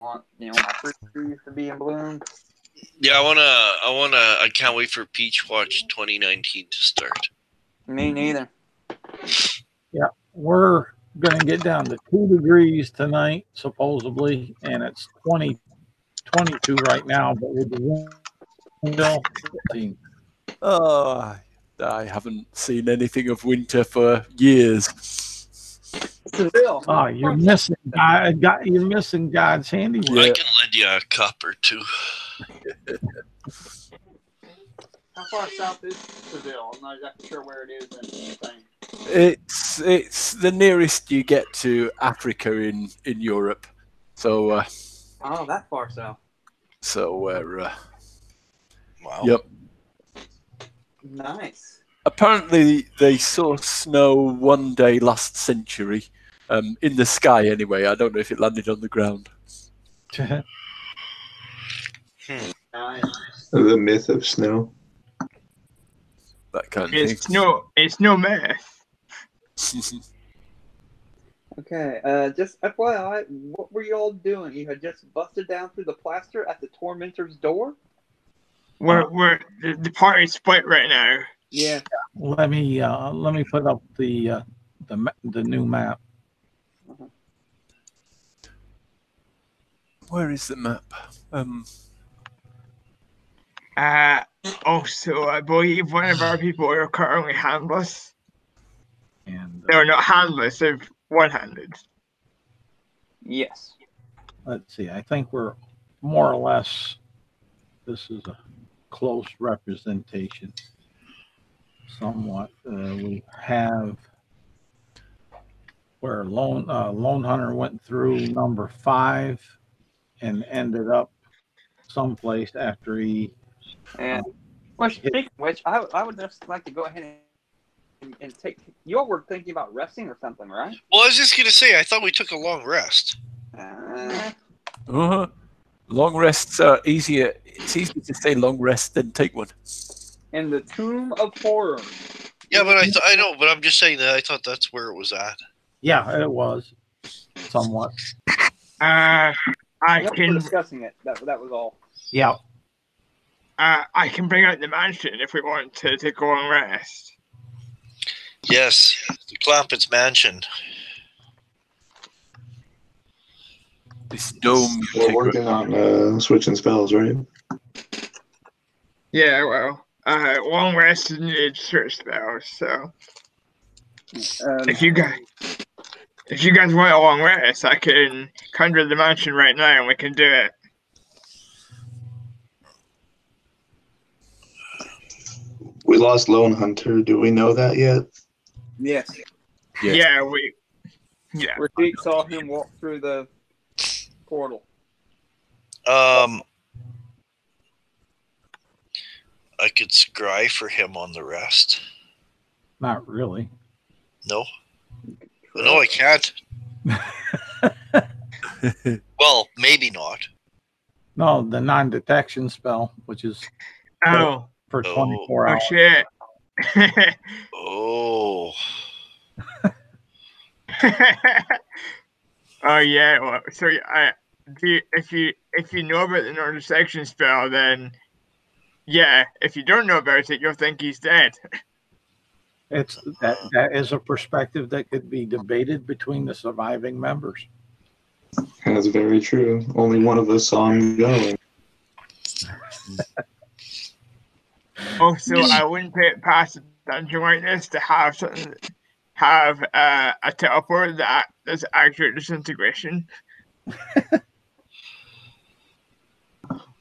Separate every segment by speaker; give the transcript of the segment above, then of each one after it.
Speaker 1: my fruit trees to be in bloom.
Speaker 2: Yeah, I can't wait for Peach Watch 2019 to start.
Speaker 1: Me neither.
Speaker 3: Yeah, we're going to get down to 2 degrees tonight, supposedly, and it's 22 right now, but with the wind still 15.
Speaker 4: Oh, I haven't seen anything of winter for years.
Speaker 1: Seville.
Speaker 3: Oh, you're missing you're missing God's handiwork.
Speaker 2: I can lend you a cup or two.
Speaker 1: How far south is Seville? I'm not exactly sure where it is in anything.
Speaker 4: It's the nearest you get to Africa in Europe. So
Speaker 1: Oh, that far south.
Speaker 4: So we're
Speaker 2: Wow.
Speaker 4: Yep.
Speaker 1: Nice.
Speaker 4: Apparently they saw snow one day last century, in the sky anyway. I don't know if it landed on the ground.
Speaker 1: Nice.
Speaker 5: The myth of snow.
Speaker 4: That kind of
Speaker 6: thing. It's no myth.
Speaker 1: Okay, just FYI, what were you all doing? You had just busted down through the plaster at the tormentor's door?
Speaker 6: We're the party's split right now.
Speaker 1: Yeah.
Speaker 3: Let me put up the new map.
Speaker 4: Where is the map?
Speaker 6: Also, I believe one of our people are currently handless.
Speaker 3: And
Speaker 6: they're not handless; they're one-handed.
Speaker 1: Yes.
Speaker 3: Let's see. I think we're more or less. This is a close representation. Somewhat. We have where Lone Hunter went through number 5 and ended up someplace after he.
Speaker 1: And well, speaking of which, I would just like to go ahead and take. You all were thinking about resting or something, right?
Speaker 2: Well, I was just gonna say, I thought we took a long rest.
Speaker 4: Long rests are easier. It's easier to say long rest than take one.
Speaker 1: In the Tomb of Horror.
Speaker 2: Yeah, but I know, but I'm just saying that I thought that's where it was at.
Speaker 3: Yeah, it was somewhat.
Speaker 6: I
Speaker 1: can discussing it. That was all.
Speaker 3: Yeah.
Speaker 6: I can bring out the mansion if we want to go and rest.
Speaker 2: Yes, the Clampett's mansion.
Speaker 4: This dome.
Speaker 5: We're working on switching spells, right?
Speaker 6: Yeah, well, long rest is needed for spells, so if you guys want a long rest, I can conjure the mansion right now and we can do it.
Speaker 5: We lost Lone Hunter. Do we know that yet?
Speaker 1: Yes.
Speaker 6: Yeah.
Speaker 1: Rafik saw him walk through the portal.
Speaker 2: I could scry for him on the rest.
Speaker 3: Not really.
Speaker 2: No. No, I can't. Well, maybe not.
Speaker 3: No, the non-detection spell, which is for 24 hours.
Speaker 6: Oh shit.
Speaker 2: Oh.
Speaker 6: Oh yeah. Well, so if you know about the non-detection spell, then yeah. If you don't know about it, you'll think he's dead.
Speaker 3: It's that is a perspective that could be debated between the surviving members.
Speaker 5: That's very true. Only one of us saw him go.
Speaker 6: Also, I wouldn't put it past a dungeon like this to have something, a teleport that does accurate disintegration.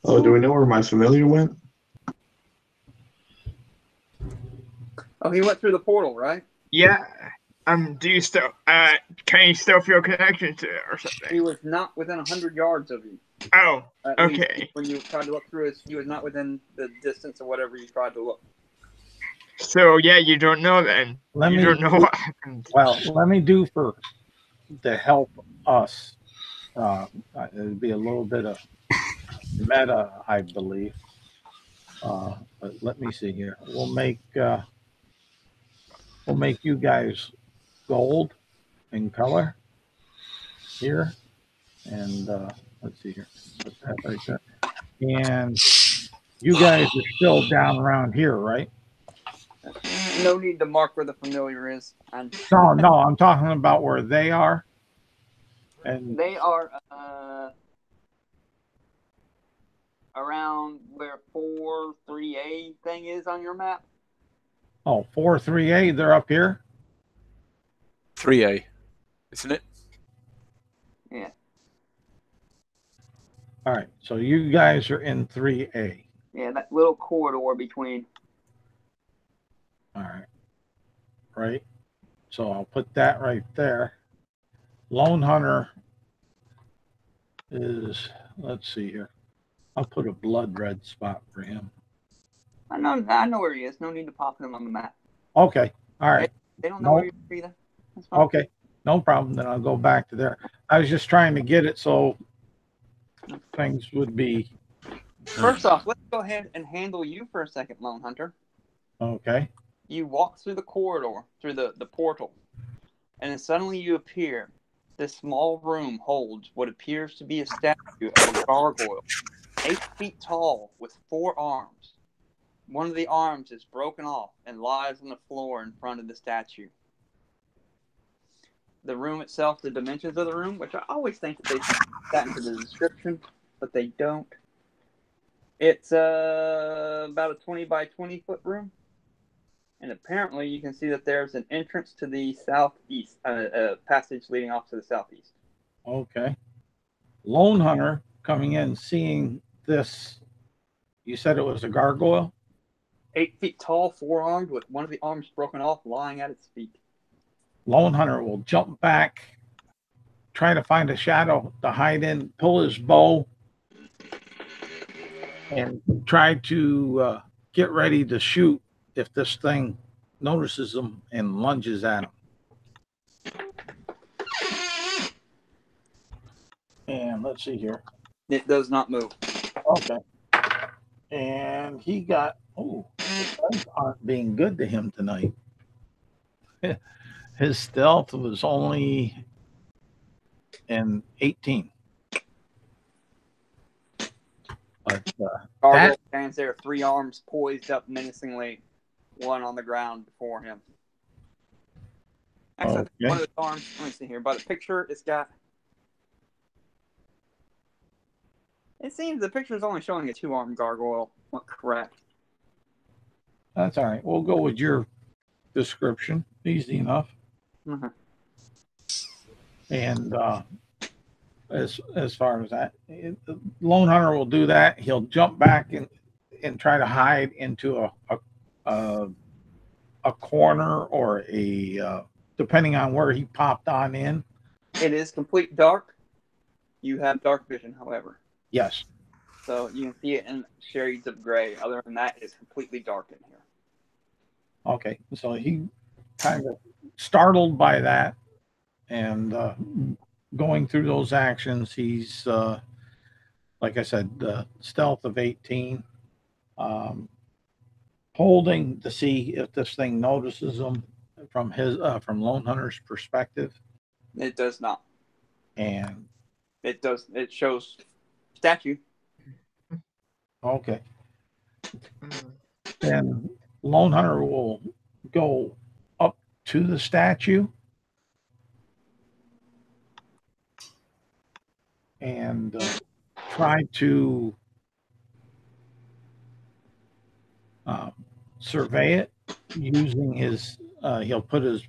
Speaker 5: Oh, do we know where my familiar went?
Speaker 1: Oh, he went through the portal, right?
Speaker 6: Yeah. Do you still can you still feel connection to it or something?
Speaker 1: He was not within 100 yards of you.
Speaker 6: Oh,
Speaker 1: At
Speaker 6: okay.
Speaker 1: least when you tried to look through he was not within the distance of whatever you tried to look.
Speaker 6: So yeah, you don't know then. You don't know what happened.
Speaker 3: Well, let me do to help us. It'd be a little bit of meta, I believe. But let me see here. We'll make you guys gold in color here, and let's see here. Put that right there. And you guys are still down around here, right?
Speaker 1: No need to mark where the familiar is. And
Speaker 3: No, I'm talking about where they are. And
Speaker 1: they are around where 4-3A thing is on your map.
Speaker 3: oh, 4-3A, they're up here.
Speaker 4: 3A, isn't it?
Speaker 1: Yeah.
Speaker 3: All right, so you guys are in 3A.
Speaker 1: Yeah, that little corridor between.
Speaker 3: All right. Right. So I'll put that right there. Lone Hunter is, let's see here. I'll put a blood red spot for him.
Speaker 1: I know where he is. No need to pop him on the map.
Speaker 3: Okay. All right.
Speaker 1: They don't know where you are either. That's fine.
Speaker 3: Okay. No problem. Then I'll go back to there. I was just trying to get it so things would be
Speaker 1: First off, let's go ahead and handle you for a second, Lone Hunter.
Speaker 3: okay.
Speaker 1: You walk through the corridor, through the portal, and then suddenly you appear. This small room holds what appears to be a statue of a gargoyle, 8 feet tall, with 4 arms. One of the arms is broken off and lies on the floor in front of the statue. The room itself, the dimensions of the room, which I always think that they should put that into the description, but they don't. It's about a 20 by 20 foot room. And apparently you can see that there's an entrance to the southeast, a passage leading off to the southeast.
Speaker 3: Okay. Lone Hunter coming in, seeing this. You said it was a gargoyle?
Speaker 1: 8 feet tall, 4-armed, with one of the arms broken off, lying at its feet.
Speaker 3: Lone Hunter will jump back, try to find a shadow to hide in, pull his bow, and try to get ready to shoot if this thing notices him and lunges at him. And let's see here.
Speaker 1: It does not move.
Speaker 3: Okay. And he got, the dice aren't being good to him tonight. His stealth was only an 18. But
Speaker 1: Gargoyle stands there, 3 arms poised up menacingly, one on the ground before him. Actually,
Speaker 3: Okay.
Speaker 1: one of the arms, let me see here, by the picture, it's got. It seems the picture is only showing a 2-armed gargoyle. Not correct.
Speaker 3: That's all right. We'll go with your description. Easy enough.
Speaker 1: Mm-hmm.
Speaker 3: And as far as that, Lone Hunter will do that. He'll jump back and try to hide into a corner or a depending on where he popped on in.
Speaker 1: It is complete dark. You have dark vision, however.
Speaker 3: Yes.
Speaker 1: So you can see it in shades of gray. Other than that, it's completely dark in here.
Speaker 3: Okay. So he kind of startled by that and going through those actions, he's like I said, stealth of 18. Holding to see if this thing notices him from Lone Hunter's perspective.
Speaker 1: It does not.
Speaker 3: And
Speaker 1: it does. It shows statue.
Speaker 3: Okay. Then Lone Hunter will go up to the statue and try to survey it using his he'll put his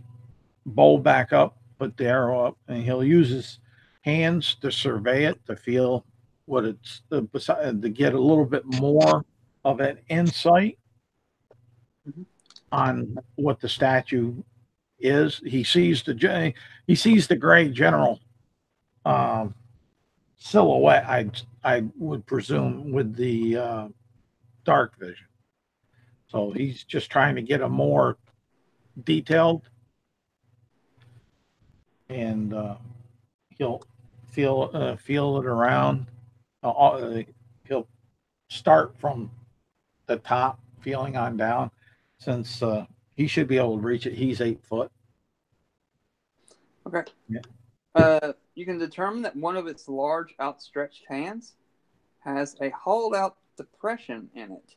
Speaker 3: bow back up, put the arrow up, and he'll use his hands to survey it, to feel what it's to get a little bit more of an insight on what the statue is. He sees the gray general silhouette, I would presume, with the dark vision. So he's just trying to get a more detailed, and he'll feel it around. He'll start from the top, feeling on down, since he should be able to reach it. He's 8 foot.
Speaker 1: Okay.
Speaker 3: Yeah.
Speaker 1: You can determine that one of its large outstretched hands has a hollowed-out depression in it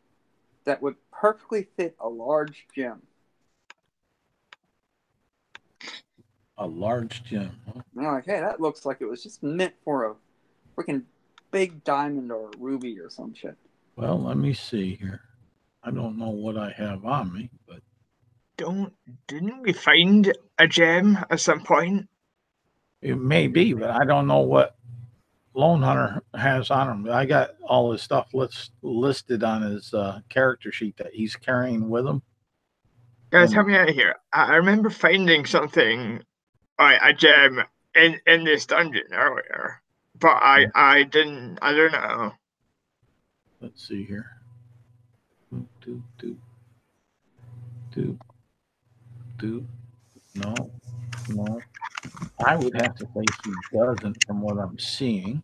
Speaker 1: that would perfectly fit a large gem.
Speaker 3: A large gem. Huh?
Speaker 1: And you're like, hey, that looks like it was just meant for a freaking big diamond or ruby or some shit.
Speaker 3: Well, let me see here. I don't know what I have on me, but
Speaker 6: Didn't we find a gem at some point?
Speaker 3: it may be, but I don't know what Lone Hunter has on him. I got all his stuff listed on his character sheet that he's carrying with him.
Speaker 6: Guys,
Speaker 3: And-
Speaker 6: help me out here. I remember finding something, a gem in this dungeon earlier, but I don't know.
Speaker 3: Let's see here. Do, do, do, do. No. I would have to say he doesn't from what I'm seeing.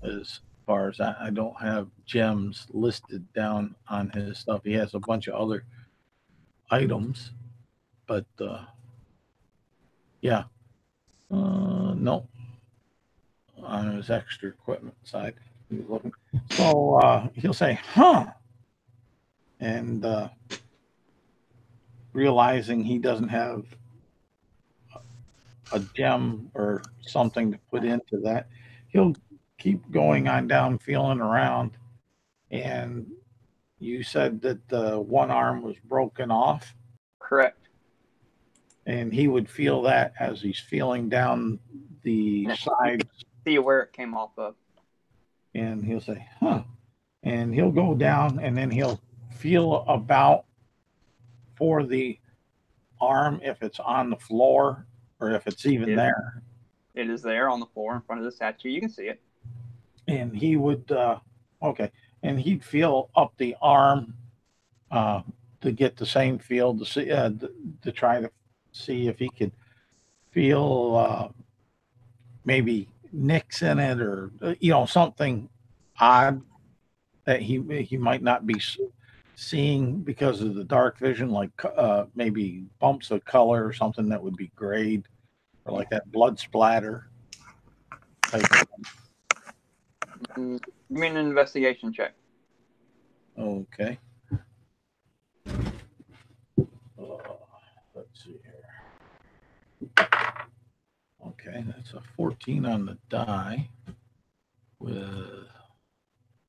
Speaker 3: As far as I don't have gems listed down on his stuff. He has a bunch of other items, but yeah. No. On his extra equipment side. He's looking. So he'll say, huh. And realizing he doesn't have a gem or something to put into that, he'll keep going on down, feeling around. And you said that the one arm was broken off.
Speaker 1: Correct.
Speaker 3: And he would feel that as he's feeling down the side.
Speaker 1: See where it came off of.
Speaker 3: And he'll say, huh. And he'll go down and then he'll feel about for the arm if it's on the floor or if it's even there.
Speaker 1: It is there on the floor in front of the statue. You can see it.
Speaker 3: And he would, okay. And he'd feel up the arm to get the same feel to see, to try to see if he could feel maybe nicks in it or, something odd that he might not be seeing because of the dark vision, like maybe bumps of color or something that would be grayed or like that blood splatter type of thing.
Speaker 1: You mean an investigation check?
Speaker 3: Okay. Let's see here. Okay, that's a 14 on the die with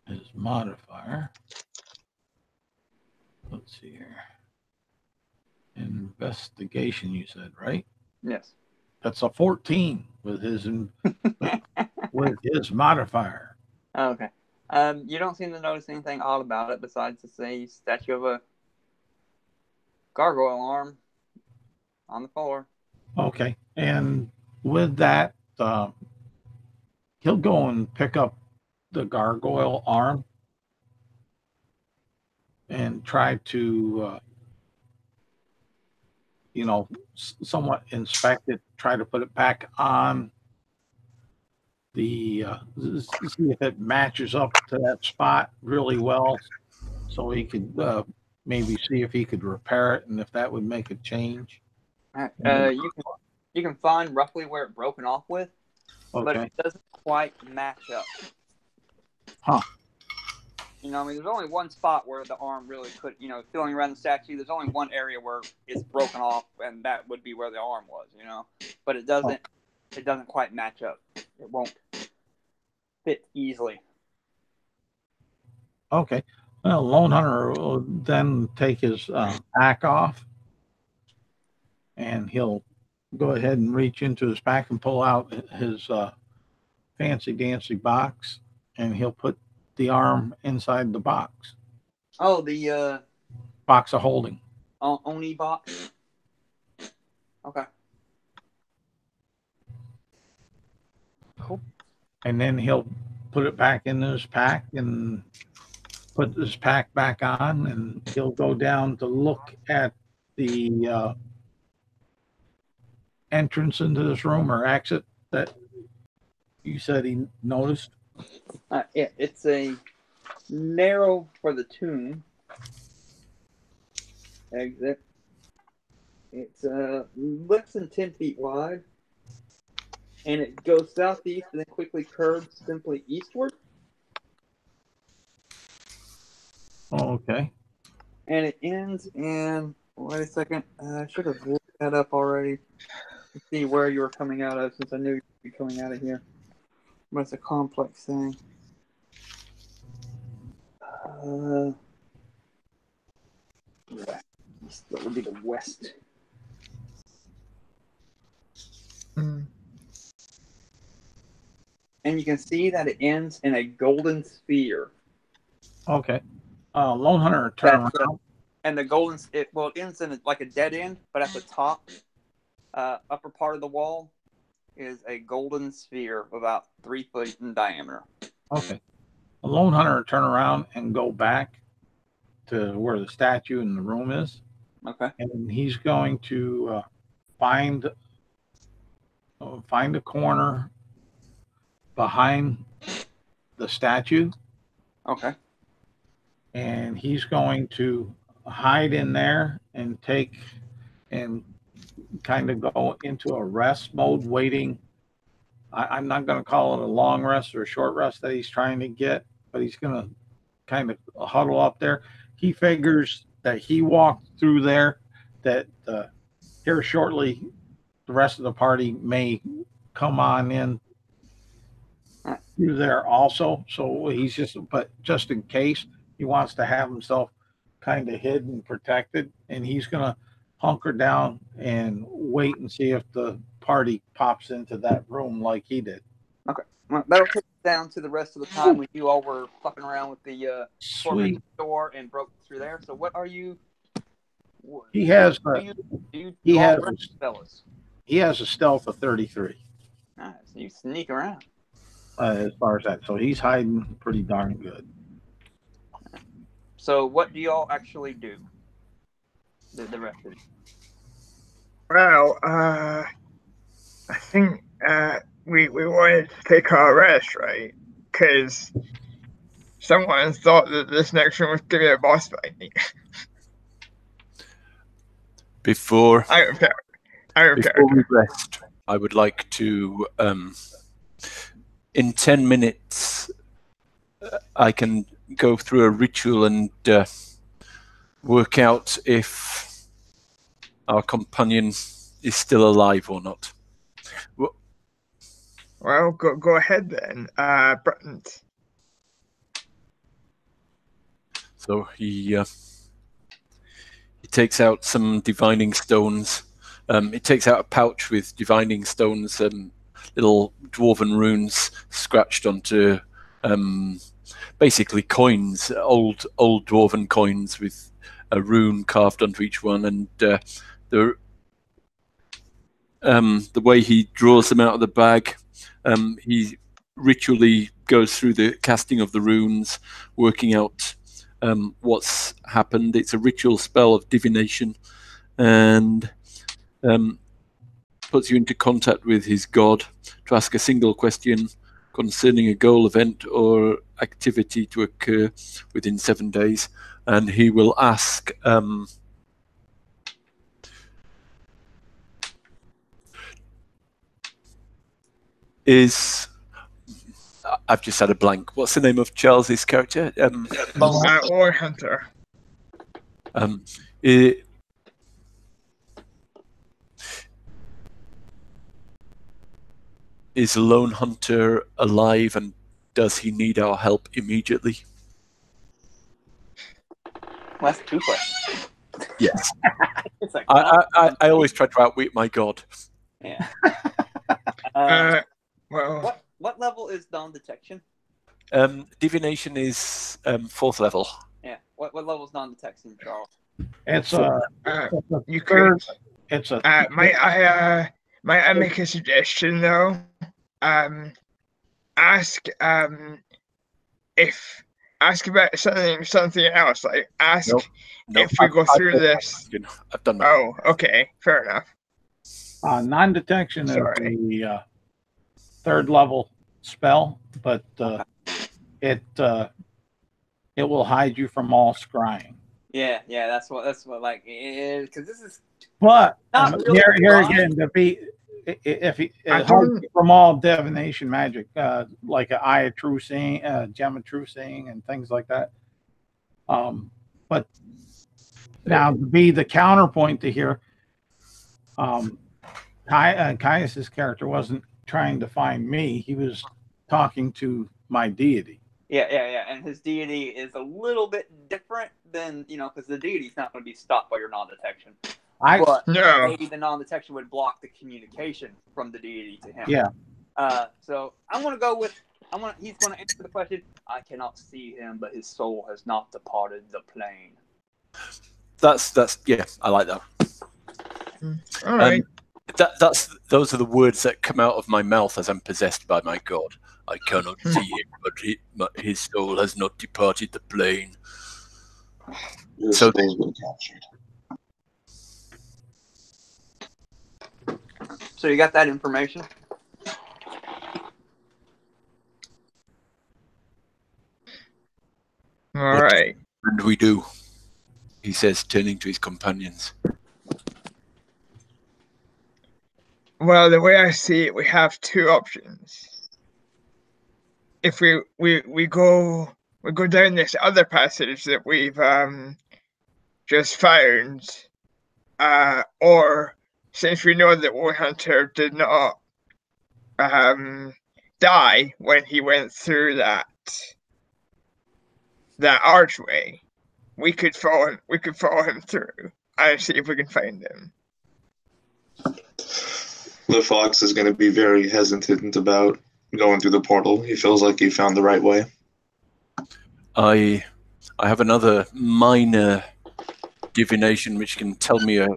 Speaker 3: his modifier. Let's see here. Investigation, you said, right?
Speaker 1: Yes.
Speaker 3: That's a 14 with his with his modifier.
Speaker 1: Okay. You don't seem to notice anything odd about it besides it's a statue of a gargoyle arm on the floor.
Speaker 3: Okay, and with that, he'll go and pick up the gargoyle arm and try to, somewhat inspect it, try to put it back on the, see if it matches up to that spot really well so he could maybe see if he could repair it and if that would make a change.
Speaker 1: All right. You can find roughly where it broken off with, but
Speaker 3: Okay.
Speaker 1: it doesn't quite match up.
Speaker 3: Huh.
Speaker 1: There's only one spot where the arm really could, feeling around the statue, there's only one area where it's broken off, and that would be where the arm was, But it doesn't quite match up. It won't fit easily.
Speaker 3: Okay. Well, Lone Hunter will then take his pack off, and he'll go ahead and reach into his pack and pull out his fancy dancy box, and he'll put the arm inside the box.
Speaker 1: Oh, the
Speaker 3: box of holding.
Speaker 1: Oni box. Okay. Cool.
Speaker 3: And then he'll put it back in his pack and put his pack back on, and he'll go down to look at the entrance into this room or exit that you said he noticed.
Speaker 1: Yeah, it's a narrow for the tomb exit. It's less than 10 feet wide. and it goes southeast and then quickly curves simply eastward.
Speaker 3: Okay.
Speaker 1: And it ends in. Wait a second. I should have looked that up already to see where you were coming out of, since I knew you'd be coming out of here. But it's a complex thing. That would be the west.
Speaker 6: Mm.
Speaker 1: And you can see that it ends in a golden sphere.
Speaker 3: Okay. Lone Hunter, turn around.
Speaker 1: And the golden, it ends in like a dead end, but at the top, upper part of the wall is a golden sphere of about 3 foot in diameter.
Speaker 3: Okay. The Lone Hunter, turn around and go back to where the statue in the room is.
Speaker 1: Okay.
Speaker 3: And he's going to find a corner behind the statue.
Speaker 1: Okay.
Speaker 3: And he's going to hide in there and kind of go into a rest mode, waiting. I'm not going to call it a long rest or a short rest that he's trying to get, but he's going to kind of huddle up there. He figures that he walked through there, that here shortly the rest of the party may come on in through there also. So he's just in case, he wants to have himself kind of hidden and protected, and he's going to hunker down and wait and see if the party pops into that room like he did.
Speaker 1: Okay. Well, that'll take us down to the rest of the time when you all were fucking around with the
Speaker 3: Sweet
Speaker 1: door and broke through there. So what are you?
Speaker 3: He has
Speaker 1: He has
Speaker 3: a stealth of 33.
Speaker 1: Nice. You sneak around.
Speaker 3: As far as that, so he's hiding pretty darn good.
Speaker 1: So what do y'all actually do? The rest of it.
Speaker 6: Well, I think we wanted to take our rest, right? Because someone thought that this next one was going to be a boss fight.
Speaker 4: Before
Speaker 6: we
Speaker 4: rest, I would like to, in 10 minutes, I can go through a ritual and work out if our companion is still alive or not.
Speaker 6: Well, go ahead then, Brent.
Speaker 4: So he takes out some divining stones. He takes out a pouch with divining stones, little dwarven runes scratched onto basically coins, old dwarven coins with a rune carved onto each one, and the way he draws them out of the bag, he ritually goes through the casting of the runes, working out what's happened. It's a ritual spell of divination, and puts you into contact with his god to ask a single question concerning a goal, event, or activity to occur within 7 days, and he will ask I've just had a blank. What's the name of Charles's character?
Speaker 6: War Hunter.
Speaker 4: Is Lone Hunter alive, and does he need our help immediately?
Speaker 1: Well, that's 2 questions.
Speaker 4: Yes.
Speaker 1: It's like,
Speaker 4: I always try to outwit my god.
Speaker 1: Yeah.
Speaker 6: Well,
Speaker 1: what level is non-detection?
Speaker 4: Divination is 4th level.
Speaker 1: Yeah. What level is non-detection, Charles?
Speaker 3: It's
Speaker 6: you could.
Speaker 3: It's a.
Speaker 6: Might I make a suggestion though? Ask about something else. Like ask if we go through this.
Speaker 4: I've done that.
Speaker 6: Oh, okay, fair enough.
Speaker 3: Non-detection is the 3rd level spell, but it will hide you from all scrying.
Speaker 1: Yeah, that's what like, because this is
Speaker 3: But
Speaker 1: not really
Speaker 3: here again, if he
Speaker 6: I
Speaker 3: hard
Speaker 6: don't-
Speaker 3: from all divination magic, like an eye of true seeing, gem of true seeing, and things like that. But now to be the counterpoint to here, Caius's character wasn't trying to find me; he was talking to my deity.
Speaker 1: Yeah. And his deity is a little bit different than, because the deity's not going to be stopped by your non-detection. But
Speaker 6: No.
Speaker 1: maybe the non-detection would block the communication from the deity to him.
Speaker 3: Yeah.
Speaker 1: So I'm going to go with, he's going to answer the question, I cannot see him, but his soul has not departed the plane.
Speaker 4: That's yeah, I like that.
Speaker 6: All right.
Speaker 4: Those are the words that come out of my mouth as I'm possessed by my god. I cannot see him, but his soul has not departed the plane.
Speaker 5: Your
Speaker 4: So-
Speaker 5: soul's been captured.
Speaker 1: So you got that information?
Speaker 6: All right.
Speaker 4: And we do, he says, turning to his companions.
Speaker 6: Well, the way I see it, we have two options. If we go down this other passage that we've just found, or since we know that War Hunter did not die when he went through that archway, we could follow him through and see if we can find him.
Speaker 5: The Fox is going to be very hesitant about going through the portal. He feels like he found the right way.
Speaker 4: I have another minor divination which can tell me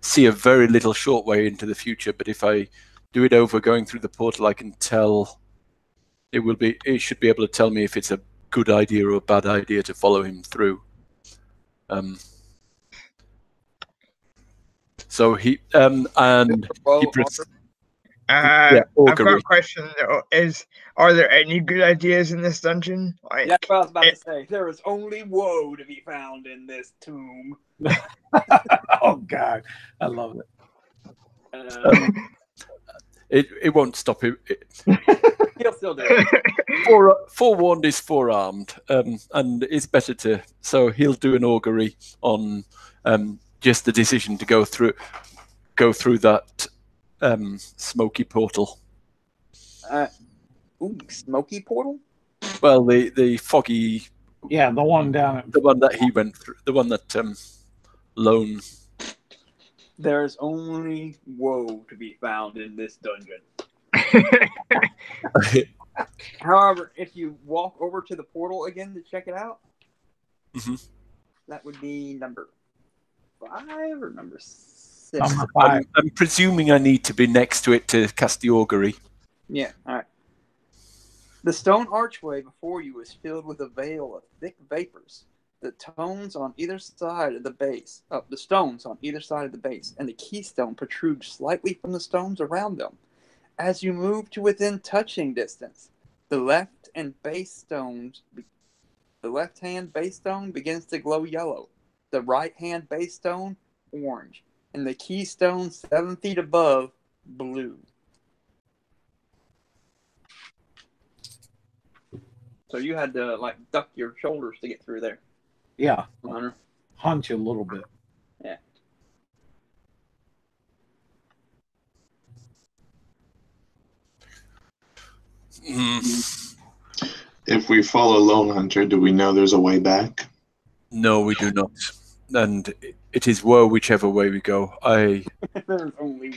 Speaker 4: see a very little short way into the future, but if I do it over going through the portal, I can tell it should be able to tell me if it's a good idea or a bad idea to follow him through. So he and he
Speaker 6: I've got a
Speaker 4: augury.
Speaker 6: question though. Are there any good ideas in this dungeon? Like,
Speaker 1: That's what I was about to say. There is only woe to be found in this tomb.
Speaker 3: Oh God, I love
Speaker 1: Uh,
Speaker 3: it.
Speaker 4: It won't stop him.
Speaker 1: he'll still do it.
Speaker 4: Forewarned is forearmed, and it's better to. So he'll do an augury on just the decision to go through that smoky portal.
Speaker 1: Smoky portal?
Speaker 4: Well, the foggy,
Speaker 3: Yeah, the one down at
Speaker 4: the one that he went through, the one that Lone.
Speaker 1: There's only woe to be found in this dungeon. However, if you walk over to the portal again to check it out, that would be number 5 or number 6.
Speaker 3: number 5.
Speaker 4: I'm presuming I need to be next to it to cast the augury.
Speaker 1: Yeah, all right. The stone archway before you is filled with a veil of thick vapors. The stones on either side of the base, and the keystone protrudes slightly from the stones around them. As you move to within touching distance, the left-hand base stone begins to glow yellow, the right-hand base stone orange, and the keystone 7 feet above blue. So you had to duck your shoulders to get through there.
Speaker 3: Yeah,
Speaker 1: Hunter.
Speaker 3: hunch a little bit.
Speaker 1: Yeah.
Speaker 5: If we follow Lone Hunter, do we know there's a way back?
Speaker 4: No, we do not. And it is woe whichever way we go.
Speaker 1: There's only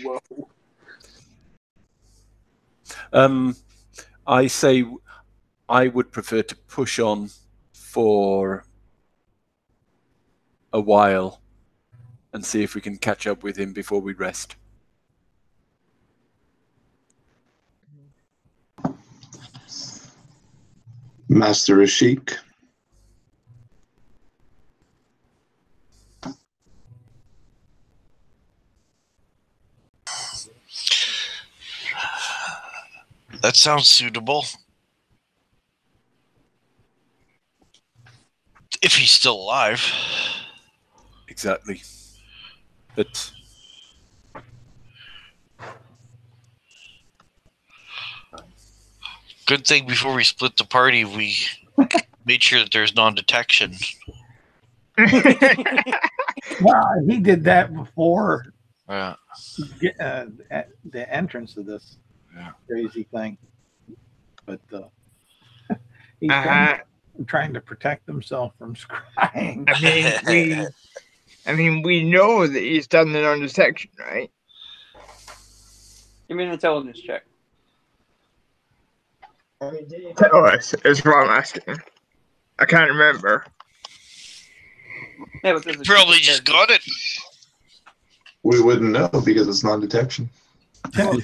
Speaker 1: woe.
Speaker 4: I say I would prefer to push on for a while and see if we can catch up with him before we rest.
Speaker 5: Master Ashik.
Speaker 2: That sounds suitable. If he's still alive.
Speaker 4: Exactly. But
Speaker 2: Good thing before we split the party, we made sure that there's non-detection.
Speaker 3: Well, he did that before
Speaker 2: Yeah.
Speaker 3: at the entrance of this crazy thing. But he's trying to protect himself from scrying.
Speaker 6: we know that he's done the non-detection, right?
Speaker 1: Give me an intelligence check.
Speaker 6: Tell us, is what I'm asking. I can't remember.
Speaker 1: Yeah, but this is
Speaker 2: Probably just got it.
Speaker 3: We wouldn't know because it's non-detection. Well,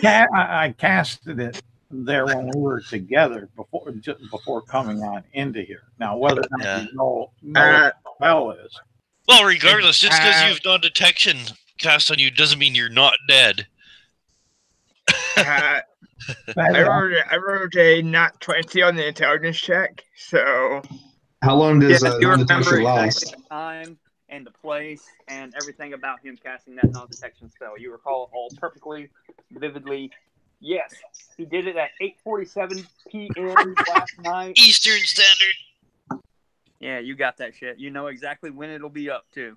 Speaker 3: I casted it there when we were together before coming on into here. Now, whether or not you know what the spell is.
Speaker 2: Well, regardless, just because you have non-detection cast on you doesn't mean you're not dead.
Speaker 6: I wrote a nat 20 on the intelligence check, so...
Speaker 5: How long does
Speaker 1: you remember
Speaker 5: non-detection
Speaker 1: exactly
Speaker 5: last?
Speaker 1: the time and the place and everything about him casting that non-detection spell. You recall it all perfectly, vividly. Yes, he did it at 8:47 p.m. last night.
Speaker 2: Eastern Standard.
Speaker 1: Yeah, you got that shit. You know exactly when it'll be up, too.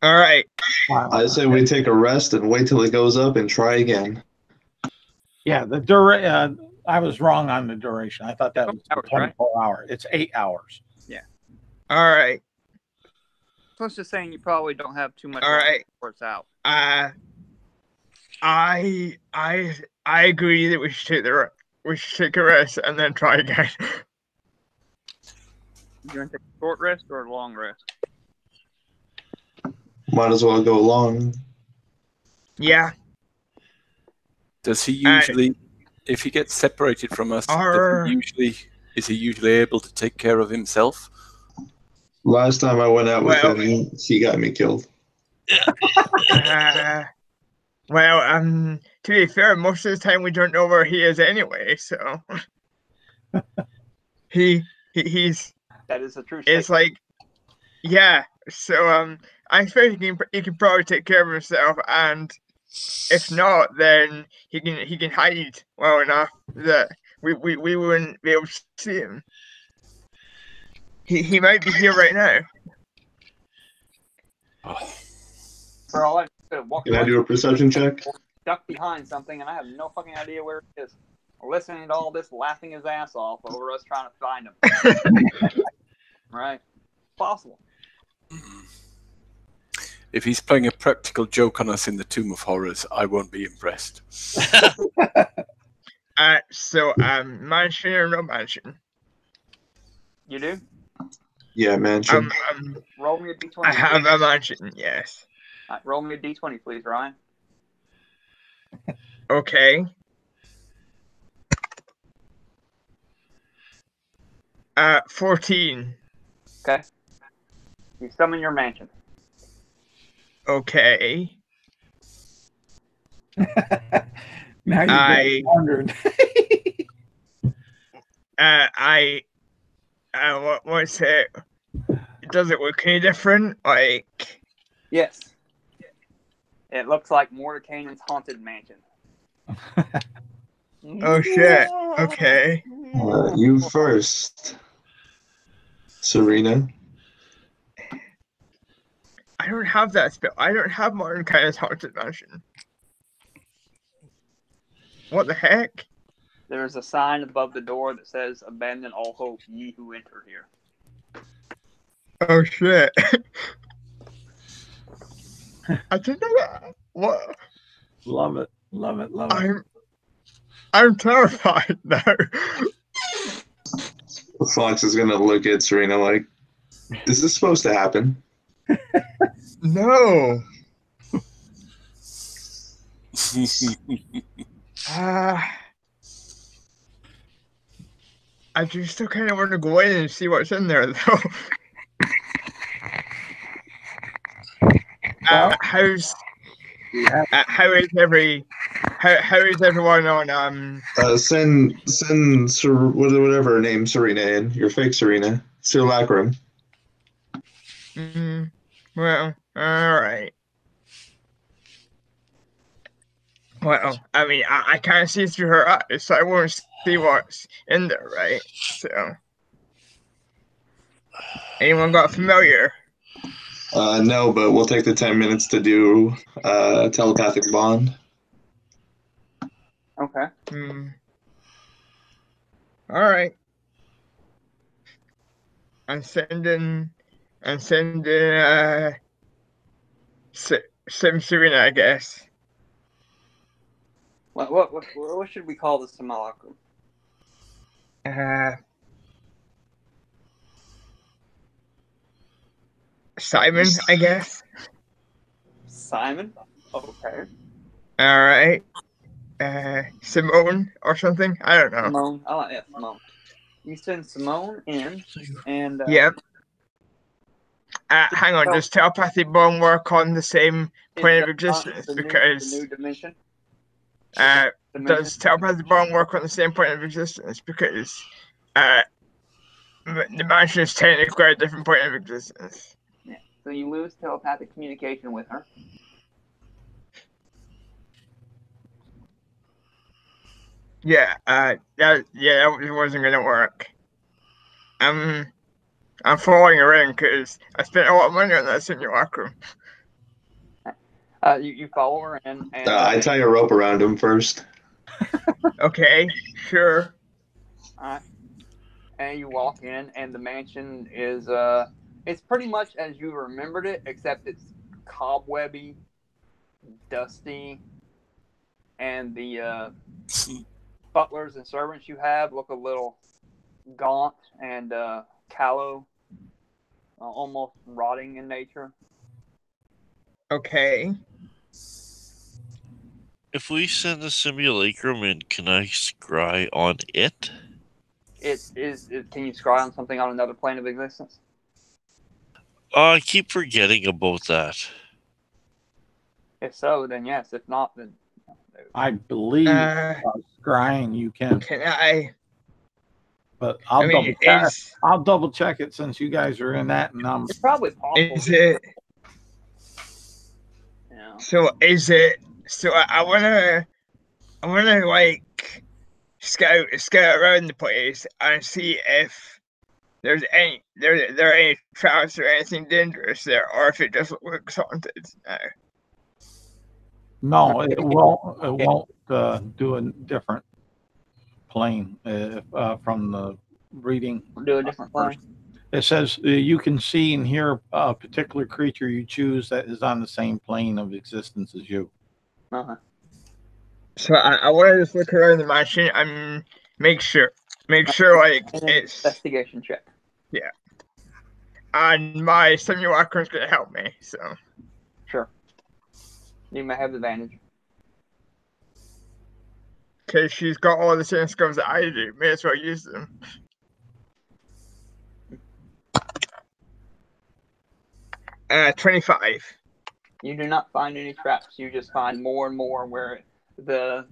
Speaker 6: All right.
Speaker 5: I say we take a rest and wait till it goes up and try again.
Speaker 3: Yeah, I was wrong on the duration. I thought that was 24 hours. It's 8 hours.
Speaker 1: Yeah.
Speaker 6: All right.
Speaker 1: So it's just saying you probably don't have too much.
Speaker 6: All right.
Speaker 1: Before it's out.
Speaker 6: I agree that we should take a rest and then try again.
Speaker 1: You want to take a short rest or a long rest?
Speaker 5: Might as well go long.
Speaker 6: Yeah.
Speaker 4: Does he usually, if he gets separated from us, is he usually able to take care of himself?
Speaker 5: Last time I went out with him, he got me killed.
Speaker 6: To be fair, most of the time we don't know where he is anyway, so he's
Speaker 1: that is a true statement.
Speaker 6: It's like, yeah. So I expect he can probably take care of himself, and if not, then he can hide well enough that we wouldn't be able to see him. He might be here right now.
Speaker 4: Oh.
Speaker 1: For all I walk
Speaker 5: Can I do a perception check?
Speaker 1: Stuck behind something, and I have no fucking idea where it is. Listening to all this, laughing his ass off over us trying to find him. Right? Possible.
Speaker 4: If he's playing a practical joke on us in the Tomb of Horrors, I won't be impressed.
Speaker 6: So mansion or no mansion?
Speaker 1: You do?
Speaker 5: Yeah, mansion.
Speaker 1: Roll me a d20.
Speaker 6: I have a mansion, yes.
Speaker 1: Roll me a d20, please, Ryan.
Speaker 6: Okay. 14.
Speaker 1: Okay. You summon your mansion.
Speaker 6: Okay.
Speaker 3: Now you wondered.
Speaker 6: What's it? Does it look any different? Like,
Speaker 1: yes. It looks like Mordekainen's haunted mansion.
Speaker 6: Oh shit. Okay.
Speaker 5: You first, Serena.
Speaker 6: I don't have that spell. I don't have Mordekainen's haunted mansion. What the heck?
Speaker 1: There's a sign above the door that says, "Abandon all hope, ye who enter here."
Speaker 6: Oh shit. I didn't know that. What?
Speaker 3: Love it. Love it. Love it.
Speaker 6: I'm terrified now.
Speaker 5: Fox is gonna look at Serena like, is this supposed to happen?
Speaker 6: No. I just still kind of want to go in and see what's in there, though. How is everyone on
Speaker 5: Send whatever her name Serena in, your fake Serena, Simulacrum.
Speaker 6: Well, all right. Well, I mean, I can't see through her eyes, so I won't see what's in there, right? So, anyone got familiar?
Speaker 5: No, but we'll take the 10 minutes to do telepathic bond.
Speaker 1: Okay.
Speaker 6: All right. I'm sending Sim Serena, I guess.
Speaker 1: What should we call this simulacrum?
Speaker 6: Simon, I guess.
Speaker 1: Simon? Okay.
Speaker 6: All right. Simone or something. I don't know.
Speaker 1: Simone. I like that, Simone. You send Simone in, and
Speaker 6: Yep. Hang on. Does telepathy bond work on the same plane of existence? Because
Speaker 1: the new dimension.
Speaker 6: does telepathy bond work on the same point of existence? Because the mansion is technically a different point of existence.
Speaker 1: Yeah. So you lose telepathic communication with her.
Speaker 6: Yeah. That wasn't gonna work. I'm following her in because I spent a lot of money on that simulacrum.
Speaker 1: You follow her in, and
Speaker 5: I tie a rope around him first.
Speaker 6: Okay, sure.
Speaker 1: Alright. And you walk in, and the mansion is it's pretty much as you remembered it, except it's cobwebby, dusty, and the butlers and servants you have look a little gaunt and callow, almost rotting in nature.
Speaker 6: Okay.
Speaker 2: If we send a simulacrum in, can I scry on it?
Speaker 1: Can you scry on something on another plane of existence?
Speaker 2: I keep forgetting about that.
Speaker 1: If so, then yes. If not, then no.
Speaker 3: I believe scrying you can.
Speaker 6: Can I?
Speaker 3: But I'll double check it since you guys are in that, and
Speaker 1: it's probably possible.
Speaker 6: Is it?
Speaker 1: Yeah.
Speaker 6: So is it? So I wanna like scout around the place and see if there's any there are any traps or anything dangerous there, or if it just looks haunted now.
Speaker 3: No, it won't do a different plane from the reading.
Speaker 1: Do a different plane.
Speaker 3: It says you can see and hear a particular creature you choose that is on the same plane of existence as you.
Speaker 1: Uh-huh.
Speaker 6: So I want to just look around the mansion and make sure like it's
Speaker 1: investigation check.
Speaker 6: Yeah. And my simulacrum's gonna help me, so
Speaker 1: sure. You may have advantage.
Speaker 6: Because she's got all the same skills that I do. May as well use them. Uh, 25.
Speaker 1: You do not find any traps. You just find more and more where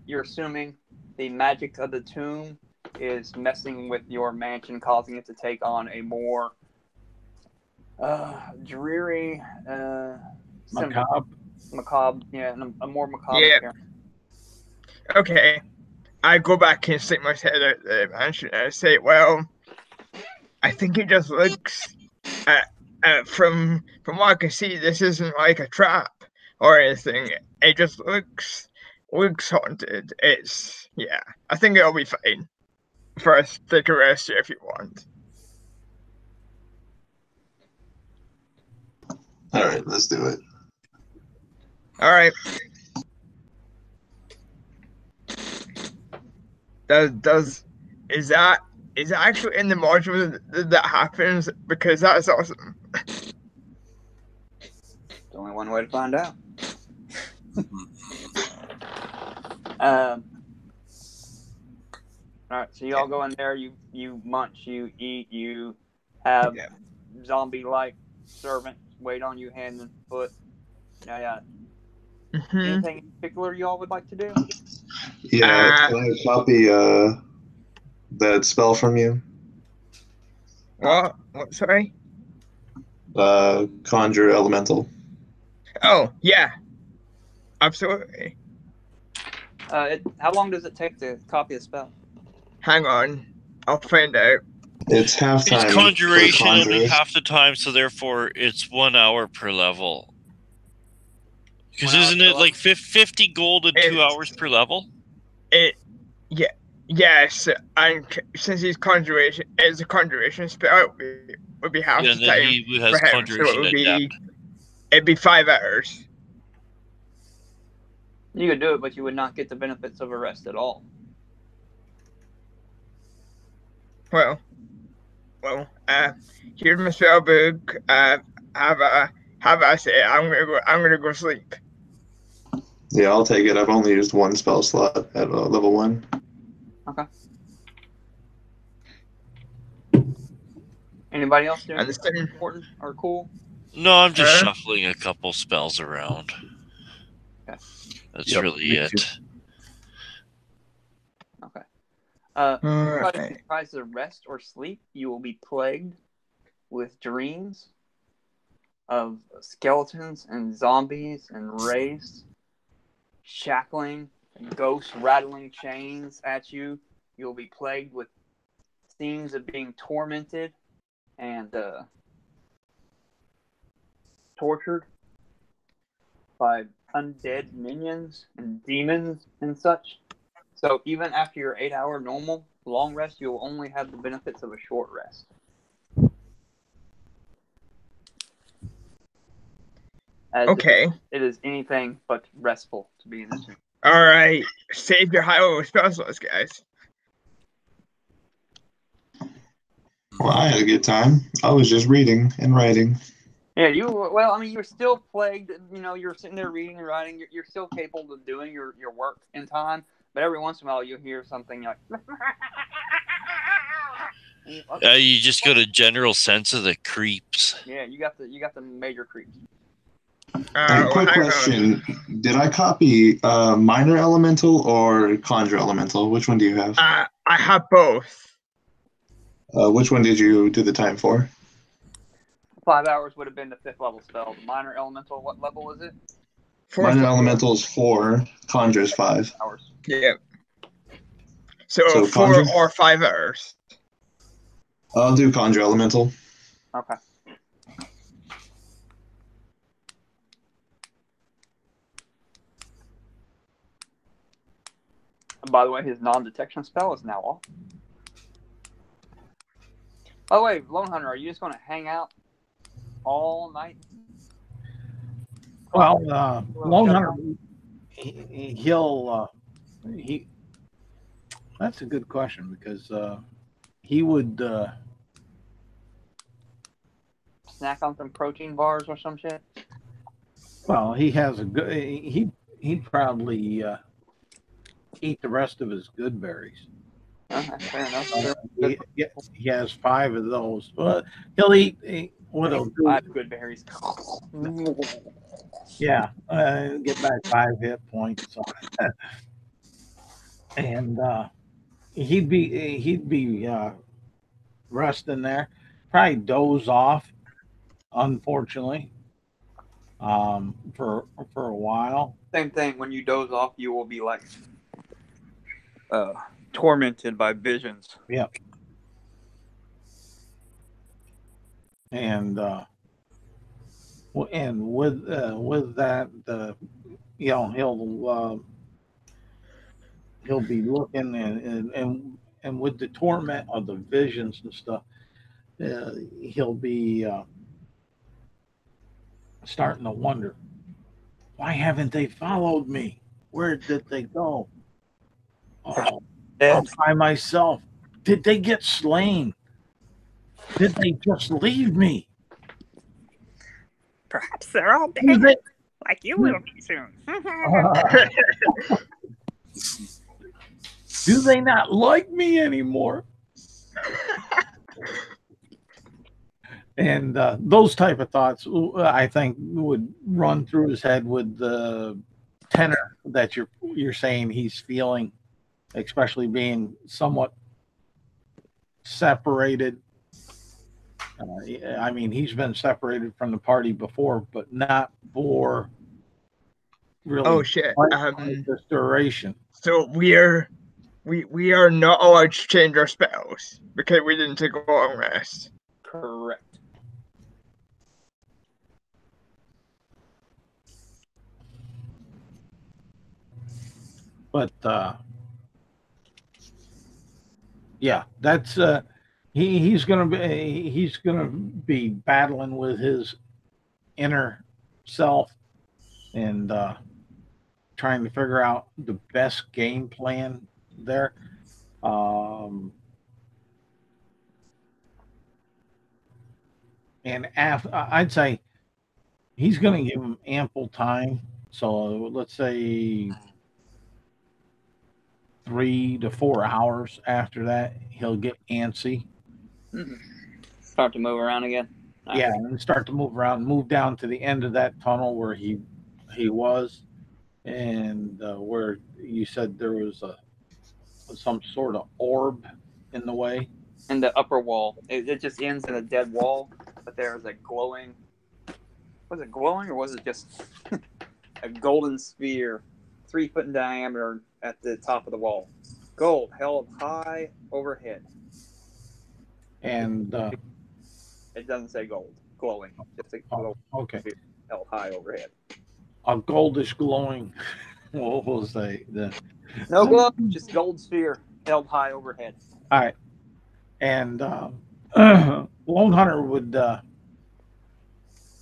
Speaker 1: you're assuming the magic of the tomb is messing with your mansion, causing it to take on a more dreary, macabre, yeah, a more macabre appearance.
Speaker 6: Okay. I go back and stick my head out the mansion and I say, well, I think it just looks from what I can see, this isn't like a trap or anything. It just looks haunted. I think it'll be fine for us to take a rest here if you want.
Speaker 5: All right, let's do it.
Speaker 6: All right. Is that actually in the module that happens? Because that's awesome.
Speaker 1: There's only one way to find out. All right, so you all go in there. You munch, you eat, you have zombie-like servants wait on you hand and foot. Yeah.
Speaker 6: Mm-hmm.
Speaker 1: Anything in particular you all would like to do?
Speaker 5: Yeah, can I copy that spell from you?
Speaker 6: What? Sorry?
Speaker 5: Conjure elemental.
Speaker 6: Oh, yeah. Absolutely.
Speaker 1: How long does it take to copy a spell?
Speaker 6: Hang on, I'll find out.
Speaker 5: It's half
Speaker 2: It's
Speaker 5: time.
Speaker 2: conjuration
Speaker 5: for
Speaker 2: only
Speaker 5: conjurers.
Speaker 2: half the time, so therefore it's 1 hour per level. Because
Speaker 1: 1 hour
Speaker 2: isn't
Speaker 1: per
Speaker 2: it like
Speaker 1: level?
Speaker 2: 50 gold and 2 hours per level?
Speaker 6: Yes, and since he's conjuration, it's a conjuration spell. It would be half
Speaker 2: Yeah,
Speaker 6: the
Speaker 2: and then
Speaker 6: time
Speaker 2: he
Speaker 6: for
Speaker 2: has
Speaker 6: him, so
Speaker 2: conjuration adept.
Speaker 6: it'd be 5 hours.
Speaker 1: You could do it, but you would not get the benefits of a rest at all.
Speaker 6: Well, here's my spell book. Have I say I'm gonna go sleep.
Speaker 5: Yeah, I'll take it. I've only used one spell slot at level 1.
Speaker 1: Okay. Anybody else doing anything important or cool?
Speaker 2: No, I'm just shuffling a couple spells around.
Speaker 1: Okay.
Speaker 2: That's really it.
Speaker 4: Too.
Speaker 1: Okay. If
Speaker 6: Alright.
Speaker 1: you tries to rest or sleep, you will be plagued with dreams of skeletons and zombies and wraiths shackling and ghosts rattling chains at you. You'll be plagued with scenes of being tormented and tortured by undead minions and demons and such. So even after your 8-hour normal long rest, you'll only have the benefits of a short rest. As
Speaker 6: Okay.
Speaker 1: it is anything but restful to be in this room.
Speaker 6: Alright. Save your high level spell slots, guys.
Speaker 5: Well, I had a good time. I was just reading and writing.
Speaker 1: Yeah, you're still plagued. You're sitting there reading and writing. You're still capable of doing your work in time. But every once in a while, you'll hear something like...
Speaker 2: You just got a general sense of the creeps.
Speaker 1: Yeah, you got the major creeps.
Speaker 5: Quick question. Did I copy Minor Elemental or Conjure Elemental? Which one do you have?
Speaker 6: I have both.
Speaker 5: Which one did you do the time for?
Speaker 1: 5 hours would have been the 5th level spell. The Minor Elemental, what level is it?
Speaker 5: Minor Elemental is 4. Conjure is 5.
Speaker 1: Hours.
Speaker 6: Yeah. So 4
Speaker 5: Conjure?
Speaker 6: or 5 hours.
Speaker 5: I'll do Conjure Elemental.
Speaker 1: Okay. By the way, his non-detection spell is now off. By the way, Lone Hunter, are you just going to hang out all night?
Speaker 3: Well, Lone Hunter, that's a good question because he would
Speaker 1: snack on some protein bars or some shit.
Speaker 3: Well, he has a good. He'd probably eat the rest of his good berries.
Speaker 1: Fair enough.
Speaker 3: He has 5 of those. But he'll eat. What he'll do?
Speaker 1: 5 good berries.
Speaker 3: Yeah, get back 5 hit points. And he'd be resting there. Probably doze off. Unfortunately, for a while.
Speaker 1: Same thing. When you doze off, you will be like tormented by visions.
Speaker 3: Yep. And with that, he'll be looking and with the torment of the visions and stuff, he'll be starting to wonder, why haven't they followed me? Where did they go? Oh, I'm by myself. Did they get slain? Did they just leave me?
Speaker 1: Perhaps they're all dead, like you will be soon.
Speaker 3: Do they not like me anymore? And those type of thoughts, I think, would run through his head with the tenor that you're saying he's feeling, especially being somewhat separated. I mean, he's been separated from the party before, but not for really.
Speaker 6: Oh shit.
Speaker 3: This duration.
Speaker 6: So we are not allowed to change our spells because we didn't take a long rest.
Speaker 1: Correct.
Speaker 3: But yeah, that's he's gonna be battling with his inner self and trying to figure out the best game plan there. And I'd say he's going to give him ample time. So let's say 3 to 4 hours after that, he'll get antsy.
Speaker 1: Start to move around again.
Speaker 3: Yeah, and start to move around, move down to the end of that tunnel where he was, and where you said there was some sort of orb in the way.
Speaker 1: In the upper wall, it just ends in a dead wall, but there's a glowing. Was it glowing or was it just a golden sphere, 3 foot in diameter at the top of the wall? Gold held high overhead.
Speaker 3: And
Speaker 1: it doesn't say gold, glowing. Just a glowing sphere held high overhead.
Speaker 3: A goldish glowing. What was the
Speaker 1: no glow, just gold sphere held high overhead.
Speaker 3: All right, and Lone Hunter would,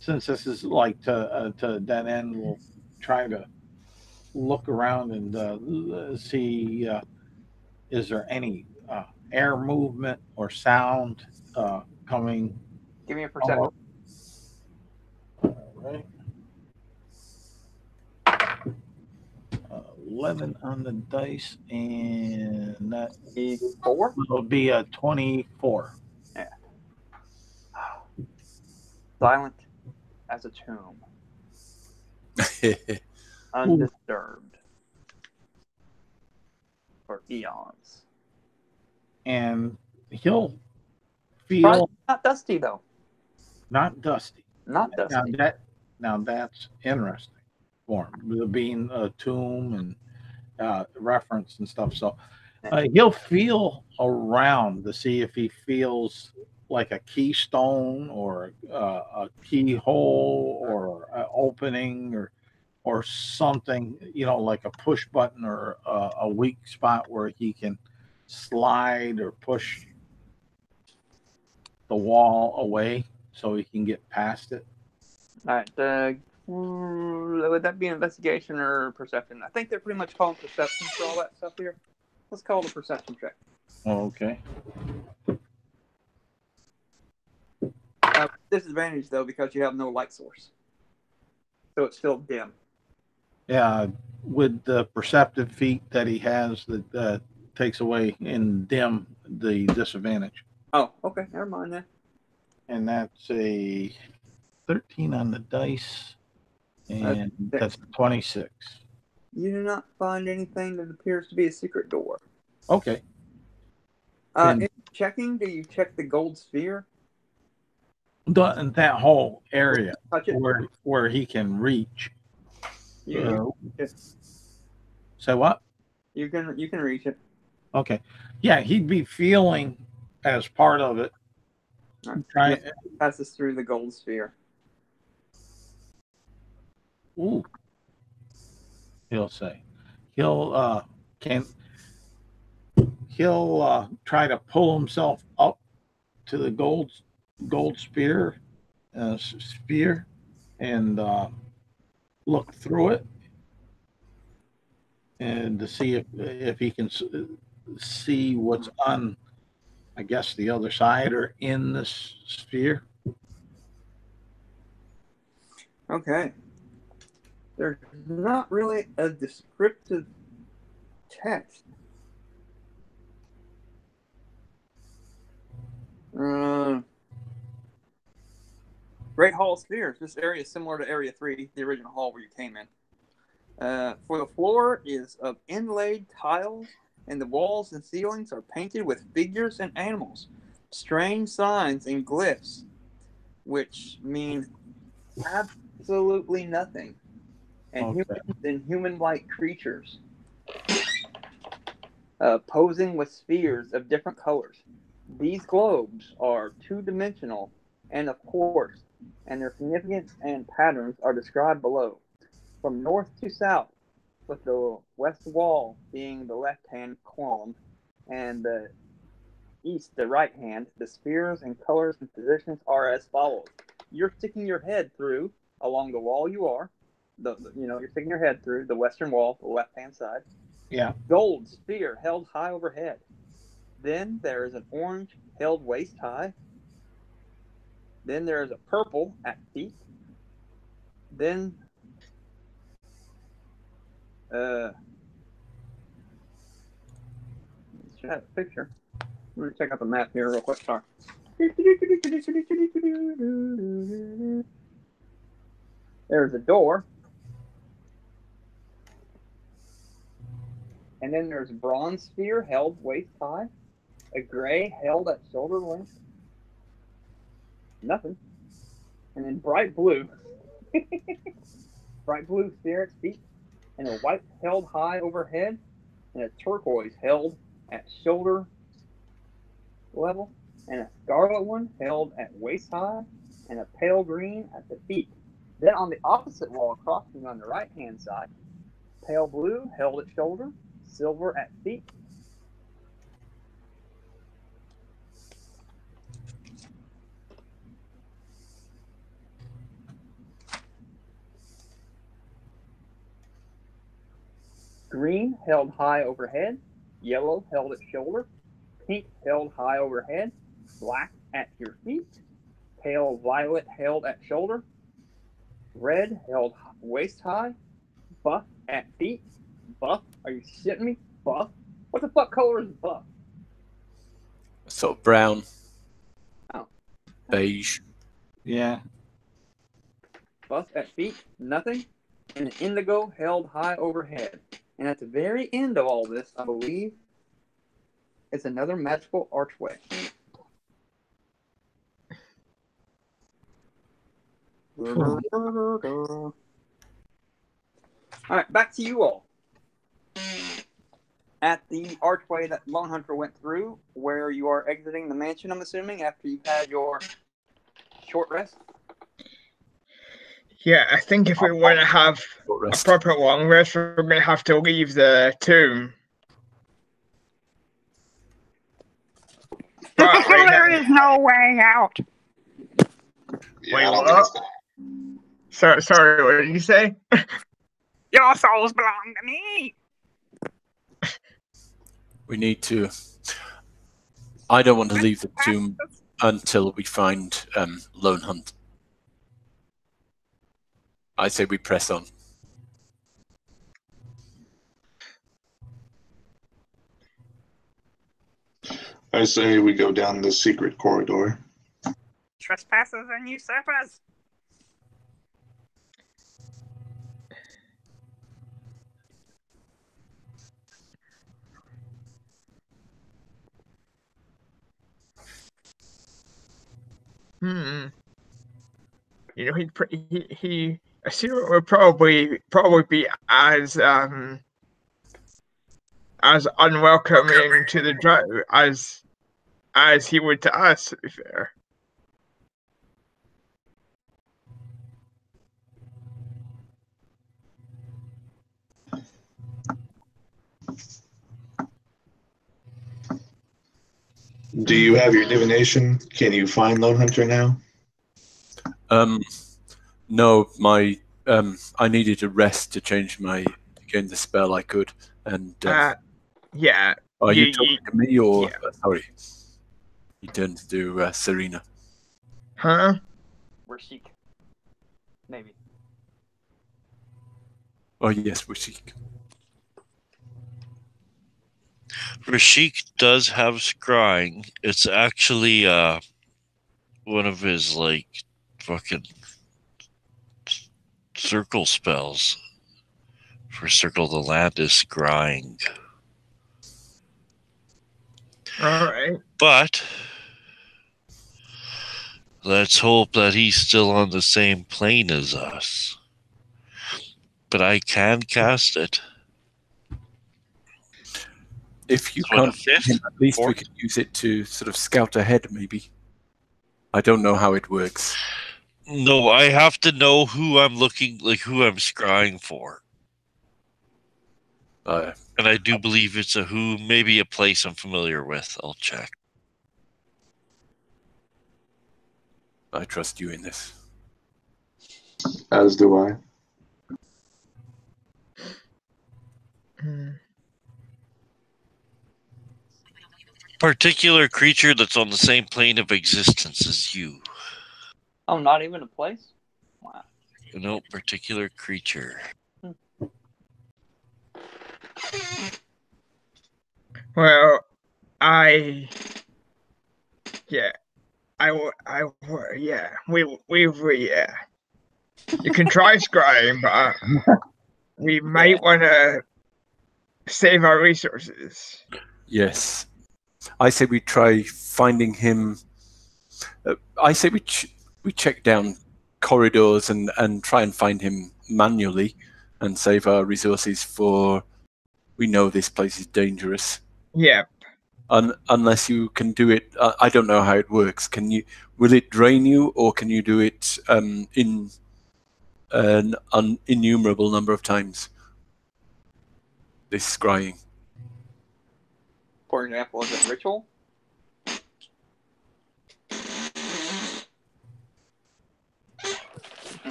Speaker 3: since this is like to that end, will try to look around and see is there any air movement or sound coming.
Speaker 1: Give me a perception.
Speaker 3: All right. 11 on the dice, and that
Speaker 1: 4
Speaker 3: will be a 24.
Speaker 1: Yeah. Silent as a tomb. Undisturbed for eons.
Speaker 3: And he'll feel
Speaker 1: probably not dusty though.
Speaker 3: Not dusty.
Speaker 1: Not dusty.
Speaker 3: Now that's interesting for him, being a tomb and reference and stuff. So he'll feel around to see if he feels like a keystone or a keyhole or an opening or something, like a push button or a weak spot where he can slide or push the wall away so he can get past it.
Speaker 1: All right. Would that be an investigation or perception? I think they're pretty much calling perception for all that stuff here. Let's call it a perception check.
Speaker 3: Okay.
Speaker 1: Disadvantage though because you have no light source, so it's still dim.
Speaker 3: Yeah, with the perceptive feat that he has, that takes away in dim the disadvantage.
Speaker 1: Oh, okay, never mind then.
Speaker 3: And that's a 13 on the dice, and that's 26.
Speaker 1: You do not find anything that appears to be a secret door.
Speaker 3: Okay.
Speaker 1: In checking, do you check the gold sphere?
Speaker 3: That whole area
Speaker 1: Touch it?
Speaker 3: where he can reach.
Speaker 1: Say
Speaker 3: what?
Speaker 1: You can reach it.
Speaker 3: Okay. Yeah, he'd be feeling as part of it.
Speaker 1: Right. Passes through the gold sphere.
Speaker 3: Ooh. He'll say. He'll try to pull himself up to the gold sphere and look through it and to see if he can see what's on, I guess, the other side or in this sphere.
Speaker 1: Okay. There's not really a descriptive text. Great Hall Spheres. This area is similar to Area 3, the original hall where you came in. For the floor is of inlaid tiles, and the walls and ceilings are painted with figures and animals, strange signs and glyphs, which mean absolutely nothing. and
Speaker 3: Okay.
Speaker 1: humans and human-like creatures, posing with spheres of different colors. These globes are two-dimensional, and of course, and their significance and patterns are described below. From north to south, with the west wall being the left-hand column, and the east the right hand, the spheres and colors and positions are as follows. You're sticking your head through along the wall you are. You're sticking your head through the western wall, the left-hand side.
Speaker 3: Yeah.
Speaker 1: Gold sphere held high overhead. Then there is an orange held waist high. Then there is a purple at feet. Then should have a picture. Let me check out the map here real quick. Sorry. There's a door. And then there's a bronze sphere held waist high. A gray held at shoulder length. Nothing. And then bright blue. Bright blue sphere at feet. And a white held high overhead. And a turquoise held at shoulder level. And a scarlet one held at waist high. And a pale green at the feet. Then on the opposite wall across from you on the right hand side, pale blue held at shoulder, silver at feet. Green held high overhead, yellow held at shoulder, pink held high overhead, black at your feet, pale violet held at shoulder, red held waist high, buff at feet. Buff? Are you shitting me? Buff? What the fuck color is buff?
Speaker 4: Sort of brown.
Speaker 1: Oh.
Speaker 4: Beige.
Speaker 3: Yeah.
Speaker 1: Buff at feet, nothing. And an indigo held high overhead. And at the very end of all this, I believe, is another magical archway. Alright, back to you all. At the archway that Lone Hunter went through, where you are exiting the mansion, I'm assuming, after you've had your short rest.
Speaker 6: Yeah, I think if we want to have a proper long rest, we're going to have to leave the tomb. But
Speaker 7: there is no way out.
Speaker 5: Yeah,
Speaker 6: Wait,
Speaker 5: I don't
Speaker 6: what?
Speaker 5: think it's gonna.
Speaker 6: Sorry, what did you say?
Speaker 7: Your souls belong to me.
Speaker 4: We need to... I don't want to leave the tomb until we find Lone Hunt. I say we press on.
Speaker 5: I say we go down the secret corridor.
Speaker 7: Trespassers and usurpers.
Speaker 6: You know, he I see it would probably be as unwelcoming to the drive as he would to us, to be fair.
Speaker 5: Do you have your divination? Can you find Lone Hunter now?
Speaker 4: No, my I needed a rest to change to gain the spell I could, and
Speaker 6: yeah.
Speaker 4: are you talking to me or
Speaker 6: yeah.
Speaker 4: Sorry? You turned to Serena.
Speaker 6: Huh?
Speaker 1: Rashik. Maybe.
Speaker 4: Oh yes, Rashik.
Speaker 2: Rashik does have scrying. It's actually one of his like fucking circle spells. For circle the land is scrying.
Speaker 6: Alright.
Speaker 2: But let's hope that he's still on the same plane as us. but I can cast it.
Speaker 4: If you
Speaker 2: So
Speaker 4: can't,
Speaker 2: the fifth,
Speaker 4: at least we
Speaker 2: fourth?
Speaker 4: can use it to sort of scout ahead, maybe. I don't know how it works.
Speaker 2: No, I have to know who I'm looking, like who I'm scrying for. And I do believe it's a who, maybe a place I'm familiar with. I'll check.
Speaker 4: I trust you in this.
Speaker 5: As do I.
Speaker 2: Particular creature that's on the same plane of existence as you.
Speaker 1: Oh, not even a place? Wow.
Speaker 2: No particular creature.
Speaker 6: Well, yeah. You can try scrying, but we might want to save our resources.
Speaker 4: Yes. I say we try finding him. I say we check down corridors and try and find him manually and save our resources for. We know this place is dangerous.
Speaker 6: Yeah.
Speaker 4: Unless you can do it, I don't know how it works. Can you? Will it drain you, or can you do it in an innumerable number of times? This scrying.
Speaker 1: For example, is it ritual?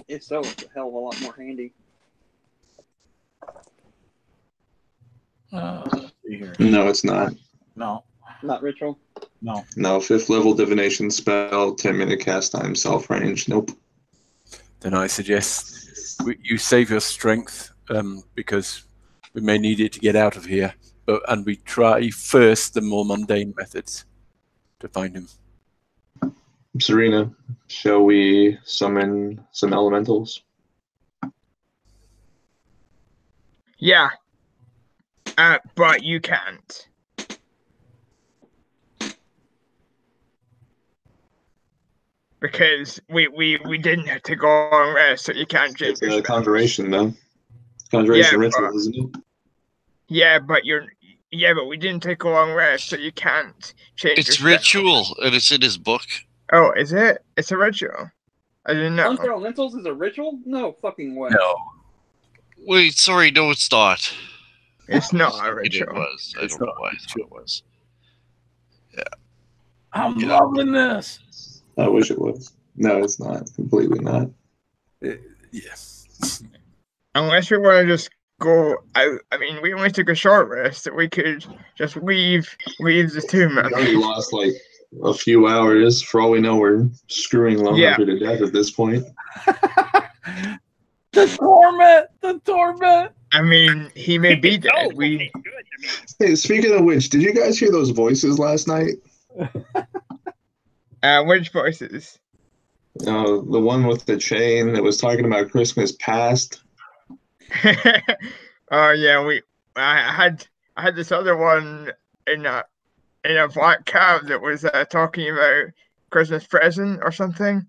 Speaker 1: If so, it's a hell of a lot more handy.
Speaker 3: Let's see here.
Speaker 5: No, it's not.
Speaker 3: No.
Speaker 1: Not ritual?
Speaker 3: No.
Speaker 5: No, 5th level divination spell, 10-minute cast time, self range. Nope.
Speaker 4: Then I suggest you save your strength because we may need it to get out of here. And we try first the more mundane methods to find him.
Speaker 5: Serena, shall we summon some elementals?
Speaker 6: Yeah. But you can't. Because we didn't have to go on rest, so you can't change
Speaker 5: It's
Speaker 6: your
Speaker 5: a
Speaker 6: spells.
Speaker 5: conjuration, though. Conjuration
Speaker 6: Yeah,
Speaker 5: ritual,
Speaker 6: but-
Speaker 5: isn't it?
Speaker 6: Yeah, but we didn't take a long rest, so you can't change
Speaker 2: It's
Speaker 6: your spells.
Speaker 2: ritual, and it's in his book.
Speaker 6: Oh, is it? It's a ritual. I didn't know.
Speaker 1: Hunter Elementals is a ritual? No fucking way.
Speaker 4: No.
Speaker 2: Wait, sorry, no, it's not.
Speaker 6: It's not a
Speaker 2: It
Speaker 6: ritual.
Speaker 2: was. I
Speaker 4: It's
Speaker 2: don't know
Speaker 4: not
Speaker 2: why
Speaker 4: a
Speaker 2: I thought it was.
Speaker 3: I'm
Speaker 2: Yeah.
Speaker 3: loving this.
Speaker 5: I wish it was. No, it's not. Completely not.
Speaker 4: Yes.
Speaker 6: Unless we want to just go out. I mean, we only took a short rest. We could just leave the tomb.
Speaker 5: We already lost like a few hours. For all we know, we're screwing Longhunter to death at this point.
Speaker 3: The torment.
Speaker 6: I mean, he may be dead.
Speaker 7: Oh, okay, good to me.
Speaker 5: Hey, speaking of which, did you guys hear those voices last night?
Speaker 6: Which voices?
Speaker 5: The one with the chain that was talking about Christmas past.
Speaker 6: Oh yeah, I had this other one in a black cab that was talking about Christmas present or something.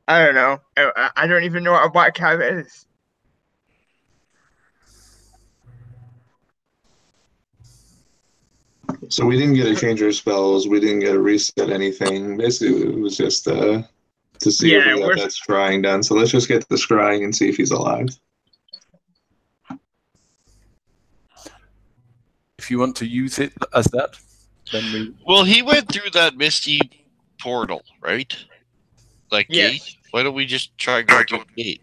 Speaker 6: I don't know. I don't even know what a black cab is.
Speaker 5: So we didn't get a change our spells. We didn't get a reset anything. Basically, it was just to see if
Speaker 6: Yeah,
Speaker 5: we got
Speaker 6: we're-
Speaker 5: that scrying done. So let's just get the scrying and see if he's alive.
Speaker 4: If you want to use it as that, then we.
Speaker 2: Well, he went through that misty portal, right? Like
Speaker 6: Yes.
Speaker 2: gate. Why don't we just try going through the gate?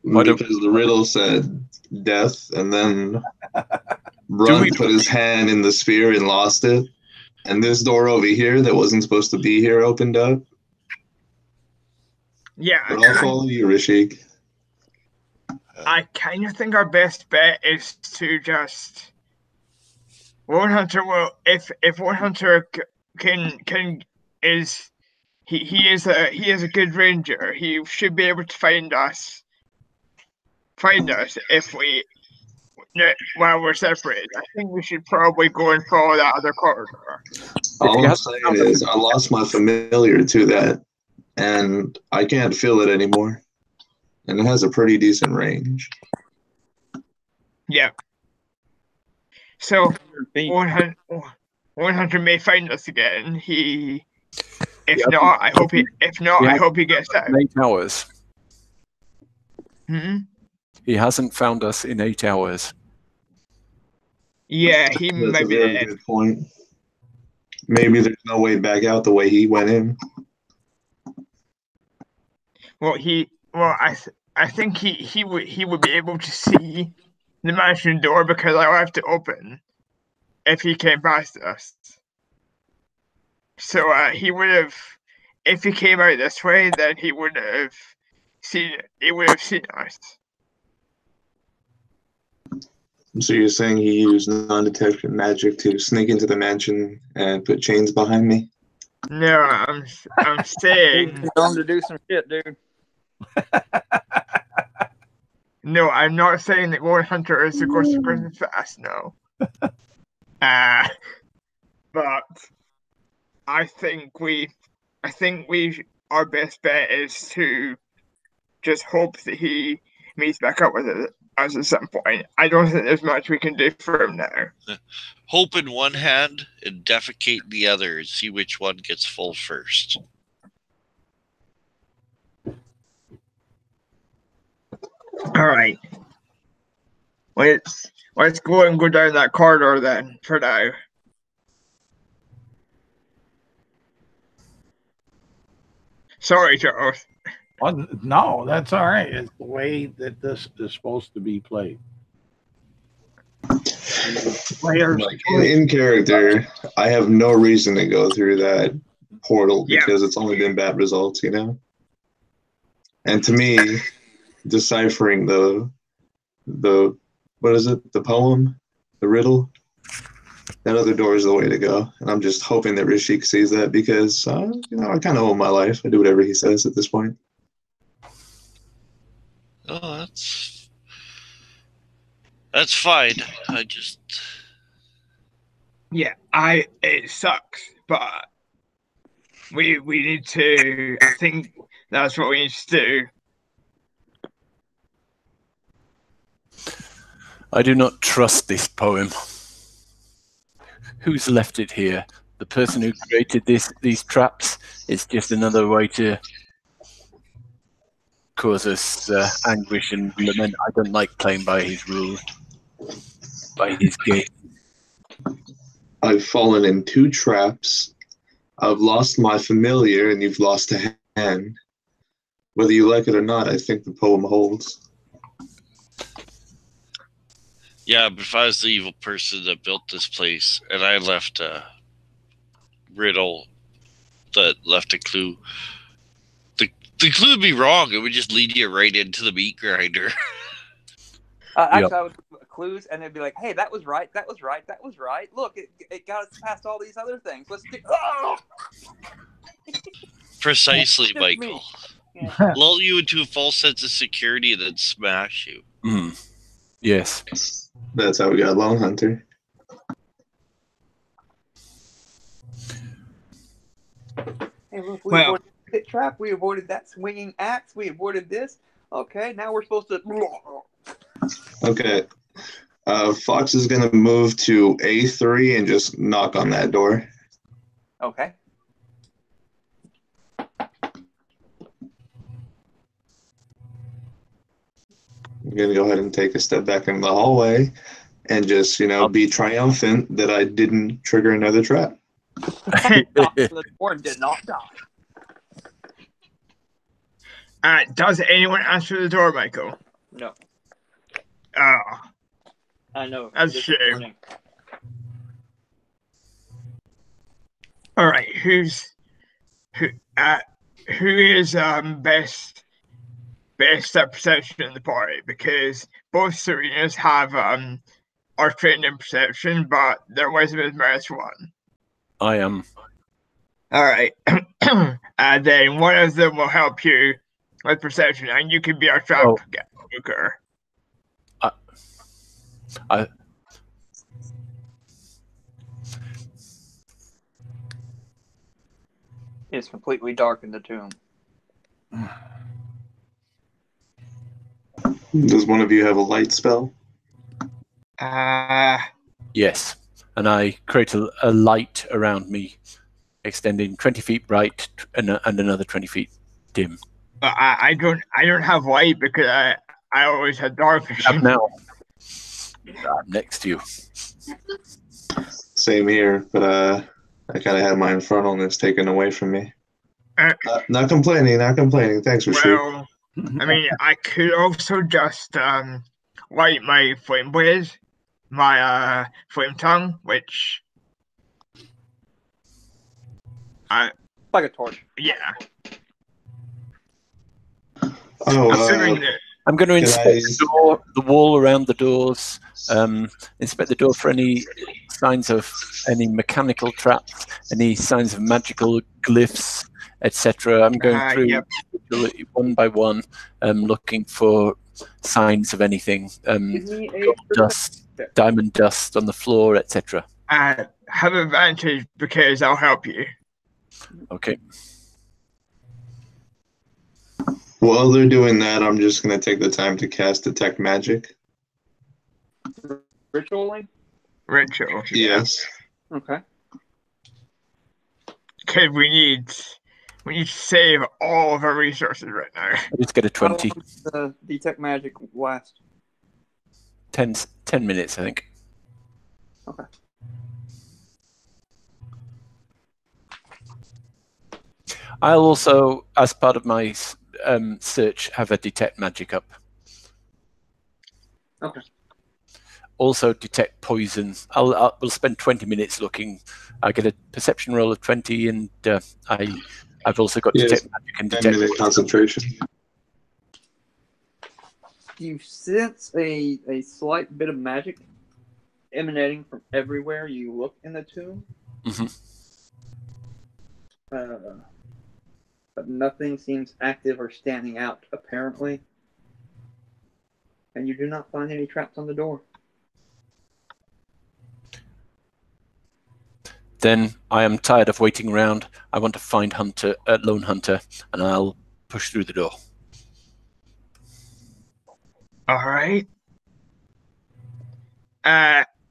Speaker 5: Because the riddle said death, and then Run put his hand in the sphere and lost it. And this door over here that wasn't supposed to be here opened up.
Speaker 6: Yeah,
Speaker 5: But I'll follow you, Rishik.
Speaker 6: I kind of think our best bet is to just One Hunter will if One Hunter he is a good ranger. He should be able to find us if we while we're separated. I think we should probably go and follow that other corridor.
Speaker 5: All I'm saying is I lost my familiar to that, and I can't feel it anymore. and it has a pretty decent range.
Speaker 6: Yeah. So
Speaker 1: 100 feet.
Speaker 6: 100 may find us again. If
Speaker 4: Yeah,
Speaker 6: not, I hope he. If not,
Speaker 4: Yeah.
Speaker 6: I hope he gets out.
Speaker 4: In 8 hours.
Speaker 6: Hmm?
Speaker 4: He hasn't found us in 8 hours.
Speaker 6: Yeah, he
Speaker 5: That's
Speaker 6: might
Speaker 5: a
Speaker 6: be
Speaker 5: very
Speaker 6: dead.
Speaker 5: good point. Maybe there's no way back out the way he went in.
Speaker 6: Well, I think he would be able to see the mansion door because I left it open if he came past us. So he would have, if he came out this way, then he would have seen us.
Speaker 5: So you're saying he used non-detection magic to sneak into the mansion and put chains behind me?
Speaker 6: No, I'm saying
Speaker 1: Tell him to do some shit, dude.
Speaker 6: no. I'm not saying that Lord Hunter is the ghost of Christmas Fast. No. But I think our best bet is to just hope that he meets back up with us at some point. I don't think there's much we can do for him now.
Speaker 2: Hope in one hand and defecate in the other and see which one gets full first.
Speaker 6: All right. Let's go and go down that corridor then for now. Sorry, Charles.
Speaker 3: Well, no, that's all right. It's the way that this is supposed to be played. Players,
Speaker 5: Like in character, I have no reason to go through that portal
Speaker 6: Yeah.
Speaker 5: because it's only been bad results, you know? And to me, deciphering the what is it? The poem? The riddle? That other door is the way to go. And I'm just hoping that Rashik sees that because you know, I kinda own my life. I do whatever he says at this point.
Speaker 2: Oh, that's fine. I just
Speaker 6: Yeah, it sucks, but we need to. I think that's what we need to do.
Speaker 4: I do not trust this poem. Who's left it here? The person who created these traps is just another way to cause us anguish and lament. I don't like playing by his rules, by his game.
Speaker 5: I've fallen in 2 traps. I've lost my familiar and you've lost a hand. Whether you like it or not, I think the poem holds.
Speaker 2: yeah, but if I was the evil person that built this place and I left a riddle that left a clue, the clue would be wrong. It would just lead you right into the meat grinder.
Speaker 1: Actually, I would clues, and it'd be like, "Hey, that was right. That was right. That was right. Look, it got us past all these other things. Let's do." Oh!
Speaker 2: Precisely,
Speaker 1: Just
Speaker 2: Michael.
Speaker 1: me. Yeah.
Speaker 2: Lull you into a false sense of security and then smash you.
Speaker 4: Mm. Yes.
Speaker 5: That's how we got Lone Hunter.
Speaker 1: Hey, look, we
Speaker 6: Well-
Speaker 1: avoided the pit trap. We avoided that swinging axe. We avoided this. Okay, now we're supposed to.
Speaker 5: Okay. Fox is gonna move to A3 and just knock on that door.
Speaker 1: Okay.
Speaker 5: I'm gonna go ahead and take a step back in the hallway and just, you know, be triumphant that I didn't trigger another trap.
Speaker 1: The door did not die.
Speaker 6: Does anyone answer the door, Michael?
Speaker 1: No,
Speaker 6: Oh,
Speaker 1: I know.
Speaker 6: That's a shame.
Speaker 1: Disappointing.
Speaker 6: all right. Who is best at perception in the party? Because both Serenas have are trained in perception, but their wisdom is -1.
Speaker 4: I am.
Speaker 6: All right. And then one of them will help you with perception, and you can be our trap worker.
Speaker 1: It's completely dark in the tomb.
Speaker 5: Does one of you have a light spell?
Speaker 4: Yes, and I create a light around me, extending 20 feet bright and another 20 feet dim.
Speaker 6: I don't have light because I always had dark vision.
Speaker 4: Now, I'm next to you.
Speaker 5: Same here, but I kind of have my infernalness taken away from me. Not complaining, not complaining. Thanks, Rashid.
Speaker 6: Well, I mean, I could also just light my flame blaze, my flame tongue, which
Speaker 1: Like a torch.
Speaker 6: yeah.
Speaker 5: Oh,
Speaker 6: Considering that
Speaker 4: I'm going to inspect the door, the wall around the doors, inspect the door for any signs of any mechanical traps, any signs of magical glyphs, etc. I'm going through
Speaker 6: yep.
Speaker 4: one by one, looking for signs of anything,
Speaker 1: Give me a
Speaker 4: gold dust, diamond dust on the floor, etc.
Speaker 6: Have advantage because I'll help you.
Speaker 4: Okay.
Speaker 5: while they're doing that, I'm just going to take the time to cast Detect Magic.
Speaker 1: Ritually?
Speaker 6: Ritual.
Speaker 5: Yes.
Speaker 1: Okay.
Speaker 6: Okay, we need to save all of our resources right now.
Speaker 4: I just get a 20.
Speaker 1: How long does the Detect Magic last?
Speaker 4: 10 minutes, I think.
Speaker 1: Okay.
Speaker 4: I'll also, as part of my search, have a detect magic up.
Speaker 1: Okay.
Speaker 4: Also detect poison. We'll spend 20 minutes looking. I get a perception roll of 20, and I've also got detect magic and detect
Speaker 5: 10-minute concentration.
Speaker 1: You sense a slight bit of magic emanating from everywhere you look in the tomb.
Speaker 4: Mm-hmm.
Speaker 1: But nothing seems active or standing out, apparently. And you do not find any traps on the door.
Speaker 4: Then I am tired of waiting around. I want to find Lone Hunter, and I'll push through the door.
Speaker 6: All right.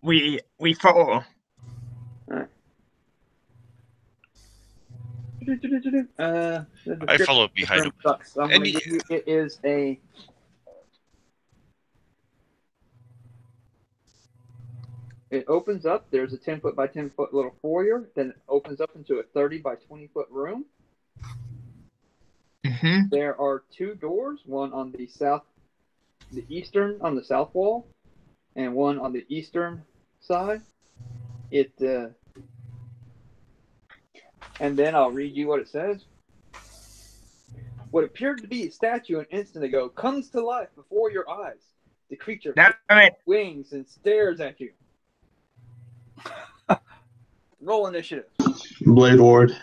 Speaker 6: We follow.
Speaker 2: I follow behind him.
Speaker 1: Sucks. I'm going to give you, it is a... It opens up. There's a 10-foot by 10-foot little foyer. Then it opens up into a 30 by 20-foot room.
Speaker 6: Mm-hmm.
Speaker 1: There are two doors, one on the eastern on the south wall, and one on the eastern side. And then I'll read you what it says. What appeared to be a statue an instant ago comes to life before your eyes. The creature wings and stares at you. Roll initiative.
Speaker 5: Blade Ward.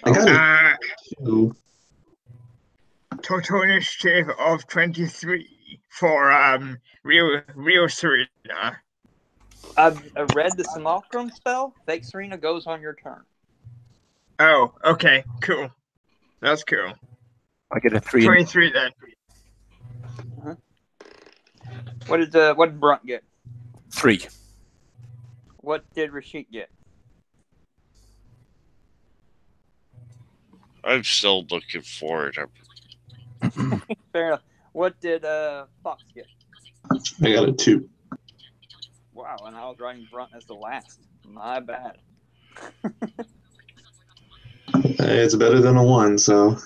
Speaker 5: I got it.
Speaker 6: Total initiative of 23 for real Serena.
Speaker 1: I've read the Simulacrum spell. Fake Serena goes on your turn.
Speaker 6: Oh, okay, cool. That's cool.
Speaker 4: I get a 3.
Speaker 6: 23 then.
Speaker 1: Uh-huh. What did Brunt get?
Speaker 4: 3.
Speaker 1: What did Rashid get?
Speaker 2: I'm still looking for it.
Speaker 1: Fair enough. What did Fox get?
Speaker 5: I got a 2.
Speaker 1: Wow, and I was writing Brunt as the last. My bad.
Speaker 5: It's better than a 1, so.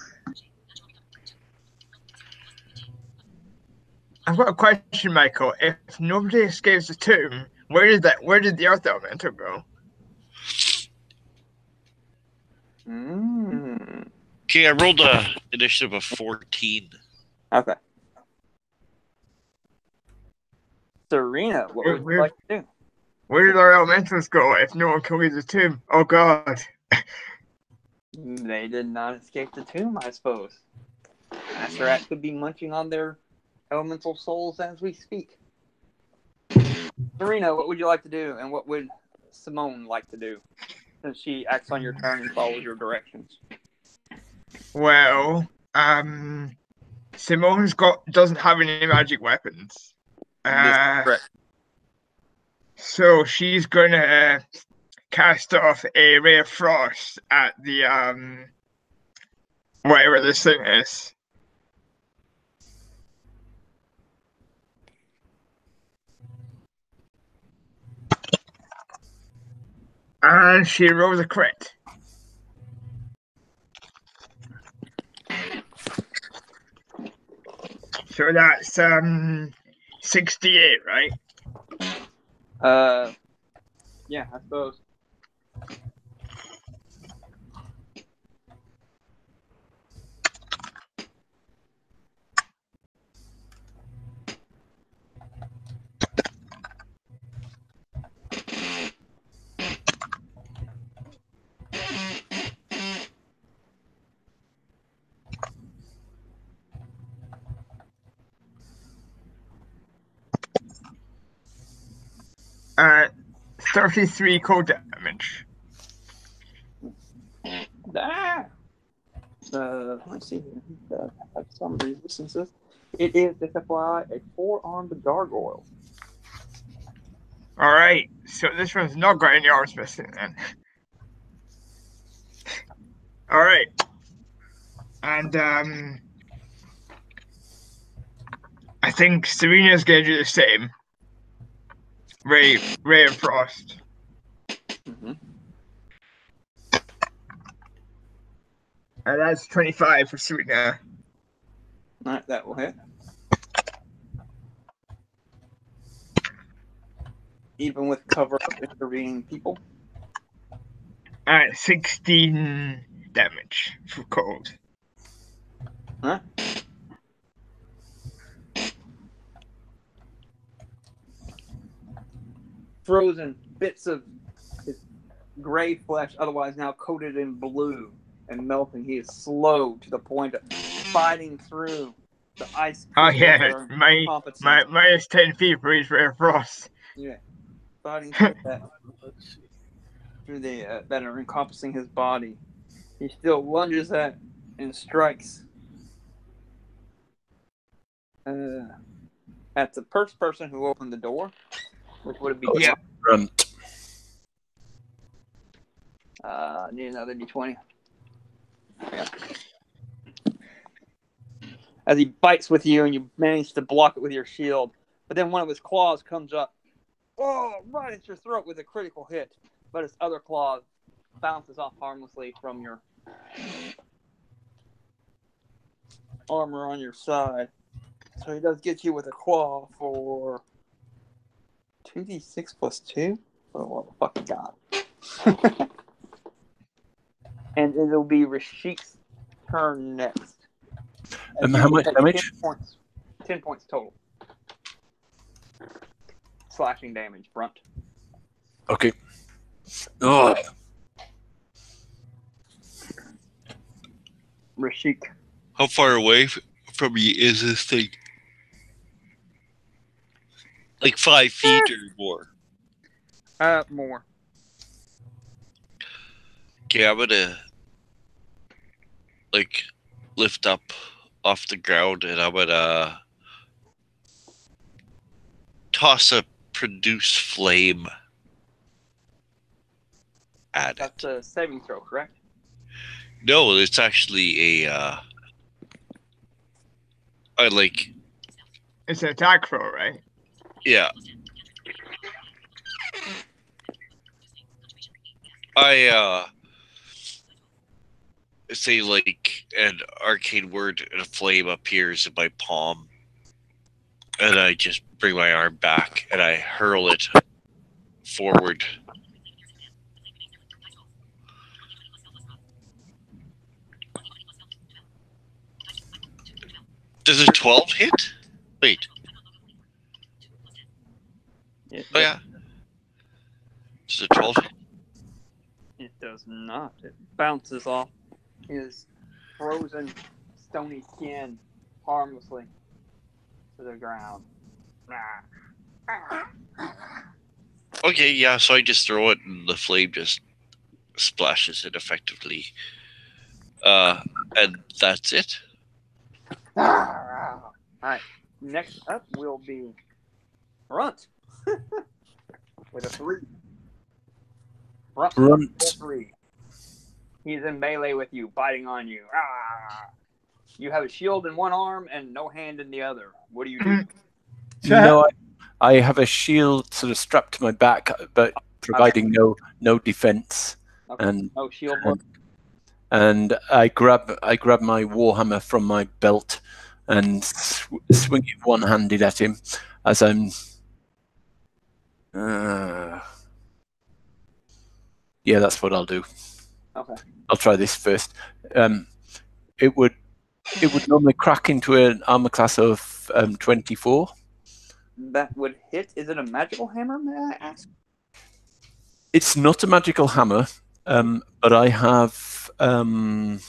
Speaker 6: I've got a question, Michael. If nobody escapes the tomb, where did the Earth Elemental go?
Speaker 2: Okay, I rolled a initiative of 14.
Speaker 1: Okay. Serena, what would you like to do?
Speaker 6: Where did our elementals go if no one can leave the tomb? Oh God.
Speaker 1: They did not escape the tomb, I suppose. Master Rat could be munching on their elemental souls as we speak. Serena, what would you like to do, and what would Simone like to do? And she acts on your turn and follows your directions.
Speaker 6: Well, Simone's doesn't have any magic weapons.
Speaker 1: Correct.
Speaker 6: So she's gonna cast off a ray of frost at the whatever this thing is. And she rolls a crit. So that's 68, right?
Speaker 1: Yeah, I suppose.
Speaker 6: Uh, 33 cold damage.
Speaker 1: Let's see here. Have some resistances. It is, just FYI, a 4-armed gargoyle.
Speaker 6: Alright, so this one's not got any arms missing then. Alright. And I think Serena's gonna do the same. Ray of Frost.
Speaker 1: Mm-hmm.
Speaker 6: And that's 25 for Serena.
Speaker 1: Alright, that will hit. Even with cover up intervening people.
Speaker 6: 16 damage for cold.
Speaker 1: Huh? Frozen bits of his gray flesh, otherwise now coated in blue and melting. He is slow to the point of fighting through the ice.
Speaker 6: Oh yeah, minus 10 feet for each ray of frost.
Speaker 1: Yeah, fighting through that. Through the that are encompassing his body. He still lunges at and strikes at the first person who opened the door, which would be
Speaker 4: Grunt.
Speaker 1: need another d20. Yeah. As he bites with you and you manage to block it with your shield, but then one of his claws comes up, right at your throat with a critical hit. But his other claw bounces off harmlessly from your armor on your side. So he does get you with a claw for 2d6 plus 2? Oh, what the fuck, God. And it'll be Rashik's turn next.
Speaker 4: How much damage?
Speaker 1: 10 points total. Slashing damage, Brunt.
Speaker 4: Okay. Oh.
Speaker 1: Rashik.
Speaker 2: How far away from me is this thing? Like 5 feet or more?
Speaker 1: More.
Speaker 2: Okay, I'm gonna lift up off the ground and I'm gonna toss a produce flame at
Speaker 1: That's
Speaker 2: it.
Speaker 1: a saving throw, correct?
Speaker 2: No, it's actually
Speaker 6: It's an attack throw, right?
Speaker 2: Yeah. I say an arcane word and a flame appears in my palm. And I just bring my arm back and I hurl it forward. Does a 12 hit? Wait. Oh yeah. Does a 12 hit?
Speaker 1: It does not. It bounces off his frozen, stony skin harmlessly to the ground.
Speaker 2: Okay, yeah, so I just throw it and the flame just splashes it effectively. And that's it.
Speaker 1: All right. Next up will be Runt with a 3.
Speaker 4: Runt.
Speaker 1: 3. He's in melee with you, biting on you. You have a shield in one arm and no hand in the other. What do you do?
Speaker 4: No, I have a shield sort of strapped to my back, but providing no defense.
Speaker 1: Okay.
Speaker 4: And
Speaker 1: no shield.
Speaker 4: And I grab my warhammer from my belt and swing it one-handed at him as I'm. Yeah, that's what I'll do.
Speaker 1: Okay.
Speaker 4: I'll try this first. It would normally crack into an armor class of 24.
Speaker 1: That would hit. Is it a magical hammer, may I ask?
Speaker 4: It's not a magical hammer, but I have a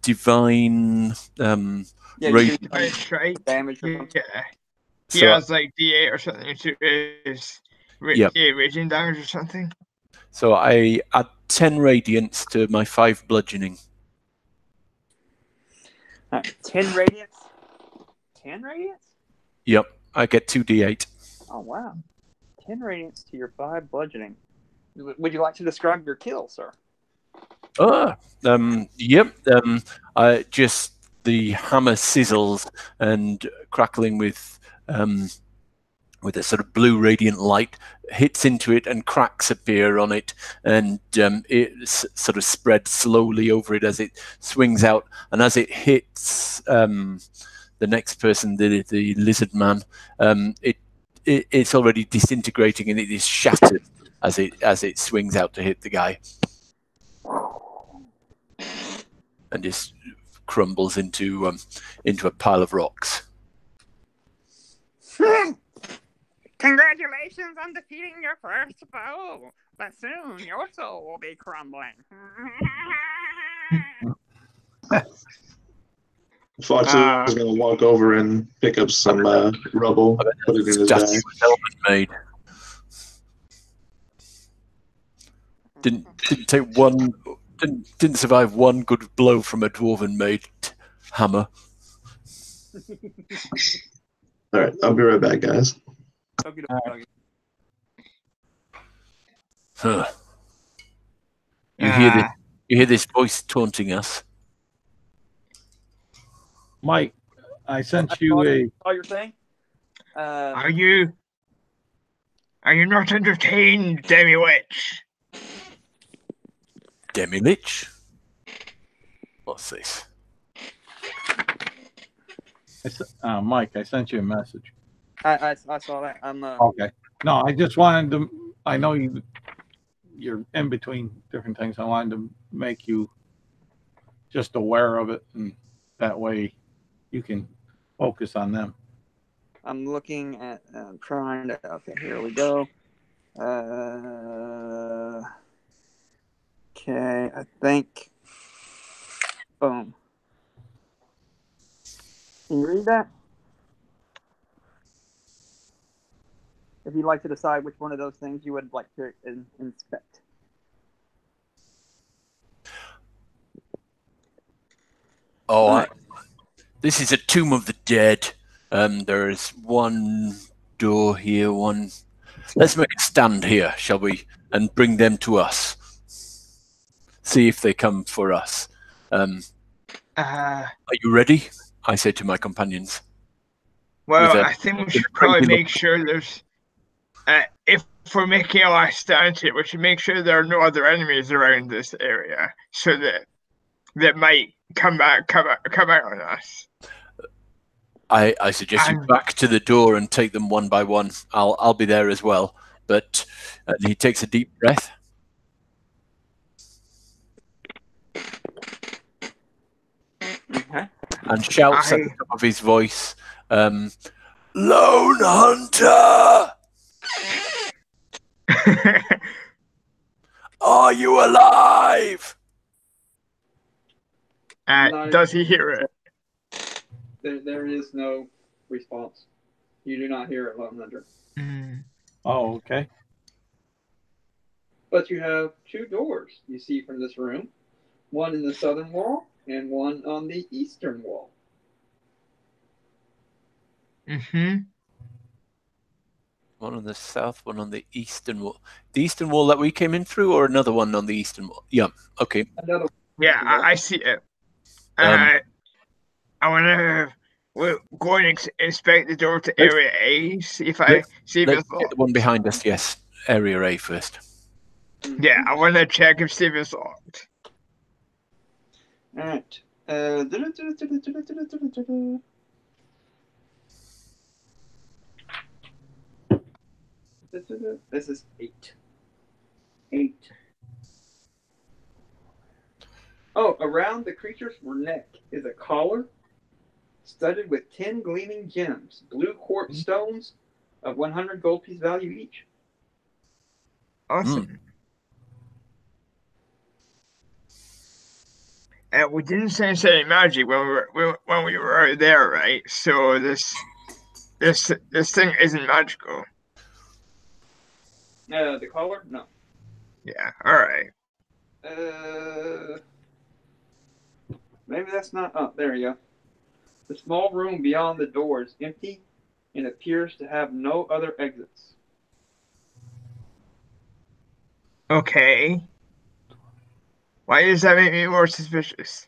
Speaker 4: divine
Speaker 6: Divine strike
Speaker 1: damage.
Speaker 6: Yeah. He has like D8 or something to his raging damage or something.
Speaker 4: So I add 10 radiance to my 5 bludgeoning.
Speaker 1: 10 radiance? 10 radiance?
Speaker 4: Yep, I get 2d8.
Speaker 1: Oh, wow. 10 radiance to your 5 bludgeoning. Would you like to describe your kill, sir?
Speaker 4: Yep. Just the hammer sizzles and crackling with a sort of blue radiant light hits into it and cracks appear on it, and it sort of spreads slowly over it as it swings out, and as it hits the next person, the lizard man, it's already disintegrating and it is shattered as it swings out to hit the guy, and just crumbles into a pile of rocks.
Speaker 7: Congratulations on defeating your first foe, but soon your soul will be crumbling.
Speaker 5: Fox is going to walk over and pick up some rubble, put it in his bag.
Speaker 4: Made. Didn't take one. Didn't survive one good blow from a dwarven made hammer.
Speaker 5: All right, I'll be right back, guys.
Speaker 4: Huh. You hear this voice taunting us.
Speaker 3: Mike, I sent you a.
Speaker 1: Oh, your thing?
Speaker 6: Are you not entertained, Demi-Witch?
Speaker 4: Demi-Lich? What's this?
Speaker 3: Mike, I sent you a message.
Speaker 1: I saw that.
Speaker 3: Okay. No, I just wanted to. I know you're in between different things. I wanted to make you just aware of it, and that way you can focus on them.
Speaker 1: I'm looking at. I'm trying to. Okay, here we go. Okay, I think. Boom. Can you read that? If you'd like to decide which one of those things you would like to inspect.
Speaker 4: Oh, this is a tomb of the dead. There is one door here, one. Let's make a stand here, shall we? And bring them to us. See if they come for us. Are you ready? I say to my companions.
Speaker 6: Well, I think we should probably make sure there's. If we're making a last stand here, we should make sure there are no other enemies around this area, so that might come out on us.
Speaker 4: I suggest you back to the door and take them one by one. I'll be there as well. But he takes a deep breath.
Speaker 1: Okay.
Speaker 4: And shouts at the top of his voice, Lone Hunter! Are you alive?
Speaker 6: Does he hear it?
Speaker 1: There is no response. You do not hear it, Lone Hunter.
Speaker 3: Oh, okay.
Speaker 1: But you have two doors you see from this room, one in the southern wall and one on the eastern wall.
Speaker 6: Mm-hmm.
Speaker 4: One on the south, one on the eastern wall. The eastern wall that we came in through, or another one on the eastern wall? Yeah, okay.
Speaker 1: Another one.
Speaker 6: Yeah, I see it.
Speaker 4: Um,
Speaker 6: I want to we'll go and inspect the door to Area A, see if
Speaker 4: let's
Speaker 6: it's
Speaker 4: get the
Speaker 6: locked.
Speaker 4: one behind us, yes. Area A first.
Speaker 6: Yeah, I want to check if it's locked.
Speaker 1: All right. This is 8. 8. Oh, around the creature's neck is a collar studded with 10 gleaming gems, blue quartz stones of 100 gold piece value each.
Speaker 6: Awesome. We didn't sense any magic when we were there, right? So this thing isn't magical.
Speaker 1: The collar? No.
Speaker 6: Yeah. All right.
Speaker 1: Maybe that's not. Oh, there you go. The small room beyond the door is empty and appears to have no other exits.
Speaker 6: Okay. Why does that make me more suspicious?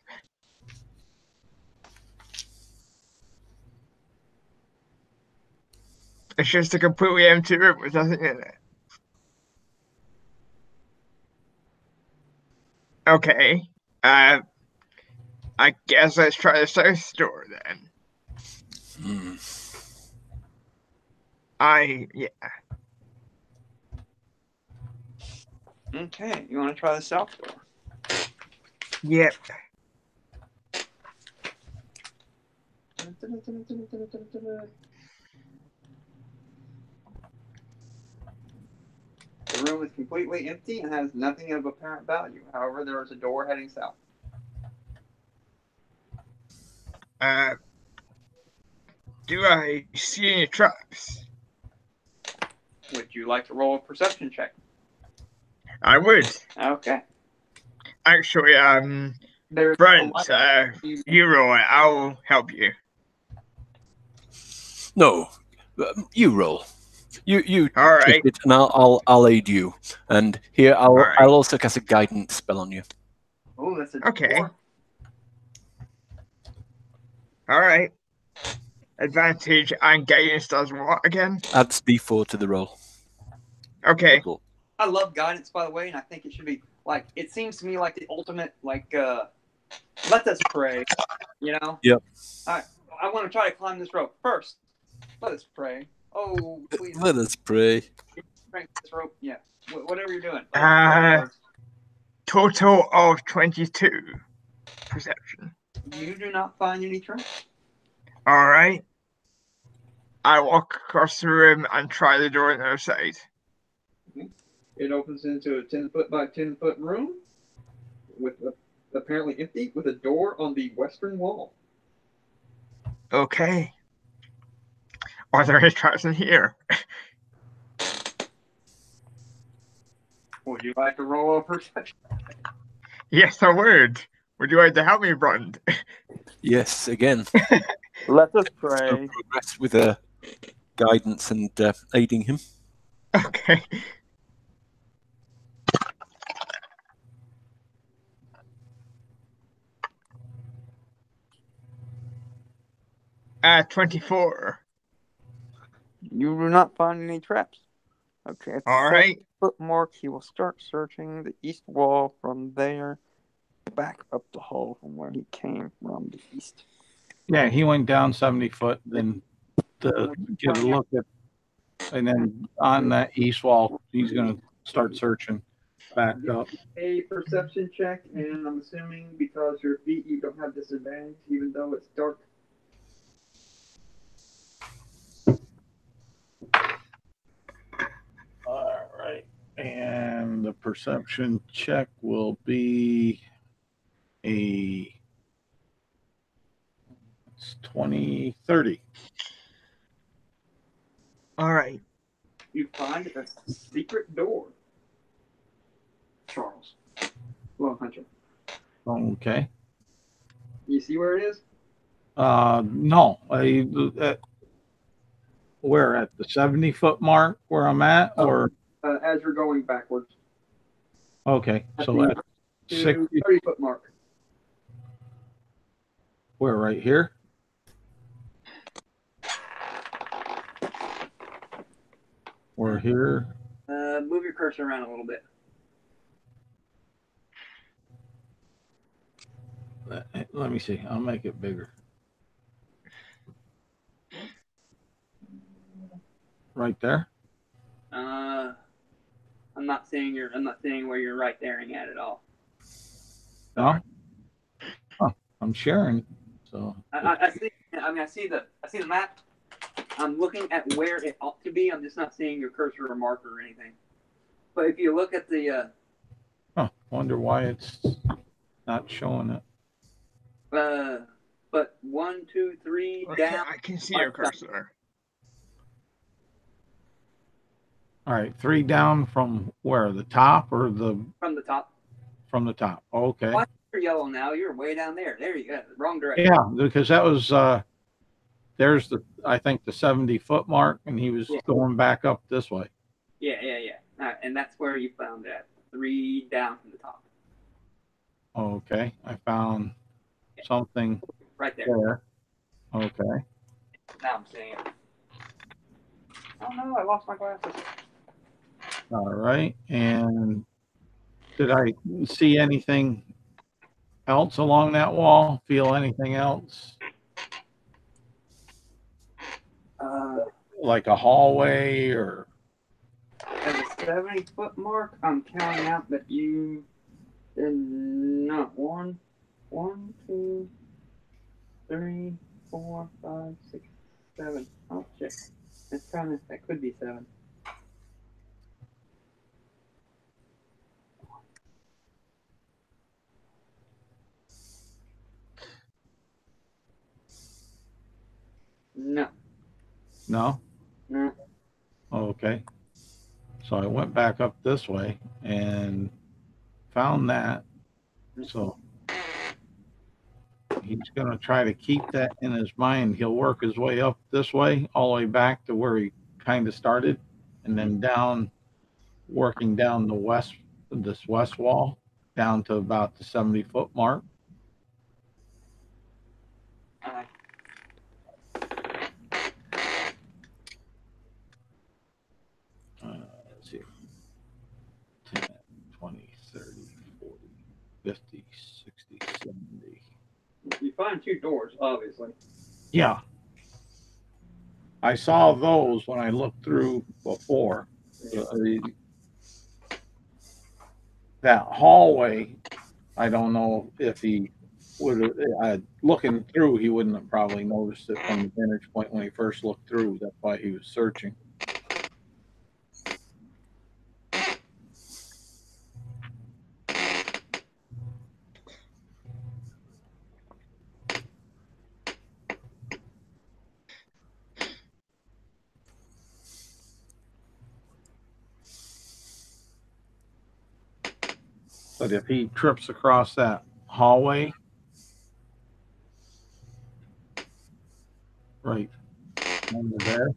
Speaker 6: It's just a completely empty room with nothing in it. Okay. I guess let's try the south door then. Yeah.
Speaker 1: Okay, you want to try the south door?
Speaker 6: Yep.
Speaker 1: The room is completely empty and has nothing of apparent value. However, there is a door heading south.
Speaker 6: Do I see any traps?
Speaker 1: Would you like to roll a perception check?
Speaker 6: I would.
Speaker 1: Okay.
Speaker 6: Actually,
Speaker 1: There's
Speaker 6: Brent, you roll it. I'll help you.
Speaker 4: No, you roll. You
Speaker 6: All right.
Speaker 4: it, and I'll aid you. And here
Speaker 6: right.
Speaker 4: I'll also cast a guidance spell on you.
Speaker 1: Oh, that's a
Speaker 6: Okay.
Speaker 1: 4.
Speaker 6: All right. Advantage and guidance does what again?
Speaker 4: Adds D4 to the roll.
Speaker 6: Okay.
Speaker 4: Cool.
Speaker 1: I love guidance, by the way, and I think it should be like. It seems to me like the ultimate let us pray. You know.
Speaker 4: Yep.
Speaker 1: I want to try to climb this rope first. Let us pray. Oh, please.
Speaker 4: Let us pray.
Speaker 1: Strength this rope. Yeah. Whatever you're doing.
Speaker 6: Total of 22 perception.
Speaker 1: You do not find any traps.
Speaker 6: All right. I walk across the room and try the door on the other side.
Speaker 1: It opens into a 10-foot by 10-foot room with apparently empty, with a door on the western wall.
Speaker 6: Okay. Are there any traps in here?
Speaker 1: Would you like to roll a perception?
Speaker 6: Yes, I would. Would you like to help me, Brent?
Speaker 4: Yes, again.
Speaker 1: Let us pray.
Speaker 4: So progress with guidance and aiding him.
Speaker 6: Okay. At 24.
Speaker 7: You do not find any traps. Okay. At the
Speaker 6: All right.
Speaker 7: foot mark, he will start searching the east wall from there, back up the hall from where he came from the east.
Speaker 3: Yeah, he went down 70 foot, then to get a look at, and then on that east wall, he's going to start searching back up.
Speaker 1: A perception check, and I'm assuming because your feet, you don't have disadvantage, even though it's dark.
Speaker 3: All right. And the perception check will be a 20-30.
Speaker 6: All right.
Speaker 1: You find a secret door
Speaker 7: Charles. Lone Hunter.
Speaker 3: Okay.
Speaker 7: You see where it is?
Speaker 3: No. Where at the 70-foot mark where I'm at, or
Speaker 7: As you're going backwards.
Speaker 3: okay,
Speaker 7: At
Speaker 3: so
Speaker 7: the
Speaker 3: that's 60.
Speaker 7: 30-foot mark.
Speaker 3: Where, right here? We're here.
Speaker 7: Move your cursor around a little bit.
Speaker 3: Let me see. I'll make it bigger. Right there.
Speaker 7: I'm not seeing where you're right thereing at all.
Speaker 3: No. Oh, I'm sharing. So
Speaker 7: I see. I mean, I see the map. I'm looking at where it ought to be. I'm just not seeing your cursor or marker or anything. But if you look at the,
Speaker 3: wonder why it's not showing it.
Speaker 7: but 1, 2, 3
Speaker 6: Okay,
Speaker 7: down.
Speaker 6: I can see your cursor.
Speaker 3: All right, 3 down from where? The top or the
Speaker 7: From the top.
Speaker 3: from the top? Okay.
Speaker 7: Why you're yellow now? You're way down there. There you go. Wrong direction.
Speaker 3: Yeah, because that was there's the I think the 70-foot mark, and he was going back up this way.
Speaker 7: Yeah. And that's where you found that 3 down from the top.
Speaker 3: Okay, I found something
Speaker 7: Right there.
Speaker 3: there. Okay.
Speaker 7: Now I'm seeing it. Oh no, I lost my glasses.
Speaker 3: All right. And did I see anything else along that wall? Feel anything else? Like a hallway or?
Speaker 7: At the 70-foot mark, I'm counting out that you did not 1, 2, 3, 4, 5, 6, 7. Oh shit. That could be 7. No.
Speaker 3: No?
Speaker 7: No.
Speaker 3: Okay. So I went back up this way and found that. So he's going to try to keep that in his mind. He'll work his way up this way, all the way back to where he kind of started, and then down, working down this west wall, down to about the 70-foot mark. Let's see. 10, 20, 30, 40, 50, 60, 70.
Speaker 7: You find 2 doors, obviously.
Speaker 3: Yeah. I saw those when I looked through before. That hallway, I don't know if he would have, looking through, he wouldn't have probably noticed it from the vantage point when he first looked through. That's why he was searching. But if he trips across that hallway, right under there,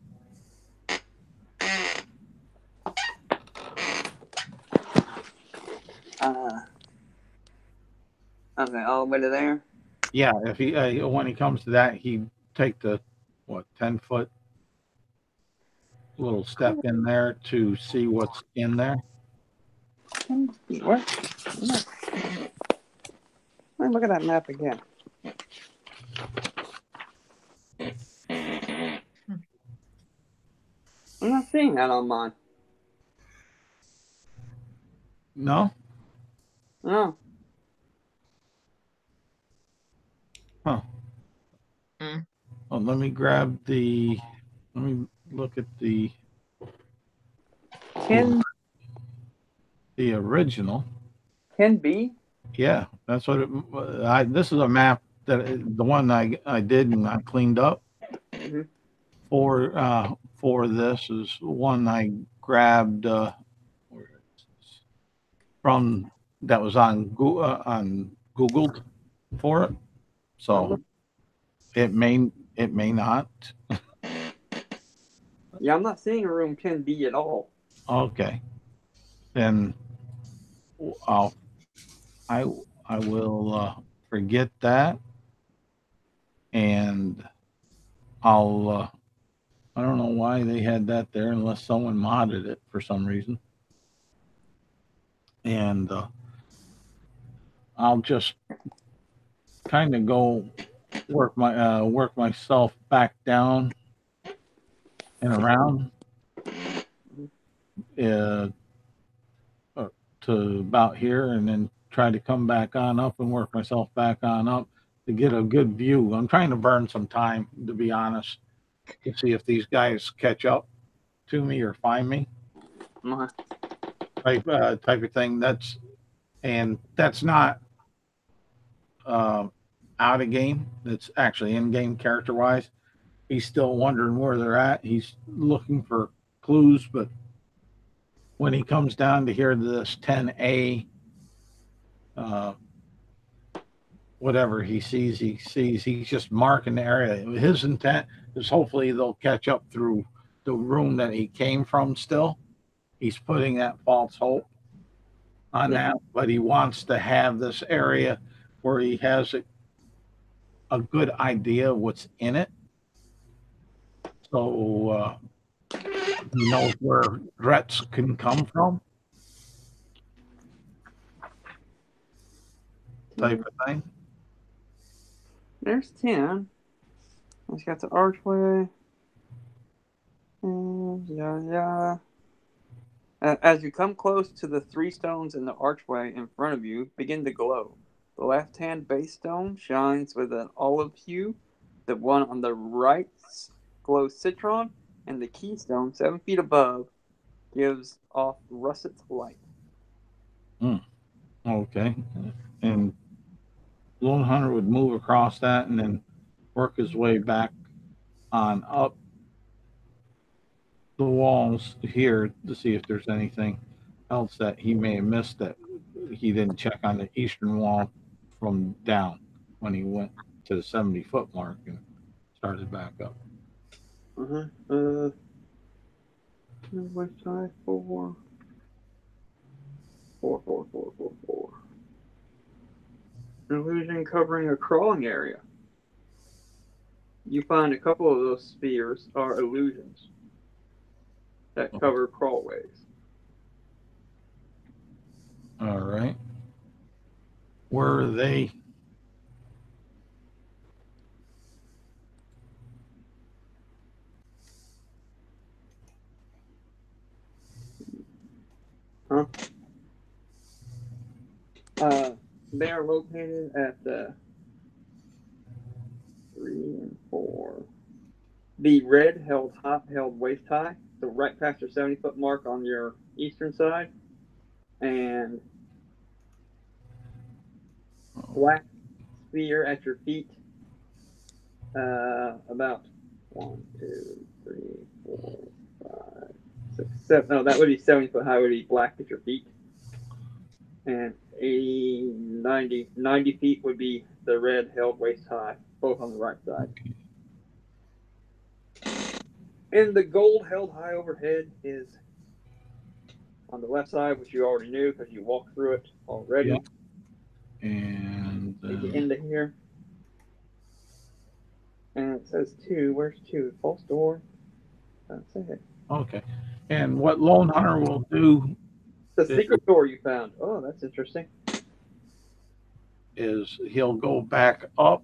Speaker 7: Okay, all the way to there.
Speaker 3: yeah. If he when he comes to that, he'd take the 10-foot little step in there to see what's in there.
Speaker 7: What? Let me look at that map again. I'm not seeing that on mine.
Speaker 3: No?
Speaker 7: No.
Speaker 3: Huh. Oh, let me look at the original.
Speaker 7: Can be.
Speaker 3: Yeah, that's what this is a map that the one I did and I cleaned up.
Speaker 7: Mm-hmm.
Speaker 3: For this is one I grabbed. Where is this? from that was on Googled for it. So it may not.
Speaker 7: Yeah, I'm not seeing a room 10B at all.
Speaker 3: Okay, then I will forget that, and I'll I don't know why they had that there unless someone modded it for some reason, and I'll just kind of go work myself back down and around uh, to about here, and then try to come back on up and work myself back on up to get a good view. I'm trying to burn some time, to be honest, to see if these guys catch up to me or find me, type of thing. That's not out of game. That's actually in game character wise. He's still wondering where they're at. He's looking for clues, but when he comes down to here, this 10A, whatever he's just marking the area. His intent is hopefully they'll catch up through the room that he came from still. He's putting that false hope on that, but he wants to have this area where he has a good idea of what's in it. So he knows where threats can come from. Type of thing.
Speaker 7: There's 10. It's got the archway. Yeah. As you come close to the 3 stones in the archway in front of you, begin to glow. The left-hand base stone shines with an olive hue. The one on the right glows citron, and the keystone, 7 feet above, gives off russet light.
Speaker 3: Okay. And Lone Hunter would move across that and then work his way back on up the walls here to see if there's anything else that he may have missed that he didn't check on the eastern wall from down when he went to the 70-foot mark and started back up.
Speaker 7: West side 4. Illusion covering a crawling area. You find a couple of those spheres are illusions that cover crawlways.
Speaker 3: All right. Where are they?
Speaker 7: They are located at the 3 and 4. The red held waist high, so right past your 70-foot mark on your eastern side, and black sphere at your feet. About 1, 2, 3, 4, 5, 6, 7. No, that would be 70-foot high. Would be black at your feet, and 80, 90 feet would be the red held waist high, both on the right side. And the gold held high overhead is on the left side, which you already knew because you walked through it already.
Speaker 3: Yep. And
Speaker 7: at the end of here. And it says 2. Where's 2? False door. That's it.
Speaker 3: Okay. And what Lone Hunter will do,
Speaker 7: the secret door you found. Oh, that's interesting.
Speaker 3: Is he'll go back up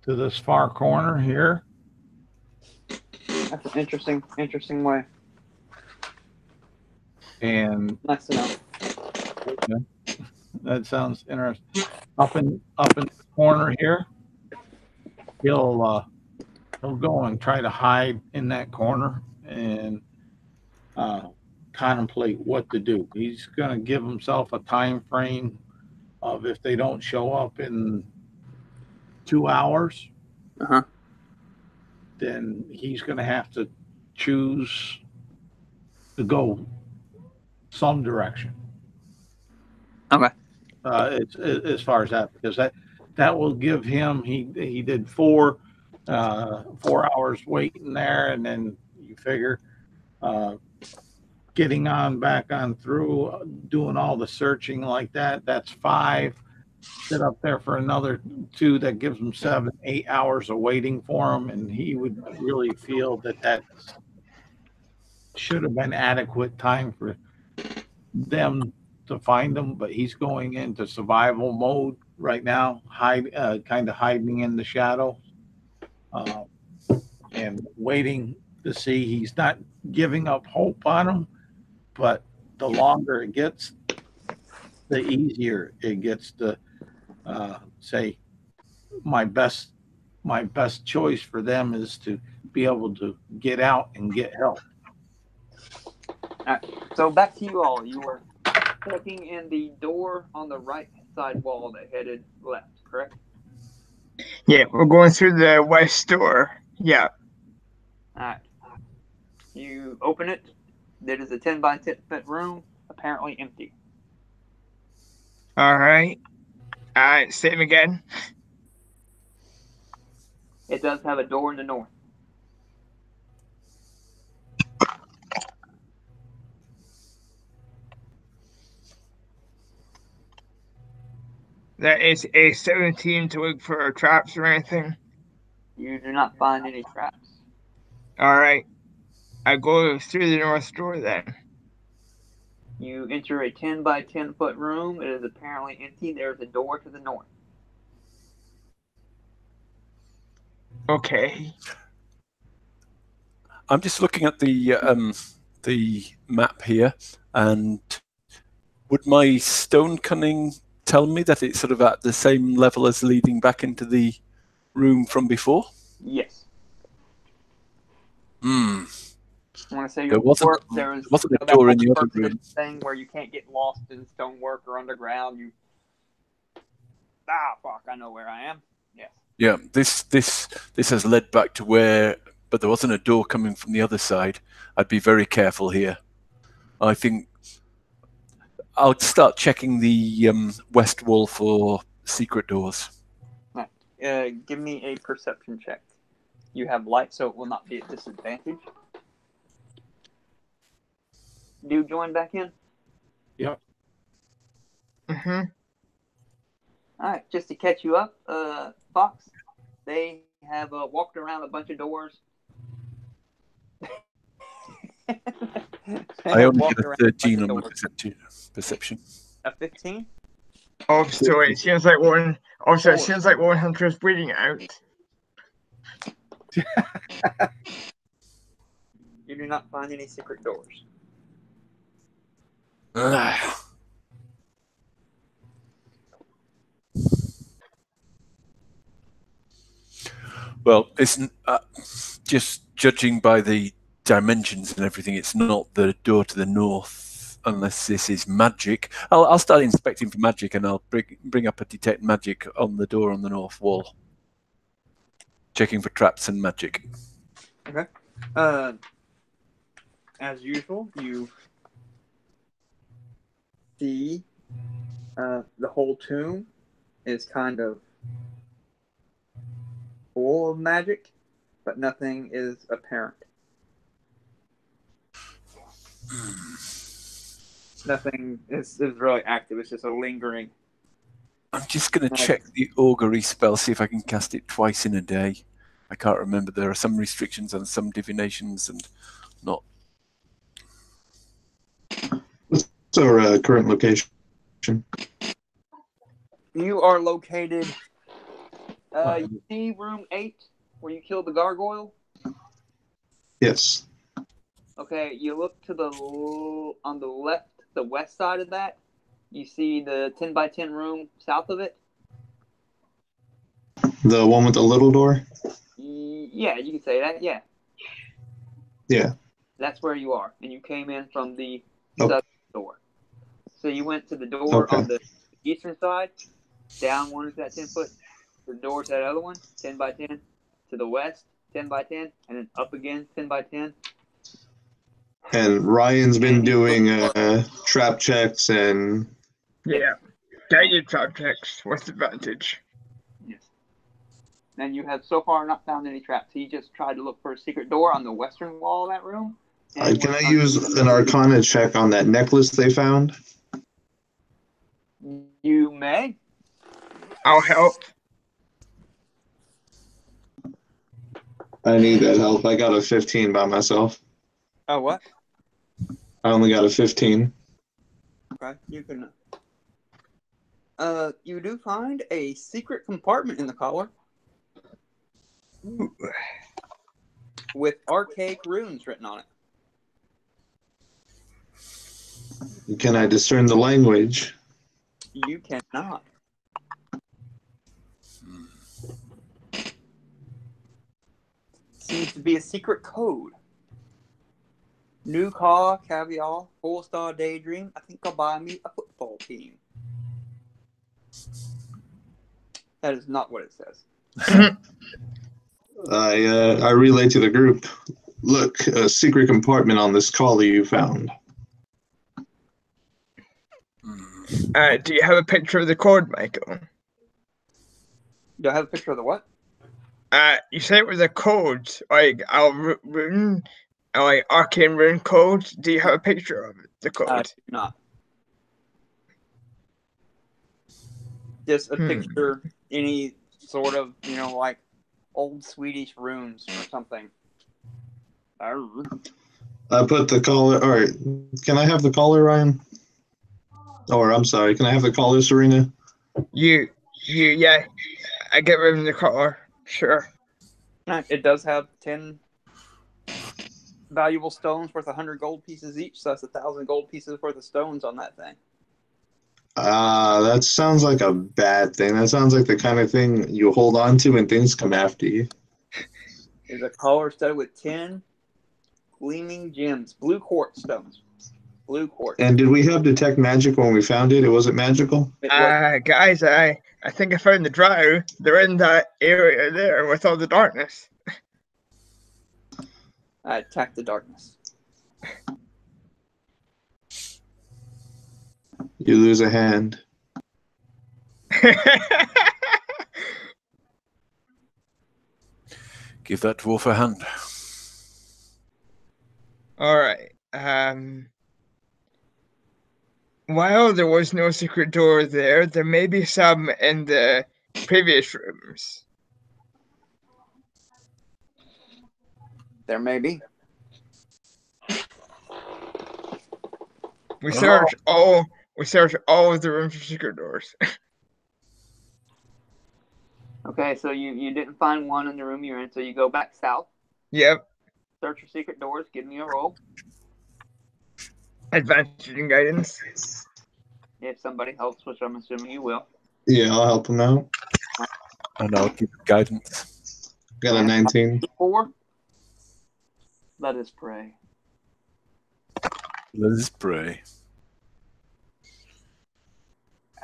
Speaker 3: to this far corner here.
Speaker 7: That's an interesting way.
Speaker 3: And
Speaker 7: nice to know.
Speaker 3: Okay. That sounds interesting. Up in the corner here, he'll go and try to hide in that corner and contemplate what to do. He's going to give himself a time frame of if they don't show up in 2 hours, then he's going to have to choose to go some direction.
Speaker 1: Okay.
Speaker 3: It's as far as that, because that will give him. He did 4 hours waiting there, and then you figure getting on back on through, doing all the searching like that. That's 5. Sit up there for another 2. That gives him 7, 8 hours of waiting for him, and he would really feel that should have been adequate time for them to find him. But he's going into survival mode right now, kind of hiding in the shadow, uh, and waiting to see. He's not giving up hope on him, but the longer it gets, the easier it gets to say my best choice for them is to be able to get out and get help.
Speaker 1: Alright, so back to you all. You were checking in the door on the right side wall that headed left, correct?
Speaker 6: Yeah, we're going through the west door. Yeah.
Speaker 1: Alright. You open it. It is a 10 by 10 foot room, apparently empty.
Speaker 6: All right. Same again.
Speaker 1: It does have a door in the north.
Speaker 6: That is a 17 to look for traps or anything.
Speaker 1: You do not find any traps.
Speaker 6: All right. I go through the north door then.
Speaker 1: You enter a 10 by 10 foot room. It is apparently empty. There is a door to the north.
Speaker 6: Okay.
Speaker 4: I'm just looking at the map here, and would my stone cunning tell me that it's sort of at the same level as leading back into the room from before?
Speaker 1: Yes.
Speaker 4: Hmm.
Speaker 1: I want to say
Speaker 4: There wasn't a door in the other room.
Speaker 1: Thing where you can't get lost in stonework or underground. Fuck! I know where I am. Yes.
Speaker 4: Yeah. This has led back to where, but there wasn't a door coming from the other side. I'd be very careful here. I think I'll start checking the west wall for secret doors.
Speaker 1: Right. Give me a perception check. You have light, so it will not be at disadvantage. Do you join back in?
Speaker 3: Yep.
Speaker 6: Mm-hmm.
Speaker 1: All right, just to catch you up, Fox, they have walked around a bunch of doors.
Speaker 4: I only get a 13 on my perception.
Speaker 1: A 15?
Speaker 6: Oh, so it seems like one. Also, it seems like one hunter's bleeding out.
Speaker 1: You do not find any secret doors.
Speaker 4: Well, it's just judging by the dimensions and everything. It's not the door to the north, unless this is magic. I'll start inspecting for magic, and I'll bring up a detect magic on the door on the north wall, checking for traps and magic.
Speaker 1: Okay. As usual, you see the whole tomb is kind of full of magic, but nothing is apparent. Nothing is really active. It's just a lingering.
Speaker 4: I'm just going to check the augury spell, see if I can cast it twice in a day. I can't remember. There are some restrictions on some divinations and not.
Speaker 5: What's our current location?
Speaker 1: You are located. You see room 8 where you killed the gargoyle?
Speaker 5: Yes.
Speaker 1: Okay, you look to on the left, the west side of that. You see the 10 by 10 room south of it.
Speaker 5: The one with the little door?
Speaker 1: Yeah, you can say that, yeah.
Speaker 5: Yeah.
Speaker 1: That's where you are, and you came in from the southern door. So you went to the door on the eastern side, down one to that 10 foot, the door to that other one, 10 by 10, to the west, 10 by 10, and then up again, 10 by 10.
Speaker 5: And Ryan's been doing trap checks and
Speaker 6: Yeah. Guided subjects with advantage.
Speaker 1: Yes. And you have so far not found any traps. He just tried to look for a secret door on the western wall of that room.
Speaker 5: Can I use an Arcana check on that necklace they found?
Speaker 1: You may.
Speaker 6: I'll help.
Speaker 5: I need that help. I got a 15 by myself.
Speaker 1: Oh, what?
Speaker 5: I only got a 15.
Speaker 1: Okay, you can. You do find a secret compartment in the collar with archaic runes written on it.
Speaker 5: Can I discern the language?
Speaker 1: You cannot. Seems to be a secret code. New car, caviar, 4-star daydream. I think I'll buy me a football team. That is not what it says.
Speaker 5: I relay to the group. Look, a secret compartment on this collar you found.
Speaker 6: Do you have a picture of the code, Michael?
Speaker 1: Do I have a picture of the what?
Speaker 6: You said it was a code, like rune, like arcane rune code. Do you have a picture of it? The code?
Speaker 1: I do not. Just a picture, any sort of, like old Swedish runes or something.
Speaker 5: I put the collar. All right, can I have the collar, Ryan? Or I'm sorry, can I have the collar, Serena?
Speaker 6: Yeah. I get rid of the collar. Sure.
Speaker 1: It does have 10 valuable stones worth 100 gold pieces each, so that's 1,000 gold pieces worth of stones on that thing.
Speaker 5: That sounds like a bad thing. That sounds like the kind of thing you hold on to when things come after you.
Speaker 1: There's a collar studded with 10 gleaming gems, blue quartz stones. Blue quartz.
Speaker 5: And did we have detect magic when we found it? It wasn't magical?
Speaker 6: Guys, I think I found the drow. They're in that area there with all the darkness.
Speaker 1: I attack the darkness.
Speaker 5: You lose a hand.
Speaker 4: Give that dwarf a hand.
Speaker 6: All right. While there was no secret door there may be some in the previous rooms.
Speaker 1: There may be.
Speaker 6: We searched all of the rooms for secret doors.
Speaker 1: Okay, so you didn't find one in the room you're in, so you go back south.
Speaker 6: Yep.
Speaker 1: Search for secret doors. Give me a roll.
Speaker 6: Advantage in guidance.
Speaker 1: If somebody helps, which I'm assuming you will.
Speaker 5: Yeah, I'll help him out.
Speaker 4: And I'll give guidance.
Speaker 5: Got a 19.
Speaker 1: 4. Let us pray.
Speaker 4: Let us pray.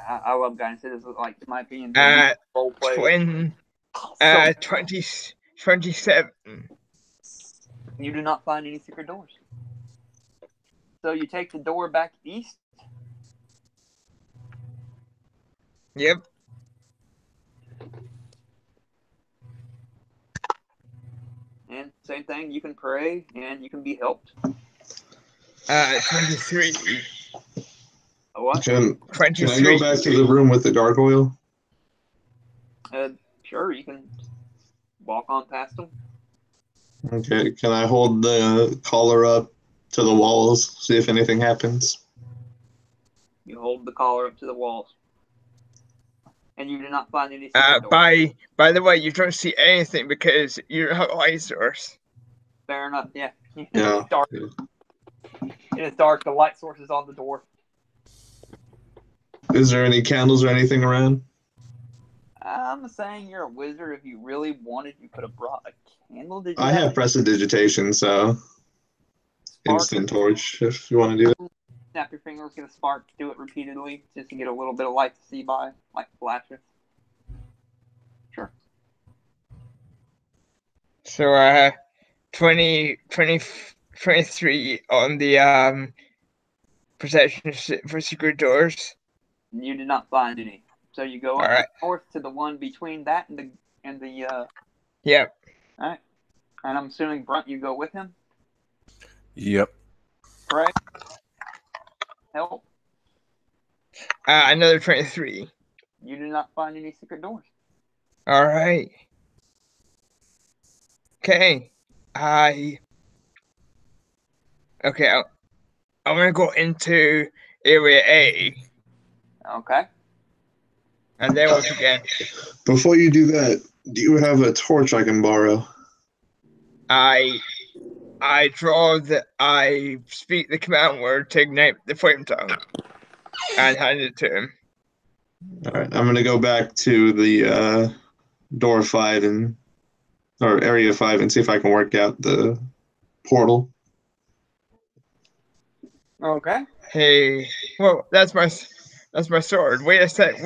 Speaker 1: I love guidance. It is, like, in my opinion,
Speaker 6: role play. 27.
Speaker 1: You do not find any secret doors. So you take the door back east.
Speaker 6: Yep.
Speaker 1: And same thing, you can pray and you can be helped.
Speaker 6: 23.
Speaker 1: What?
Speaker 5: Can I go back to the room with the gargoyle?
Speaker 1: Sure, you can walk on past them.
Speaker 5: Okay, can I hold the collar up to the walls, see if anything happens?
Speaker 1: You hold the collar up to the walls. And you do not find any secret doors.
Speaker 6: By the way, you don't see anything because you don't have light source.
Speaker 1: Fair enough, yeah.
Speaker 5: Yeah.
Speaker 1: It's dark. It is dark. The light source is on the door.
Speaker 5: Is there any candles or anything around?
Speaker 1: I'm saying you're a wizard. If you really wanted, you could have brought a candle.
Speaker 5: I have prestidigitation, so instant torch if you want to do it.
Speaker 1: Snap your fingers, get a spark, do it repeatedly just to get a little bit of light to see by, like flashes. Sure.
Speaker 6: So 23 on the perception for secret doors.
Speaker 1: You did not find any. So you go up
Speaker 6: Alright.
Speaker 1: north to the one between that and the.
Speaker 6: Yep.
Speaker 1: All right. And I'm assuming Brunt, you go with him.
Speaker 4: Yep.
Speaker 1: Right. Help.
Speaker 6: Another 23.
Speaker 1: You do not find any secret doors.
Speaker 6: All right. Okay. Okay. I'm gonna go into area A,
Speaker 1: Okay.
Speaker 6: and then once again,
Speaker 5: Before you do that, do you have a torch I can borrow?
Speaker 6: I speak the command word to ignite the flame tongue, and hand it to him.
Speaker 5: All right, I'm gonna go back to the door 5 or area 5 and see if I can work out the portal.
Speaker 1: Okay.
Speaker 6: Hey, well, that's my sword. Wait a second.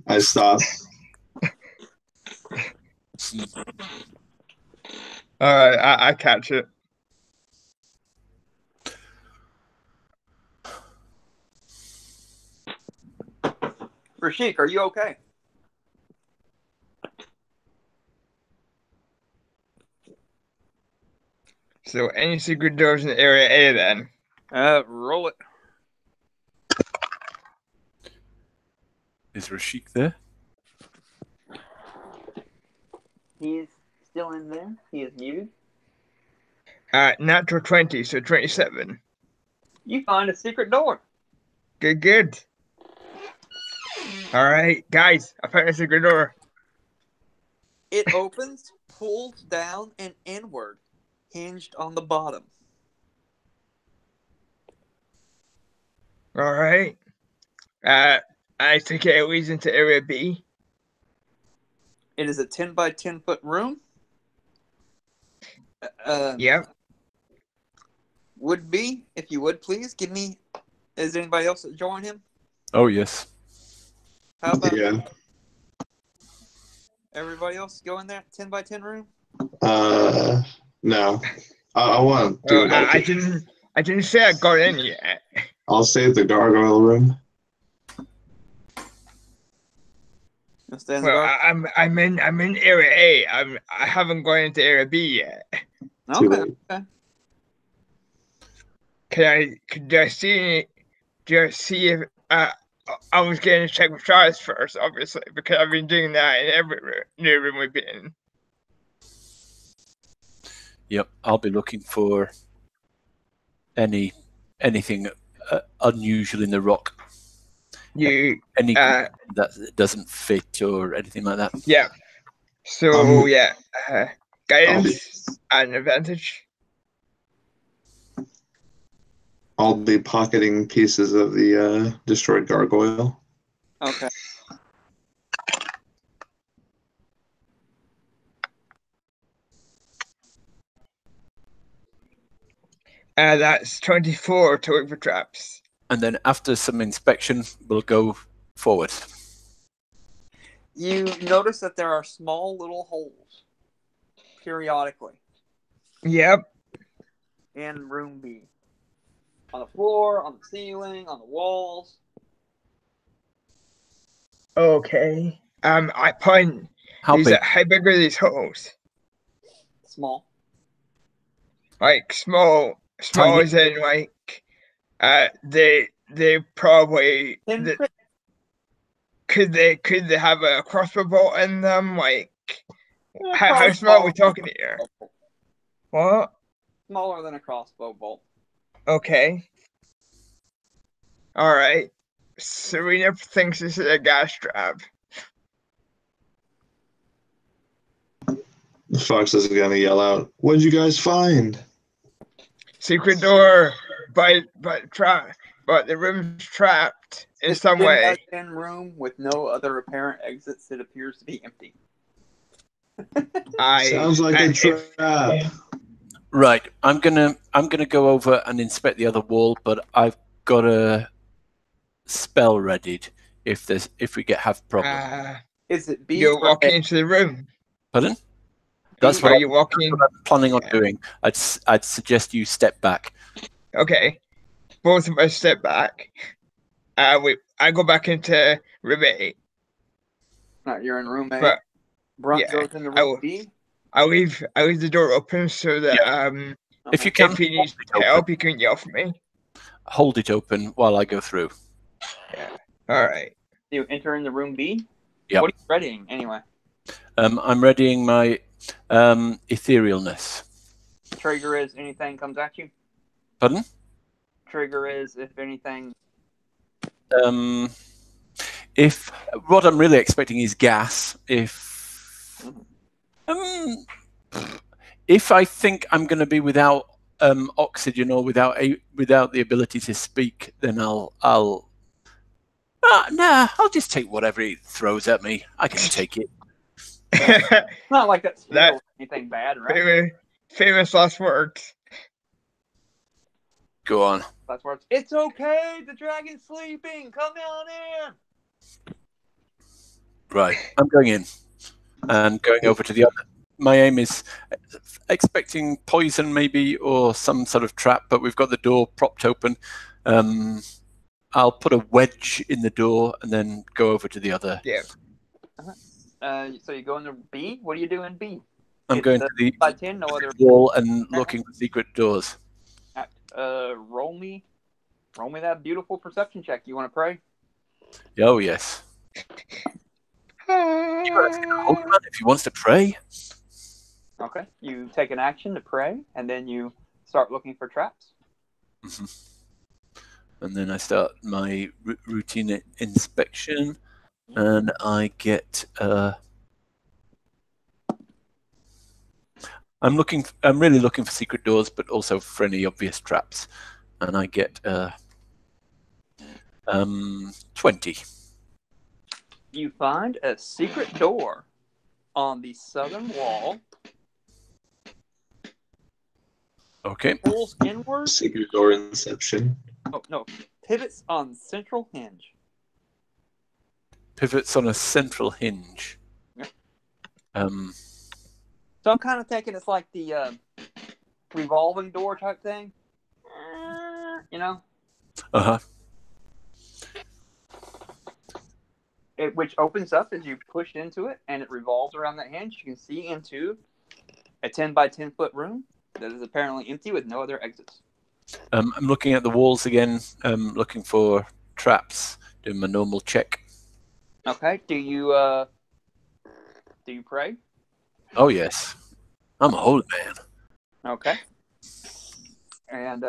Speaker 5: I stopped.
Speaker 6: All right, I catch it.
Speaker 1: Rashik, are you okay?
Speaker 6: So, any secret doors in area A then?
Speaker 1: Roll it.
Speaker 4: Is Rashik there?
Speaker 1: He's still in there. He is muted.
Speaker 6: Natural 20, so 27.
Speaker 1: You find a secret door.
Speaker 6: Good. All right, guys, I found a secret door.
Speaker 1: It opens, pulls down, and inward, hinged on the bottom.
Speaker 6: All right. I think it leads into area B.
Speaker 1: It is a 10 by 10 foot room.
Speaker 6: Yep.
Speaker 1: Would be, if you would please, give me. Is anybody else that join him?
Speaker 4: Oh, yes.
Speaker 1: How about
Speaker 5: Yeah.
Speaker 1: everybody else go in that 10 by 10 room?
Speaker 5: No. I want to do
Speaker 6: I didn't say I got in yet.
Speaker 5: I'll save the gargoyle room.
Speaker 1: You'll stay in the
Speaker 6: Well,
Speaker 1: garden?
Speaker 6: I'm in area A. I haven't gone into area B yet.
Speaker 5: Too
Speaker 1: Okay.
Speaker 5: late.
Speaker 1: Okay.
Speaker 6: Could I see if I was getting to check with Charles first, obviously, because I've been doing that in every new room we've been in.
Speaker 4: Yep. I'll be looking for anything unusual in the rock. Any that doesn't fit or anything like that.
Speaker 6: Yeah. So guidance and advantage.
Speaker 5: I'll be pocketing pieces of the destroyed gargoyle.
Speaker 1: Okay.
Speaker 6: That's 24 to look for traps.
Speaker 4: And then after some inspection, we'll go forward.
Speaker 1: You notice that there are small little holes periodically
Speaker 6: Yep.
Speaker 1: in room B. On the floor, on the ceiling, on the walls.
Speaker 6: Okay. I point.
Speaker 4: How big?
Speaker 6: How big are these holes?
Speaker 1: Small.
Speaker 6: Like small
Speaker 4: Tiny.
Speaker 6: as in like they probably could they have a crossbow bolt in them? Like how small are we talking here? What?
Speaker 1: Smaller than a crossbow bolt.
Speaker 6: Okay. All right. Serena thinks this is a gas trap.
Speaker 5: The fox is gonna yell out, "What'd you guys find?"
Speaker 6: Secret door, but the room's trapped in some way.
Speaker 1: 10 room with no other apparent exits. It appears to be empty.
Speaker 5: Sounds like a trap.
Speaker 4: Right. I'm gonna go over and inspect the other wall, but I've got a spell readied if we have problem.
Speaker 1: Is it B?
Speaker 6: You're walking into the room.
Speaker 4: Pardon? That's what
Speaker 6: walking?
Speaker 4: I'm planning on doing. I'd suggest you step back.
Speaker 6: Okay. Both of us step back. I go back into room 8.
Speaker 1: You're in room 8.
Speaker 6: But
Speaker 1: Brunt goes into room B.
Speaker 6: I leave the door open so that
Speaker 4: if you can,
Speaker 6: if he needs help, he can yell for me.
Speaker 4: Hold it open while I go through.
Speaker 6: Yeah. All right.
Speaker 1: You enter in the room B.
Speaker 4: Yep.
Speaker 1: What are you readying anyway?
Speaker 4: I'm readying my etherealness.
Speaker 1: Trigger is anything comes at you.
Speaker 4: Pardon?
Speaker 1: Trigger is if anything.
Speaker 4: If what I'm really expecting is gas. If I think I'm going to be without oxygen or without the ability to speak, then I'll just take whatever it throws at me. I can take it.
Speaker 1: It's not like that's anything bad, right?
Speaker 6: Famous last words.
Speaker 4: Go on.
Speaker 1: Last words. It's okay. The dragon's sleeping. Come on in.
Speaker 4: Right. I'm going in and going over to the other. My aim is expecting poison maybe or some sort of trap, but we've got the door propped open. I'll put a wedge in the door and then go over to the other.
Speaker 6: Yeah.
Speaker 1: So you go into B? What do you do in B?
Speaker 4: I'm going to the
Speaker 1: by 10, no other
Speaker 4: wall and looking for secret doors.
Speaker 1: Roll me that beautiful perception check. You want to pray?
Speaker 4: Oh, yes. If he wants to pray.
Speaker 1: Okay. You take an action to pray, and then you start looking for traps.
Speaker 4: Mm-hmm. And then I start my routine inspection, and I get. I'm really looking for secret doors, but also for any obvious traps, and I get 20.
Speaker 1: You find a secret door on the southern wall.
Speaker 4: Okay.
Speaker 1: Pulls inward.
Speaker 5: Secret door inception.
Speaker 1: Oh no! Pivots on central hinge.
Speaker 4: Pivots on a central hinge.
Speaker 1: Yeah. So I'm kind of thinking it's like the revolving door type thing. You know?
Speaker 4: Uh-huh.
Speaker 1: Which opens up as you push into it, and it revolves around that hinge. You can see into a 10 by 10 foot room that is apparently empty with no other exits.
Speaker 4: I'm looking at the walls again, looking for traps, doing my normal check.
Speaker 1: Okay. Do you pray?
Speaker 4: Oh, yes. I'm a holy man.
Speaker 1: Okay. And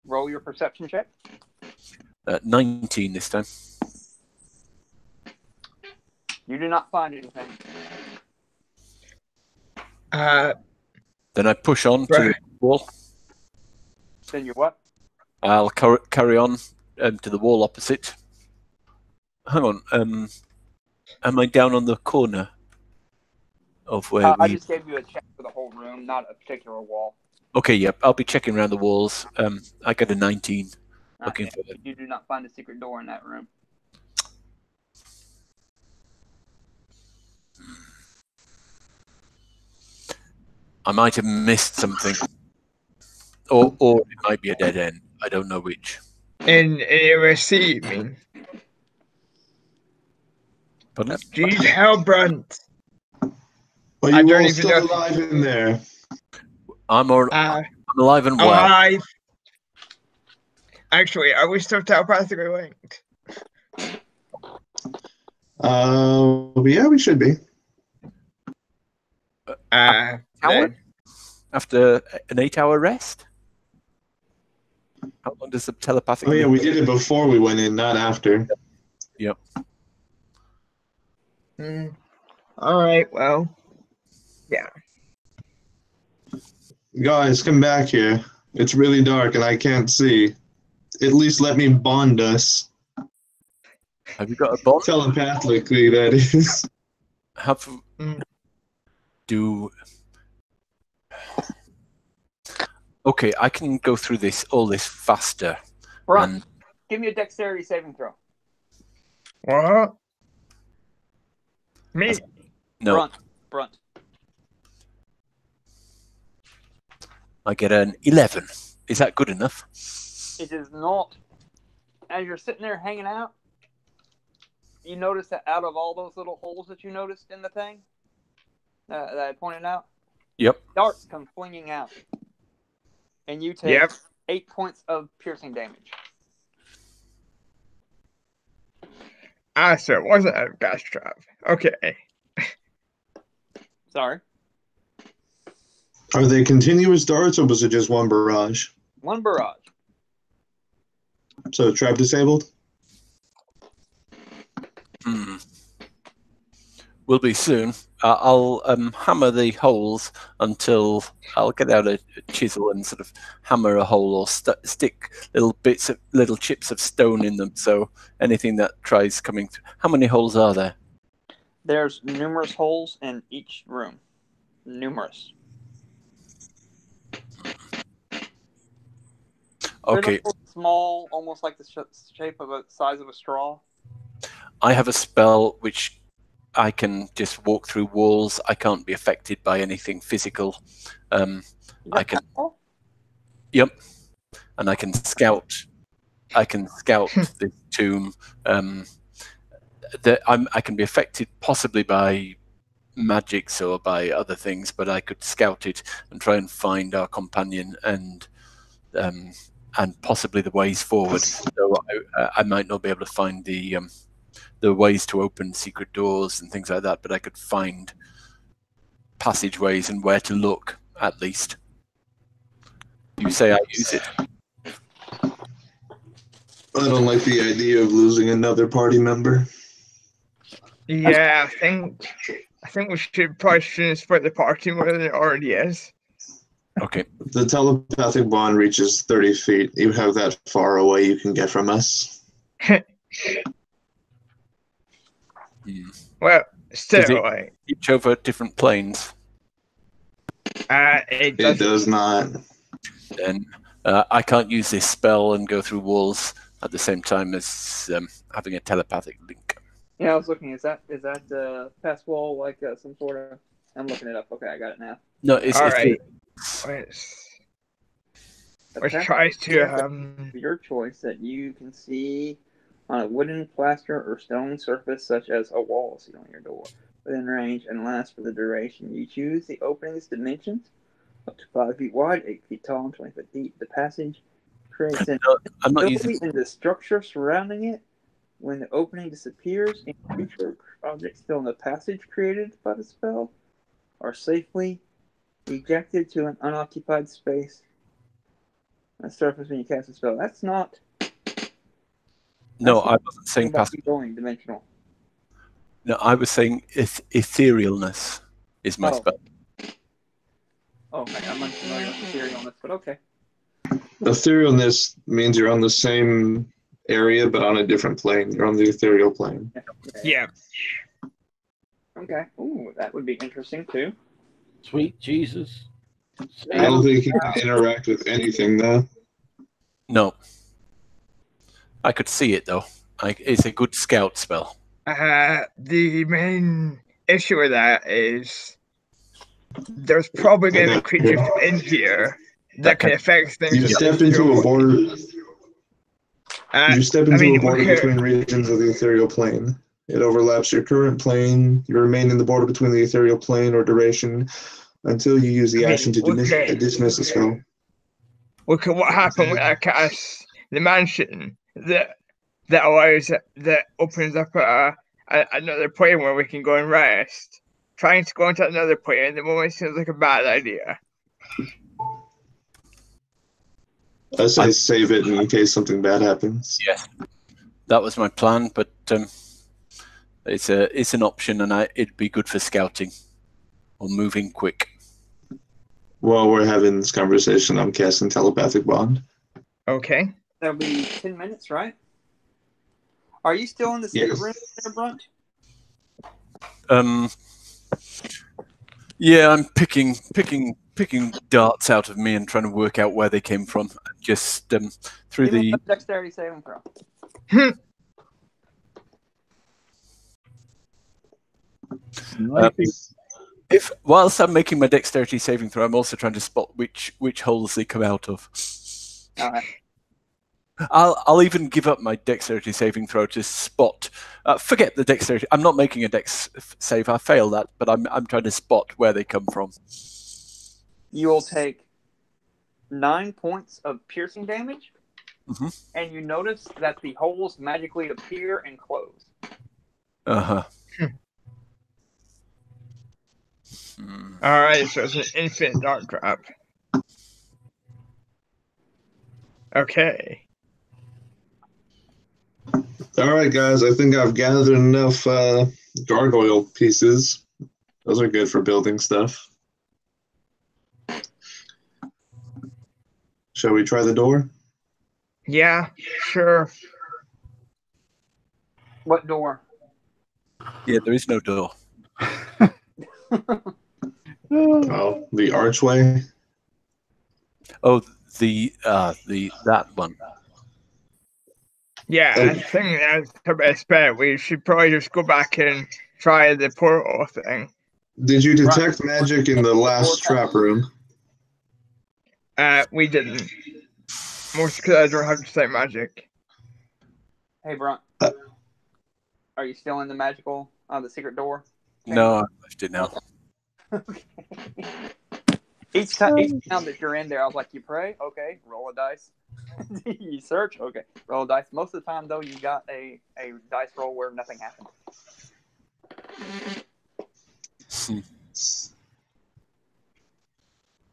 Speaker 1: roll your perception check.
Speaker 4: 19 this time.
Speaker 1: You do not find anything.
Speaker 4: Then I push on to the wall.
Speaker 1: Then you what?
Speaker 4: I'll carry on to the wall opposite. Hang on. Am I down on the corner of where
Speaker 1: I just gave you a check for the whole room, not a particular wall.
Speaker 4: Okay, yep. I'll be checking around the walls. I got a 19. Looking for it.
Speaker 1: You do not find a secret door in that room.
Speaker 4: I might have missed something. Or it might be a dead end. I don't know which.
Speaker 6: In area C, you mean?
Speaker 4: Pardon?
Speaker 6: Jeez, hell, Brunt.
Speaker 5: Well,
Speaker 6: I
Speaker 5: you
Speaker 6: don't
Speaker 5: all
Speaker 6: even
Speaker 5: still
Speaker 6: know.
Speaker 5: alive in there.
Speaker 4: I'm alive and well.
Speaker 6: Alive. Actually, are we still telepathically linked?
Speaker 5: Yeah, we should be.
Speaker 6: Then.
Speaker 4: After an 8-hour rest? How long does the telepathic...
Speaker 5: Oh yeah, we did it before we went in, not after.
Speaker 4: Yep.
Speaker 6: All right, well, yeah.
Speaker 5: Guys, come back here. It's really dark and I can't see. At least let me bond us.
Speaker 4: Have you got a bond?
Speaker 5: Telepathically, that is.
Speaker 4: Okay, I can go through all this faster.
Speaker 1: Brunt, give me a dexterity saving throw.
Speaker 6: What? Me?
Speaker 4: No.
Speaker 1: Brunt.
Speaker 4: I get an 11. Is that good enough?
Speaker 1: It is not. as you're sitting there hanging out, you notice that out of all those little holes that you noticed in the thing that I pointed out,
Speaker 4: Yep.
Speaker 1: darts come flinging out, and you take 8 points of piercing damage.
Speaker 6: Ah, so it wasn't a gas trap. Okay.
Speaker 1: Sorry.
Speaker 5: Are they continuous darts, or was it just one barrage?
Speaker 1: One barrage.
Speaker 5: So trap disabled?
Speaker 4: Will be soon. I'll hammer the holes until I'll get out a chisel and sort of hammer a hole or stick little chips of stone in them. So anything that tries coming through. How many holes are there?
Speaker 1: There's numerous holes in each room. Numerous.
Speaker 4: Okay.
Speaker 1: Small, almost like the shape of a size of a straw.
Speaker 4: I have a spell which I can just walk through walls. I can't be affected by anything physical. I can. Yep, and I can scout. I can scout the tomb. I can be affected possibly by magics or by other things, but I could scout it and try and find our companion and possibly the ways forward. So I might not be able to find the ways to open secret doors and things like that, but I could find passageways and where to look, at least. You say I use it.
Speaker 5: I don't like the idea of losing another party member.
Speaker 6: Yeah, I think we should probably split the party more than it already is.
Speaker 4: Okay.
Speaker 5: The telepathic bond reaches 30 feet. You have that far away you can get from us.
Speaker 6: Well, still, like,
Speaker 4: each over different planes.
Speaker 6: It
Speaker 5: does not.
Speaker 4: Then I can't use this spell and go through walls at the same time as having a telepathic link.
Speaker 1: Yeah, I was looking. Is that past wall like some sort of? I'm looking it up. Okay, I got it now.
Speaker 4: No, it's
Speaker 6: all right.
Speaker 1: Let's
Speaker 6: try to
Speaker 1: your choice that you can see on a wooden, plaster, or stone surface, such as a wall seat on your door, within range and lasts for the duration. You choose the opening's dimensions, up to 5 feet wide, 8 feet tall, and 20 feet deep. The passage creates an instability in the structure surrounding it. When the opening disappears, any creature or object still in the passage created by the spell are safely ejected to an unoccupied space on the surface when you cast a spell. That's not...
Speaker 4: No, I wasn't saying
Speaker 1: passage. Going dimensional.
Speaker 4: No, I was saying etherealness is my spell.
Speaker 1: Oh, I'm unfamiliar with etherealness, but okay.
Speaker 5: Etherealness means you're on the same area, but on a different plane. You're on the ethereal plane.
Speaker 6: Yeah.
Speaker 1: Okay. Ooh, that would be interesting too.
Speaker 3: Sweet Jesus.
Speaker 5: I don't think you can interact with anything, though.
Speaker 4: No. I could see it, though. It's a good scout spell.
Speaker 6: The main issue with that is there's probably going to be creatures in here that can affect things.
Speaker 5: You step into a border. You step into a border between regions of the ethereal plane. It overlaps your current plane. You remain in the border between the ethereal plane or duration until you use the action to dismiss the spell.
Speaker 6: Look at what happened when I cast the mansion. That allows that opens up another plane where we can go and rest. Trying to go into another plane at the moment seems like a bad idea.
Speaker 5: I say save it in case something bad happens.
Speaker 4: Yes, that was my plan, but it's an option, and it'd be good for scouting or moving quick.
Speaker 5: While we're having this conversation, I'm casting telepathic bond.
Speaker 6: Okay.
Speaker 1: That'll be 10 minutes, right? Are you still in the same room there, Brunt?
Speaker 4: Yeah, I'm picking darts out of me and trying to work out where they came from. Just through the
Speaker 1: dexterity saving throw.
Speaker 4: Whilst I'm making my dexterity saving throw, I'm also trying to spot which holes they come out of.
Speaker 1: All right.
Speaker 4: I'll even give up my dexterity saving throw to spot. Forget the dexterity. I'm not making a dex save. I fail that, but I'm trying to spot where they come from.
Speaker 1: You will take 9 points of piercing damage,
Speaker 4: Mm-hmm.
Speaker 1: and you notice that the holes magically appear and close.
Speaker 4: Uh-huh.
Speaker 6: Alright, so it's an infinite dart trap. Okay.
Speaker 5: All right, guys. I think I've gathered enough gargoyle pieces. Those are good for building stuff. Shall we try the door?
Speaker 6: Yeah, sure.
Speaker 1: What door?
Speaker 4: Yeah, there is no door.
Speaker 5: Oh, the archway.
Speaker 4: Oh, that one.
Speaker 6: Yeah, I think that's the best bet. We should probably just go back and try the portal thing.
Speaker 5: Did you detect magic in the last trap room?
Speaker 6: We didn't. Mostly because I don't have to say magic.
Speaker 1: Hey, Brunt. Are you still in the magical, the secret door?
Speaker 4: No, I left it now.
Speaker 1: Okay. Each time that you're in there, I was like, you pray? Okay. Roll a dice. You search? Okay. Roll a dice. Most of the time, though, you got a dice roll where nothing happened.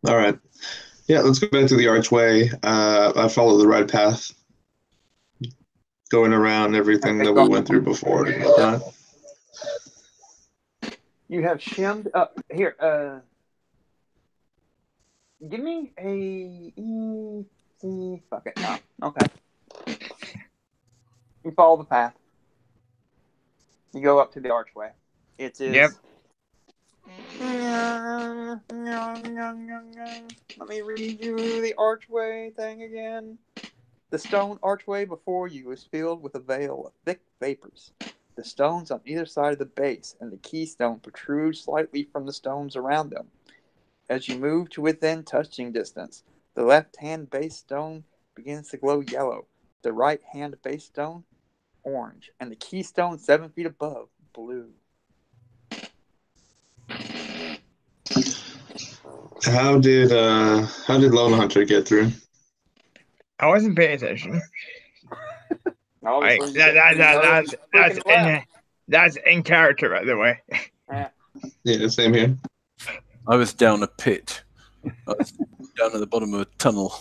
Speaker 5: All right. Yeah, let's go back to the archway. I follow the right path. Going around everything that we went through before.
Speaker 1: You have shimmed up. Here, give me a... Fuck it. No. Okay. You follow the path. You go up to the archway. It is...
Speaker 6: Yep.
Speaker 1: Let me read you the archway thing again. The stone archway before you is filled with a veil of thick vapors. The stones on either side of the base and the keystone protrude slightly from the stones around them. As you move to within touching distance, the left-hand base stone begins to glow yellow, the right-hand base stone orange, and the keystone 7 feet above blue.
Speaker 5: How did Lone Hunter get through?
Speaker 6: I wasn't paying attention.
Speaker 1: Obviously,
Speaker 6: That's in character, by the way.
Speaker 5: Yeah, same here.
Speaker 4: I was down a pit. I was down at the bottom of a tunnel.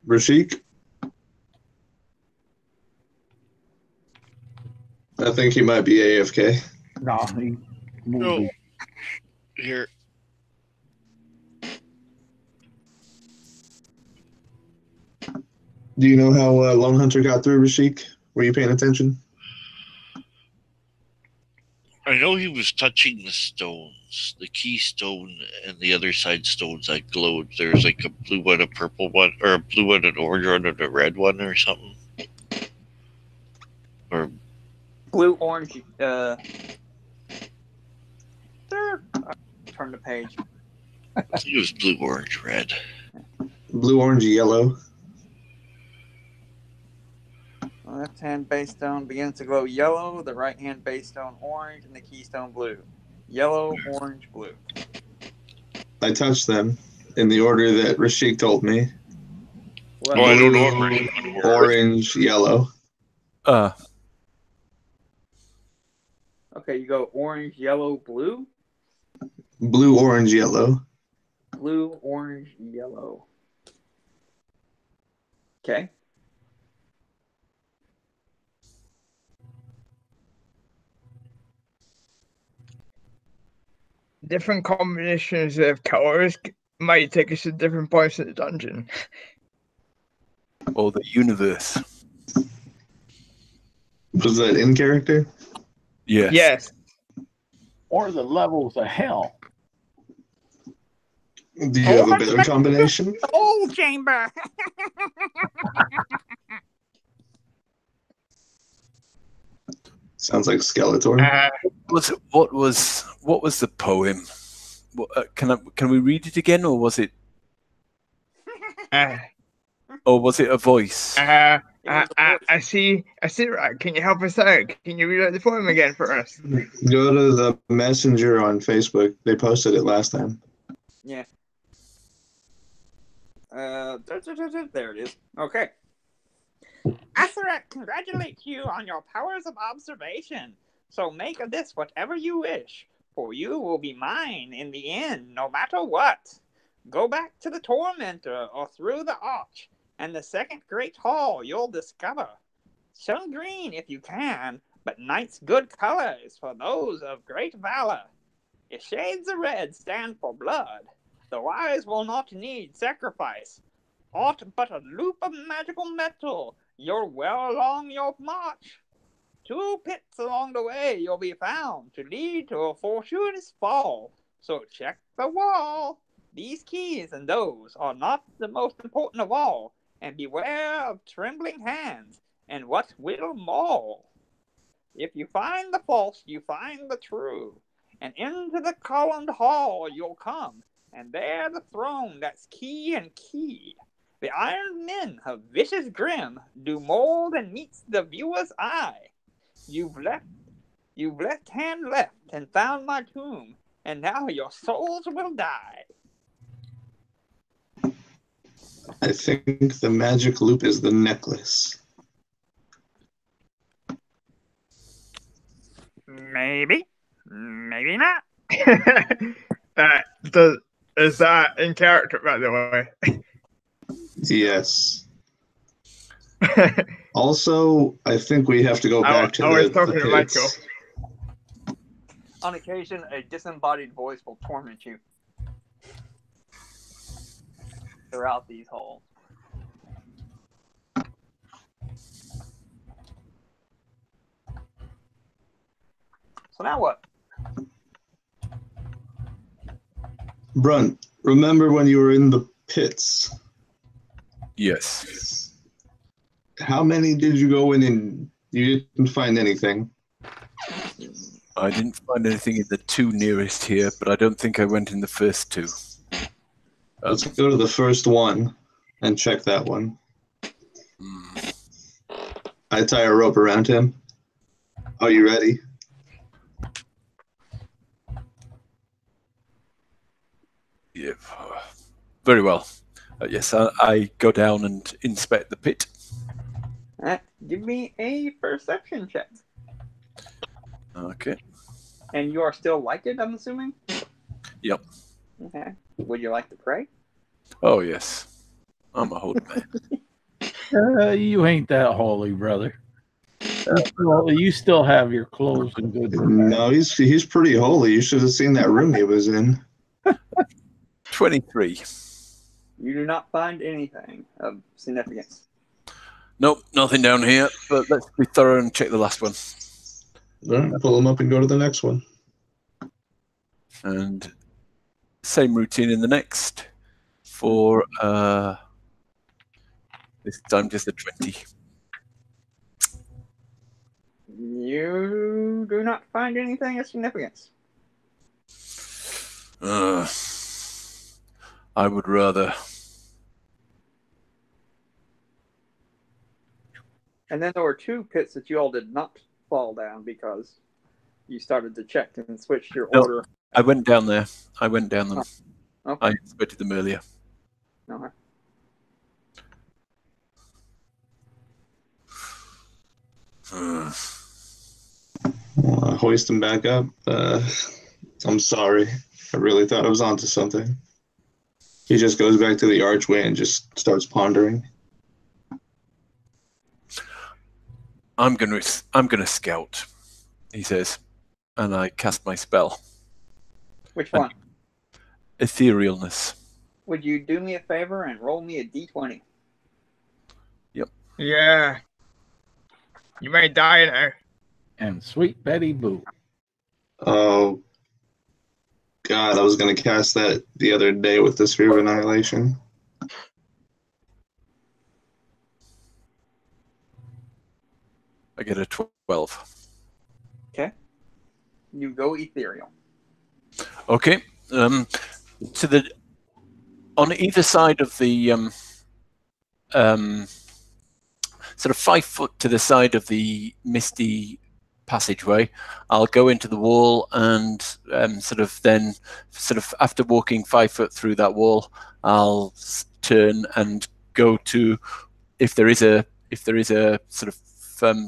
Speaker 5: Rashik? I think he might be AFK.
Speaker 3: No, he moved.
Speaker 2: No. Here.
Speaker 5: Do you know how Lone Hunter got through, Rashik? Were you paying attention?
Speaker 2: I know he was touching the stones, the keystone and the other side stones that glowed. There's like a blue one, a purple one, or a blue one, an orange one, and a red one or something. Or
Speaker 1: blue, orange, turn the page.
Speaker 2: I think it was blue, orange, red.
Speaker 5: Blue, orange, yellow.
Speaker 1: The left-hand base stone begins to glow yellow, the right-hand base stone orange, and the keystone blue. Yellow, orange, blue.
Speaker 5: I touched them in the order that Rashik told me.
Speaker 2: Oh, I don't know.
Speaker 5: Orange, yellow.
Speaker 1: Okay, you go orange, yellow, blue?
Speaker 5: Blue, orange, yellow.
Speaker 1: Blue, orange, yellow. Okay.
Speaker 6: Different combinations of colors might take us to different points of the dungeon.
Speaker 4: Or the universe.
Speaker 5: Was that in character?
Speaker 4: Yes.
Speaker 6: Yes.
Speaker 3: Or the levels of hell.
Speaker 5: Do you have a better combination?
Speaker 1: Soul chamber.
Speaker 5: Sounds like Skeletor.
Speaker 4: What was the poem? Can we read it again, or was it? Or was it a voice?
Speaker 6: I see. Can you help us out? Can you read out the poem again for us?
Speaker 5: Go to the messenger on Facebook. They posted it last time.
Speaker 1: Yeah. There it is. Okay. Asarat congratulates you on your powers of observation. So make of this whatever you wish, for you will be mine in the end, no matter what. Go back to the Tormentor or through the Arch, and the second great hall you'll discover. Sun green if you can, but night's good color is for those of great valor. If shades of red stand for blood, the wise will not need sacrifice. Aught but a loop of magical metal, you're well along your march. 2 pits along the way you'll be found to lead to a fortuitous fall. So check the wall. These keys and those are not the most important of all, and beware of trembling hands and what will maul. If you find the false, you find the true, and into the columned hall you'll come, and there the throne that's key and key. The iron men of vicious grim do more than meets the viewer's eye. You've left hand left and found my tomb, and now your souls will die.
Speaker 5: I think the magic loop is the necklace.
Speaker 1: Maybe. Maybe not.
Speaker 6: Is that in character, by the way?
Speaker 5: Yes. Also, I think we have to go back to the pits.
Speaker 1: On occasion, a disembodied voice will torment you throughout these halls. So now what?
Speaker 5: Brunt, remember when you were in the pits?
Speaker 4: Yes.
Speaker 5: How many did you go in and you didn't find anything?
Speaker 4: I didn't find anything in the 2 nearest here, but I don't think I went in the first 2.
Speaker 5: Let's go to the first one and check that one. I tie a rope around him. Are you ready?
Speaker 4: Yeah. Very well. Yes, I go down and inspect the pit.
Speaker 1: Give me a perception check.
Speaker 4: Okay.
Speaker 1: And you are still lighted, I'm assuming?
Speaker 4: Yep.
Speaker 1: Okay. Would you like to pray?
Speaker 4: Oh, yes. I'm a holy man.
Speaker 3: You ain't that holy, brother. Well, you still have your clothes in good repair.
Speaker 5: No, he's pretty holy. You should have seen that room he was in.
Speaker 4: 23.
Speaker 1: You do not find anything of significance.
Speaker 4: Nope, nothing down here, but let's be thorough and check the last one.
Speaker 5: All right, pull him up and go to the next one.
Speaker 4: And same routine in the next for this time just a 20.
Speaker 1: You do not find anything of significance.
Speaker 4: I would rather.
Speaker 1: And then there were 2 pits that you all did not fall down because you started to check and switched your order.
Speaker 4: I went down there. I went down them.
Speaker 1: Oh, okay.
Speaker 4: I inspected them earlier.
Speaker 1: Okay.
Speaker 5: Hoist him back up. I'm sorry. I really thought I was onto something. He just goes back to the archway and just starts pondering.
Speaker 4: I'm gonna scout, he says, and I cast my spell.
Speaker 1: Which one?
Speaker 4: Etherealness.
Speaker 1: Would you do me a favor and roll me a d20?
Speaker 4: Yep.
Speaker 6: Yeah. You may die now.
Speaker 3: And sweet Betty Boo.
Speaker 5: Oh, God, I was going to cast that the other day with the Sphere of Annihilation.
Speaker 4: I get a 12.
Speaker 1: Okay. You go ethereal.
Speaker 4: Okay. On either side of the sort of 5 foot to the side of the misty passageway. I'll go into the wall and sort of after walking 5 foot through that wall, I'll turn and go to, if there is a sort of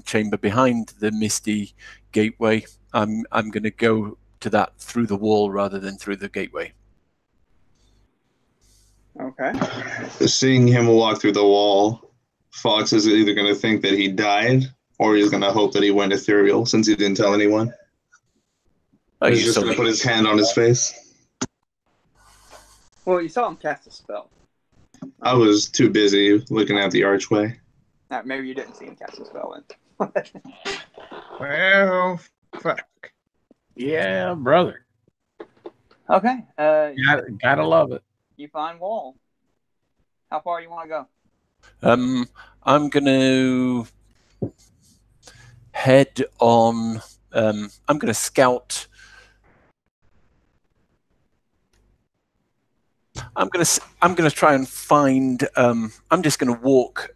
Speaker 4: chamber behind the misty gateway, I'm going to go to that through the wall rather than through the gateway.
Speaker 1: Okay.
Speaker 5: Seeing him walk through the wall, Fox is either going to think that he died or he's going to hope that he went ethereal since he didn't tell anyone. He's just going to put his hand on his face.
Speaker 1: Well, you saw him cast a spell.
Speaker 5: I was too busy looking at the archway.
Speaker 1: Maybe you didn't see him cast a spell in.
Speaker 6: Well, fuck.
Speaker 3: Yeah, brother.
Speaker 1: Okay.
Speaker 3: Gotta love it.
Speaker 1: You find wall. How far you want to go?
Speaker 4: I'm going to head on. I'm going to scout. I'm going to try and find. I'm just going to walk,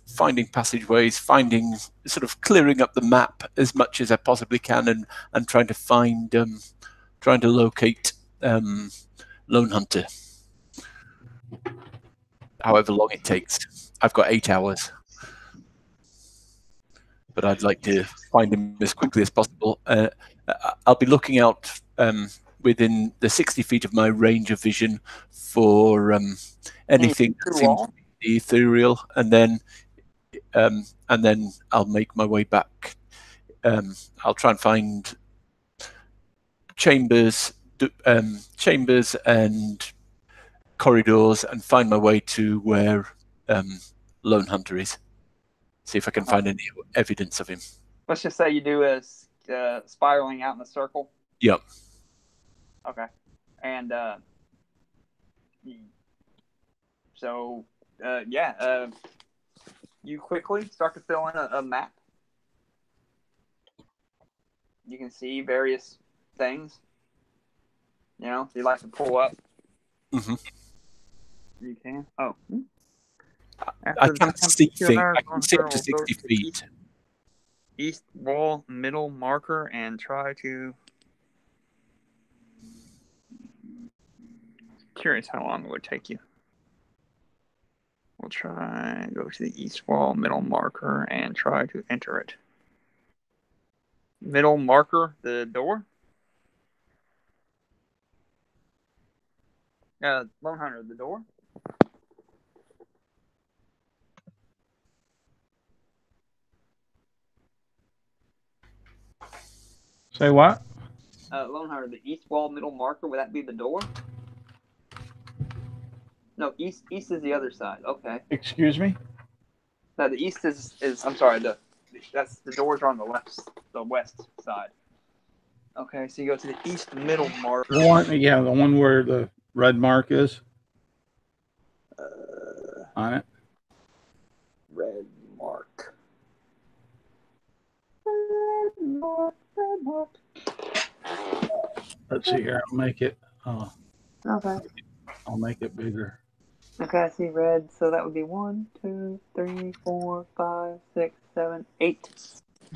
Speaker 4: finding passageways, finding sort of clearing up the map as much as I possibly can, and trying to find, trying to locate Lone Hunter. However long it takes. I've got 8 hours. But I'd like to find him as quickly as possible. I'll be looking out within the 60 feet of my range of vision for anything that seems to be ethereal, and then I'll make my way back. I'll try and find chambers and corridors and find my way to where Lone Hunter is. See if I can find any evidence of him.
Speaker 1: Let's just say you do a spiraling out in a circle.
Speaker 4: Yep.
Speaker 1: Okay. And you quickly start to fill in a map. You can see various things. You know, you like to pull up.
Speaker 4: Mm-hmm.
Speaker 1: You can. Oh.
Speaker 4: I can't see things. I can see up to 60 feet.
Speaker 1: East wall middle marker and try to. Curious how long it would take you. We'll try go to the east wall middle marker and try to enter it. Middle marker, the door. Lone Hunter, the door.
Speaker 3: Say what?
Speaker 1: Lone Hunter, the east wall middle marker, would that be the door? No, east is the other side. Okay.
Speaker 3: Excuse me?
Speaker 1: No, the east is I'm sorry, the doors are on the west side. Okay, so you go to the east middle marker.
Speaker 3: The one where the red mark is on it.
Speaker 1: Red mark. Red mark.
Speaker 3: Let's see here. I'll make it.
Speaker 1: Okay.
Speaker 3: I'll make it bigger.
Speaker 1: Okay, I see red. So that would be 1, 2, 3, 4, 5, 6, 7, 8.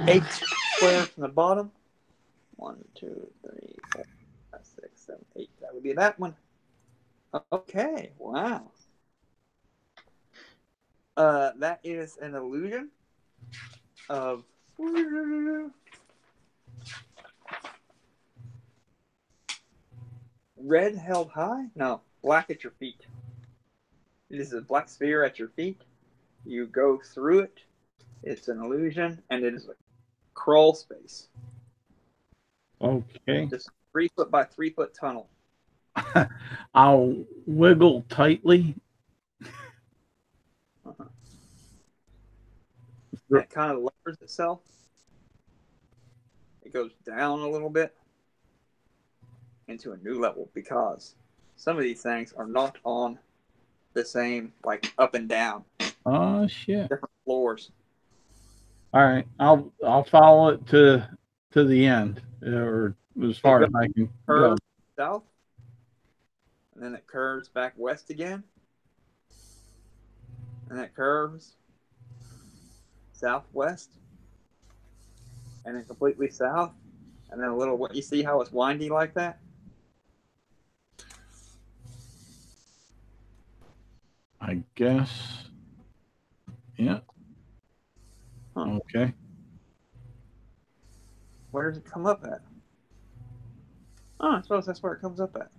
Speaker 1: 8 squares from the bottom. 1, 2, 3, 4, 5, 6, 7, 8. That would be that one. Okay. Wow. That is an illusion of red held high? No, black at your feet. It is a black sphere at your feet. You go through it. It's an illusion, and it is a crawl space.
Speaker 3: Okay.
Speaker 1: Just 3 foot by 3 foot tunnel.
Speaker 3: I'll wiggle tightly.
Speaker 1: It kind of lowers itself. It goes down a little bit into a new level because some of these things are not on the same, like up and down.
Speaker 3: Oh shit!
Speaker 1: Different floors.
Speaker 3: All right, I'll follow it to the end, or as far as I can go.
Speaker 1: South, and then it curves back west again. and it curves southwest, and then completely south, and then a little. What you see how it's windy like that?
Speaker 3: I guess. Yeah.
Speaker 1: Huh.
Speaker 3: Okay.
Speaker 1: Where does it come up at? Oh, I suppose that's where it comes up at.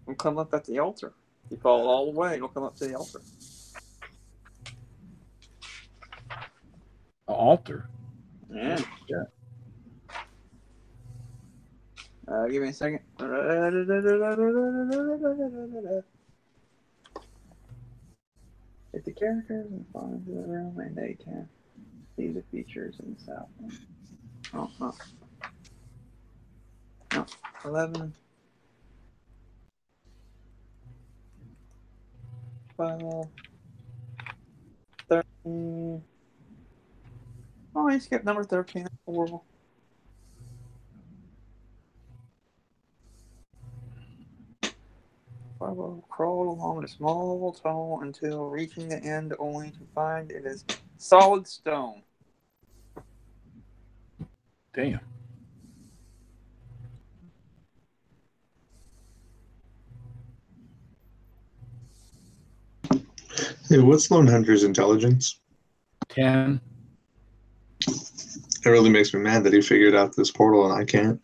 Speaker 1: It'll come up at the altar. You follow all the way, it'll come up to the altar.
Speaker 3: The altar.
Speaker 1: Yeah.
Speaker 3: Yeah.
Speaker 1: Give me a second. If the characters and find the room and they can see the features in the south. Oh, no. No. 11. 12. 13. Oh, I skipped number 13. That's horrible. Bravo crawled along a small tunnel until reaching the end, only to find it is solid stone.
Speaker 3: Damn.
Speaker 5: Hey, what's Lone Hunter's intelligence?
Speaker 3: 10.
Speaker 5: It really makes me mad that he figured out this portal and I can't.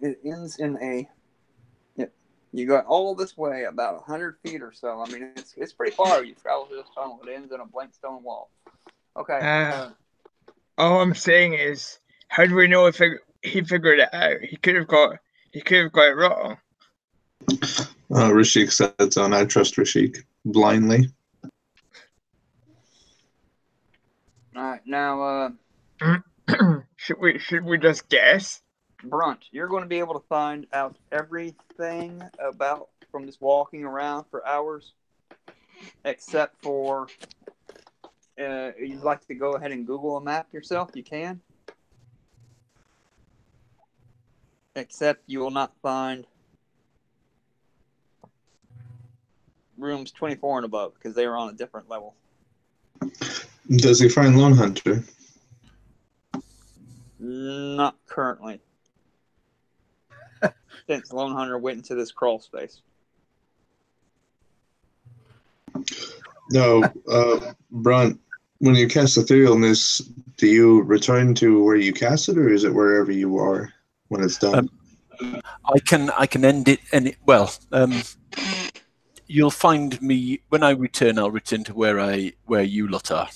Speaker 1: It ends in a. Yep. You got all this way, about 100 feet or so. I mean, it's pretty far. You travel through this tunnel. It ends in a blank stone wall. Okay.
Speaker 6: All I'm saying is, how do we know if he figured it out? He could have got it wrong.
Speaker 5: Rashik said so, and I trust Rashik blindly.
Speaker 1: All right. Now,
Speaker 6: should we just guess?
Speaker 1: Brunt, you're going to be able to find out everything about from just walking around for hours, except for you'd like to go ahead and Google a map yourself. You can, except you will not find rooms 24 and above because they are on a different level.
Speaker 5: Does he find Lone Hunter?
Speaker 1: Not currently. Since Lone Hunter went into this crawl space.
Speaker 5: No, Brunt, when you cast etherealness, do you return to where you cast it, or is it wherever you are when it's done?
Speaker 4: I can end it well. You'll find me when I return. I'll return to where you lot are.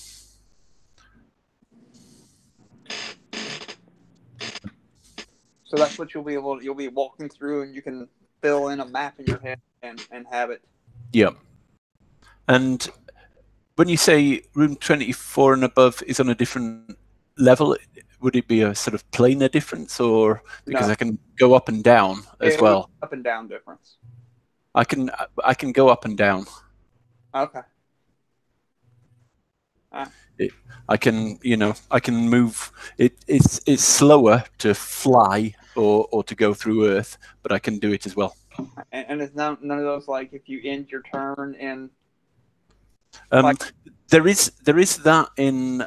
Speaker 1: So that's what you'll be walking through, and you can fill in a map in your head and have it.
Speaker 4: Yeah. And when you say room 24 and above is on a different level, would it be a sort of planar difference, or because
Speaker 1: No.
Speaker 4: I can go up and down as well?
Speaker 1: Up and down difference.
Speaker 4: I can go up and down.
Speaker 1: Okay.
Speaker 4: I can move. It's slower to fly or to go through Earth, but I can do it as well.
Speaker 1: And it's none of those like if you end your turn in.
Speaker 4: There is that in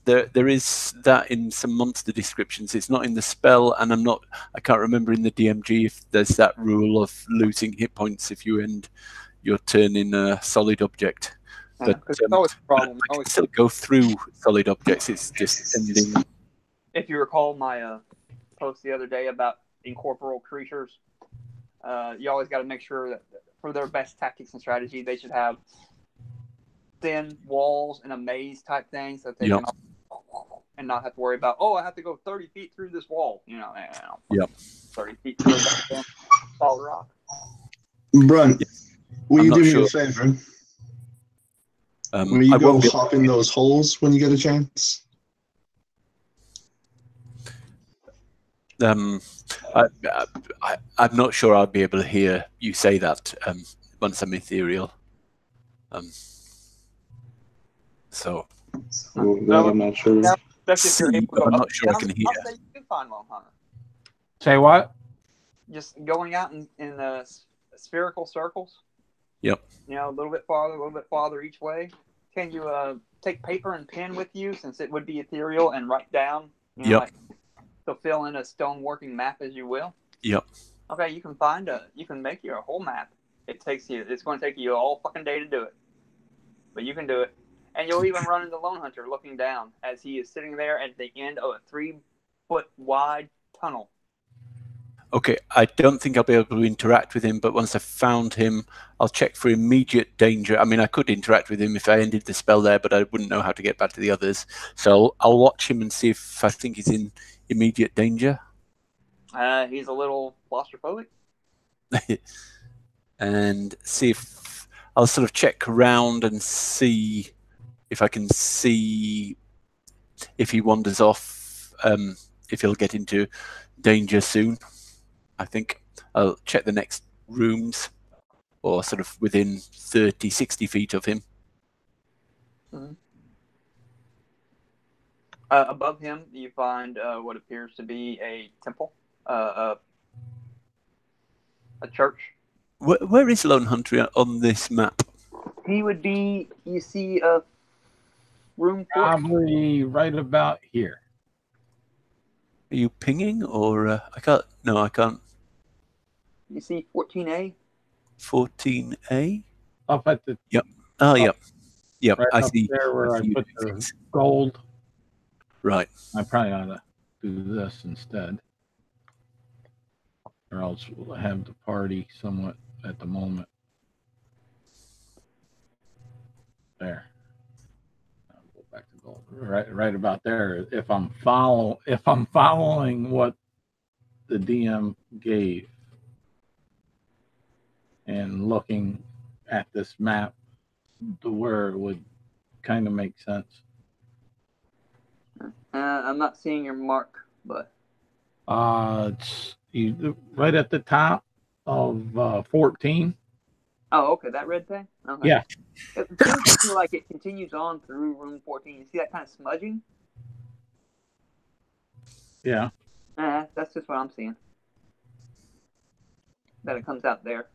Speaker 4: there is that in some monster descriptions. It's not in the spell, and I can't remember in the DMG if there's that rule of losing hit points if you end your turn in a solid object. But
Speaker 1: it's always a problem.
Speaker 4: I can still go through solid objects. It's just ending.
Speaker 1: If you recall my post the other day about incorporeal creatures, you always got to make sure that for their best tactics and strategy, they should have thin walls and a maze type thing, so that they can and not have to worry about, I have to go 30 feet through this wall. 30 feet through a solid rock.
Speaker 5: Brunt, will you do me a favor? Will you go hop in those holes when you get a chance?
Speaker 4: I'm not sure I'll be able to hear you say that. once I'm ethereal. So
Speaker 5: Well, that I'm not sure.
Speaker 1: Yeah, especially if you're
Speaker 4: see,
Speaker 1: able to
Speaker 4: but
Speaker 1: go
Speaker 4: I'm
Speaker 1: up
Speaker 4: not sure I
Speaker 1: and
Speaker 4: can
Speaker 1: down.
Speaker 4: hear.
Speaker 1: I'll say you do find Lone Hunter.
Speaker 3: Say what?
Speaker 1: Just going out in spherical circles.
Speaker 4: Yep.
Speaker 1: You know, a little bit farther each way. Can you take paper and pen with you, since it would be ethereal, and write down? You know,
Speaker 4: Yep.
Speaker 1: like, to fill in a stone working map as you will.
Speaker 4: Yep.
Speaker 1: Okay, you can make you a whole map. It's going to take you all fucking day to do it, but you can do it. And you'll even run into Lone Hunter looking down as he is sitting there at the end of a 3-foot wide tunnel.
Speaker 4: Okay, I don't think I'll be able to interact with him, but once I've found him, I'll check for immediate danger. I mean, I could interact with him if I ended the spell there, but I wouldn't know how to get back to the others. So I'll watch him and see if I think he's in immediate danger.
Speaker 1: He's a little claustrophobic.
Speaker 4: And see if I'll sort of check around and see if I can see if he wanders off, if he'll get into danger soon. I think I'll check the next rooms, or sort of within 30, 60 feet of him.
Speaker 1: Mm-hmm. Above him, you find what appears to be a temple, a church.
Speaker 4: Where is Lone Hunter on this map?
Speaker 1: He would be, you see, room 14.
Speaker 3: Probably right about here.
Speaker 4: Are you pinging, or I can't? No, I can't.
Speaker 1: You see 14A?
Speaker 4: 14A?
Speaker 3: Up at the
Speaker 4: Yep. Oh, yep. Yep.
Speaker 3: right
Speaker 4: I
Speaker 3: up
Speaker 4: see.
Speaker 3: there where I
Speaker 4: see
Speaker 3: put the
Speaker 4: things.
Speaker 3: gold.
Speaker 4: Right.
Speaker 3: I probably ought to do this instead, or else we'll have the party somewhat at the moment. There. I'll go back to gold. Right about there. If I'm following what the DM gave and looking at this map, the where it would kind of make sense.
Speaker 1: I'm not seeing your mark, but
Speaker 3: It's right at the top of 14.
Speaker 1: oh, okay, that red thing. Okay.
Speaker 3: Yeah.
Speaker 1: It seems to me like it continues on through room 14. You see that kind of smudging?
Speaker 3: Yeah.
Speaker 1: That's just what I'm seeing. That it comes out there.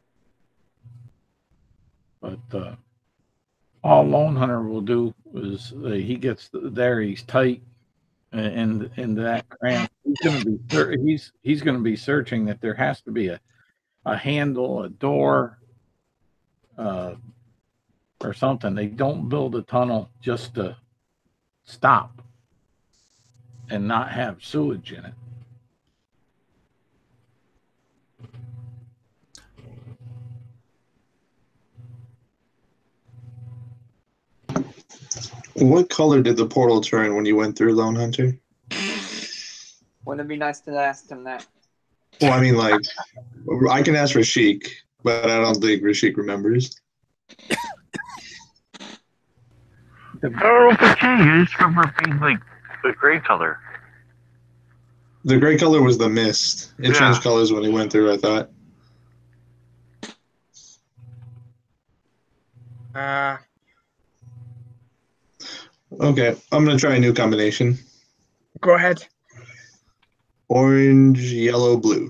Speaker 3: But all Lone Hunter will do is he gets there, he's tight and into that cramp. He's going to be searching that there has to be a handle, a door, or something. They don't build a tunnel just to stop and not have sewage in it.
Speaker 5: What color did the portal turn when you went through, Lone Hunter?
Speaker 1: Wouldn't it be nice to ask him that?
Speaker 5: Well, I mean, like, I can ask Rashik, but I don't think Rashik remembers.
Speaker 8: I don't know if it changed. I just remember it being like the gray color.
Speaker 5: The gray color was the mist. It
Speaker 8: Yeah.
Speaker 5: changed colors when he went through, I thought. Okay, I'm going to try a new combination.
Speaker 6: Go ahead.
Speaker 5: Orange, yellow, blue.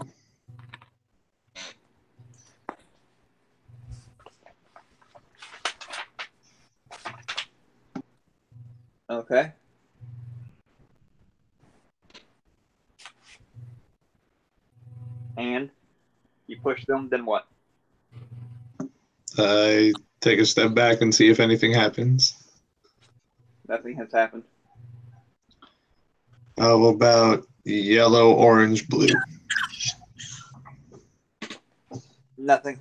Speaker 1: Okay. And you push them, then what?
Speaker 5: I take a step back and see if anything happens.
Speaker 1: Nothing has happened.
Speaker 5: How about yellow, orange, blue?
Speaker 1: Nothing.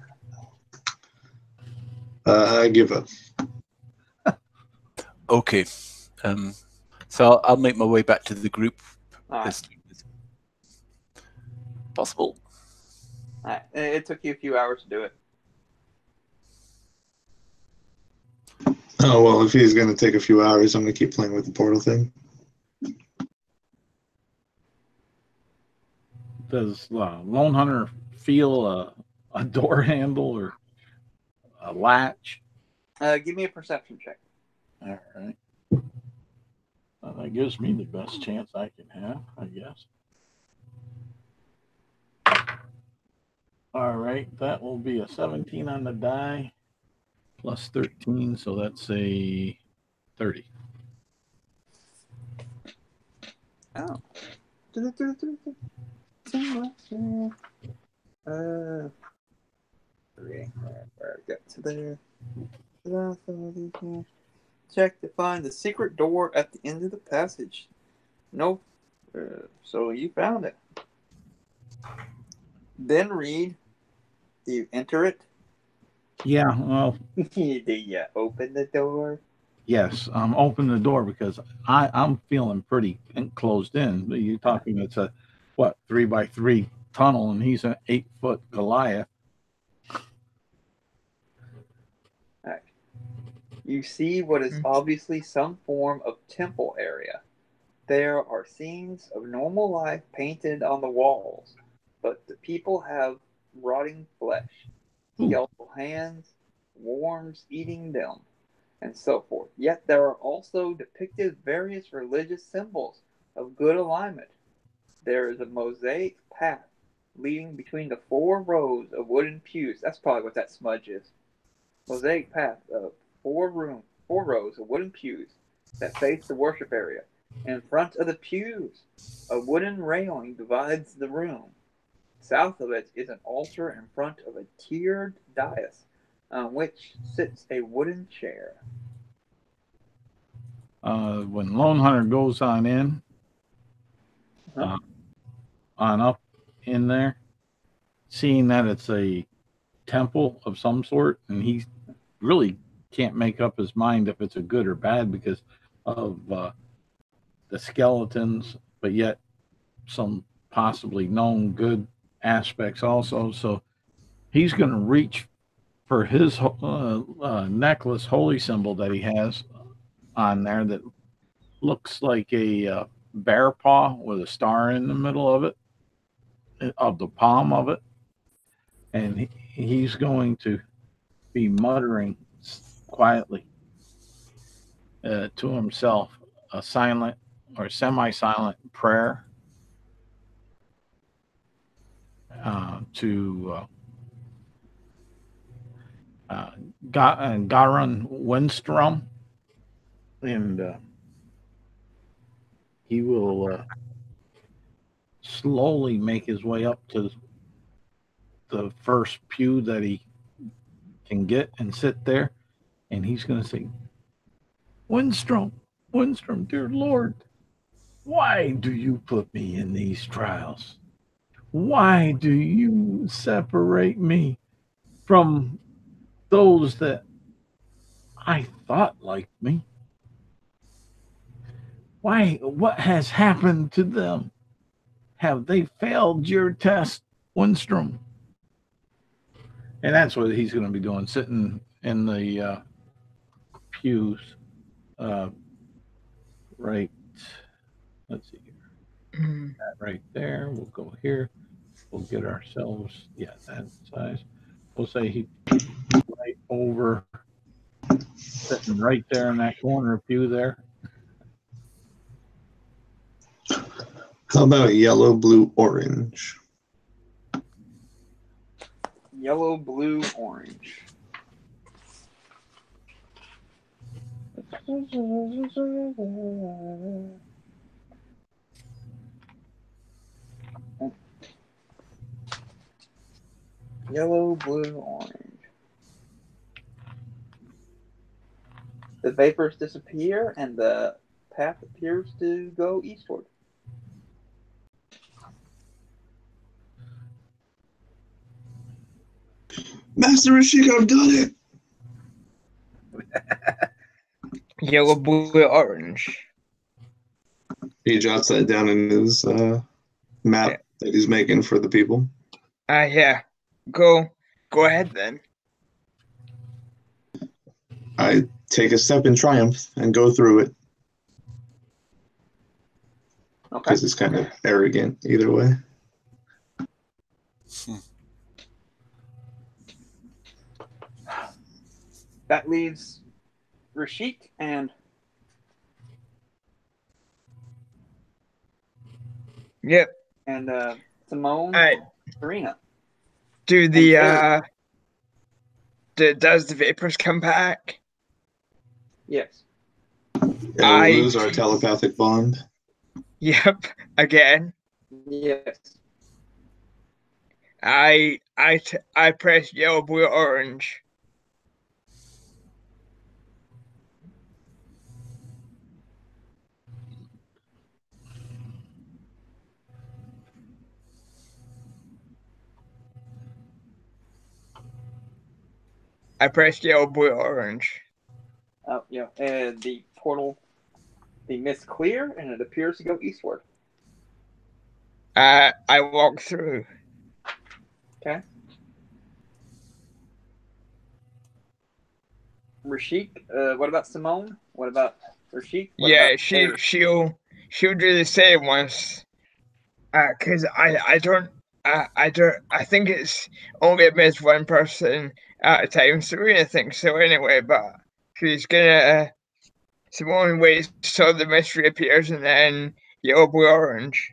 Speaker 5: I give up.
Speaker 4: Okay. So I'll make my way back to the group
Speaker 1: All right.
Speaker 4: as possible.
Speaker 1: All right. It took you a few hours to do it.
Speaker 5: Oh, well, if he's going to take a few hours, I'm going to keep playing with the portal thing.
Speaker 3: Does Lone Hunter feel a door handle or a latch?
Speaker 1: Give me a perception check.
Speaker 3: All right. Well, that gives me the best chance I can have, I guess. All right, that will be a 17 on the die plus 13, so that's a 30.
Speaker 1: Oh. Where I got to there. Check to find the secret door at the end of the passage. Nope. So you found it. Then read. Do you enter it?
Speaker 3: Yeah, well,
Speaker 1: Do you open the door?
Speaker 3: yes, open the door because I'm feeling pretty closed in. You're talking it's a, what, 3x3 tunnel, and he's an 8-foot Goliath.
Speaker 1: Right. You see what is obviously some form of temple area. There are scenes of normal life painted on the walls, but the people have rotting flesh, skeletal hands, worms eating them, and so forth. Yet there are also depicted various religious symbols of good alignment. There is a mosaic path leading between the 4 rows of wooden pews. That's probably what that smudge is. Mosaic path of 4 rows of wooden pews that face the worship area. In front of the pews, a wooden railing divides the room. South of it is an altar in front of a tiered dais on which sits a wooden chair.
Speaker 3: When Lone Hunter goes on in, on up in there, seeing that it's a temple of some sort, and he really can't make up his mind if it's a good or bad because of the skeletons, but yet some possibly known good aspects also. So he's going to reach for his necklace, holy symbol that he has on there that looks like a bear paw with a star in the middle of it, of the palm of it. And he's going to be muttering quietly to himself a silent or semi-silent prayer to Garan Windstrom, and he will slowly make his way up to the first pew that he can get and sit there, and he's going to say, Windstrom, dear Lord, why do you put me in these trials? Why do you separate me from those that I thought liked me? Why? What has happened to them? Have they failed your test, Windstrom? And that's what he's going to be doing, sitting in the pews. Right. Let's see here. That right there. We'll go here. We'll get ourselves, that size. We'll say he right over, sitting right there in that corner pew there.
Speaker 5: How about yellow, blue, orange?
Speaker 1: Yellow, blue, orange. Yellow, blue, orange. The vapors disappear and the path appears to go eastward.
Speaker 5: Master Rashik, I've done it!
Speaker 6: Yellow, blue, orange.
Speaker 5: He jots that down in his map that he's making for the people.
Speaker 6: Yeah. Go ahead then.
Speaker 5: I take a step in triumph and go through it.
Speaker 1: Okay.
Speaker 5: Because it's kind of arrogant either way.
Speaker 1: That leaves Rashik and
Speaker 6: Yep.
Speaker 1: and Simone
Speaker 6: Alright.
Speaker 1: and Serena.
Speaker 6: Do the does the vapors come back?
Speaker 1: Yes.
Speaker 5: And
Speaker 6: I-
Speaker 5: we lose our telepathic bond.
Speaker 6: Yep. Again.
Speaker 1: Yes.
Speaker 6: I press yellow, blue, orange. I press yellow, blue, orange.
Speaker 1: Oh, yeah. And the portal, the mist clear, and it appears to go eastward.
Speaker 6: I walk through.
Speaker 1: Okay. Rashik, what about Simone? What about Rashik? What
Speaker 6: Yeah,
Speaker 1: about Barry?
Speaker 6: she'll do the same once. Cause I think it's only admits one person at a time. Serena thinks so anyway, but she's gonna Simone waits till the mystery appears and then yellow, blue, orange.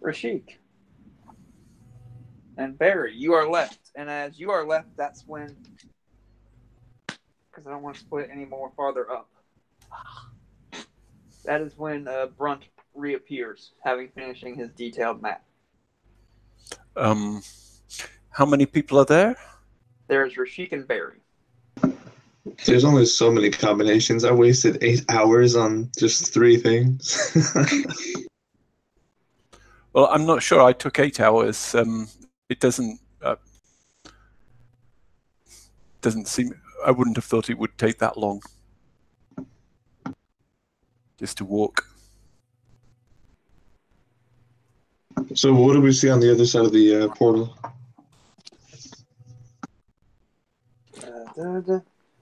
Speaker 1: Rashik. And Barry, you are left. And as you are left, that's when, because I don't want to split any more farther up. That is when Brunt reappears, having finishing his detailed map.
Speaker 4: How many people are there?
Speaker 1: There's Rashik and Barry.
Speaker 5: There's only so many combinations. I wasted 8 hours on just 3 things.
Speaker 4: Well, I'm not sure. I took 8 hours. It doesn't seem. I wouldn't have thought it would take that long just to walk.
Speaker 5: So what do we see on the other side of the portal?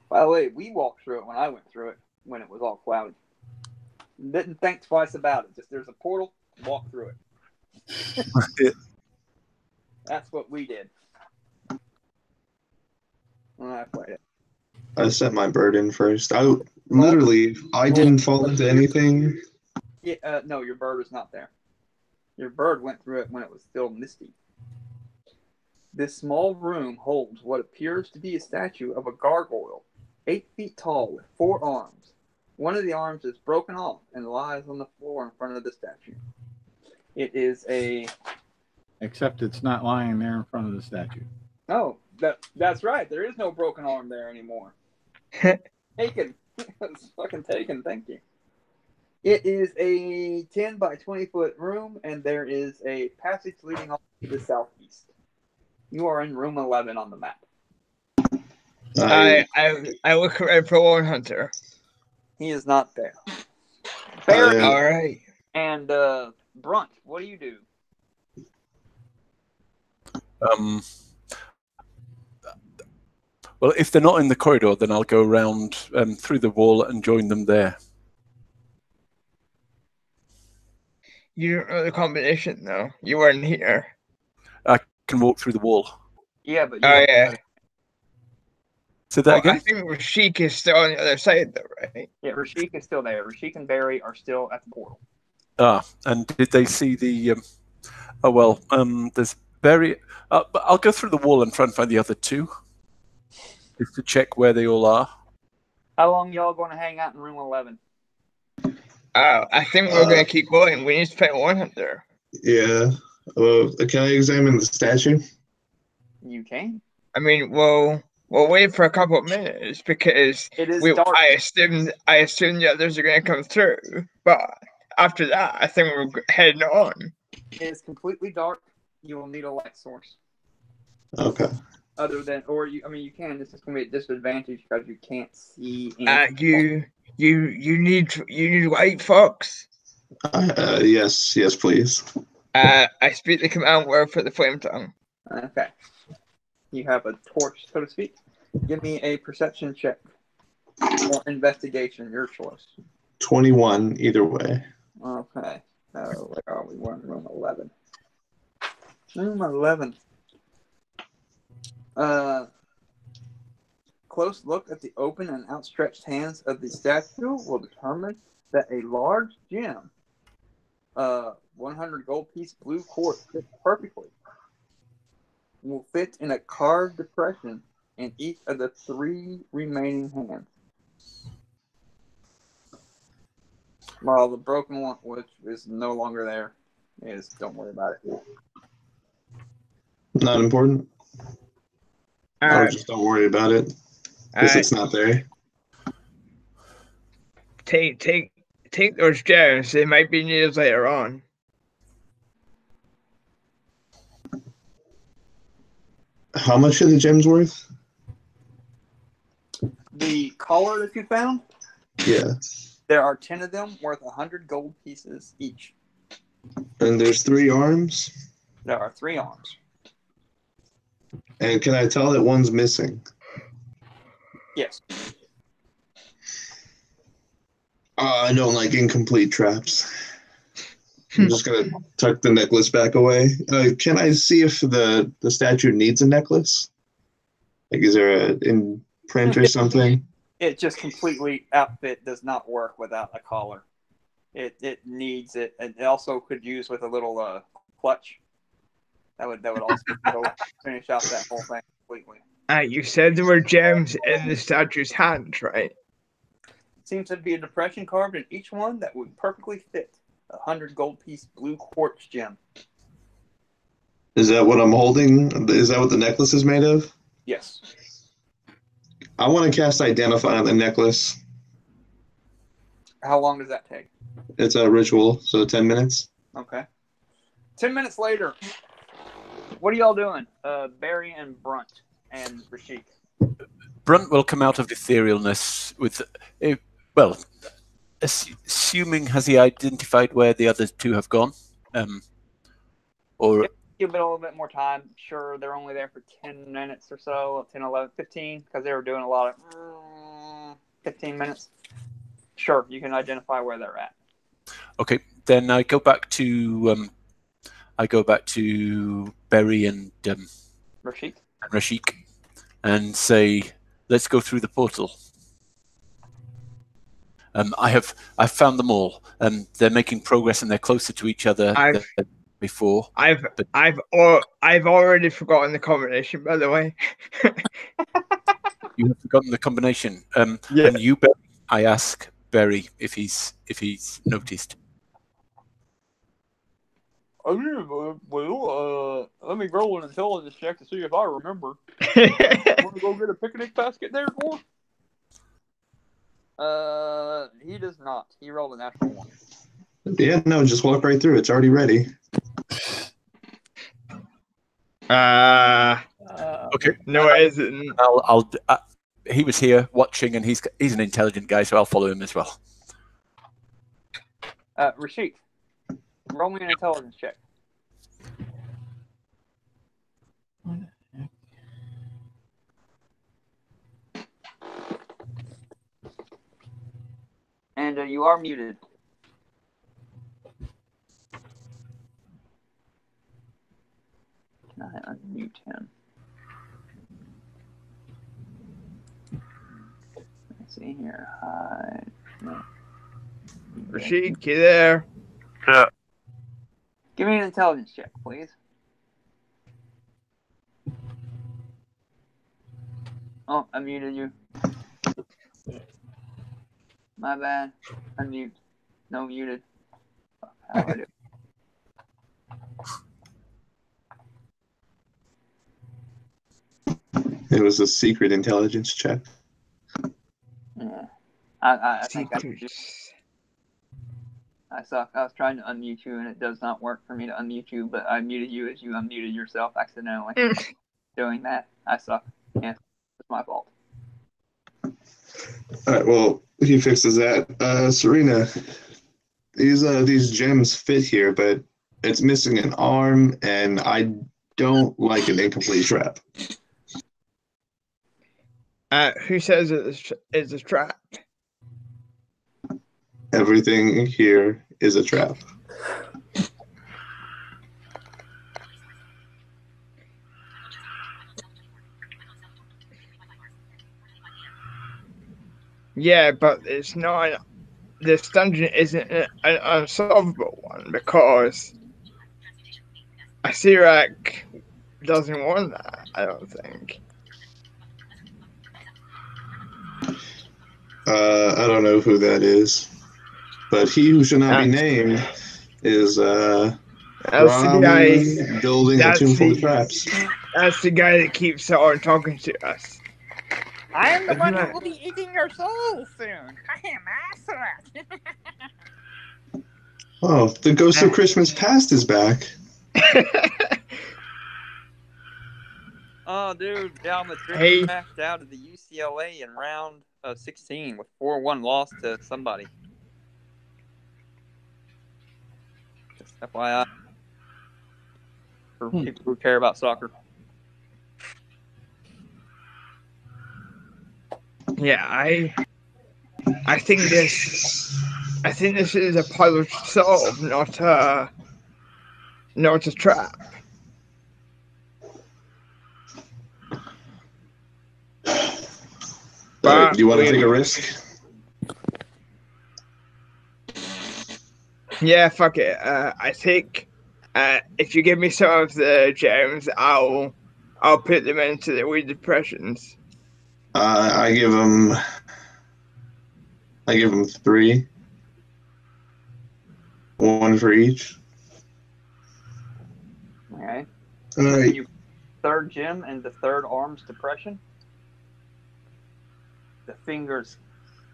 Speaker 1: By the way, we walked through it when I went through it when it was all cloudy. Didn't think twice about it. Just there's a portal, walk through it. That's what we did when I played it.
Speaker 5: I sent my bird in first. I didn't fall into anything.
Speaker 1: Yeah, no, your bird was not there. Your bird went through it when it was still misty. This small room holds what appears to be a statue of a gargoyle, 8 feet tall with 4 arms. One of the arms is broken off and lies on the floor in front of the statue. It is a...
Speaker 3: Except it's not lying there in front of the statue.
Speaker 1: Oh, that's right. There is no broken arm there anymore. Taken. It's fucking taken. Thank you. It is a 10 by 20 foot room, and there is a passage leading off to the southeast. You are in room 11 on the map.
Speaker 6: I look around for Lone Hunter.
Speaker 1: He is not there. Barry
Speaker 6: All right.
Speaker 1: and Brunt, what do you do?
Speaker 4: Well, if they're not in the corridor, then I'll go around through the wall and join them there.
Speaker 6: You don't know the combination, though. You weren't here.
Speaker 4: I can walk through the wall.
Speaker 1: Yeah, but
Speaker 6: Oh, yeah.
Speaker 4: Say that again?
Speaker 6: I think Rashik is still on the other side, though, right?
Speaker 1: Yeah, Rashik is still there. Rashik and Barry are still at the portal.
Speaker 4: And did they see the... there's Barry... but I'll go through the wall and try and find the other two, just to check where they all are.
Speaker 1: How long y'all going to hang out in room 11?
Speaker 6: I think we're going to keep going. We need to find Lone Hunter.
Speaker 5: Yeah. Can I examine the statue?
Speaker 1: You can.
Speaker 6: I mean, we'll wait for a couple of minutes because
Speaker 1: It is
Speaker 6: dark.
Speaker 1: dark.
Speaker 6: I assume the others are going to come through. But after that, I think we're heading on.
Speaker 1: It is completely dark. You will need a light source.
Speaker 5: Okay.
Speaker 1: Other than, you can. This is going to be a disadvantage because you can't see anything.
Speaker 6: You need light, folks.
Speaker 5: Yes, please.
Speaker 6: I speak the command word for the flame tongue.
Speaker 1: Okay. You have a torch, so to speak. Give me a perception check or investigation, your choice.
Speaker 5: 21, either way.
Speaker 1: Okay. Where are we? We're in room 11. Room 11. Close look at the open and outstretched hands of the statue will determine that a large gem, 100 gold piece blue quartz, fits perfectly. Will fit in a carved depression in each of the 3 remaining hands. Well, the broken one, which is no longer there, is don't worry about it.
Speaker 5: Not important. Or just don't worry about it. Because it's not there.
Speaker 6: Take those gems. They might be needed later on.
Speaker 5: How much are the gems worth?
Speaker 1: The collar that you found?
Speaker 5: Yeah.
Speaker 1: There are 10 of them worth 100 gold pieces each.
Speaker 5: And there's 3 arms?
Speaker 1: There are 3 arms.
Speaker 5: And can I tell that one's missing?
Speaker 1: Yes.
Speaker 5: I don't like incomplete traps. I'm just going to tuck the necklace back away. Can I see if the statue needs a necklace? Like, is there an imprint or something?
Speaker 1: It just completely outfit does not work without a collar. It needs it, and it also could use with a little clutch. That would also finish out that whole thing completely.
Speaker 6: You said there were gems in the statue's hands, right?
Speaker 1: Seems to be a depression carved in each one that would perfectly fit 100 gold piece blue quartz gem.
Speaker 5: Is that what I'm holding? Is that what the necklace is made of?
Speaker 1: Yes.
Speaker 5: I want to cast Identify on the necklace.
Speaker 1: How long does that take?
Speaker 5: It's a ritual, so 10 minutes.
Speaker 1: Okay. 10 minutes later, what are y'all doing? Barry and Brunt and Rashik.
Speaker 4: Brunt will come out of etherealness with, assuming, has he identified where the other 2 have gone? Or
Speaker 1: Give it a little bit more time. Sure, they're only there for 10 minutes or so, 10, 11, 15, because they were doing a lot of 15 minutes. Sure, you can identify where they're at.
Speaker 4: Okay, then I go back to Berry and Rashik and say, let's go through the portal. I've found them all. They're making progress and they're closer to each other than before.
Speaker 6: I've already forgotten the combination, by the way.
Speaker 4: You have forgotten the combination.
Speaker 6: Yeah.
Speaker 4: And you, Berry, I ask Berry if he's noticed.
Speaker 1: Let me roll an intelligence check to see if I remember. Want to go get a picnic basket there for? He does not. He rolled a natural 1.
Speaker 5: Yeah, no, just walk right through. It's already ready.
Speaker 4: Okay.
Speaker 6: No, it isn't.
Speaker 4: He was here watching, and he's an intelligent guy, so I'll follow him as well.
Speaker 1: Rashik, roll me an intelligence check. And you are muted. Can I unmute him? Let's see here. Hide. No.
Speaker 6: Rashid, you there?
Speaker 8: Yeah.
Speaker 1: Give me an intelligence check, please. Oh, I muted you. My bad. Unmute. No muted. How do I do it?
Speaker 5: It was a secret intelligence check.
Speaker 1: Yeah. I think I suck. I was trying to unmute you, and it does not work for me to unmute you, but I muted you as you unmuted yourself accidentally. Doing that, I suck. Yeah, it's my fault.
Speaker 5: All right, well, he fixes that. Serena, these gems fit here, but it's missing an arm, and I don't like an incomplete trap.
Speaker 6: Who says it's a trap?
Speaker 5: Everything here is a trap.
Speaker 6: Yeah, but it's not. This dungeon isn't an unsolvable one because Asirak doesn't want that. I don't think.
Speaker 5: I don't know who that is, but he who should not be named is
Speaker 6: That's
Speaker 5: from
Speaker 6: the guy.
Speaker 5: building a tomb full of traps.
Speaker 6: That's the guy that keeps on talking to us.
Speaker 1: I am the
Speaker 6: Isn't
Speaker 1: one
Speaker 6: that-
Speaker 1: who will be eating your soul soon. I am Asarak.
Speaker 5: Oh, the ghost of Christmas past is back.
Speaker 1: Oh, dude, Real Madrid
Speaker 6: Hey.
Speaker 1: backed out of the UCLA in round 16 with 4-1 loss to somebody. Just FYI. For people who care about soccer.
Speaker 6: Yeah, I think this is a puzzle to solve, not a trap.
Speaker 5: Do you want to take a risk?
Speaker 6: Yeah, fuck it. I think if you give me some of the gems, I'll put them into the weird depressions.
Speaker 5: I give him 3. 1 for each.
Speaker 1: Okay.
Speaker 5: All right.
Speaker 1: You third gem and the third arm's depression. The fingers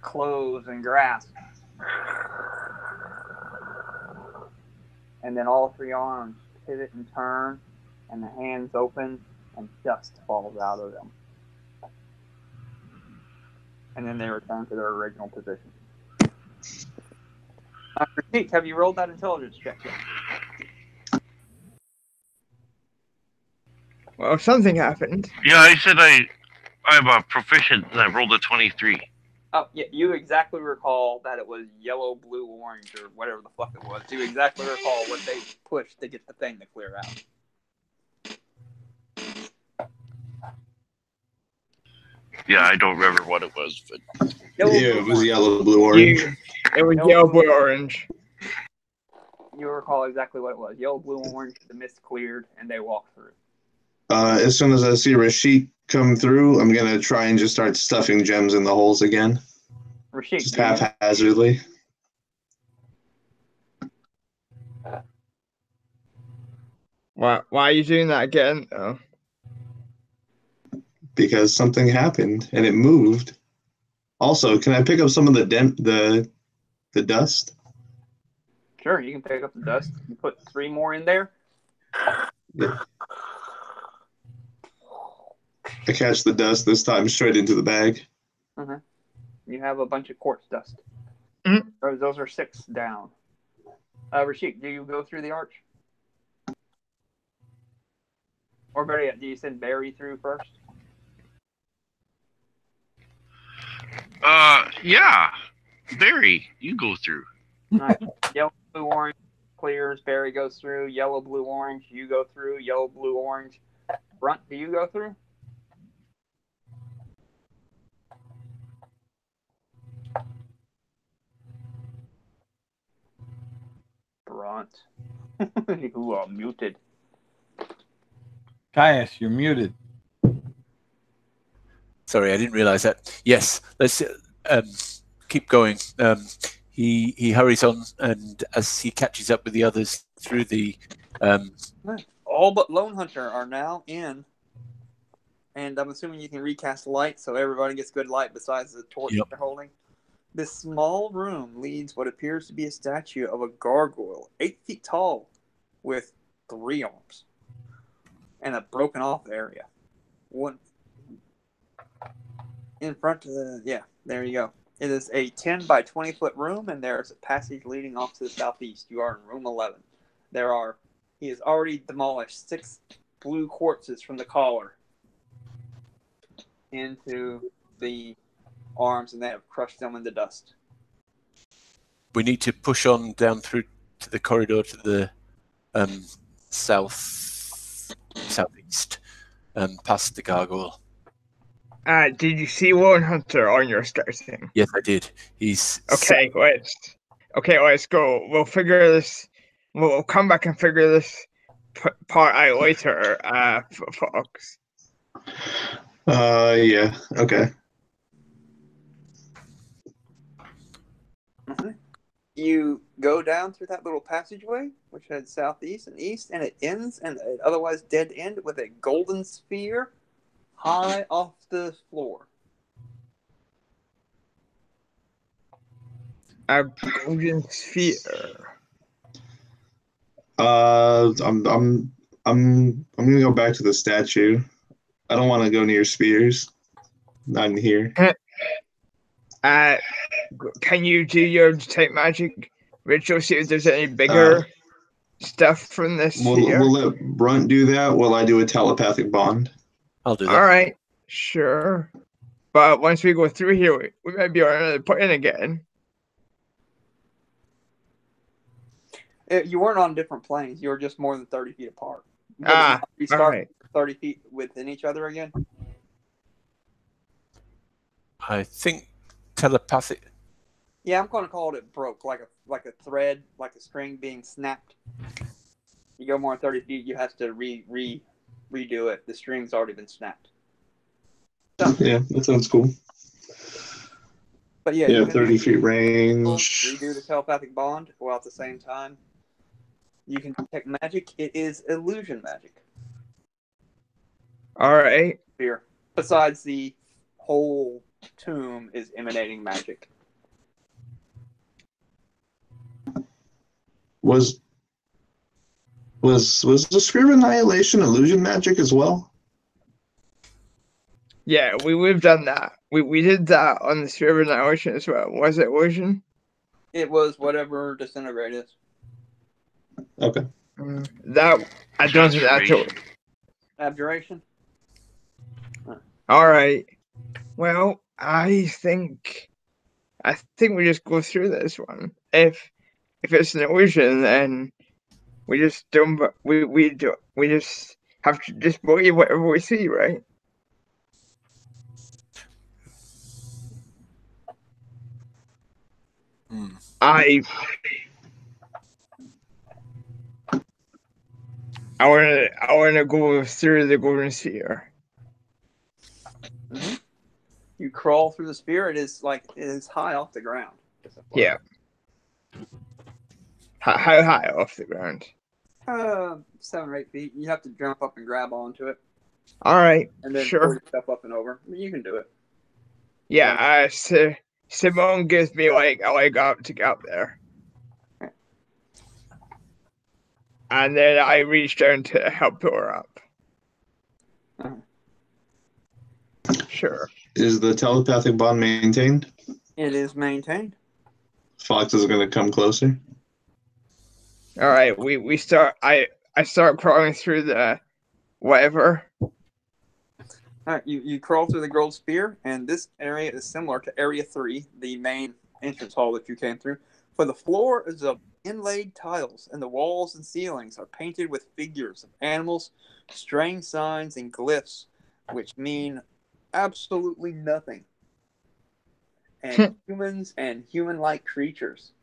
Speaker 1: close and grasp. And then all 3 arms pivot and turn, and the hands open, and dust falls out of them. And then they return to their original position. Critique, have you rolled that intelligence check yet?
Speaker 6: Well, something happened.
Speaker 8: Yeah, I said I'm a proficient and I rolled a 23.
Speaker 1: Oh, yeah, you exactly recall that it was yellow, blue, orange, or whatever the fuck it was. You exactly recall what they pushed to get the thing to clear out.
Speaker 8: Yeah, I don't remember what it was, but
Speaker 5: It was yellow, blue, orange.
Speaker 6: It was yellow, blue, orange.
Speaker 1: You recall exactly what it was. Yellow, blue, orange, the mist cleared, and they walked through.
Speaker 5: As soon as I see Rashik come through, I'm going to try and just start stuffing gems in the holes again.
Speaker 1: Rashik,
Speaker 5: just haphazardly.
Speaker 6: Why are you doing that again? Oh.
Speaker 5: Because something happened and it moved. Also, can I pick up some of the dust?
Speaker 1: Sure, you can pick up the dust. You put 3 more in there.
Speaker 5: Yeah. I catch the dust this time straight into the bag.
Speaker 1: Mm-hmm. You have a bunch of quartz dust.
Speaker 6: Mm-hmm.
Speaker 1: Those are 6 down. Rashik, do you go through the arch? Or better yet, do you send Barry through first?
Speaker 8: Yeah. Barry, you go through.
Speaker 1: Right. Yellow, blue, orange clears. Barry goes through. Yellow, blue, orange. You go through. Yellow, blue, orange. Brunt, do you go through? Brunt. You are muted.
Speaker 3: Caius, you're muted.
Speaker 4: Sorry, I didn't realize that. Yes, let's keep going. He hurries on, and as he catches up with the others through the...
Speaker 1: All but Lone Hunter are now in. And I'm assuming you can recast light so everybody gets good light besides the torch they're holding. This small room leads what appears to be a statue of a gargoyle, 8 feet tall, with 3 arms. And a broken off area. One in front of the... Yeah, there you go. It is a 10 by 20 foot room, and there's a passage leading off to the southeast. You are in room 11. He has already demolished 6 blue quartzes from the collar into the arms, and they have crushed them into dust.
Speaker 4: We need to push on down through to the corridor to the southeast, past the gargoyle.
Speaker 6: Did you see Lone Hunter on your starting?
Speaker 4: Yes, I did. He's
Speaker 6: Okay. Let's go. We'll figure this. We'll come back and figure this part out later, Fox.
Speaker 5: Yeah. Okay.
Speaker 1: You go down through that little passageway, which heads southeast and east, and it ends in an otherwise dead end with a golden sphere high off the floor.
Speaker 6: A golden sphere.
Speaker 5: I'm gonna go back to the statue. I don't want to go near spears. Not in here.
Speaker 6: Can you do your detect magic ritual? See if there's any bigger stuff from this sphere.
Speaker 5: We'll let Brunt do that while I do a telepathic bond.
Speaker 4: I'll do that.
Speaker 6: All right, sure. But once we go through here, we might be on another point again.
Speaker 1: You weren't on different planes. You were just more than 30 feet apart. You
Speaker 6: all
Speaker 1: start
Speaker 6: right.
Speaker 1: 30 feet within each other again.
Speaker 4: I think telepathic.
Speaker 1: Yeah, I'm going to call it broke, like a thread, like a string being snapped. You go more than 30 feet, you have to redo it. The string's already been snapped. So,
Speaker 5: Yeah, that sounds cool.
Speaker 1: But yeah,
Speaker 5: Yeah, 30 feet range.
Speaker 1: Redo the telepathic bond, while at the same time you can detect magic. It is illusion magic.
Speaker 6: All right.
Speaker 1: Here, besides the whole tomb is emanating magic.
Speaker 5: Was the Sphere of Annihilation illusion magic as well?
Speaker 6: Yeah, we've done that. We did that on the Sphere of Annihilation as well. Was it illusion?
Speaker 1: It was whatever disintegrate is.
Speaker 5: Okay.
Speaker 6: That I don't think that's it.
Speaker 1: Abjuration.
Speaker 6: All right. Well, I think we just go through this one. If it's an illusion, then we just don't. We just have to just believe whatever we see, right? I wanna go through the golden sphere.
Speaker 1: Mm-hmm. You crawl through the sphere. It is high off the ground.
Speaker 6: Yeah. How high off the ground?
Speaker 1: 7 or 8 feet. You have to jump up and grab onto it.
Speaker 6: All right.
Speaker 1: And then
Speaker 6: sure.
Speaker 1: pull yourself up and over. You can do it.
Speaker 6: Yeah. Simone gives me like a leg up to get up there. And then I reach down to help her up. Sure.
Speaker 5: Is the telepathic bond maintained?
Speaker 1: It is maintained.
Speaker 5: Fox is going to come closer.
Speaker 6: All right. We start. I start crawling through the whatever.
Speaker 1: All right. You crawl through the gold sphere, and this area is similar to Area 3, the main entrance hall that you came through. For the floor is of inlaid tiles, and the walls and ceilings are painted with figures of animals, strange signs, and glyphs, which mean absolutely nothing. And humans and human-like creatures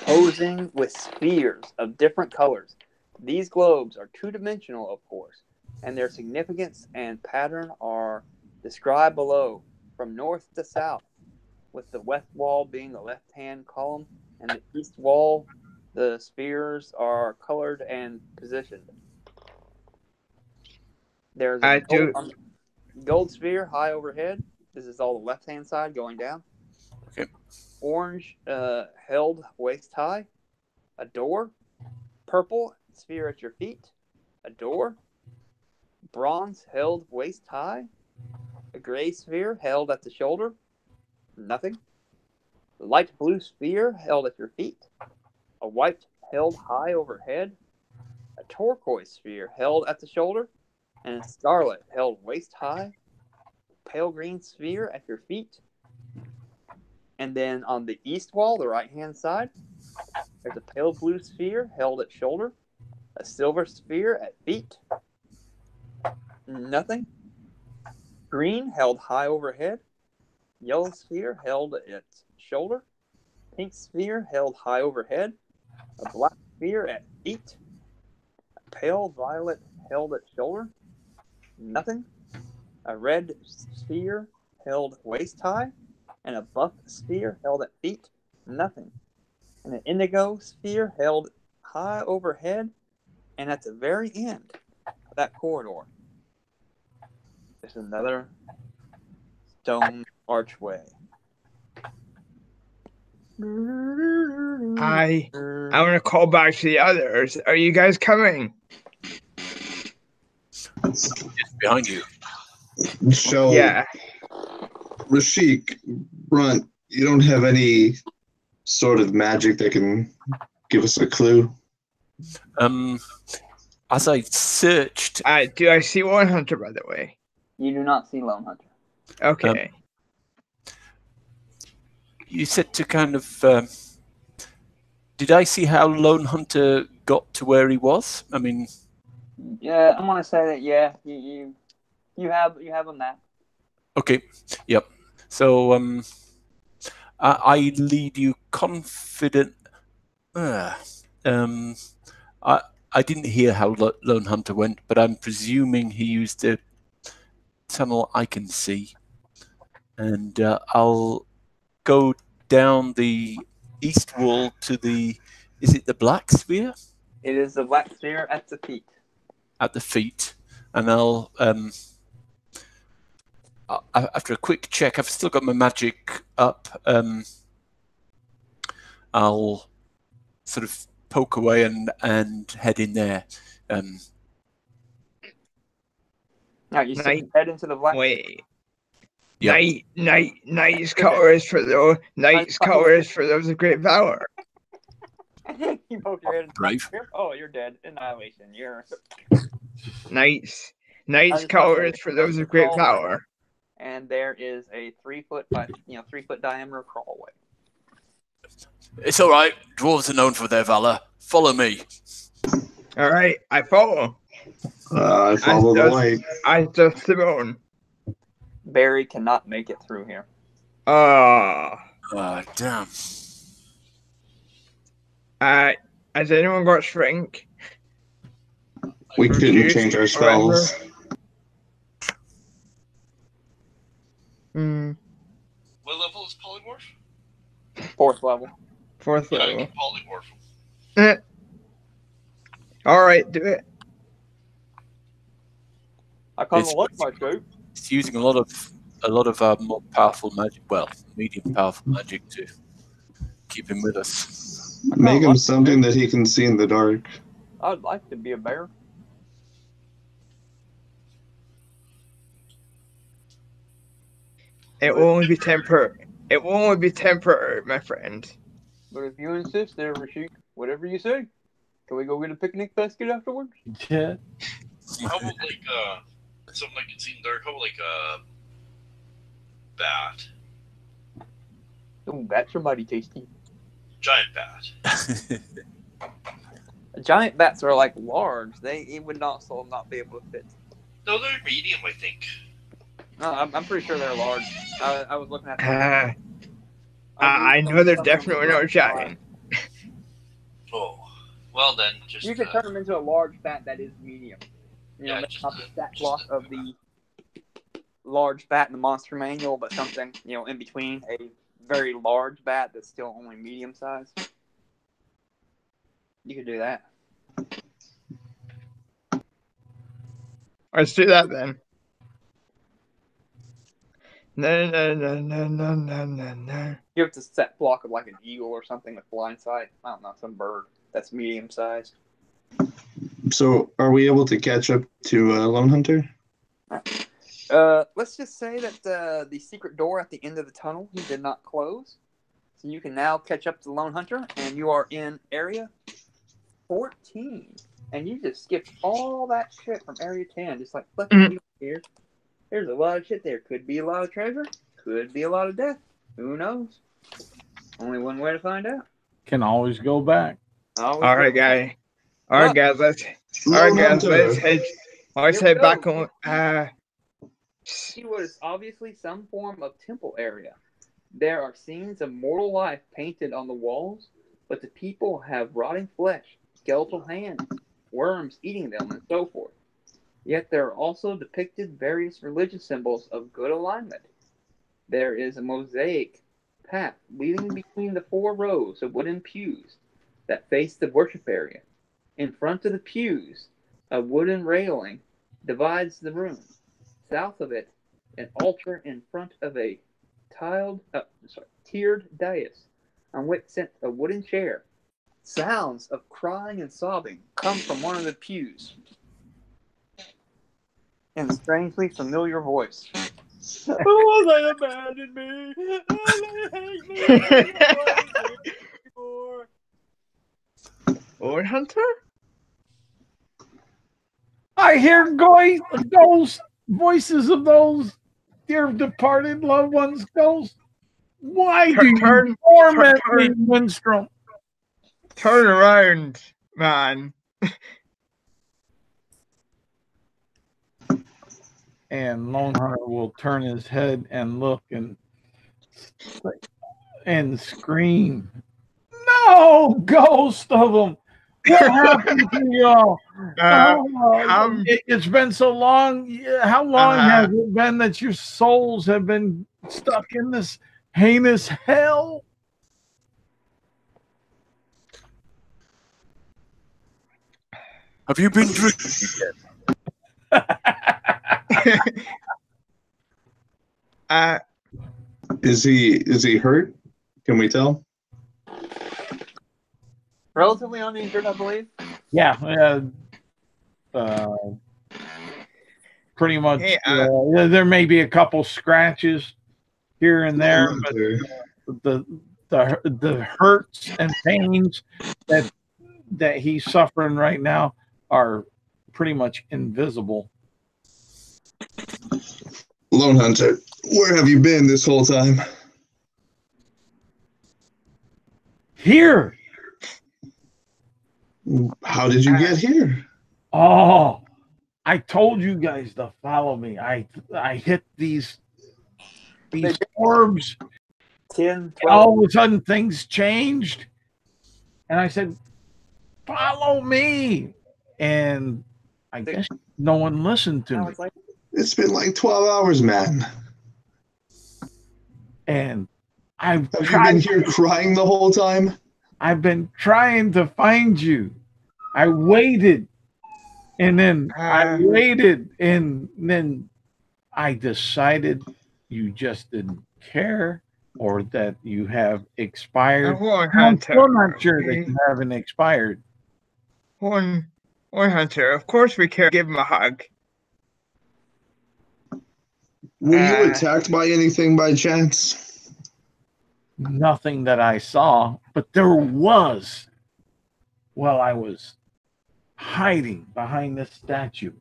Speaker 1: posing with spheres of different colors. These globes are two-dimensional, of course, and their significance and pattern are described below, from north to south, with the west wall being the left-hand column, and the east wall, the spheres are colored and positioned. There's a gold sphere high overhead. This is all the left-hand side going down.
Speaker 4: Okay.
Speaker 1: Orange held waist high. A door. Purple sphere at your feet. A door. Bronze held waist high. A gray sphere held at the shoulder. Nothing. Light blue sphere held at your feet. A white held high overhead. A turquoise sphere held at the shoulder. And a scarlet held waist high. Pale green sphere at your feet. And then on the east wall, the right-hand side, there's a pale blue sphere held at shoulder. A silver sphere at feet. Nothing. Green held high overhead. Yellow sphere held at shoulder. Pink sphere held high overhead. A black sphere at feet. A pale violet held at shoulder. Nothing. A red sphere held waist high. And a buff sphere held at feet. Nothing. And an indigo sphere held high overhead. And at the very end of that corridor, there's another stone archway.
Speaker 6: I want to call back to the others. Are you guys coming?
Speaker 4: It's behind you.
Speaker 5: So,
Speaker 6: Yeah.
Speaker 5: Rashik, Brunt, you don't have any sort of magic that can give us a clue?
Speaker 4: As I searched,
Speaker 6: Do I see Lone Hunter, by the way?
Speaker 1: You do not see Lone Hunter.
Speaker 6: Okay.
Speaker 4: you said to kind of. Did I see how Lone Hunter got to where he was? I mean,
Speaker 1: Yeah, I'm gonna say that. Yeah, you have a map.
Speaker 4: okay, yep. So I lead you confident. I didn't hear how Lone Hunter went, but I'm presuming he used a tunnel I can see, and I'll go down the east wall to the. Is it the black sphere?
Speaker 1: It is the black sphere at the feet.
Speaker 4: At the feet, and I'll after a quick check, I've still got my magic up. I'll sort of poke away and head in there.
Speaker 1: Now you head into the black.
Speaker 6: Wait.
Speaker 4: Yep.
Speaker 6: Knight's colors for those. Knight's colors for those of great valor.
Speaker 1: You poke your head into
Speaker 4: Brave.
Speaker 1: Oh, you're dead. Annihilation. You're.
Speaker 6: Knight's colors for those of great valor.
Speaker 1: And there is a 3 foot by 3 foot diameter crawlway.
Speaker 4: It's all right. Dwarves are known for their valor. Follow me.
Speaker 6: All right, I follow.
Speaker 5: I follow the light.
Speaker 6: I just Simone.
Speaker 1: Barry cannot make it through here.
Speaker 4: Damn.
Speaker 6: Has anyone got shrink?
Speaker 5: We couldn't change our spells.
Speaker 2: What level is polymorph?
Speaker 1: 4th level.
Speaker 6: 4th
Speaker 2: Yeah, I
Speaker 6: level.
Speaker 2: can polymorph.
Speaker 6: All right, do it.
Speaker 1: I kind of like my scope.
Speaker 4: It's using a lot of more powerful magic. Well, medium powerful magic to keep him with us.
Speaker 5: Make him something that he can see in the dark.
Speaker 1: I'd like to be a bear.
Speaker 6: It will only be temporary. It will only be temporary, my friend.
Speaker 1: But if you insist, there, Rashik, whatever you say. Can we go get a picnic basket afterwards?
Speaker 3: Yeah.
Speaker 2: How about something I can see in the dark? How about bat?
Speaker 1: Oh, bats are mighty tasty.
Speaker 2: Giant bat.
Speaker 1: Giant bats are like large. It would not be able to fit.
Speaker 2: No, they're medium, I think.
Speaker 1: No, I'm pretty sure they're large. I was looking at.
Speaker 6: I know they're definitely not giant.
Speaker 2: Oh, well then, just
Speaker 1: You could turn them into a large bat that is medium. Not the stat block of the large bat in the monster manual, but something in between a very large bat that's still only medium size. You could do that.
Speaker 6: Let's do that then. No.
Speaker 1: You have to set block of like an eagle or something with blind sight. I don't know, some bird that's medium sized.
Speaker 5: So, are we able to catch up to Lone Hunter?
Speaker 1: Let's just say that the secret door at the end of the tunnel he did not close, so you can now catch up to the Lone Hunter, and you are in area 14, and you just skipped all that shit from area 10, just like here. There's a lot of shit there. Could be a lot of treasure. Could be a lot of death. Who knows? Only one way to find out.
Speaker 3: Can always go back.
Speaker 6: All right, guys. Let's head back on.
Speaker 7: See what is obviously some form of temple area. There are scenes of mortal life painted on the walls, but the people have rotting flesh, skeletal hands, worms eating them, and so forth. Yet there are also depicted various religious symbols of good alignment. There is a mosaic path leading between the 4 rows of wooden pews that face the worship area. In front of the pews, a wooden railing divides the room. South of it, an altar in front of a tiered dais on which sits a wooden chair. Sounds of crying and sobbing come from one of the pews in a strangely familiar voice. Oh, they abandoned me. Oh, they hate me. They don't want me anymore.
Speaker 6: Lord Hunter?
Speaker 3: I hear ghost voices of those dear departed loved ones. Ghosts. Why do you torment me, Minstrel?
Speaker 6: Turn around, man.
Speaker 3: And Lone Hunter will turn his head and look and scream, "No, ghost of them! What happened to y'all? It's been so long. How long has it been that your souls have been stuck in this heinous hell?"
Speaker 4: Have you been drinking again?
Speaker 5: Is he hurt? Can we tell?
Speaker 7: Relatively uninjured, I believe.
Speaker 3: Yeah, pretty much.
Speaker 6: Hey,
Speaker 3: there may be a couple scratches here and there, but the hurts and pains that he's suffering right now are pretty much invisible.
Speaker 5: Lone Hunter, where have you been this whole time?
Speaker 3: Here.
Speaker 5: How did you get here?
Speaker 3: Oh, I told you guys to follow me. I hit these orbs.
Speaker 7: 10, 12.
Speaker 3: All of a sudden things changed. And I said, "Follow me." And I guess no one listened to me.
Speaker 5: It's been like 12 hours, man.
Speaker 3: And have you
Speaker 5: been here crying the whole time?
Speaker 3: I've been trying to find you. I waited. And then I waited. And then I decided you just didn't care, or that you have expired. I'm still not sure that you haven't expired.
Speaker 6: One Hunter, of course we care. Give him a hug.
Speaker 5: Were you attacked by anything by chance?
Speaker 3: Nothing that I saw, but there was, while I was hiding behind this statue,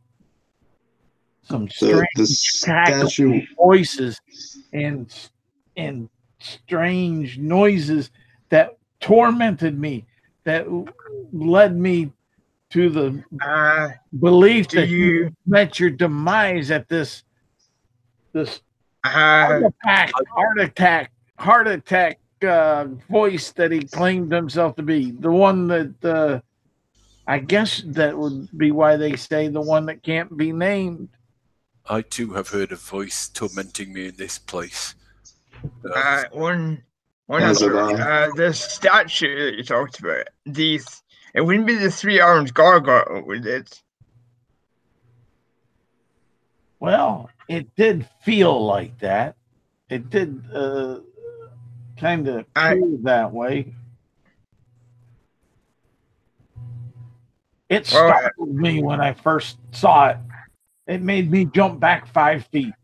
Speaker 3: some strange voices and strange noises that tormented me, that led me to the belief that you met your demise at this heart attack voice that he claimed himself to be. The one that I guess that would be why they say the one that can't be named.
Speaker 4: I too have heard a voice tormenting me in this place.
Speaker 6: The statue that you talked about, it wouldn't be the 3-armed gargoyle, would it?
Speaker 3: Well, it did feel like that. It did kind of feel that way. It startled me when I first saw it. It made me jump back 5 feet.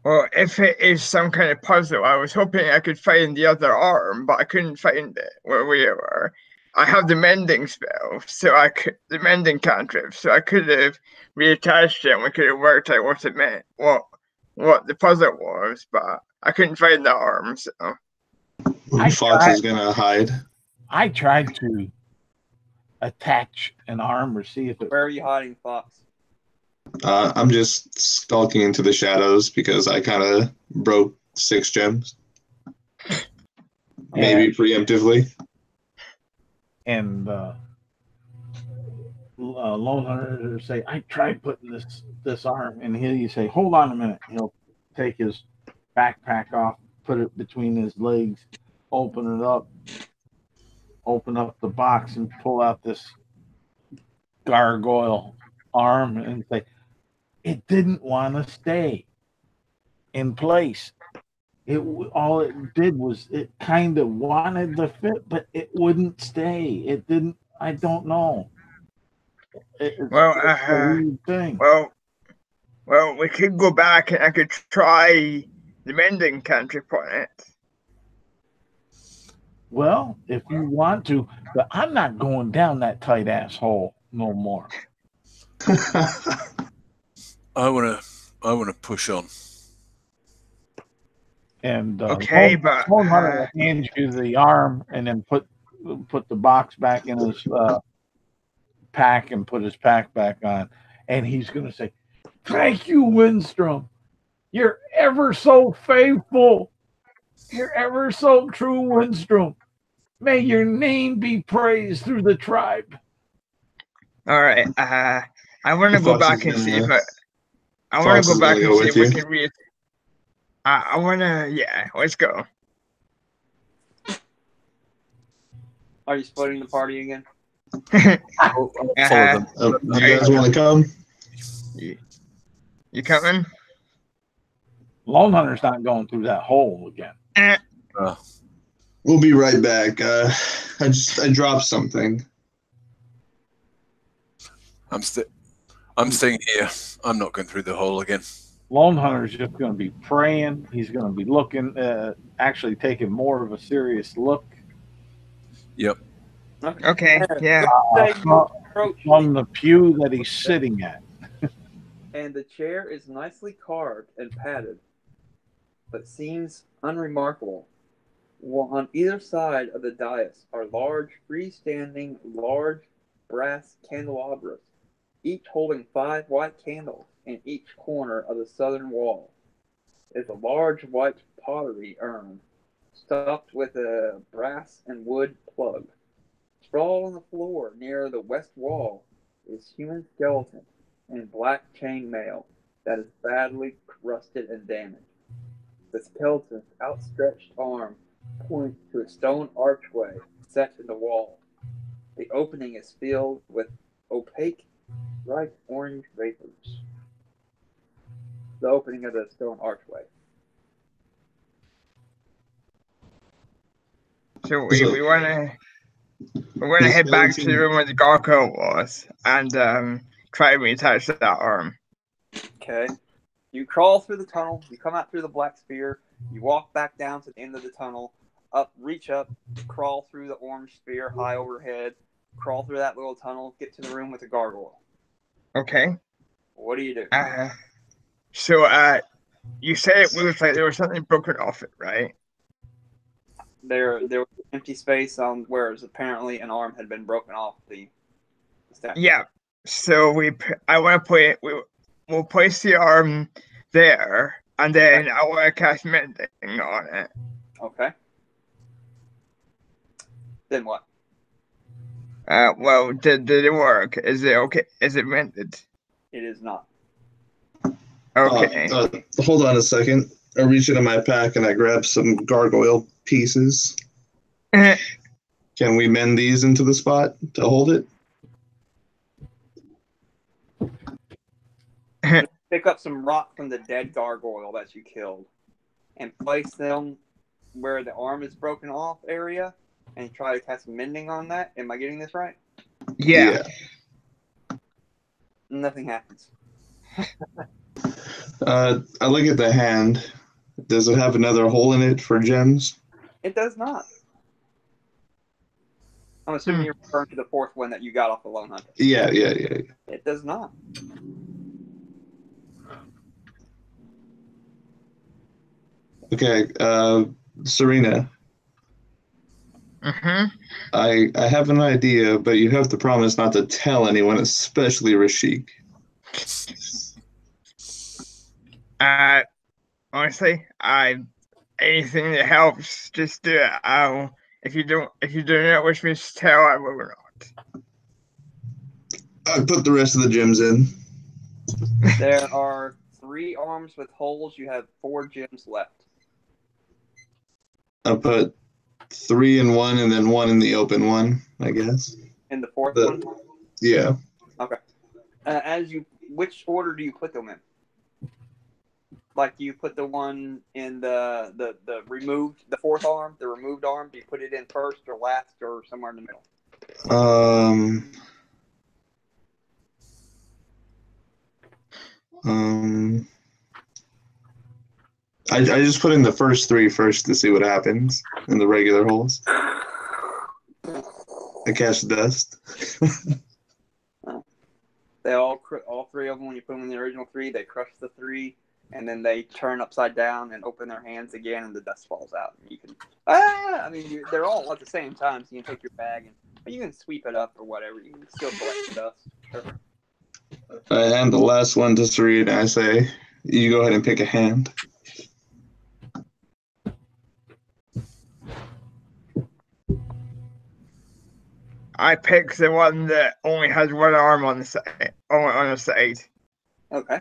Speaker 6: Well, if it is some kind of puzzle, I was hoping I could find the other arm, but I couldn't find it where we were. I have the mending spell, the mending cantrip, so I could have reattached it and we could have worked out what it meant, what the puzzle was, but I couldn't find the arm, so.
Speaker 5: Fox is gonna hide.
Speaker 3: I tried to attach an arm or see if it.
Speaker 7: Where are you hiding, Fox?
Speaker 5: I'm just skulking into the shadows because I kind of broke 6 gems. Maybe preemptively.
Speaker 3: And Lone Hunter say, I tried putting this arm, and you say, hold on a minute. He'll take his backpack off, put it between his legs, open up the box, and pull out this gargoyle arm and say, it didn't want to stay in place. All it did was it kind of wanted to fit, but it wouldn't stay. It didn't. I don't know. It's a weird thing.
Speaker 6: Well, we could go back and I could try the mending cantrip on it.
Speaker 3: Well, if you want to, but I'm not going down that tight ass hole no more.
Speaker 4: I wanna push on.
Speaker 3: And
Speaker 6: okay, but
Speaker 3: Lone Hunter hands you the arm and then put the box back in his pack and put his pack back on, and he's going to say, "Thank you, Windstrom. You're ever so faithful. You're ever so true, Windstrom. May your name be praised through the tribe."
Speaker 6: All right. I want to go back and see if I want to go back and see if we can read. I want to. Yeah, let's go.
Speaker 1: Are you splitting the party again?
Speaker 5: Do you guys want to come?
Speaker 6: You coming?
Speaker 3: Lone Hunter's not going through that hole again.
Speaker 5: We'll be right back. I dropped something.
Speaker 4: I'm staying here. I'm not going through the hole again.
Speaker 3: Lone Hunter's just going to be praying. He's going to be looking, actually taking more of a serious look.
Speaker 4: Yep.
Speaker 6: Okay. Yeah.
Speaker 3: From the pew that he's sitting at.
Speaker 1: And the chair is nicely carved and padded, but seems unremarkable. While on either side of the dais are large brass candelabras, each holding 5 white candles in each corner of the southern wall. Is a large white pottery urn stuffed with a brass and wood plug. Sprawled on the floor near the west wall is human skeleton in black chainmail that is badly rusted and damaged. The skeleton's outstretched arm points to a stone archway set in the wall. The opening is filled with opaque, bright orange vapors. The opening of the stone archway.
Speaker 6: So we want to head back to the room where the gargoyle was and try to reattach that arm.
Speaker 1: Okay. You crawl through the tunnel. You come out through the black sphere. You walk back down to the end of the tunnel. Reach up, crawl through the orange sphere high overhead. Crawl through that little tunnel. Get to the room with the gargoyle.
Speaker 6: Okay.
Speaker 1: What do you do?
Speaker 6: So you said it was like there was something broken off it, right?
Speaker 1: There was an empty space on where apparently an arm had been broken off the statue.
Speaker 6: Yeah. So I want to put it. We'll place the arm there, and then I want to cast mending on it.
Speaker 1: Okay. Then what?
Speaker 6: Well, did it work? Is it okay? Is it mended?
Speaker 1: It is not.
Speaker 6: Okay.
Speaker 5: Hold on a second. I reach into my pack and I grab some gargoyle pieces. Can we mend these into the spot to hold it?
Speaker 1: Pick up some rock from the dead gargoyle that you killed and place them where the arm is broken off area and try to cast mending on that. Am I getting this right?
Speaker 6: Yeah.
Speaker 1: Nothing happens.
Speaker 5: I look at the hand. Does it have another hole in it for gems?
Speaker 1: It does not. I'm assuming you're referring to the fourth one that you got off the Lone Hunter.
Speaker 5: Yeah.
Speaker 1: It does not.
Speaker 5: Okay, Serena.
Speaker 6: Mm-hmm.
Speaker 5: I have an idea, but you have to promise not to tell anyone, especially Rashik.
Speaker 6: Honestly, anything that helps, just do it. If you do not wish me to tell, I will not.
Speaker 5: I put the rest of the gems in.
Speaker 1: There are 3 arms with holes. You have 4 gems left.
Speaker 5: I put 3 in one and then 1 in the open one, I guess.
Speaker 1: In the 4th one?
Speaker 5: Yeah.
Speaker 1: Okay. Which order do you put them in? Like, do you put the one in the removed, the 4th arm, the removed arm? Do you put it in first or last or somewhere in the middle?
Speaker 5: I just put in the first 3 first to see what happens in the regular holes. I catch dust.
Speaker 1: They all 3 of them, when you put them in the original 3, they crush the 3, and then they turn upside down and open their hands again, and the dust falls out. And you can, they're all at the same time, so you can take your bag but you can sweep it up or whatever. You can still collect the dust. Sure.
Speaker 5: I hand the last one to Serene, and I say, "You go ahead and pick a hand."
Speaker 6: I pick the one that only has 1 arm on the side. On the side.
Speaker 1: Okay.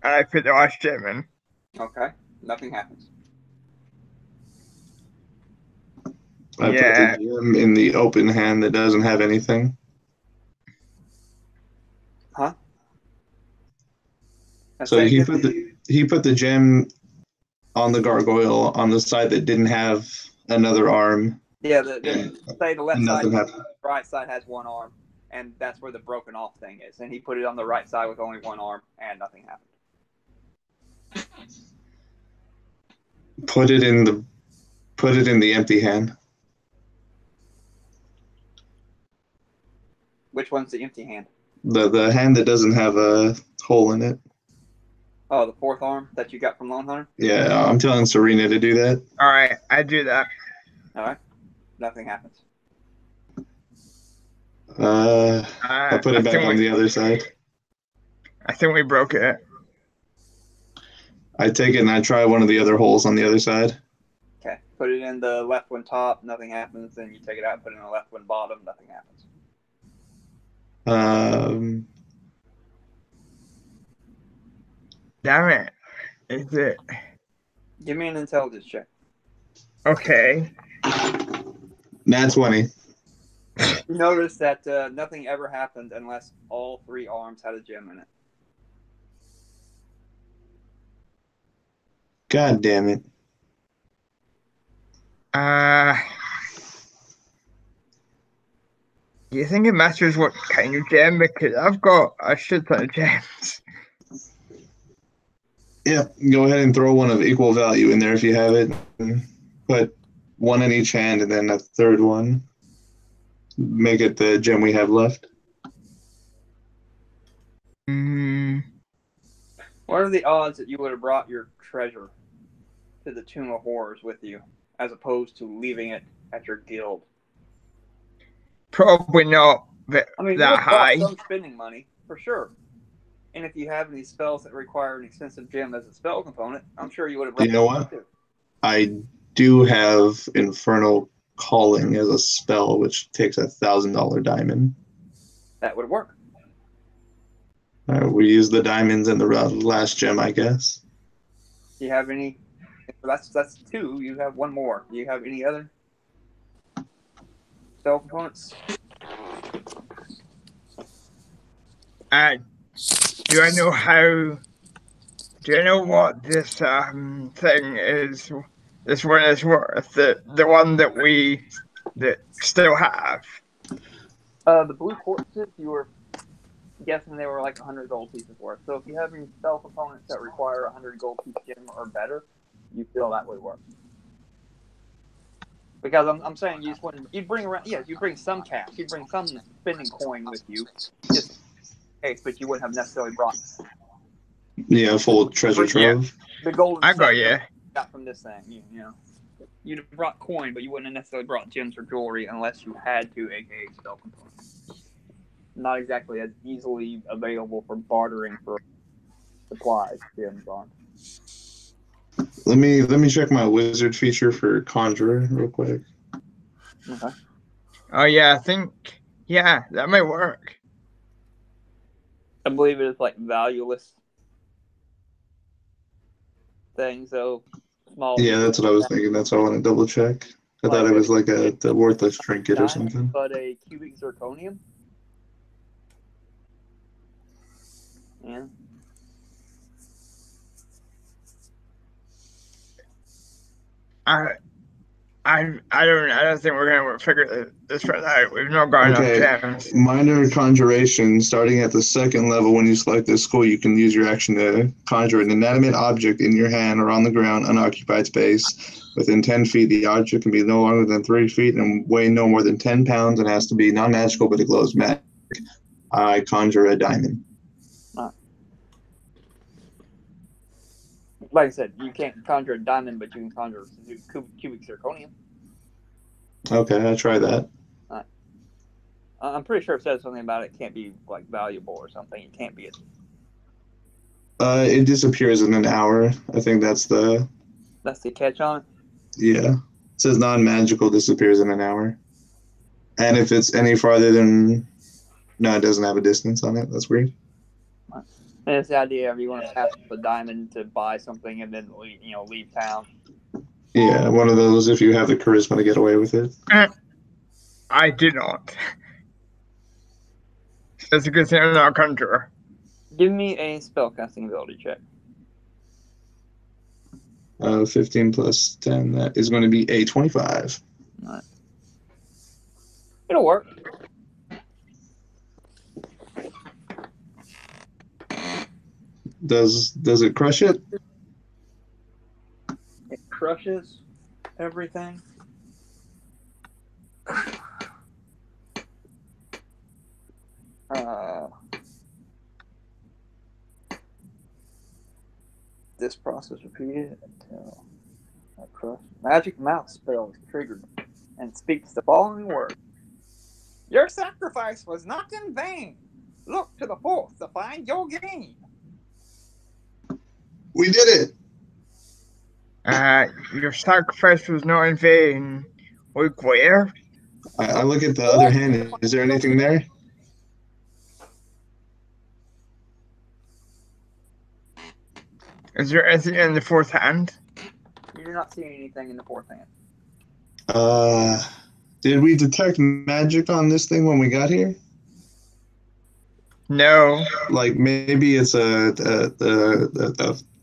Speaker 6: And I put the last gem in.
Speaker 1: Okay. Nothing happens.
Speaker 5: I put the gem in the open hand that doesn't have anything.
Speaker 1: Huh?
Speaker 5: So he put the gem on the gargoyle on the side that didn't have another arm.
Speaker 1: Yeah, say the left side,
Speaker 5: happened.
Speaker 1: The right side has 1 arm, and that's where the broken off thing is. And he put it on the right side with only 1 arm, and nothing happened.
Speaker 5: Put it in the empty hand.
Speaker 1: Which one's the empty hand?
Speaker 5: The hand that doesn't have a hole in it.
Speaker 1: Oh, the 4th arm that you got from Lone Hunter?
Speaker 5: Yeah, I'm telling Serena to do that.
Speaker 6: All right, I do that.
Speaker 1: All right. Nothing happens.
Speaker 5: I put it back on the other side.
Speaker 6: I think we broke it.
Speaker 5: I take it and I try one of the other holes on the other side.
Speaker 1: Okay. Put it in the left one top, nothing happens. Then you take it out, put it in the left one bottom, nothing happens.
Speaker 6: Damn it. Is it?
Speaker 1: Give me an intelligence check.
Speaker 6: Okay.
Speaker 5: Nat 20.
Speaker 1: You notice that nothing ever happened unless all 3 arms had a gem in it.
Speaker 5: God damn it.
Speaker 6: Do you think it matters what kind of gem? Because I've got a shit ton of gems.
Speaker 5: Yeah, go ahead and throw one of equal value in there if you have it. Put 1 in each hand and then a 3rd one. Make it the gem we have left.
Speaker 1: What are the odds that you would have brought your treasure to the Tomb of Horrors with you, as opposed to leaving it at your guild?
Speaker 6: Probably not that high.
Speaker 1: Some spending money, for sure. And if you have any spells that require an expensive gem as a spell component, I'm sure you would have brought
Speaker 5: You know what? Too. I do have Infernal Calling as a spell, which takes $1,000 diamond.
Speaker 1: That would work.
Speaker 5: We use the diamonds in the last gem, I guess.
Speaker 1: Do you have any? That's 2. You have 1 more. Do you have any other spell components?
Speaker 6: Do I know how? Do you know what this thing is? This one is worth the one that we still have.
Speaker 1: The blue quartzes, you were guessing they were like 100 gold pieces worth. So if you have any spell components that require 100 gold piece gem or better, you feel that would work. Because I'm saying you just wouldn't. You'd bring around. Yeah, you'd bring some cash. You'd bring some spending coin with you, just in case. But you wouldn't have necessarily brought.
Speaker 5: Yeah, full treasure trove.
Speaker 1: The gold.
Speaker 6: I got you.
Speaker 1: Got from this thing, you know. You'd have brought coin, but you wouldn't have necessarily brought gems or jewelry unless you had to, aka spell components. Not exactly as easily available for bartering for. supplies gems on.
Speaker 5: Let me check my wizard feature for conjurer real quick.
Speaker 1: Okay.
Speaker 6: Oh yeah, I think that might work.
Speaker 1: I believe it is like valueless things, so small.
Speaker 5: Yeah, that's what I was thinking. That's why I want to double check. I thought it was like a worthless trinket or something.
Speaker 1: But a cubic zirconium. Yeah.
Speaker 6: I don't think we're gonna figure this right out. We've not got enough gems.
Speaker 5: Minor conjuration. Starting at the second level, when you select this school, you can use your action to conjure an inanimate object in your hand or on the ground, unoccupied space. Within 10 feet, the object can be no longer than 3 feet and weigh no more than 10 pounds and has to be non-magical, but it glows magic. I conjure a diamond.
Speaker 1: Like I said, you can't conjure a diamond, but you can conjure cubic zirconium.
Speaker 5: Okay, I'll try that.
Speaker 1: I'm pretty sure it says something about it can't be like valuable or something. It can't be.
Speaker 5: It disappears in an hour. I think that's the
Speaker 1: catch on it.
Speaker 5: Yeah, it says non-magical disappears in an hour, and if it's any farther than it doesn't have a distance on it. That's weird.
Speaker 1: And it's the idea of you want to pass the diamond to buy something and then leave town.
Speaker 5: Yeah, one of those if you have the charisma to get away with it.
Speaker 6: I do not. That's a good thing I'm not a conjurer.
Speaker 1: Give me a spellcasting ability check.
Speaker 5: 15 plus 10, that is going to be a 25.
Speaker 1: All right. It'll work.
Speaker 5: Does it crush it?
Speaker 1: It crushes everything. This process repeated until a crush. Magic mouth spell is triggered and speaks the following words. Your sacrifice was not in vain. Look to the fourth to find your gain.
Speaker 5: We did
Speaker 6: it. Your sacrifice was not in vain. Look where?
Speaker 5: I look at the other hand. Is there anything there?
Speaker 6: Is there anything in the fourth hand?
Speaker 1: You do not see anything in the fourth hand.
Speaker 5: Did we detect magic on this thing when we got here?
Speaker 6: No.
Speaker 5: Like maybe it's an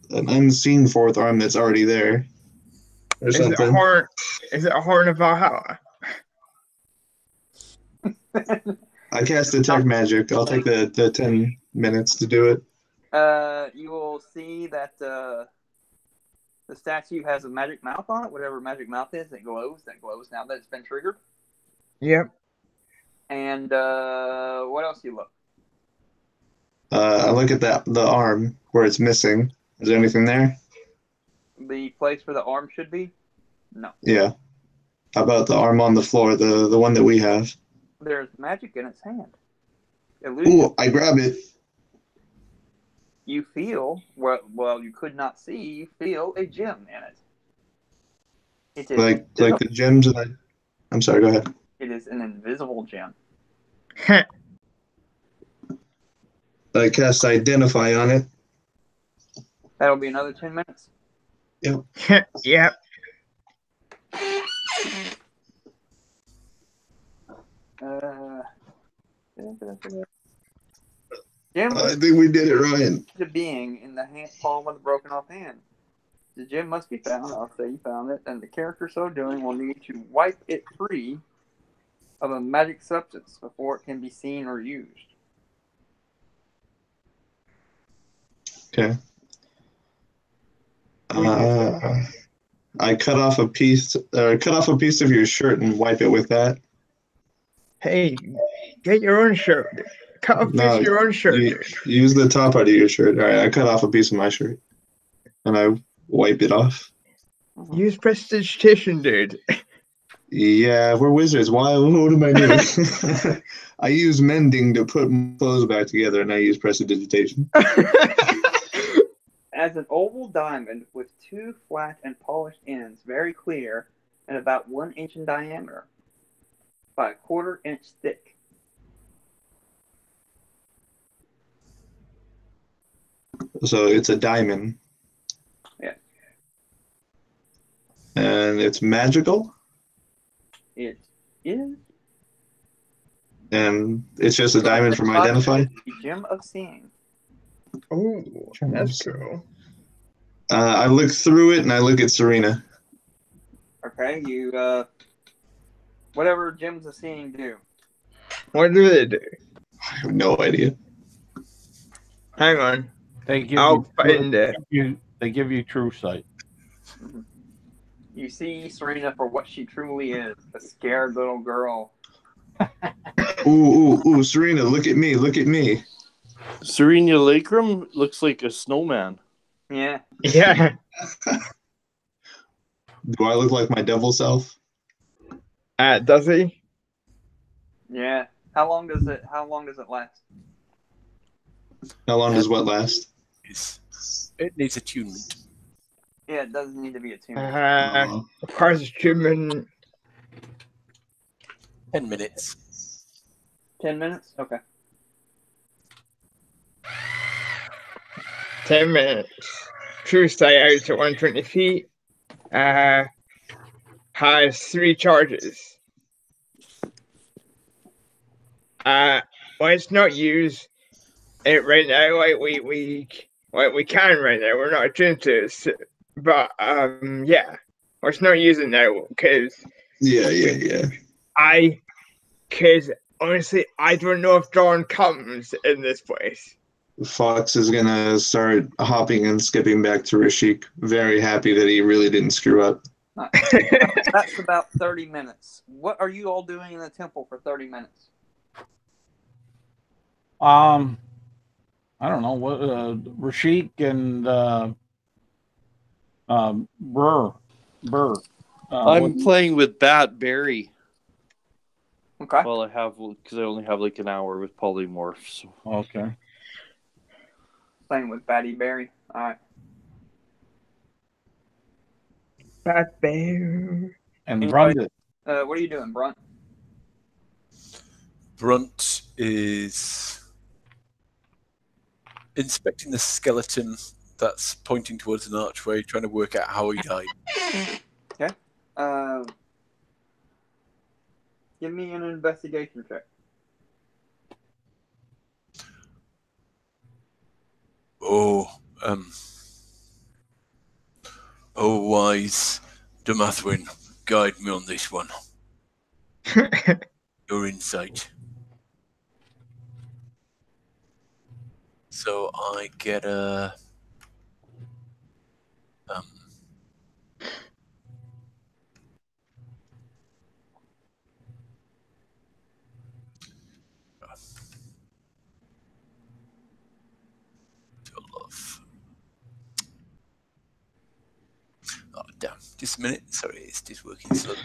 Speaker 5: unseen fourth arm that's already there, or something.
Speaker 6: Is it a horn of Valhalla?
Speaker 5: I cast detect magic. I'll take the 10 minutes to do it.
Speaker 1: You will see that the statue has a magic mouth on it. Whatever magic mouth is, that glows now that it's been triggered.
Speaker 6: Yep.
Speaker 1: And what else do you look?
Speaker 5: I look at the arm where it's missing. Is there anything there?
Speaker 1: The place where the arm should be? No.
Speaker 5: Yeah. How about the arm on the floor, the one that we have?
Speaker 1: There's magic in its hand.
Speaker 5: Ooh, I grab it.
Speaker 1: You feel, well, you could not see, you feel a gem in it. It is
Speaker 5: like the gems that I'm sorry, go ahead.
Speaker 1: It is an invisible gem.
Speaker 5: I cast Identify on it.
Speaker 1: That'll be another 10 minutes.
Speaker 5: Yep.
Speaker 6: Yep.
Speaker 5: I think we did it, Ryan.
Speaker 1: The being in the palm with a broken off hand. The gem must be found. I'll say you found it, and the character so doing will need to wipe it free of a magic substance before it can be seen or used.
Speaker 5: Okay. I cut off a piece of your shirt and wipe it with that.
Speaker 6: Hey, get your own shirt. Cut off a piece of your own shirt.
Speaker 5: Use the top part of your shirt. All right, I cut off a piece of my shirt, and I wipe it off.
Speaker 6: Use prestidigitation, dude.
Speaker 5: Yeah, we're wizards. What am I doing? I use mending to put clothes back together, and I use prestidigitation.
Speaker 7: has an oval diamond with 2 flat and polished ends, very clear, and about 1 inch in diameter, by a 1/4 inch thick.
Speaker 5: So it's a diamond.
Speaker 7: Yeah.
Speaker 5: And it's magical.
Speaker 7: It is.
Speaker 5: And it's just a diamond from Identify.
Speaker 7: The Gem of Seeing.
Speaker 6: Oh, that's cool.
Speaker 5: I look through it and I look at Serena.
Speaker 7: Okay, you, whatever Gems of Seeing do.
Speaker 6: What do they do?
Speaker 5: I have no idea.
Speaker 6: Hang on.
Speaker 3: They give
Speaker 6: I'll find it.
Speaker 3: They give you true sight.
Speaker 7: Mhm. You see Serena for what she truly is, a scared little girl.
Speaker 5: Ooh, Serena, look at me, look at me.
Speaker 9: Serena Lakram looks like a snowman.
Speaker 7: Yeah.
Speaker 6: Yeah.
Speaker 5: Do I look like my devil self?
Speaker 6: Does he?
Speaker 7: Yeah. How long does it last?
Speaker 5: How long does what last?
Speaker 4: It needs attunement.
Speaker 7: Yeah, it doesn't need to be a tune.
Speaker 6: Parts achievement.
Speaker 4: 10 minutes.
Speaker 7: 10 minutes? Okay.
Speaker 6: 10 minutes. True sight out to 120 feet. Has 3 charges. Well, it's not used it right now. We can right now. We're not attuned to it, but yeah, it's not using now because
Speaker 5: Yeah.
Speaker 6: Because honestly, I don't know if dawn comes in this place.
Speaker 5: Fox is gonna start hopping and skipping back to Rashik. Very happy that he really didn't screw up.
Speaker 7: That's about 30 minutes. What are you all doing in the temple for 30 minutes?
Speaker 3: I don't know what Rashik and Burr.
Speaker 9: I'm playing with Bat Berry.
Speaker 7: Okay.
Speaker 9: Well, because I only have like an hour with polymorph. So.
Speaker 3: Okay.
Speaker 7: Playing with Batty Berry. All right.
Speaker 6: Bat Bear.
Speaker 3: And Brunt.
Speaker 7: What are you doing, Brunt?
Speaker 4: Brunt is inspecting the skeleton that's pointing towards an archway, trying to work out how he died.
Speaker 7: Okay. Give me an investigation check.
Speaker 4: Oh, wise Damathwin, guide me on this one. Your insight. So I get a oh damn! Just a minute. Sorry, it's just working slow.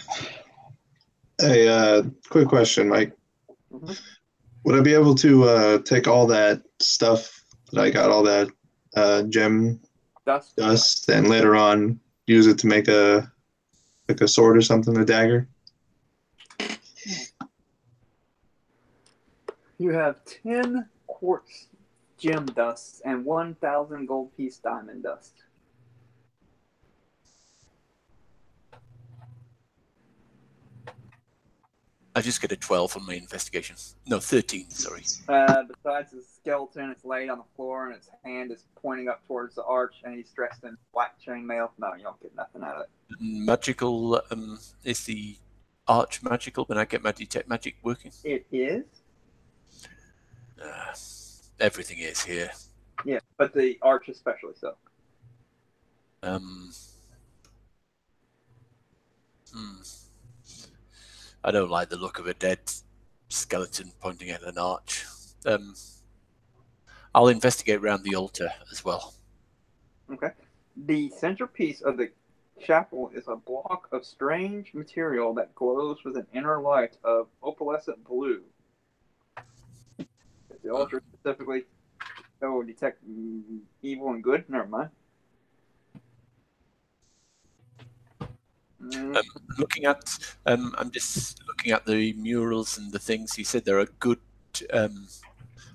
Speaker 5: Hey, quick question, Mike.
Speaker 7: Mm-hmm.
Speaker 5: Would I be able to take all that stuff that I got, all that gem dust, and later on use it to make a sword or something, a dagger?
Speaker 7: You have 10 quartz gem dust and 1,000 gold piece diamond dust.
Speaker 4: I just get a 12 on my investigation. No, 13, sorry.
Speaker 7: Besides the skeleton, it's laid on the floor and its hand is pointing up towards the arch, and he's dressed in black chainmail. No, you don't get nothing out of it.
Speaker 4: Magical, is the arch magical when I get my detect magic working?
Speaker 7: It is.
Speaker 4: Everything is here.
Speaker 7: Yeah, but the arch especially so.
Speaker 4: I don't like the look of a dead skeleton pointing at an arch. I'll investigate around the altar as well.
Speaker 7: Okay. The centerpiece of the chapel is a block of strange material that glows with an inner light of opalescent blue. The altar specifically detect evil and good? Never mind.
Speaker 4: Looking at, I'm just looking at the murals and the things. You said there are good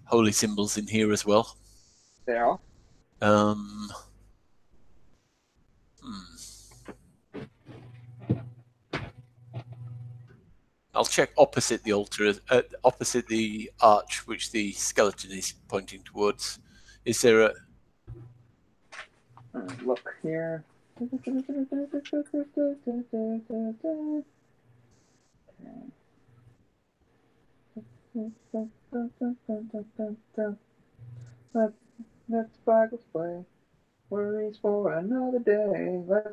Speaker 4: holy symbols in here as well.
Speaker 1: There are.
Speaker 4: I'll check opposite the altar, opposite the arch, which the skeleton is pointing towards. Is there a...
Speaker 1: Look here. Let's Fraggles play. Worries for another day. Let's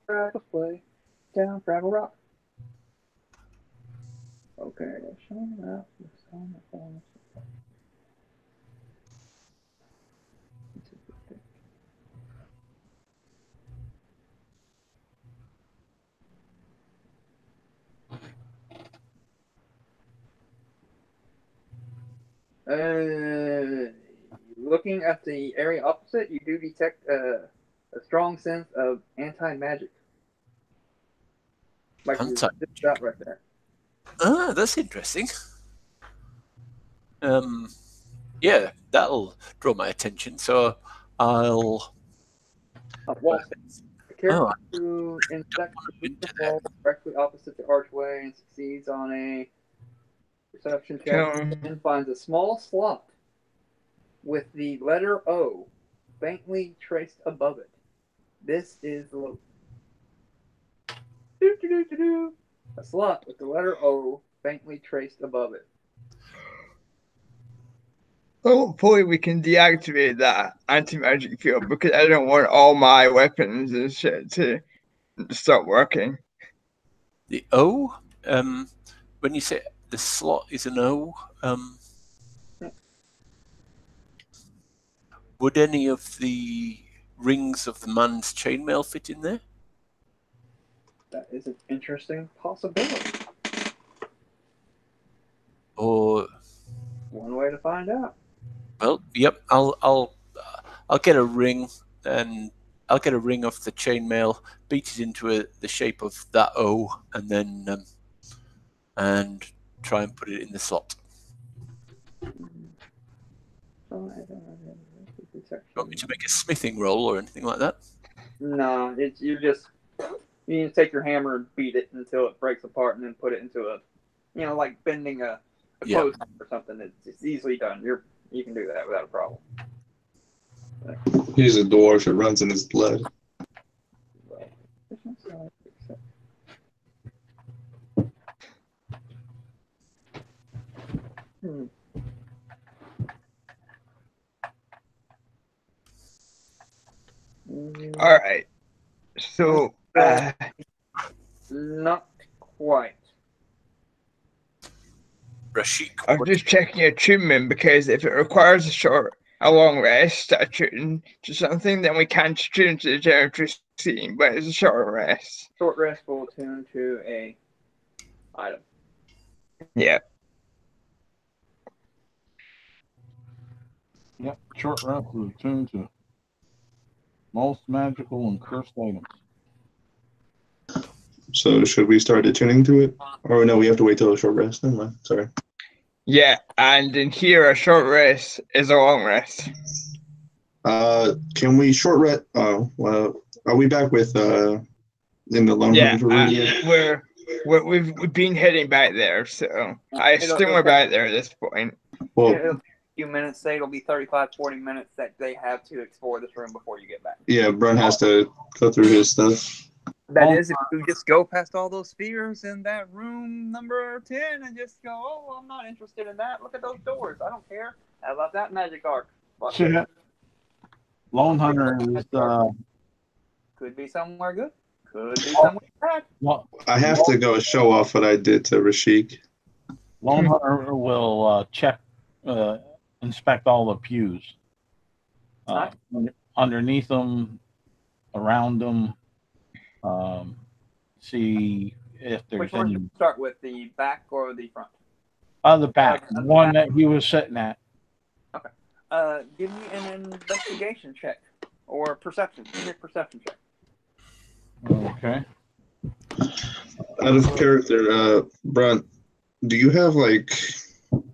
Speaker 1: Fraggles play. Down Fraggle Rock. Okay, showing up. Looking at the area opposite, you do detect a strong sense of anti-magic. Like you just got right there.
Speaker 4: Ah, that's interesting. Yeah, that'll draw my attention. So I'll.
Speaker 1: Careful to inspect the wall directly opposite the archway and succeeds on a perception check and finds a small slot with the letter O faintly traced above it. This is the a slot with the letter O faintly traced above it.
Speaker 6: Hopefully we can deactivate that anti-magic field because I don't want all my weapons and shit to start working.
Speaker 4: The O? When you say the slot is an O, would any of the rings of the man's chainmail fit in there?
Speaker 1: That is an interesting possibility.
Speaker 4: Or
Speaker 1: one way to find out.
Speaker 4: Well, yep. I'll get a ring, and I'll get a ring off the chainmail, beat it into the shape of that O, and then and try and put it in the slot. You want me to make a smithing roll or anything like that?
Speaker 1: No, you need to take your hammer and beat it until it breaks apart, and then put it into like bending a post or something. It's easily done. You can do that without a problem.
Speaker 5: He's a dwarf. It runs in his blood.
Speaker 6: All right. So,
Speaker 1: not quite.
Speaker 4: Rashik,
Speaker 6: I'm just checking attunement because if it requires a long rest to attune to something, then we can't attune to the generator scene, but it's a short rest.
Speaker 1: Short rest will attune to a item.
Speaker 6: Yeah.
Speaker 3: Yep, short rest is attuned to most magical and cursed items.
Speaker 5: So should we start attuning to it? Or no, we have to wait till a short rest. Never mind. Sorry.
Speaker 6: Yeah, and in here a short rest is a long rest.
Speaker 5: Can we short rest? Oh, well, are we back with in the long run for
Speaker 6: we've been heading back there, so I assume we're back there at this point.
Speaker 5: Well,
Speaker 1: it'll take a few minutes. Say it'll be 35-40 minutes that they have to explore this room before you get back.
Speaker 5: Yeah, Brun has to go through his stuff.
Speaker 1: That is, if you just go past all those spheres in that room number 10 and just go, oh, I'm not interested in that. Look at those doors. I don't care. I love that magic arc.
Speaker 3: Shit. Lone Hunter is
Speaker 1: could be somewhere good. Could be somewhere bad.
Speaker 3: Well,
Speaker 5: I have to go show off what I did to Rashik.
Speaker 3: Lone Hunter will inspect all the pews. Underneath them, around them. See if there's
Speaker 1: Which one
Speaker 3: any.
Speaker 1: should we start with, the back or the front?
Speaker 3: The back, the one that he was sitting at.
Speaker 1: Okay. Give me an investigation check or perception. Give me a perception check.
Speaker 3: Okay.
Speaker 5: Out of character, Brunt, do you have like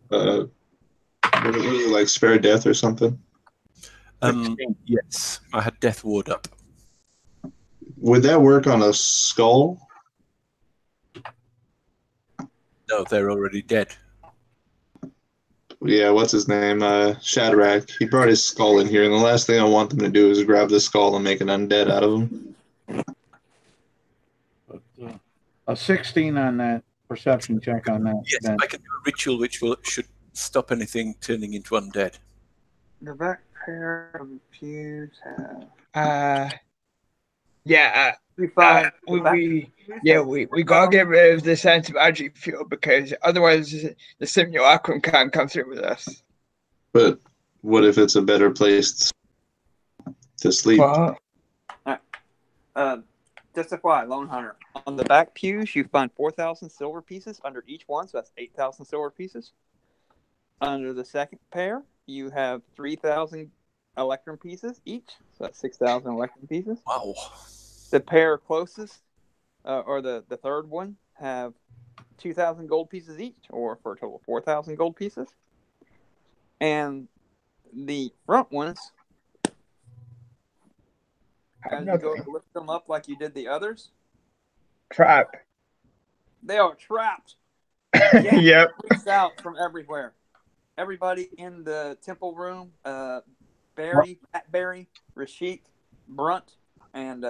Speaker 5: what is it, like spare death or something?
Speaker 4: Yes, I had Death Ward up.
Speaker 5: Would that work on a skull?
Speaker 4: No, they're already dead.
Speaker 5: Yeah, what's his name? Shadrach. He brought his skull in here, and the last thing I want them to do is grab the skull and make an undead out of him.
Speaker 3: But, a 16 on that perception check on that.
Speaker 4: Yes,
Speaker 3: Ben.
Speaker 4: I can do a ritual which should stop anything turning into undead.
Speaker 1: The back pair of pews have. We
Speaker 6: gotta get rid of this anti-magic field because otherwise the simulacrum can't come through with us.
Speaker 5: But what if it's a better place to sleep?
Speaker 6: What?
Speaker 1: Just FYI, Lone Hunter. On the back pews, you find 4,000 silver pieces under each one, so that's 8,000 silver pieces. Under the second pair, you have 3,000 electrum pieces each, so that's 6,000 electrum pieces.
Speaker 4: Wow.
Speaker 1: The pair closest, or the third one, have 2,000 gold pieces each, or for a total of 4,000 gold pieces. And the front ones, as you go to lift them up like you did the others,
Speaker 6: Trap.
Speaker 1: they are trapped.
Speaker 6: Yep.
Speaker 1: Freaks out from everywhere. Everybody in the temple room, Barry, Matt Barry, Rashik, Brunt, and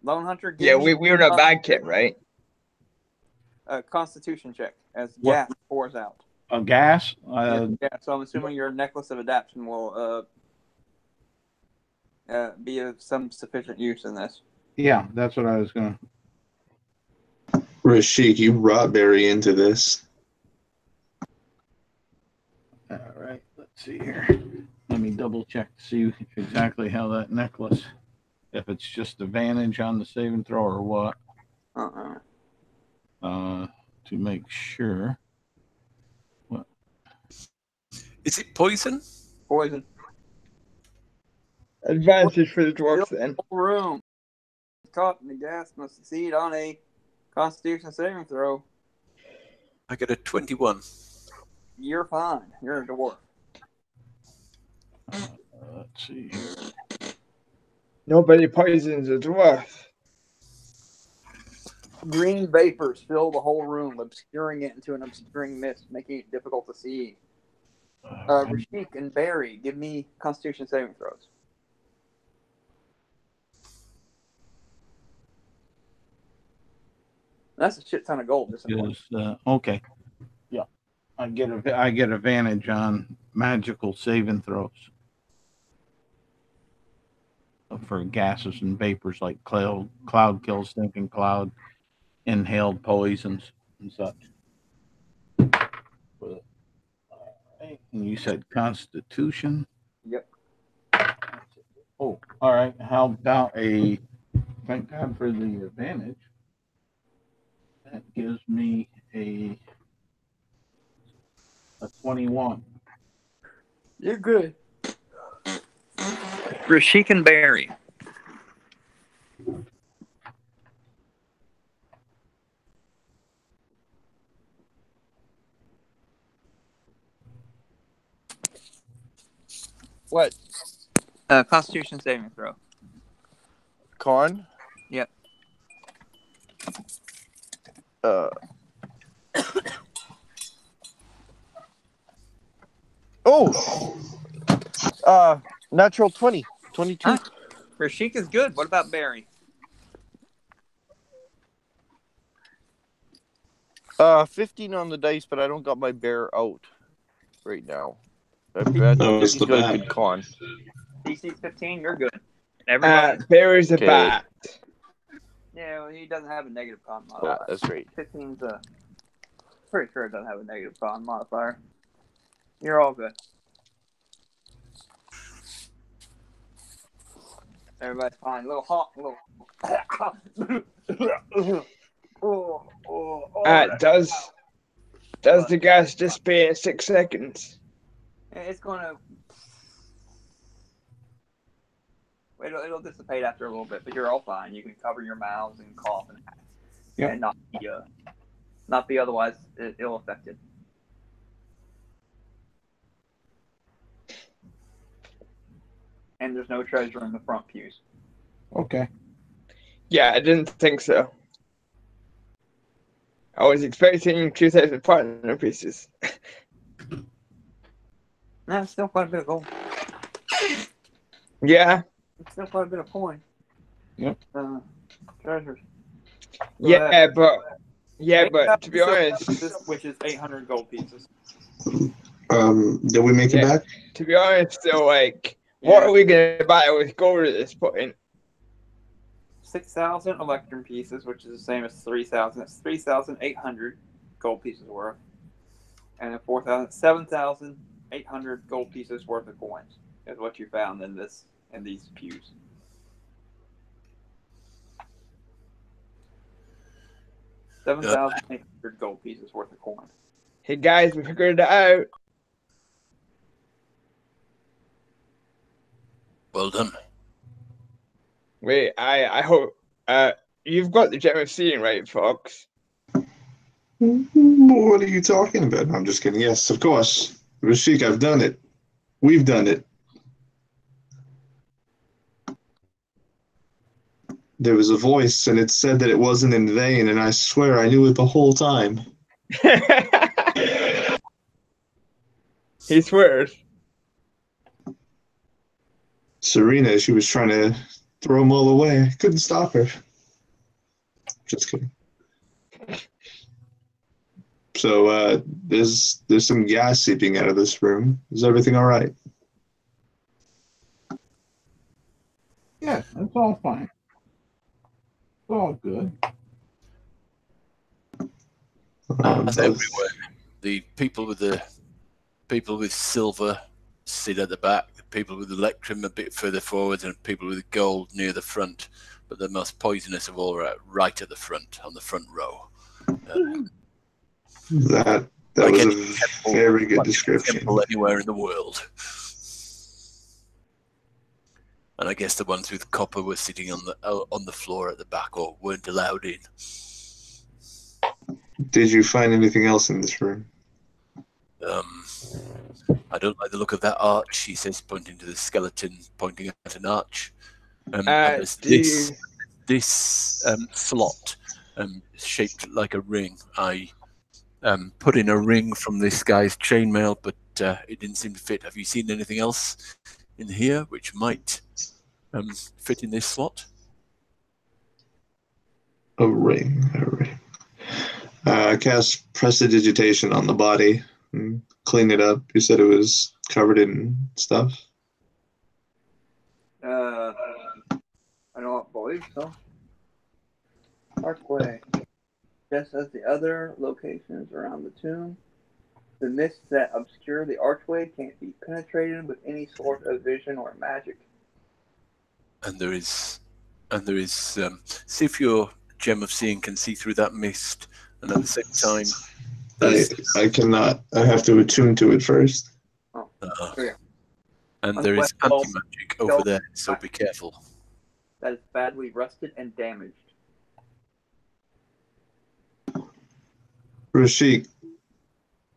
Speaker 1: Lone Hunter.
Speaker 6: We're not bad kid, right?
Speaker 1: Constitution check as gas pours out.
Speaker 3: A gas?
Speaker 1: Yeah, so I'm assuming your necklace of adaptation will be of some sufficient use in this.
Speaker 3: Yeah, that's what I was going to.
Speaker 5: Rashik, you brought Barry into this.
Speaker 3: All right, let's see here. Let me double check to see exactly how that necklace, if it's just advantage on the saving throw or what. To make sure. What?
Speaker 4: Is it poison?
Speaker 1: Poison.
Speaker 6: Advantage for the dwarf then.
Speaker 1: Room. Caught in the gas must succeed on a Constitution saving throw.
Speaker 4: I get a 21.
Speaker 1: You're fine. You're a dwarf.
Speaker 3: Let's see here.
Speaker 6: Nobody poisons a dwarf.
Speaker 1: Green vapors fill the whole room, obscuring it into an obscuring mist, making it difficult to see. Rashik and Barry, give me Constitution saving throws. That's a shit ton of gold.
Speaker 3: Okay. Yeah. I get advantage on magical saving throws. For gases and vapors like cloud kills, stinking cloud, inhaled poisons, and such. And you said Constitution?
Speaker 1: Yep.
Speaker 3: Oh, all right. How about thank God for the advantage. That gives me a 21.
Speaker 1: You're good. Rashik and Barry.
Speaker 10: What?
Speaker 1: Constitution saving throw.
Speaker 10: Con?
Speaker 1: Yep.
Speaker 10: Natural 20. 22.
Speaker 1: Huh? Rashik is good. What about Barry?
Speaker 10: 15 on the dice, but I don't got my bear out right now. I think he's got a good con.
Speaker 1: DC 15, you're good. Everybody.
Speaker 6: Barry's a bat.
Speaker 1: Yeah, well, he doesn't have a negative con modifier.
Speaker 10: Yeah, that's right.
Speaker 1: 15's pretty sure it doesn't have a negative con modifier. You're all good. Everybody's fine. A little hot.
Speaker 6: Does the gas disappear in 6 seconds?
Speaker 1: It's gonna. It'll dissipate after a little bit, but you're all fine. You can cover your mouths and cough and
Speaker 3: Yep.
Speaker 1: and not be otherwise ill affected. And there's no treasure in the front pews.
Speaker 3: Okay.
Speaker 6: Yeah, I didn't think so. I was expecting 2,000 partner pieces.
Speaker 1: No, it's still quite a bit of gold.
Speaker 6: Yeah.
Speaker 1: It's still quite a bit of coin.
Speaker 3: Yep.
Speaker 1: Treasures.
Speaker 6: Yeah, but to be honest,
Speaker 1: which is 800 gold pieces.
Speaker 5: Did we make it back?
Speaker 6: To be honest, though, like, what are we gonna buy with gold at this point?
Speaker 1: 6,000 electrum pieces, which is the same as 3,000. It's 3,800 gold pieces worth, and then 7,800 gold pieces worth of coins is what you found in these pews. $7,800 gold pieces worth of coin.
Speaker 6: Hey guys, we figured it out.
Speaker 4: Well done.
Speaker 6: Wait, I hope you've got the gem of seeing, right, Fox?
Speaker 5: What are you talking about? I'm just kidding. Yes, of course. Rashik, I've done it. We've done it. There was a voice, and it said that it wasn't in vain, and I swear I knew it the whole time.
Speaker 6: He swears.
Speaker 5: Serena, she was trying to throw them all away. I couldn't stop her. Just kidding. So there's some gas seeping out of this room. Is everything all right?
Speaker 3: Yeah, it's all fine. It's all good.
Speaker 4: That's everywhere. The people with silver sit at the back. The people with electrum a bit further forward, and people with gold near the front. But the most poisonous of all are right at the front, on the front row.
Speaker 5: That was a very good description.
Speaker 4: Temple anywhere in the world. And I guess the ones with copper were sitting on the floor at the back, or weren't allowed in.
Speaker 5: Did you find anything else in this room?
Speaker 4: I don't like the look of that arch, he says, pointing to the skeleton, pointing at an arch. This slot shaped like a ring. I put in a ring from this guy's chainmail, but it didn't seem to fit. Have you seen anything else in here which might fit in this slot?
Speaker 5: A ring. Cast prestidigitation on the body and clean it up. You said it was covered in stuff.
Speaker 1: I don't believe so. Archway. Just as the other locations around the tomb, the mists that obscure the archway can't be penetrated with any sort of vision or magic.
Speaker 4: And there is, see if your gem of seeing can see through that mist, and at the same time,
Speaker 5: I cannot. I have to attune to it first.
Speaker 4: And there is anti-magic over there, so be careful.
Speaker 1: That is badly rusted and damaged.
Speaker 5: Rashik,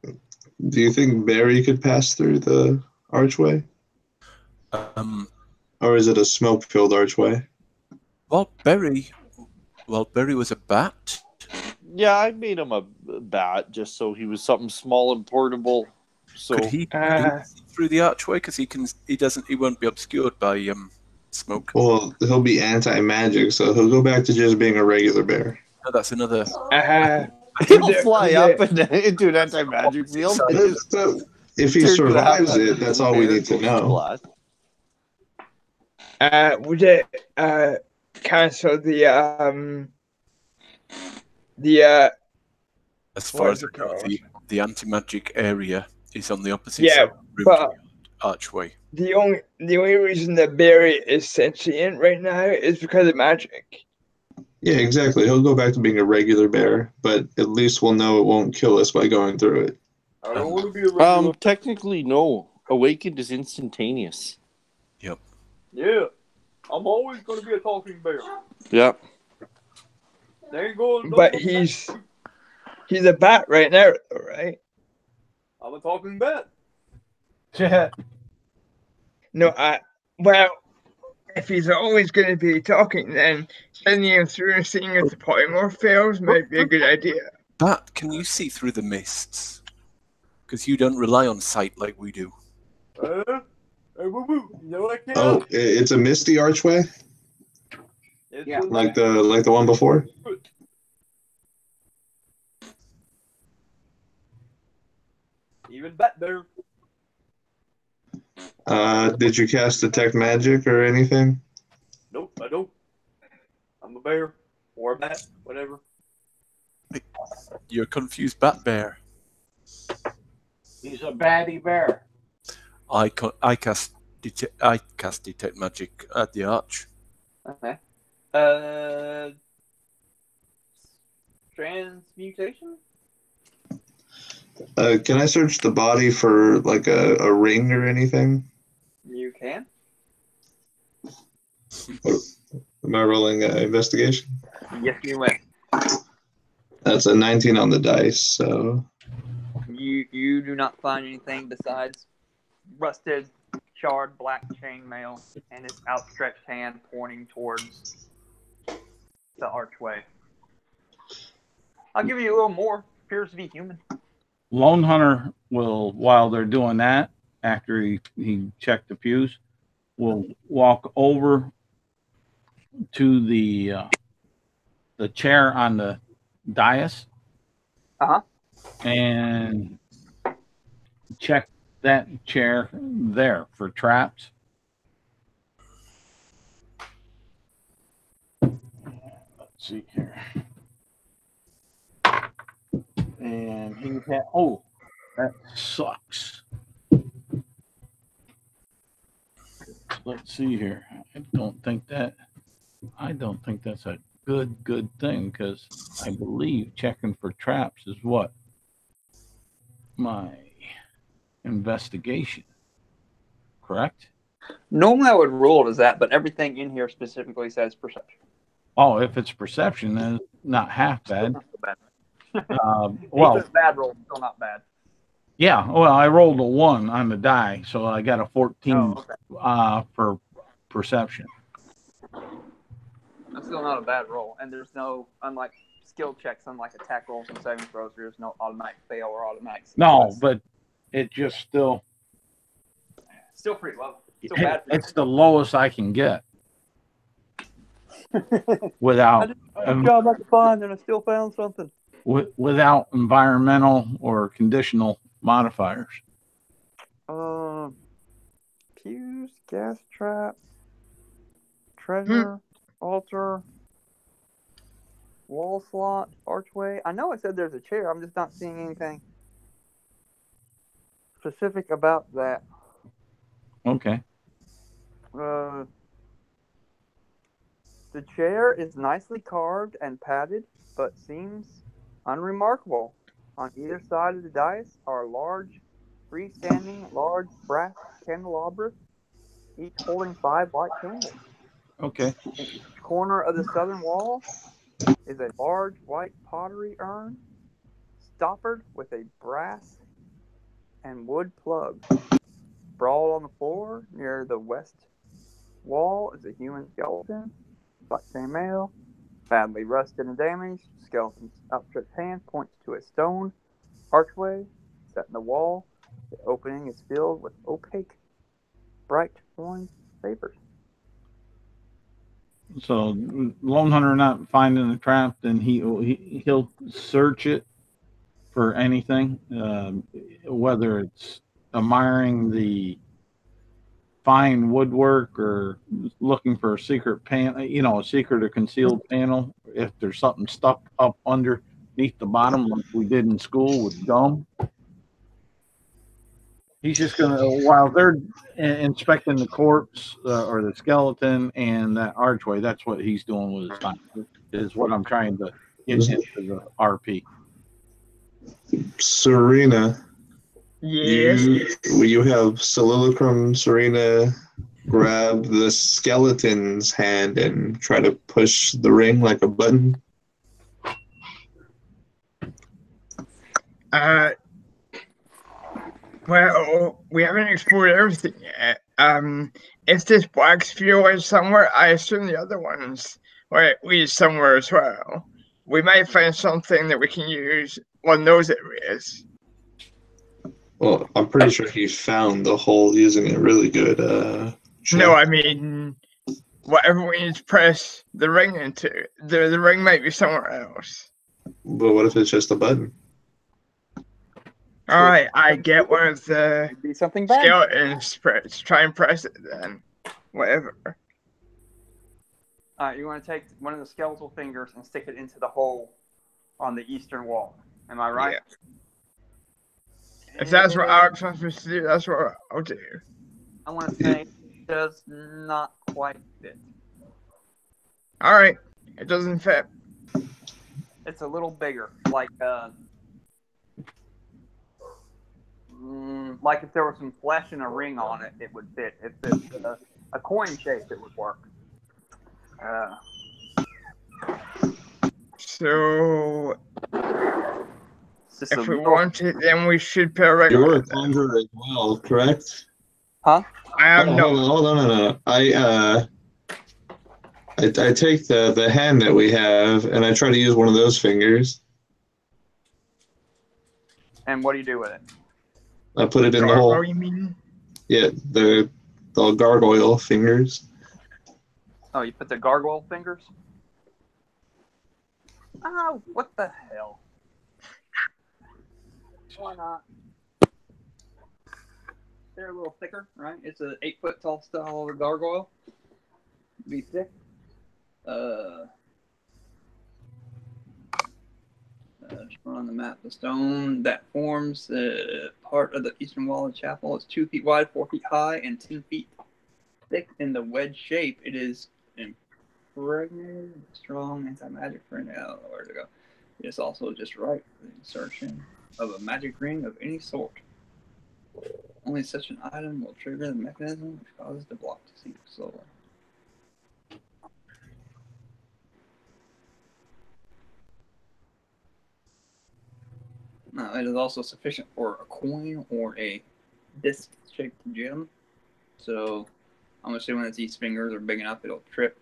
Speaker 5: do you think Barry could pass through the archway? Or is it a smoke-filled archway?
Speaker 4: Well, Barry was a bat.
Speaker 10: Yeah, I made him a bat just so he was something small and portable. So
Speaker 4: could he see through the archway? Because he won't be obscured by smoke.
Speaker 5: Well, he'll be anti-magic, so he'll go back to just being a regular bear.
Speaker 4: No, that's another.
Speaker 10: He'll fly up into an anti-magic field.
Speaker 5: If he survives it, that's all we need to know.
Speaker 6: Would it cancel the
Speaker 4: as far as I know, the anti-magic area is on the opposite
Speaker 6: side
Speaker 4: of the room to the archway.
Speaker 6: The only reason that Barry is sentient right now is because of magic.
Speaker 5: Yeah, exactly. He'll go back to being a regular bear, but at least we'll know it won't kill us by going through it.
Speaker 1: I don't want to be a regular.
Speaker 10: Technically, no. Awakened is instantaneous.
Speaker 4: Yep.
Speaker 1: Yeah. I'm always going to be a talking bear.
Speaker 10: Yep.
Speaker 7: There you go.
Speaker 6: But he's a bat right now, right?
Speaker 7: I'm a talking bat.
Speaker 3: Yeah.
Speaker 6: No, well, if he's always going to be talking, then sending him through and seeing if the polymorph fails might be a good idea.
Speaker 4: Bat, can you see through the mists? Because you don't rely on sight like we do.
Speaker 7: Woo woo. You know I can't.
Speaker 5: Oh, it's a misty archway,
Speaker 7: Yeah.
Speaker 5: like the one before.
Speaker 7: Even bat there.
Speaker 5: Did you cast detect magic or anything?
Speaker 7: Nope, I don't. I'm a bear or a bat, whatever.
Speaker 4: You're a confused bat bear.
Speaker 3: He's a baddie bear.
Speaker 4: I cast detect magic at the arch.
Speaker 7: Okay. Transmutation?
Speaker 5: Can I search the body for like a ring or anything?
Speaker 7: You can.
Speaker 5: Am I rolling investigation?
Speaker 7: Yes, you win.
Speaker 5: That's a 19 on the dice, so
Speaker 7: You do not find anything besides rusted, charred black chainmail and his outstretched hand pointing towards the archway. I'll give you a little more. Appears to be human.
Speaker 3: Lone Hunter will, while they're doing that, after he checked the fuse, will walk over to the chair on the dais. And check that chair there for traps. Let's see here. And he had, oh, that sucks. Let's see here. I don't think that's a good thing, because I believe checking for traps is what? My investigation. Correct?
Speaker 7: Normally I would rule it as that, but everything in here specifically says perception.
Speaker 3: Oh, if it's perception, then it's not half bad.
Speaker 7: Not so bad.
Speaker 3: Well,
Speaker 7: Even a bad roll, still not bad.
Speaker 3: yeah. Well, I rolled a 1 on the die, so I got a 14 for perception.
Speaker 7: That's still not a bad roll, and there's no, unlike skill checks, unlike attack rolls and saving throws, there's no automatic fail or automatic success.
Speaker 3: No, but it just still
Speaker 7: pretty low. Still bad for
Speaker 3: it's the lowest I can get without
Speaker 7: I did a good job I could find, and I still found something.
Speaker 3: without environmental or conditional modifiers.
Speaker 7: Fuse, gas trap, treasure, altar, wall slot, archway. I know I said there's a chair. I'm just not seeing anything specific about that.
Speaker 3: Okay.
Speaker 7: The chair is nicely carved and padded, but seems unremarkable. On either side of the dais are large, freestanding, large brass candelabras, each holding 5 white candles.
Speaker 3: Okay.
Speaker 7: In each corner of the southern wall is a large white pottery urn, stoppered with a brass and wood plug. Sprawled on the floor near the west wall is a human skeleton, black chainmail, badly rusted and damaged. Skeleton's outstretched hand points to a stone archway set in the wall. The opening is filled with opaque, bright orange vapors.
Speaker 3: So Lone Hunter not finding the trap, then he'll search it for anything, whether it's admiring the fine woodwork or looking for a secret panel, a secret or concealed panel. If there's something stuck up underneath the bottom, like we did in school with gum. He's just gonna, while they're inspecting the corpse or the skeleton and that archway, that's what he's doing with his time. Is what I'm trying to get into the RP.
Speaker 5: Serena.
Speaker 6: Yes.
Speaker 5: You have Solilocrum Serena grab the skeleton's hand and try to push the ring like a button.
Speaker 6: Well, we haven't explored everything yet. If this black sphere is somewhere, I assume the other ones are at least somewhere as well. We might find something that we can use on those areas.
Speaker 5: Well, I'm pretty sure he found the hole using a really good
Speaker 6: No, I mean, whatever we need to press the ring into, the ring might be somewhere else.
Speaker 5: But what if it's just a button?
Speaker 6: All right, I get one of the
Speaker 1: Could be something bad.
Speaker 6: skeletons. Try and press it then. Whatever.
Speaker 1: All right, you want to take one of the skeletal fingers and stick it into the hole on the eastern wall. Am I right?
Speaker 6: Yeah. If that's what Alex wants me to do, that's what I'll do.
Speaker 1: I want to say it does not quite fit.
Speaker 6: All right, it doesn't fit.
Speaker 1: It's a little bigger, like if there was some flesh and a ring on it, it would fit. If it's a coin shape, it would work.
Speaker 6: So, if we want it, then we should put a ring
Speaker 5: You're
Speaker 6: on
Speaker 5: a
Speaker 6: it.
Speaker 5: conjurer as well, correct?
Speaker 1: Huh?
Speaker 6: I am
Speaker 5: Hold on. I take the hand that we have and I try to use one of those fingers.
Speaker 1: And what do you do with it?
Speaker 5: I put it in the hole.
Speaker 6: You mean?
Speaker 5: Yeah, the gargoyle fingers.
Speaker 1: Oh, you put the gargoyle fingers? Oh, what the hell? Why not? They're a little thicker, right? It's an 8-foot tall style of gargoyle. Be thick. Shown on the map, the stone that forms part of the eastern wall of the chapel is 2 feet wide, 4 feet high, and 10 feet thick in the wedge shape. It is impregnated with strong anti-magic ring. Where to go? It is also just right for the insertion of a magic ring of any sort. Only such an item will trigger the mechanism which causes the block to sink slowly. Now, it is also sufficient for a coin or a disc-shaped gem. So, I'm assuming that these fingers are big enough, it'll trip.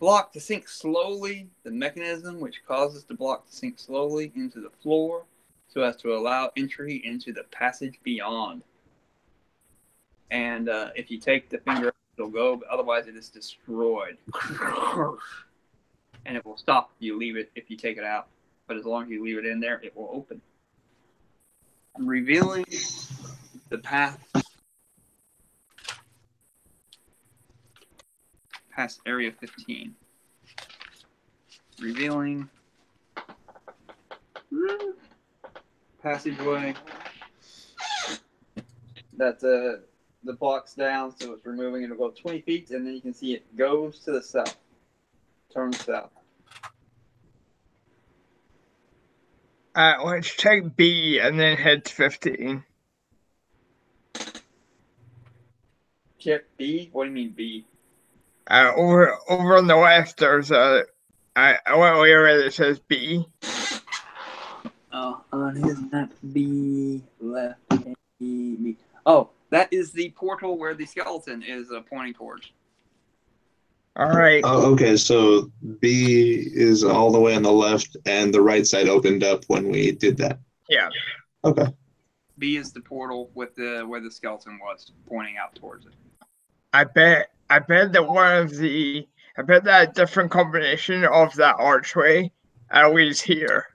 Speaker 1: Block to sink slowly. The mechanism which causes the block to sink slowly into the floor so as to allow entry into the passage beyond. And if you take the finger, it'll go, but otherwise it is destroyed. And it will stop if you leave it, if you take it out. But as long as you leave it in there, it will open. I'm revealing the path past Area 15. Revealing passageway that the block's down, so it's removing. It'll go 20 feet, and then you can see it goes to the south. Turn south.
Speaker 6: Let's take B and then head to 15.
Speaker 1: Check B? What do you mean B?
Speaker 6: Over on the left, there's a little area that says B.
Speaker 1: Oh, on his map, B, left, A, B. Oh, that is the portal where the skeleton is pointing towards.
Speaker 6: All right.
Speaker 5: Oh, okay. So B is all the way on the left, and the right side opened up when we did that.
Speaker 6: Yeah.
Speaker 5: Okay.
Speaker 1: B is the portal with where the skeleton was pointing out towards it.
Speaker 6: I bet that a different combination of that archway leads here.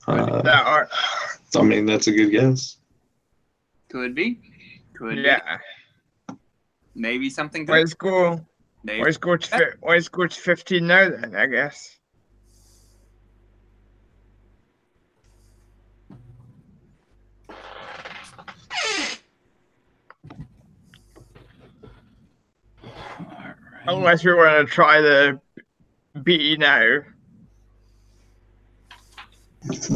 Speaker 5: I mean, that's a good guess.
Speaker 1: Could be.
Speaker 6: Yeah.
Speaker 1: Maybe something good.
Speaker 6: Let's go to 15 now then, I guess.
Speaker 3: Right.
Speaker 6: Unless we want to try the B now.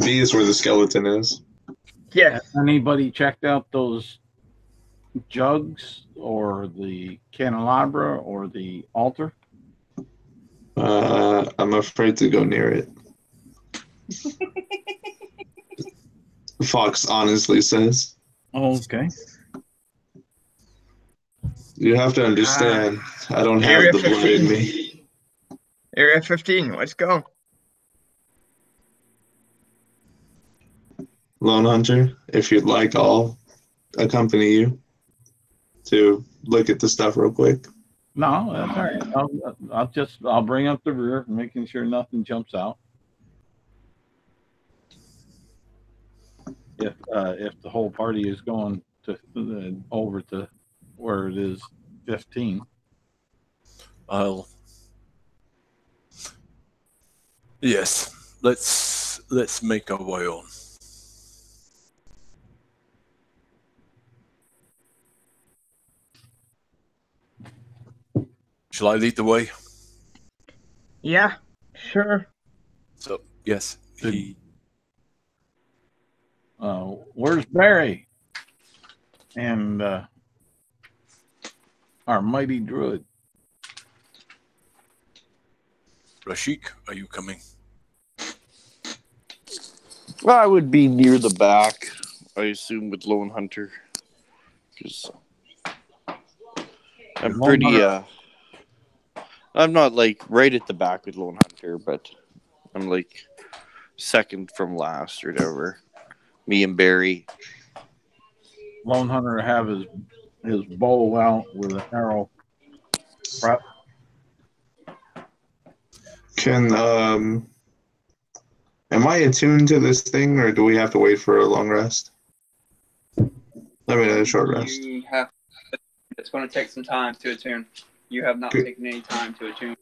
Speaker 5: B is where the skeleton is.
Speaker 6: Yeah.
Speaker 3: Has anybody checked out those jugs or the candelabra or the altar?
Speaker 5: I'm afraid to go near it. Fox honestly says.
Speaker 3: Okay.
Speaker 5: You have to understand, I don't have
Speaker 6: Area
Speaker 5: the blood
Speaker 6: 15.
Speaker 5: in me.
Speaker 6: Area 15, let's go.
Speaker 5: Lone Hunter, if you'd like, I'll accompany you to look at the stuff real quick.
Speaker 3: No, that's all right. I'll bring up the rear, making sure nothing jumps out. If the whole party is going to over to where it is 15.
Speaker 4: Yes, let's make our way on. Shall I lead the way?
Speaker 6: Yeah, sure.
Speaker 4: So yes,
Speaker 3: where's Barry and our mighty druid?
Speaker 4: Rashik, are you coming?
Speaker 10: Well, I would be near the back, I assume, with Lone Hunter. Because I'm pretty, I'm not like right at the back with Lone Hunter, but I'm like second from last or whatever. Me and Barry.
Speaker 3: Lone Hunter have his bow out with an arrow prep.
Speaker 5: Am I attuned to this thing, or do we have to wait for a long rest? I mean, a short rest.
Speaker 1: It's going to take some time to attune. You have not taken any time to attune.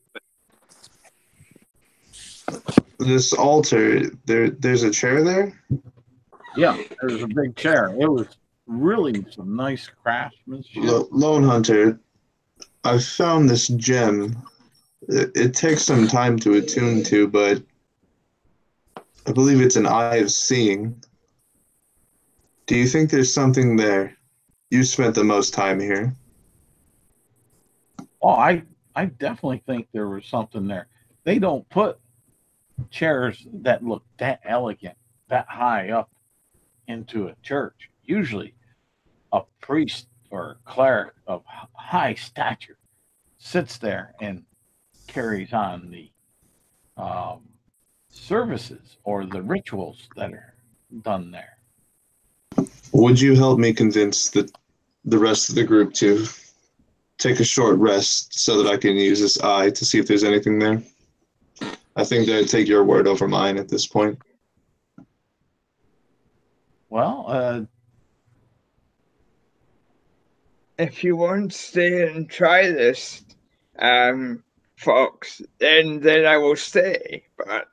Speaker 5: This altar, there's a chair there?
Speaker 3: Yeah, there's a big chair. It was really some nice craftsmanship.
Speaker 5: Lone Hunter, I found this gem. It takes some time to attune to, but I believe it's an eye of seeing. Do you think there's something there? You spent the most time here.
Speaker 3: Oh, I definitely think there was something there. They don't put chairs that look that elegant, that high up into a church. Usually a priest or a cleric of high stature sits there and carries on the services or the rituals that are done there.
Speaker 5: Would you help me convince the rest of the group to take a short rest so that I can use this eye to see if there's anything there? I think that I'd take your word over mine at this point.
Speaker 3: Well,
Speaker 6: if you want to stay and try this, Fox, then I will stay. But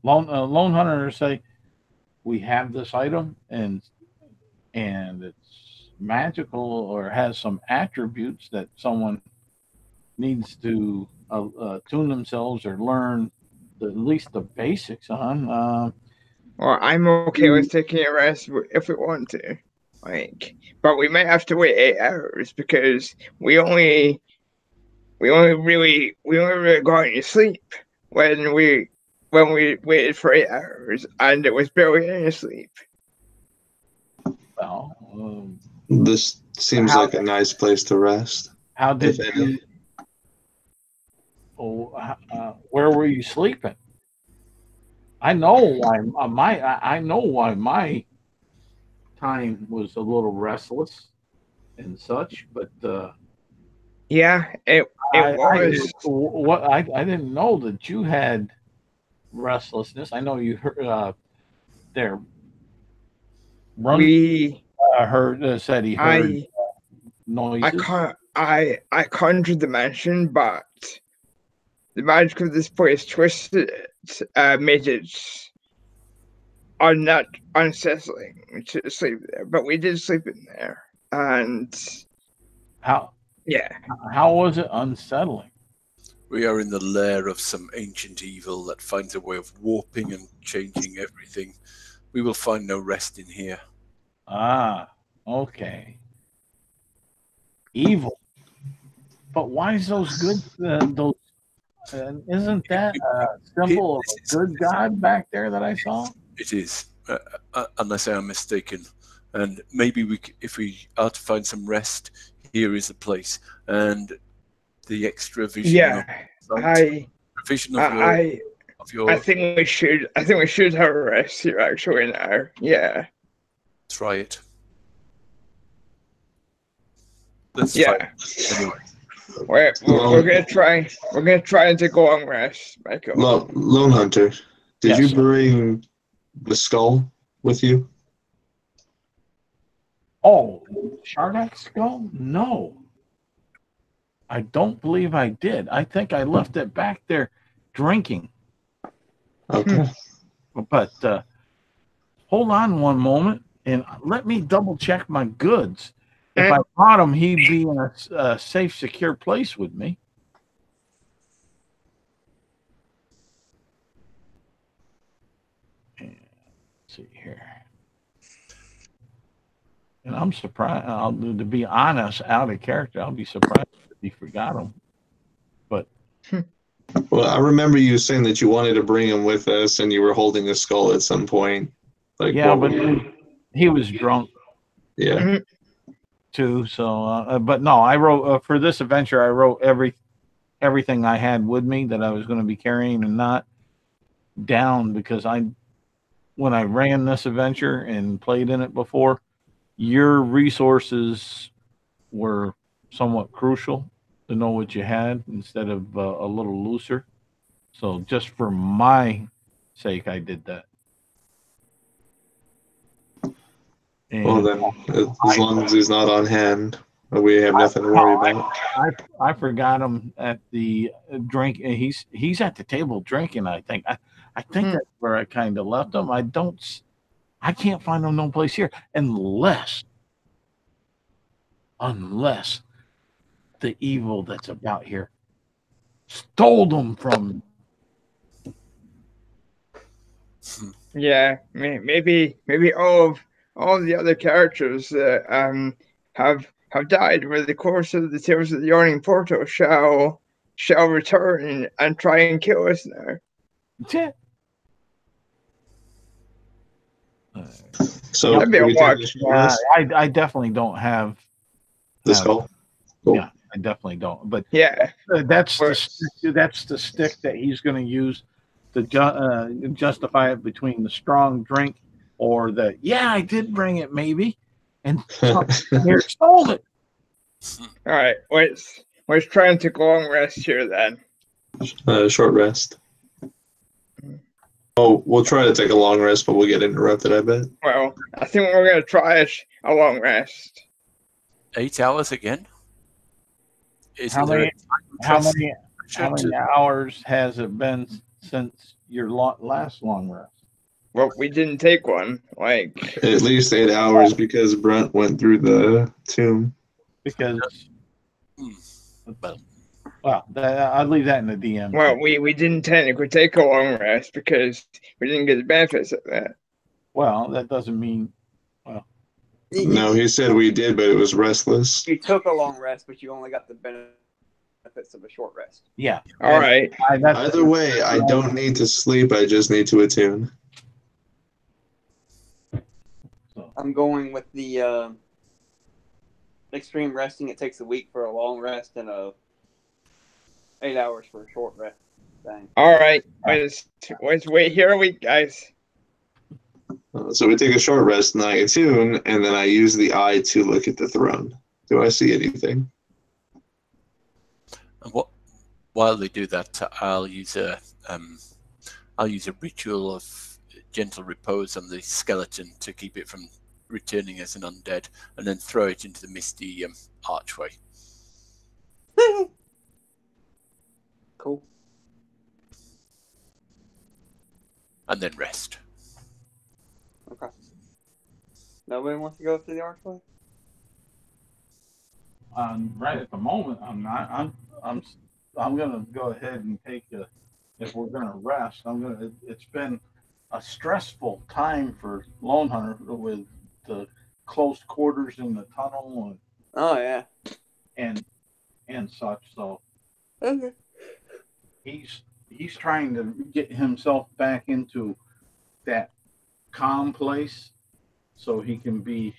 Speaker 3: Lone Hunter say, we have this item and it's magical or has some attributes that someone needs to tune themselves or learn at least the basics on.
Speaker 6: Well, I'm okay with taking a rest if we want to, but we might have to wait 8 hours because we only really got any sleep when we waited for 8 hours, and it was barely any sleep.
Speaker 3: Well,
Speaker 5: this seems like a nice place to rest.
Speaker 3: How did you? Where were you sleeping? I know why my time was a little restless and such, but
Speaker 6: yeah, it was.
Speaker 3: I didn't know that you had restlessness. I know you heard there.
Speaker 6: We
Speaker 3: heard said he heard noises.
Speaker 6: I conjured the mansion, but the magic of this place twisted it, made it unsettling to sleep there. But we did sleep in there, and
Speaker 3: how was it unsettling?
Speaker 4: We are in the lair of some ancient evil that finds a way of warping and changing everything. We will find no rest in here.
Speaker 3: Ah, okay. Evil. But why is those good, those Isn't that a symbol of a good god back there that I saw?
Speaker 4: It is, unless I am mistaken. And maybe if we are to find some rest, here is the place. And the extra vision.
Speaker 6: Yeah, I think we should. I think we should have a rest here. Actually, now. Yeah.
Speaker 4: Try it. Let's
Speaker 6: yeah.
Speaker 4: Anyway.
Speaker 6: We're gonna try. We're gonna try to go on rest, Michael.
Speaker 5: Lone Hunter, did you bring the skull with you?
Speaker 3: Oh, Shardak's skull? No. I don't believe I did. I think I left it back there drinking.
Speaker 5: Okay.
Speaker 3: But hold on one moment and let me double check my goods. If I brought him, he'd be in a safe, secure place with me. Let's see here. And I'm surprised. To be honest, out of character, I'll be surprised if he forgot him. But
Speaker 5: well, I remember you saying that you wanted to bring him with us, and you were holding a skull at some point. Like,
Speaker 3: yeah, but he was drunk.
Speaker 5: Yeah.
Speaker 3: Too. So, but no, I wrote for this adventure. I wrote everything I had with me that I was going to be carrying and not down because when I ran this adventure and played in it before, your resources were somewhat crucial to know what you had instead of a little looser. So just for my sake, I did that. And
Speaker 5: well, then, as long as he's not on hand, we have nothing to worry about.
Speaker 3: I forgot him at the drink. He's at the table drinking. I think that's where I kind of left him. I can't find him no place here unless the evil that's about here stole them from me.
Speaker 6: Yeah, maybe all the other characters that have died over the course of the Tales of the Yawning Portal shall return and try and kill us now.
Speaker 3: Yeah.
Speaker 5: So
Speaker 6: that'd be a watch.
Speaker 3: I definitely don't have
Speaker 5: the skull.
Speaker 3: Cool. Yeah, I definitely don't. But
Speaker 6: yeah,
Speaker 3: that's the stick that he's going to use to justify it between the strong drink or the I did bring it maybe, and here stole it.
Speaker 6: All right, let's try and take a long rest here then.
Speaker 5: Short rest. Oh, we'll try to take a long rest, but we'll get interrupted, I bet.
Speaker 6: Well, I think we're going to try a long rest.
Speaker 4: 8 hours again?
Speaker 3: How many hours has it been since your last long rest?
Speaker 6: Well, we didn't take one. Like
Speaker 5: at least 8 hours because Brent went through the tomb.
Speaker 3: Because, well, I'll leave that in the DM.
Speaker 6: Well, we didn't technically take a long rest because we didn't get the benefits of that.
Speaker 3: Well, that doesn't mean. Well,
Speaker 5: no, he said we did, but it was restless.
Speaker 1: You took a long rest, but you only got the benefits of a short rest.
Speaker 3: Yeah.
Speaker 6: All right.
Speaker 5: Either way, I don't need to sleep. I just need to attune.
Speaker 1: I'm going with the extreme resting. It takes a week for a long rest and 8 hours for a short rest. Thing.
Speaker 6: All right. Let's wait here a week, guys.
Speaker 5: So we take a short rest and I attune, and then I use the eye to look at the throne. Do I see anything?
Speaker 4: While they do that, I'll use a ritual of gentle repose on the skeleton to keep it from returning as an undead, and then throw it into the misty archway.
Speaker 1: Cool.
Speaker 4: And then rest.
Speaker 1: Okay. Nobody wants to go through the archway?
Speaker 3: Right at the moment, I'm not. I'm gonna go ahead and take if we're gonna rest. It's been a stressful time for Lone Hunter with the close quarters in the tunnel and and such. So
Speaker 1: okay.
Speaker 3: he's trying to get himself back into that calm place so he can be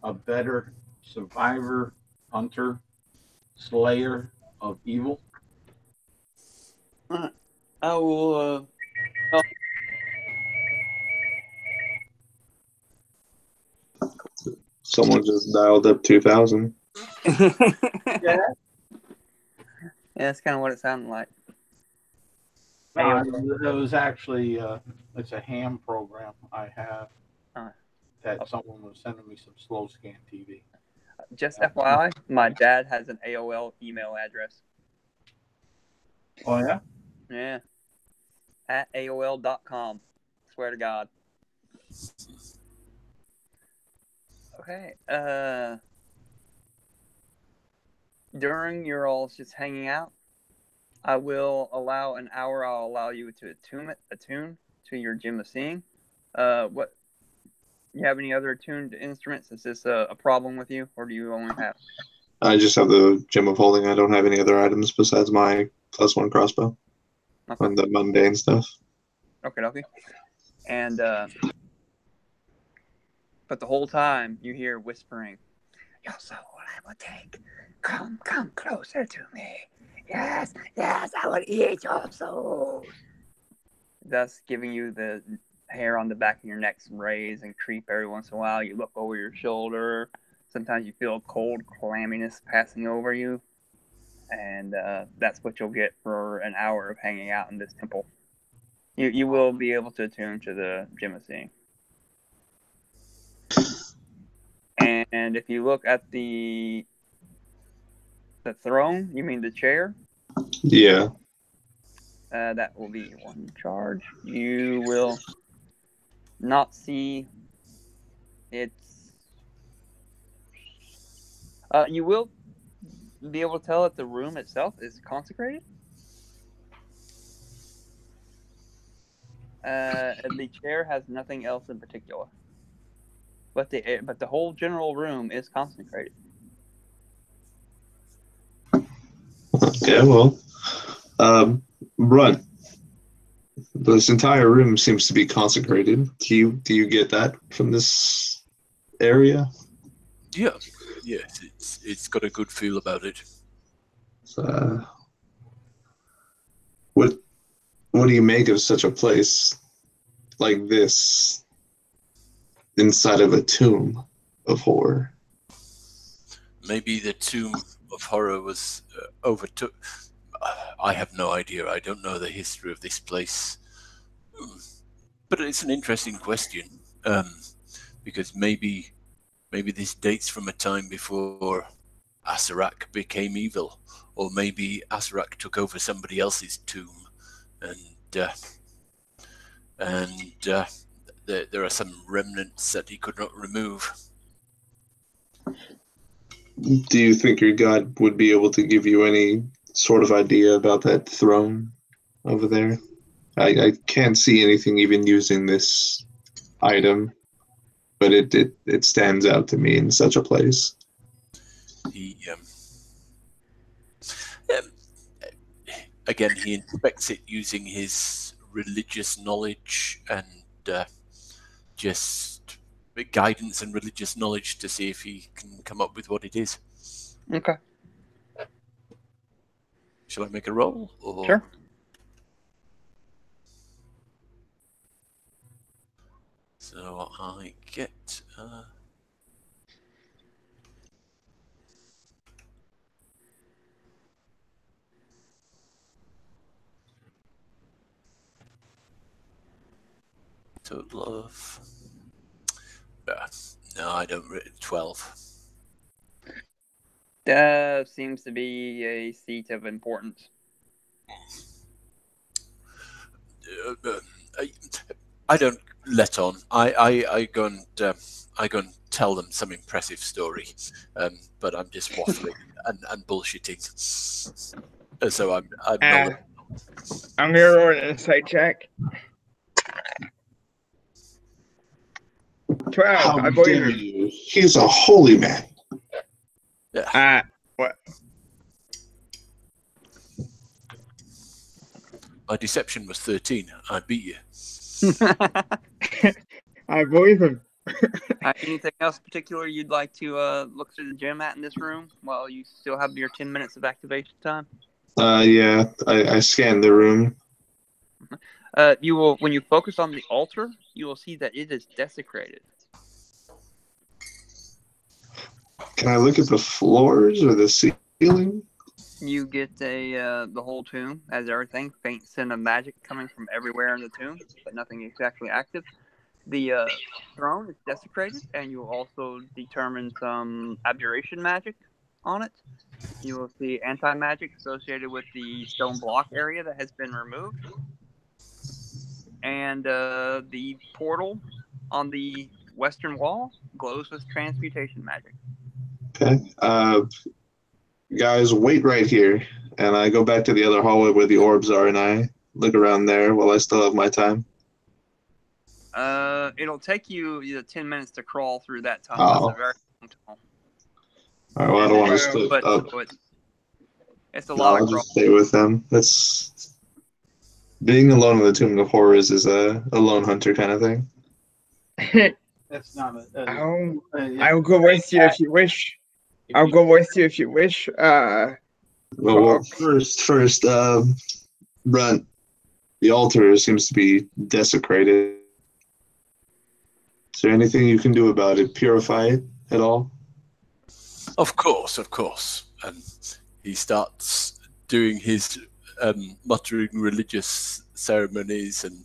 Speaker 3: a better survivor, hunter, slayer of evil.
Speaker 1: I will.
Speaker 5: Someone just dialed up 2000.
Speaker 1: Yeah, that's kind of what it sounded like.
Speaker 3: It was actually it's a ham program I have that someone was sending me some slow scan TV.
Speaker 1: Just FYI, my dad has an AOL email address.
Speaker 3: Oh yeah?
Speaker 1: Yeah. At AOL.com. Swear to God. Okay. During your all just hanging out, I will allow an hour. I'll allow you to attune to your gem of seeing. What? You have any other attuned instruments? Is this a problem with you, or do you only have?
Speaker 5: I just have the gem of holding. I don't have any other items besides my +1 crossbow and the mundane stuff.
Speaker 1: Okay. And but the whole time you hear whispering, "Your soul I will take. Come closer to me. Yes, I will eat your soul." Thus giving you the hair on the back of your neck raise and creep every once in a while. You look over your shoulder. Sometimes you feel cold clamminess passing over you. And that's what you'll get for an hour of hanging out in this temple. You will be able to attune to the gem of seeing. And if you look at the throne, you mean the chair?
Speaker 5: Yeah.
Speaker 1: That will be one charge. You will not see its. You will be able to tell that the room itself is consecrated. The chair has nothing else in particular, but the whole general room is consecrated.
Speaker 5: Okay, well, Run. This entire room seems to be consecrated. Do you get that from this area?
Speaker 4: Yeah. Yes, it's got a good feel about it.
Speaker 5: What do you make of such a place like this inside of a tomb of horror?
Speaker 4: Maybe the tomb of horror was overtook. I have no idea. I don't know the history of this place. But it's an interesting question, because maybe this dates from a time before Asarak became evil, or maybe Asarak took over somebody else's tomb, and there are some remnants that he could not remove.
Speaker 5: Do you think your god would be able to give you any sort of idea about that throne over there? I can't see anything even using this item, but it stands out to me in such a place.
Speaker 4: Again, he inspects it using his religious knowledge and just guidance and religious knowledge to see if he can come up with what it is.
Speaker 1: Okay.
Speaker 4: Shall I make a roll? Or...
Speaker 1: Sure.
Speaker 4: So I get... total of... no, I don't... 12.
Speaker 1: Seems to be a seat of importance.
Speaker 4: I don't let on. I go and tell them some impressive story, but I'm just waffling and bullshitting. So I'm
Speaker 6: I'm gonna roll an insight check. 12.
Speaker 5: How
Speaker 6: I believe
Speaker 5: dare
Speaker 6: him.
Speaker 5: you? He's a holy man.
Speaker 6: What?
Speaker 4: My deception was 13. I beat you.
Speaker 6: I believe him.
Speaker 1: Anything else particular you'd like to look through the gem at in this room while you still have your 10 minutes of activation time?
Speaker 5: Yeah, I scanned the room.
Speaker 1: You will, when you focus on the altar, you will see that it is desecrated.
Speaker 5: Can I look at the floors or the ceiling?
Speaker 1: You get the whole tomb as everything, faint scent of magic coming from everywhere in the tomb, but nothing exactly active. The throne is desecrated, and you will also determine some abjuration magic on it. You will see anti-magic associated with the stone block area that has been removed. And the portal on the western wall glows with transmutation magic.
Speaker 5: Okay. Guys, wait right here. And I go back to the other hallway where the orbs are, and I look around there while I still have my time.
Speaker 1: It'll take you 10 minutes to crawl through that tunnel.
Speaker 5: Oh.
Speaker 1: It's a very long tunnel.
Speaker 5: All right, well, I don't want to split
Speaker 1: But
Speaker 5: up.
Speaker 1: so it's a
Speaker 5: No,
Speaker 1: lot
Speaker 5: I'll
Speaker 1: of crawl.
Speaker 5: just stay with them. That's being alone in the Tomb of Horrors is a lone hunter kind of thing.
Speaker 3: That's not
Speaker 6: I'll go with you if you wish. I'll go with you if you wish.
Speaker 5: Well, first, Brunt, the altar seems to be desecrated. Is there anything you can do about it? Purify it at all?
Speaker 4: Of course. And he starts doing his muttering religious ceremonies and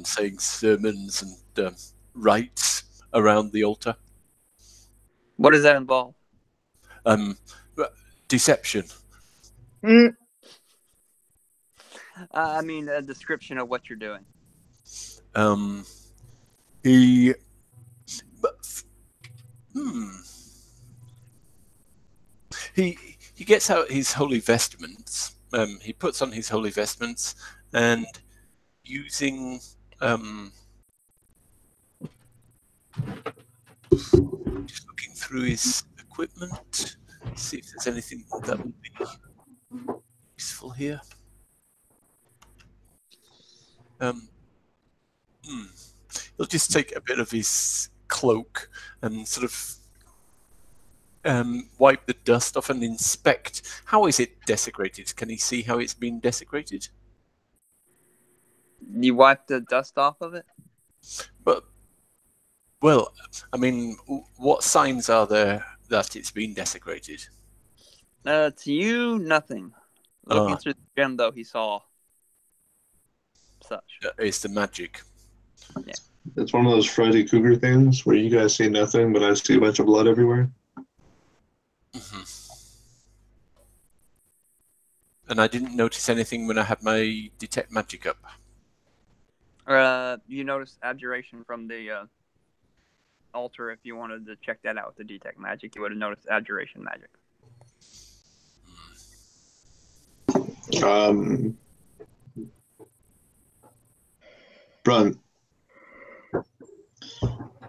Speaker 4: saying sermons and rites around the altar.
Speaker 1: What does that involve?
Speaker 4: Deception.
Speaker 1: I mean, a description of what you're doing.
Speaker 4: He gets out his holy vestments. He puts on his holy vestments and using just looking through his equipment, see if there's anything that would be useful here. He'll just take a bit of his cloak and sort of wipe the dust off and inspect. How is it desecrated? Can he see how it's been desecrated?
Speaker 1: You wipe the dust off of it?
Speaker 4: But, well, I mean, what signs are there that it's been desecrated?
Speaker 1: To you, nothing. Looking through the gem, though, he saw such.
Speaker 4: It's the magic.
Speaker 1: Yeah.
Speaker 5: It's one of those Freddy Krueger things where you guys see nothing, but I see a bunch of blood everywhere.
Speaker 4: Mm-hmm. And I didn't notice anything when I had my detect magic up.
Speaker 1: You noticed abjuration from the altar. If you wanted to check that out with the detect magic, you would have noticed abjuration magic.
Speaker 5: Brunt,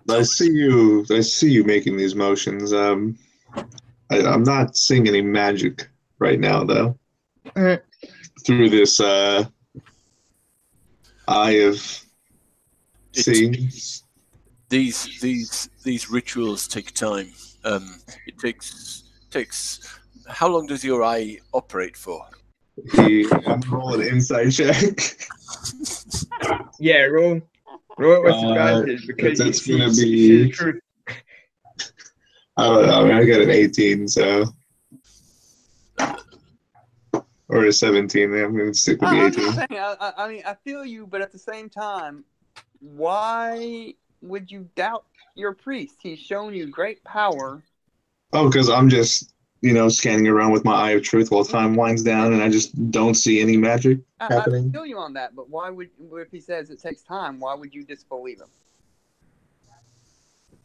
Speaker 5: I see you making these motions. I'm not seeing any magic right now, though. Through this eye of seeing.
Speaker 4: These rituals take time. It takes. How long does your eye operate for?
Speaker 5: I'm rolling an insight check.
Speaker 6: Yeah, roll it with advantage because
Speaker 5: it's
Speaker 6: you
Speaker 5: gonna
Speaker 6: see
Speaker 5: be.
Speaker 6: the truth.
Speaker 5: I don't know. I got an 18, so or a 17. I'm gonna stick with the 18.
Speaker 1: I'm saying, I mean, I feel you, but at the same time, why would you doubt your priest? He's shown you great power.
Speaker 5: Oh, because I'm just, scanning around with my eye of truth while time winds down, and I just don't see any magic happening.
Speaker 1: I feel you on that, but why would, if he says it takes time, why would you disbelieve him?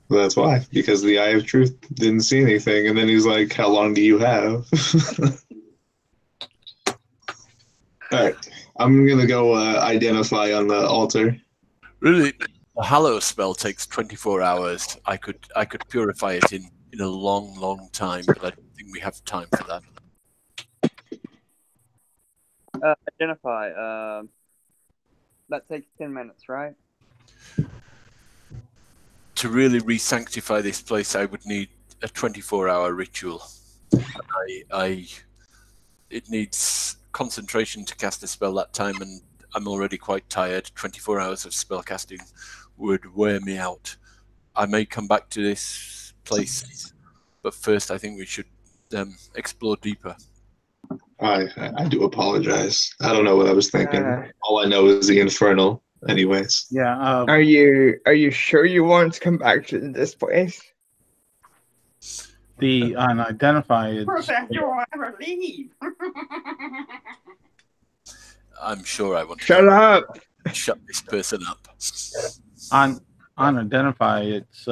Speaker 5: Well, that's why, because the eye of truth didn't see anything, and then he's like, "How long do you have?" All right, I'm gonna go identify on the altar.
Speaker 4: Really, the hallow spell takes 24 hours. I could purify it in a long time, but I don't think we have time for that.
Speaker 7: Identify. That takes 10 minutes, right?
Speaker 4: To really re-sanctify this place, I would need a 24-hour ritual. It needs concentration to cast a spell that time, and I'm already quite tired. 24 hours of spell casting would wear me out. I may come back to this place, but first I think we should explore deeper.
Speaker 5: I do apologize. I don't know what I was thinking. All I know is the infernal. Anyways.
Speaker 3: Yeah.
Speaker 6: Are you sure you want to come back to this place?
Speaker 3: The unidentified.
Speaker 7: Protect you will ever leave.
Speaker 4: I'm sure I want to
Speaker 6: Shut up.
Speaker 4: shut this person up.
Speaker 3: On unidentified, it's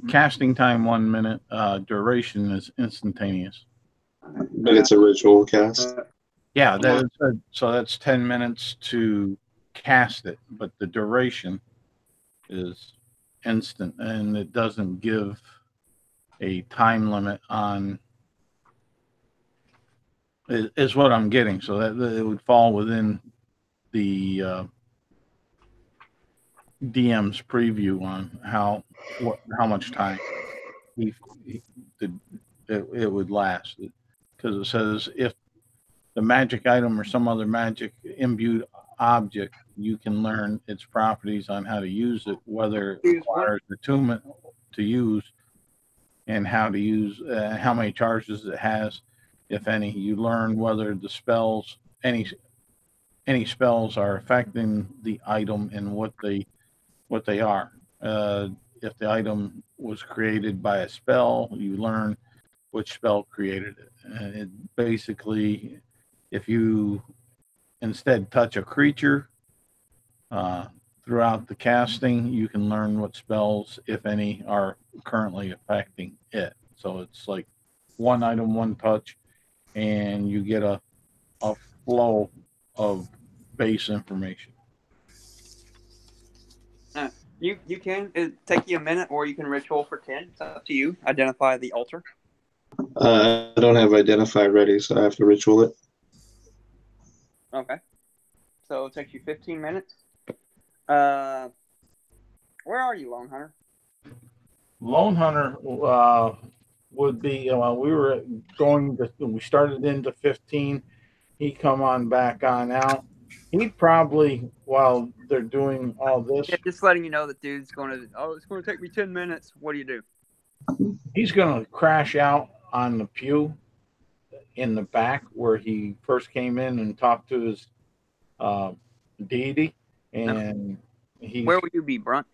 Speaker 3: casting time 1 minute. Duration is instantaneous.
Speaker 5: But it's a ritual cast.
Speaker 3: Yeah, so that's 10 minutes to cast it, but the duration is instant, and it doesn't give a time limit on. Is what I'm getting, so that it would fall within the DM's preview on how much time it would last, because it says if the magic item or some other magic imbued object, you can learn its properties on how to use it, whether it requires attunement to use, and how to use, how many charges it has, if any. You learn whether the spells, any spells are affecting the item and what they are. If the item was created by a spell, you learn which spell created it. And it basically, if you instead touch a creature throughout the casting, you can learn what spells, if any, are currently affecting it. So it's like one item, one touch, and you get a flow of base information.
Speaker 7: You can. It'll take you a minute, or you can ritual for 10. It's up to you. Identify the altar.
Speaker 5: I don't have identify ready, so I have to ritual it.
Speaker 7: Okay. So it takes you 15 minutes. Where are you, Lone Hunter?
Speaker 3: Lone Hunter would be, we started into 15. He come on back on out. He'd probably, while they're doing all this.
Speaker 7: Yeah, just letting you know that dude's going to, it's going to take me 10 minutes. What do you do?
Speaker 3: He's going to crash out on the pew in the back where he first came in and talked to his deity. And
Speaker 7: where would you be, Brunt?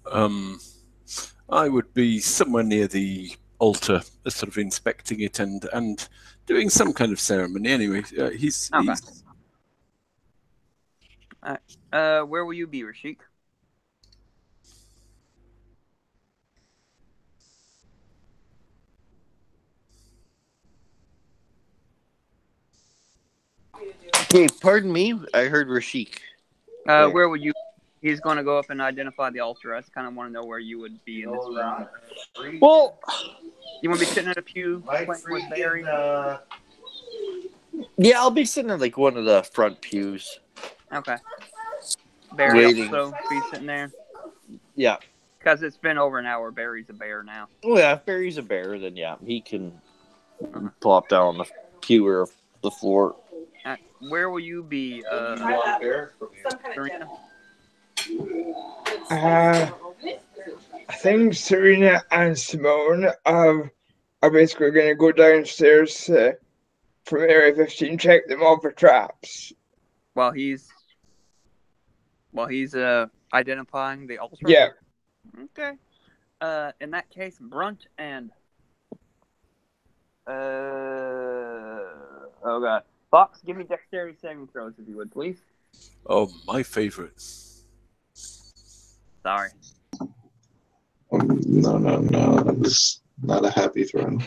Speaker 4: I would be somewhere near the altar, sort of inspecting it and doing some kind of ceremony. Anyway, he's
Speaker 7: where will you be, Rashik?
Speaker 10: Okay, pardon me. I heard Rashik.
Speaker 7: Where would you? He's going to go up and identify the altar. I just kind of want to know where you would be in this room.
Speaker 10: Well,
Speaker 7: you want to be sitting at a pew playing with Barry?
Speaker 10: Yeah, I'll be sitting in like one of the front pews.
Speaker 7: Okay. Barry
Speaker 10: Waiting.
Speaker 7: also be sitting there?
Speaker 10: Yeah.
Speaker 7: Because it's been over an hour. Barry's a bear now.
Speaker 10: Oh, yeah, if Barry's a bear, then yeah, he can plop down on the pew or the floor.
Speaker 7: Where will you be, Serena?
Speaker 6: I think Serena and Simone are basically going to go downstairs from Area 15, check them all for traps.
Speaker 7: While he's identifying the altar?
Speaker 6: Yeah.
Speaker 7: Okay. In that case, Brunt and oh god, Fox, give me dexterity saving throws if you would, please.
Speaker 4: Oh, my favorite.
Speaker 7: Sorry.
Speaker 5: No. It's not a happy throw.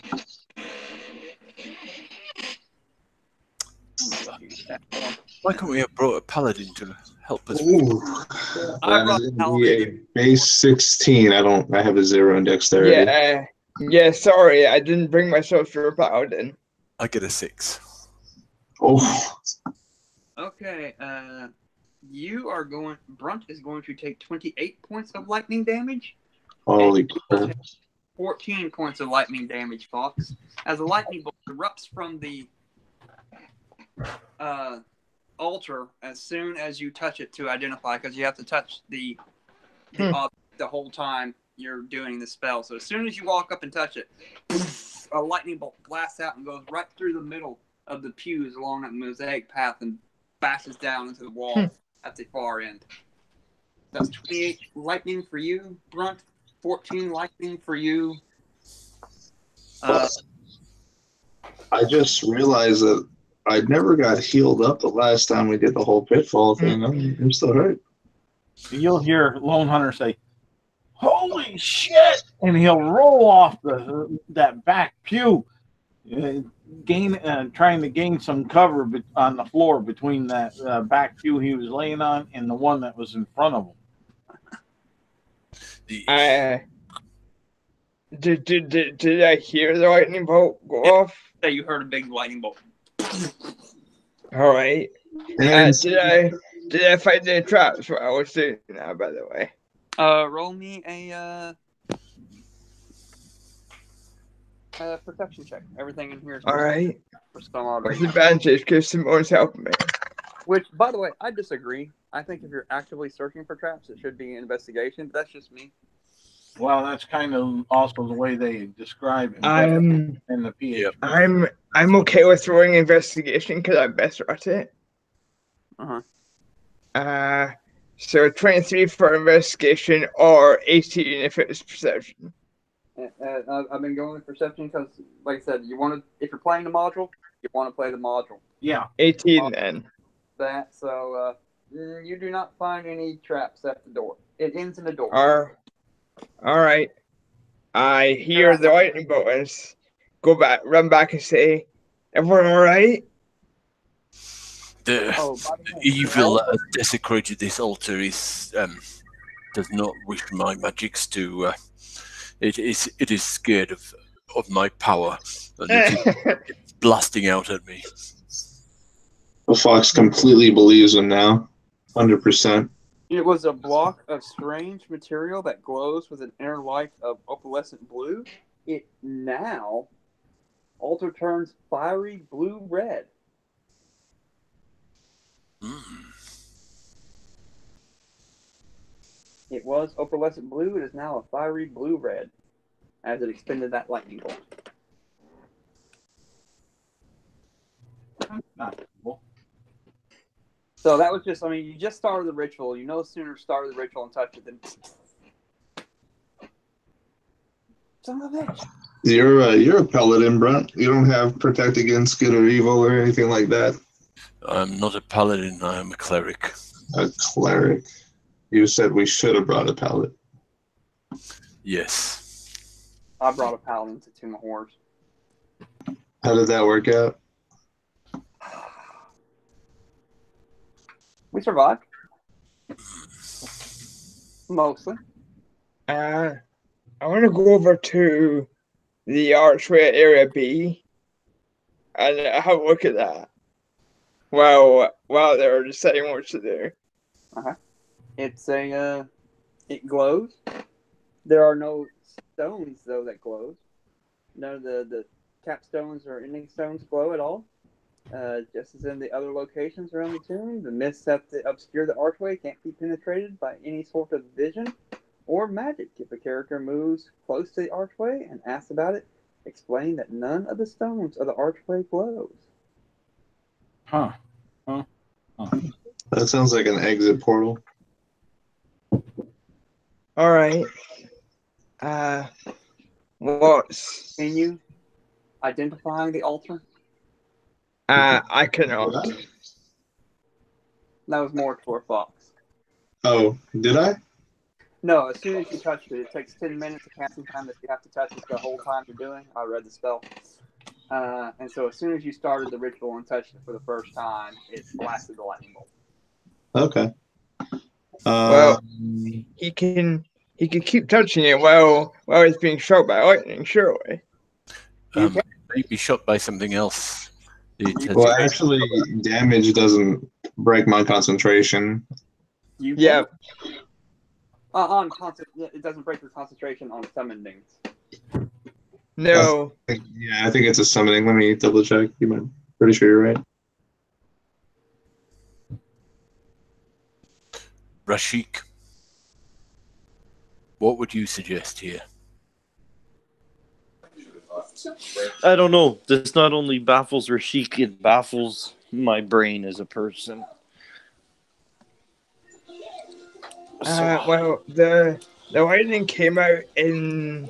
Speaker 4: Why can't we have brought a paladin to help us?
Speaker 5: Ooh, a base 16. I have a 0 in dexterity.
Speaker 6: Yeah. Sorry, I didn't bring myself to a paladin.
Speaker 4: I get a 6.
Speaker 5: Oh,
Speaker 1: Okay, Brunt is going to take 28 points of lightning damage.
Speaker 5: holy crap.
Speaker 1: 14 points of lightning damage, Fox. As a lightning bolt erupts from the altar as soon as you touch it to identify, because you have to touch the object the whole time you're doing the spell. So as soon as you walk up and touch it, a lightning bolt blasts out and goes right through the middle of the pews along that mosaic path and bashes down into the wall at the far end. That's 28 lightning for you, Brunt. 14 lightning for you.
Speaker 5: I just realized that I never got healed up the last time we did the whole pitfall thing. I'm still hurt.
Speaker 3: You'll hear Lone Hunter say, "Holy shit!" and he'll roll off that back pew, trying to gain some cover on the floor between that back pew he was laying on and the one that was in front of him.
Speaker 6: Did I hear the lightning bolt go off?
Speaker 1: Yeah, you heard a big lightning bolt.
Speaker 6: All right. Did I find the traps while I was doing that, by the way?
Speaker 1: Roll me a perception check. Everything in here is
Speaker 6: all right.
Speaker 1: For some odd
Speaker 6: With advantage, because Simone's helping me.
Speaker 1: Which, by the way, I disagree. I think if you're actively searching for traps, it should be investigation. But that's just me.
Speaker 3: Well, that's kind of also the way they describe it in the PH.
Speaker 6: I'm okay with throwing investigation because I'm better at it. So 23 for investigation or 18 if it's perception.
Speaker 1: I've been going with perception because, like I said, if you're playing the module, you want to play the module.
Speaker 3: Yeah.
Speaker 6: 18 then.
Speaker 1: So you do not find any traps at the door. It ends in the door.
Speaker 6: All right. I hear the lightning bolts. Run back and say, "Everyone all right?"
Speaker 4: The evil that has desecrated this altar does not wish my magics to. It is scared of my power, and it's blasting out at me.
Speaker 5: The Fox completely believes him now, 100%.
Speaker 1: It was a block of strange material that glows with an inner light of opalescent blue. It now also turns fiery blue-red. It was opalescent blue. It is now a fiery blue-red as it expended that lightning bolt.
Speaker 3: Not cool.
Speaker 1: So that was you just started the ritual. You no sooner started the ritual and touched it than... Son of a bitch.
Speaker 5: You're a paladin, Brunt. You don't have protect against good or evil or anything like that.
Speaker 4: I'm not a paladin. I am a cleric.
Speaker 5: A cleric. You said we should have brought a paladin.
Speaker 4: Yes.
Speaker 1: I brought a paladin to Tomb of Horrors.
Speaker 5: How did that work out?
Speaker 1: We survived. Mostly.
Speaker 6: I want to go over to the archway at Area B and have a look at that. Wow, they're deciding what to do.
Speaker 1: It's it glows. There are no stones though that glows. None of the capstones or ending stones glow at all. Just as in the other locations around the tomb, the mists that obscure the archway can't be penetrated by any sort of vision or magic. If a character moves close to the archway and asks about it, explain that none of the stones of the archway glows.
Speaker 5: That sounds like an exit portal.
Speaker 6: All right. What's...
Speaker 1: Can you identify the altar?
Speaker 6: I cannot.
Speaker 1: That was more for Fox.
Speaker 5: Oh, did I?
Speaker 1: No, as soon as you touched it, it takes 10 minutes of casting time that you have to touch it the whole time you're doing. I read the spell. And so as soon as you started the ritual and touched it for the first time, it blasted the lightning bolt.
Speaker 5: Okay.
Speaker 6: Well, he can keep touching it while it's being shot by lightning, surely.
Speaker 4: Maybe shot by something else.
Speaker 5: Well, actually, damage doesn't break my concentration.
Speaker 6: Yeah.
Speaker 1: It doesn't break your concentration on summon things.
Speaker 6: No.
Speaker 5: I think it's a summoning. Let me double check. Pretty sure you're right.
Speaker 4: Rashik, what would you suggest here?
Speaker 10: I don't know. This not only baffles Rashik, it baffles my brain as a person.
Speaker 6: Well, the lightning came out in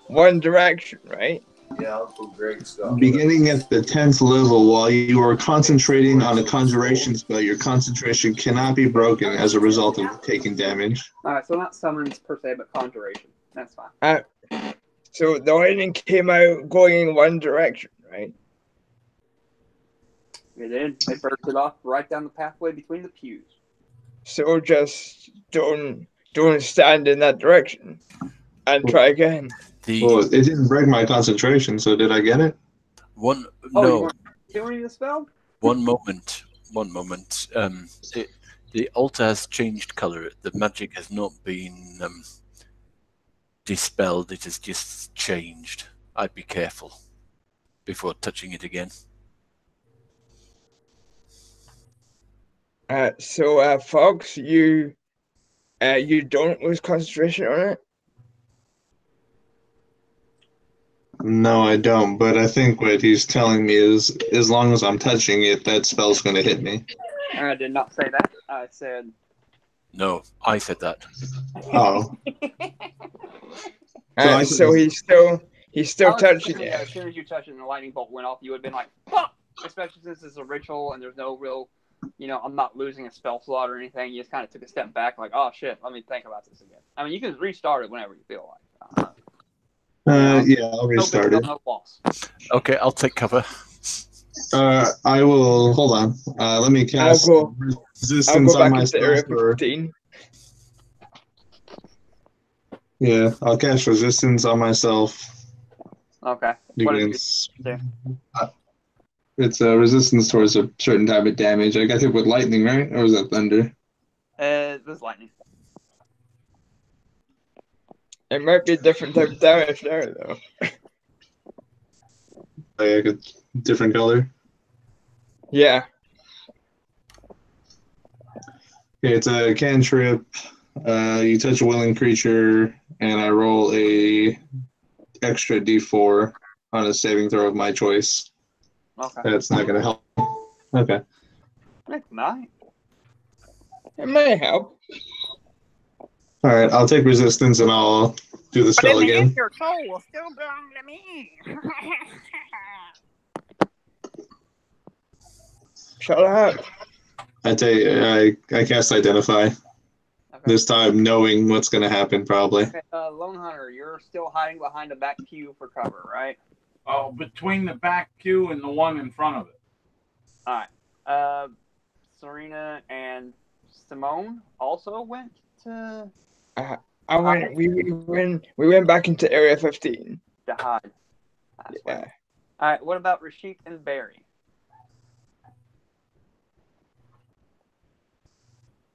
Speaker 6: one direction, right?
Speaker 11: Yeah, Uncle Greg's got
Speaker 5: Beginning at the 10th level, while you are concentrating on a conjuration spell, your concentration cannot be broken as a result of taking damage.
Speaker 1: Alright, so not summons per se, but conjuration. That's fine.
Speaker 6: So the lightning came out going in one direction, right?
Speaker 1: It did. It bursted off right down the pathway between the pews.
Speaker 6: So just don't stand in that direction and try again.
Speaker 5: Well, it didn't break my concentration, so did I get it?
Speaker 1: You weren't doing the spell?
Speaker 4: One moment. The altar has changed color. The magic has not been dispelled. It has just changed. I'd be careful before touching it again.
Speaker 6: So Fox, you don't lose concentration on it?
Speaker 5: No, I don't, but I think what he's telling me is as long as I'm touching it, that spell's going to hit me.
Speaker 1: I did not say that. I said...
Speaker 4: No, I said that.
Speaker 5: Oh.
Speaker 6: So he's still touching it.
Speaker 1: As soon as you touch it and the lightning bolt went off, you would have been like, fuck! Especially since it's a ritual and there's no real, I'm not losing a spell slot or anything. You just kind of took a step back, like, oh shit, let me think about this again. I mean, you can restart it whenever you feel like.
Speaker 5: Yeah, I'll restart it.
Speaker 1: No loss.
Speaker 4: Okay, I'll take cover.
Speaker 5: I will. Hold on. Let me cast resistance on myself. Yeah, I'll cast resistance on myself.
Speaker 1: Okay.
Speaker 5: Against, it's a resistance towards a certain type of damage. I got hit with lightning, right? Or was that thunder?
Speaker 1: It was lightning.
Speaker 6: It might be a different type of damage there, though.
Speaker 5: Like a different color?
Speaker 6: Yeah.
Speaker 5: Okay, it's a cantrip. You touch a willing creature, and I roll a extra d4 on a saving throw of my choice.
Speaker 1: Okay.
Speaker 5: That's not going to help. Okay.
Speaker 1: It might.
Speaker 6: It may help.
Speaker 5: All right, I'll take resistance and I'll do the spell again.
Speaker 12: Your soul will still belong to me.
Speaker 6: Shut up.
Speaker 5: I cast Identify. Okay. This time knowing what's going to happen, probably.
Speaker 1: Okay, Lone Hunter, you're still hiding behind the back pew for cover, right?
Speaker 13: Oh, between the back pew and the one in front of it.
Speaker 1: All right. Serena and Simone also went to...
Speaker 6: We went back into Area 15.
Speaker 1: To hide.
Speaker 6: Yeah.
Speaker 1: All right, what about Rashik and Barry?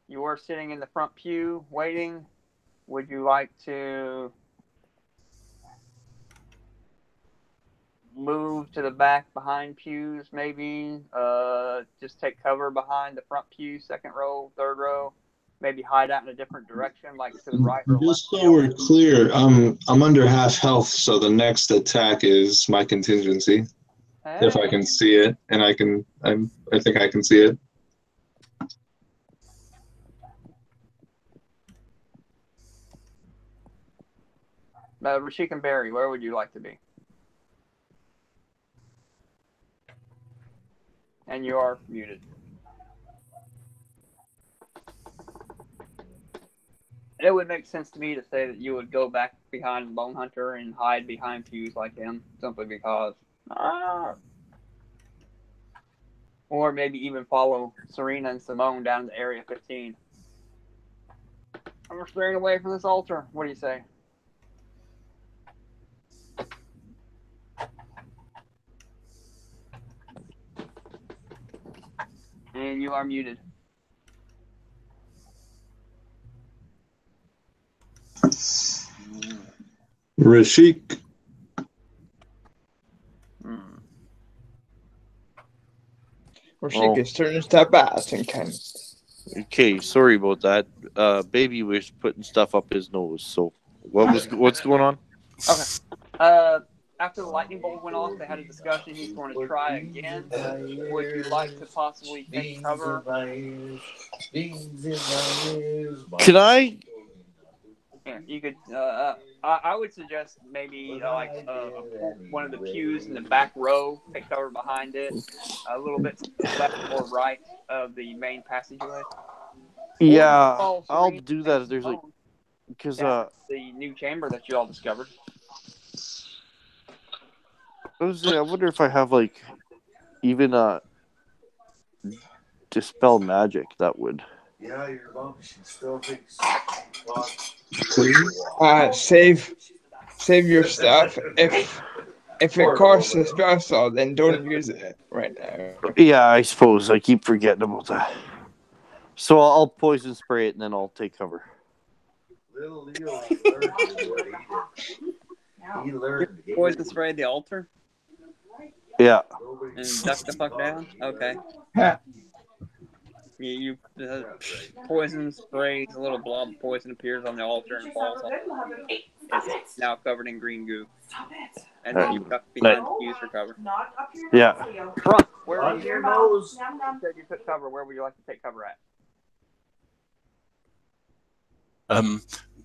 Speaker 1: You were sitting in the front pew waiting. Would you like to move to the back behind pews, maybe? Just take cover behind the front pew, second row, third row. Maybe hide out in a different direction, like to the right or left.
Speaker 5: Just so we're clear, I'm under half health, so the next attack is my contingency. Hey. If I can see it, and I think I can see it.
Speaker 1: Rashik and Barry, where would you like to be? And you are muted. It would make sense to me to say that you would go back behind Lone Hunter and hide behind pews like him, simply because. Or maybe even follow Serena and Simone down to Area 15. I'm staying away from this altar. What do you say? And you are muted.
Speaker 5: Rashik.
Speaker 6: Rashik is turning step ass and can.
Speaker 10: Okay, sorry about that. Baby was putting stuff up his nose. So what's going on?
Speaker 1: Okay. After the lightning bolt went off, they had a discussion. He's going to try again. Would you like to possibly take cover?
Speaker 10: Can I?
Speaker 1: Yeah, you could. I would suggest maybe one of the pews in the back row, take cover behind it, a little bit left or right of the main passageway.
Speaker 10: Yeah, I'll do that. There's like because
Speaker 1: the new chamber that you all discovered.
Speaker 10: I wonder if I have like even dispel magic that would.
Speaker 11: Yeah, your mom should still fix.
Speaker 6: Save your stuff. If it costs a spell slot, then don't use it right now.
Speaker 10: Yeah, I suppose I keep forgetting about that. So I'll poison spray it and then I'll take cover.
Speaker 11: Little Leo learned.
Speaker 1: Poison spray the altar.
Speaker 10: Yeah.
Speaker 1: And duck the fuck down. Okay. You poison sprays, a little blob of poison appears on the altar and falls off. It's now covered in green goo. And then you duck behind the pews for cover.
Speaker 10: Yeah.
Speaker 1: Brunt, where are you here? You said you took cover. Where would you like to take cover at?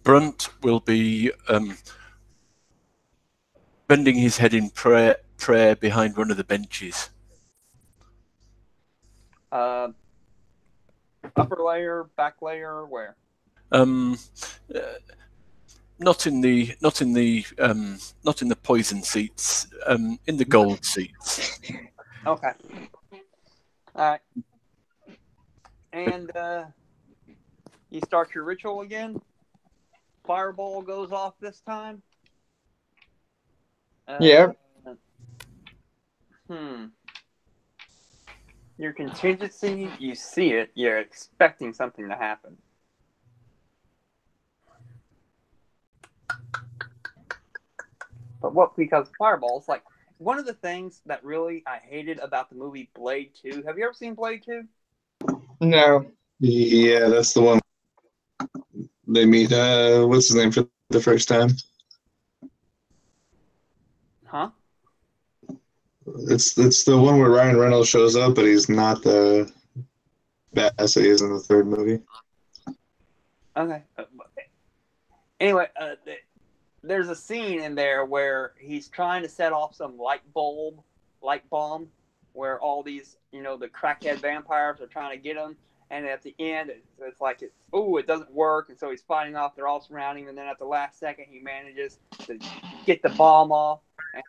Speaker 4: Brunt will be bending his head in prayer behind one of the benches.
Speaker 1: Upper layer, back layer, where?
Speaker 4: Not in the poison seats. In the gold seats.
Speaker 1: Okay. All right. And you start your ritual again. Fireball goes off this time.
Speaker 6: Yeah.
Speaker 1: Your contingency, you see it, you're expecting something to happen. But because Fireball's like one of the things that really I hated about the movie Blade 2. Have you ever seen Blade 2?
Speaker 6: No.
Speaker 5: Yeah, that's the one. They meet, what's his name for the first time?
Speaker 1: Huh?
Speaker 5: It's the one where Ryan Reynolds shows up, but he's not the badass he is in the third movie.
Speaker 1: Okay. Anyway, there's a scene in there where he's trying to set off some light bomb, where all these, the crackhead vampires are trying to get him. And at the end, it's like, it doesn't work. And so he's fighting off. They're all surrounding him. And then at the last second, he manages to get the bomb off. And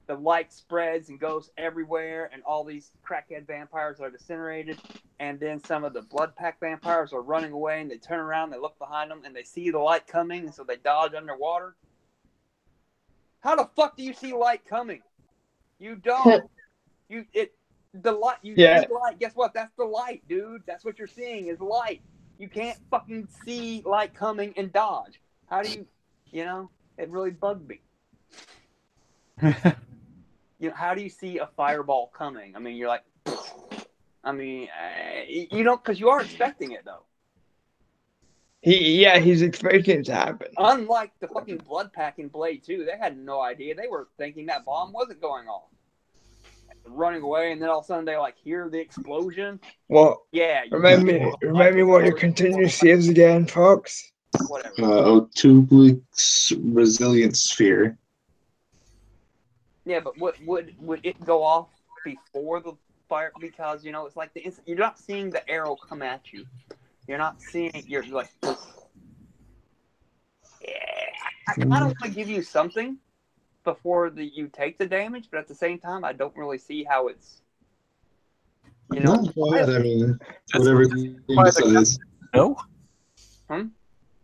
Speaker 1: the light spreads and goes everywhere. And all these crackhead vampires are disintegrated. And then some of the blood pack vampires are running away. And they turn around, they look behind them, and they see the light coming. And so they dodge underwater. How the fuck do you see light coming? You don't. The light, see the light. Guess what? That's the light, dude. That's what you're seeing is light. You can't fucking see light coming and dodge. How do you, it really bugged me. How do you see a fireball coming? I mean, you're like, you don't, because you are expecting it, though.
Speaker 6: He's expecting it to happen.
Speaker 1: Unlike the fucking blood pack in Blade 2, they had no idea. They were thinking that bomb wasn't going off. Running away, and then all of a sudden they hear the explosion.
Speaker 6: Well,
Speaker 1: yeah.
Speaker 6: Remind me what your contingency is again, folks.
Speaker 1: Whatever.
Speaker 5: Otublix Resilient Sphere.
Speaker 1: Yeah, but would it go off before the fire? Because it's like you're not seeing the arrow come at you. You're not seeing. You're like, I kind of want to give you something before you take the damage, but at the same time, I don't really see how it's,
Speaker 5: Not bad. I mean, whatever it is.
Speaker 4: No?
Speaker 1: Hmm?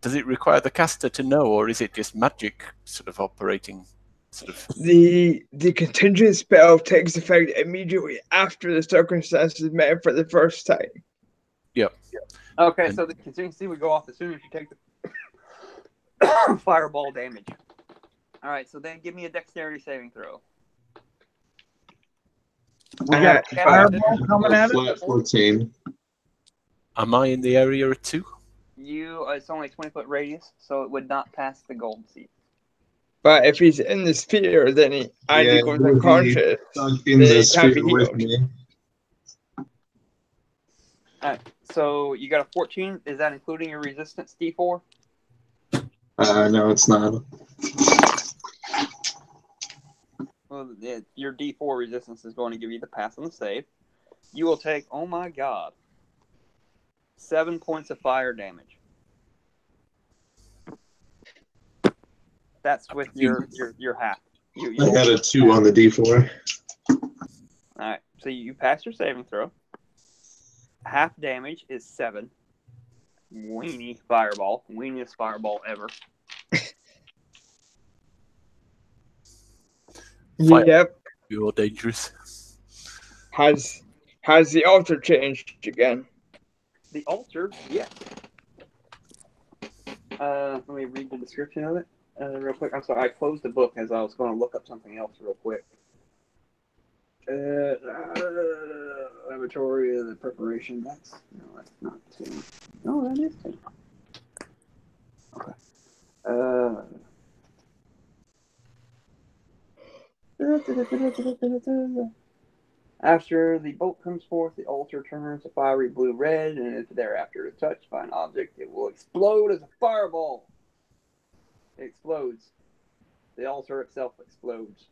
Speaker 4: Does it require the caster to know, or is it just magic sort of operating? sort of.
Speaker 6: The contingent spell takes effect immediately after the circumstance is met for the first time.
Speaker 4: Yep.
Speaker 1: Okay, so the contingency would go off as soon as you take the fireball damage. All right, so then give me a dexterity saving throw.
Speaker 3: We got a fireball coming at
Speaker 5: Flat
Speaker 3: us.
Speaker 5: 14.
Speaker 4: Am I in the area too?
Speaker 1: It's only a 20-foot radius, so it would not pass the gold seat.
Speaker 6: But if he's in the sphere, then he
Speaker 5: Yeah,
Speaker 6: goes
Speaker 5: he would be
Speaker 6: unconscious.
Speaker 5: stuck in
Speaker 6: Then
Speaker 5: the
Speaker 6: he can't be
Speaker 5: sphere with
Speaker 6: healed.
Speaker 5: me.
Speaker 1: All right, so you got a 14. Is that including your resistance D4?
Speaker 5: No, it's not.
Speaker 1: Well, your D4 resistance is going to give you the pass on the save. You will take, oh my god, 7 points of fire damage. That's with your half.
Speaker 5: I got a 2 on the D4.
Speaker 1: Alright, so you pass your saving throw. Half damage is 7. Weenie fireball. Weeniest fireball ever.
Speaker 6: Yep.
Speaker 4: You're dangerous.
Speaker 6: Has the altar changed again?
Speaker 1: The altar, yes. Let me read the description of it real quick. I'm sorry, I closed the book as I was going to look up something else real quick. Laboratory of the preparation. That's not 2. No, that is 2. Okay. After the bolt comes forth, the altar turns a fiery blue-red, and if thereafter touched by an object, it will explode as a fireball. It explodes. The altar itself explodes.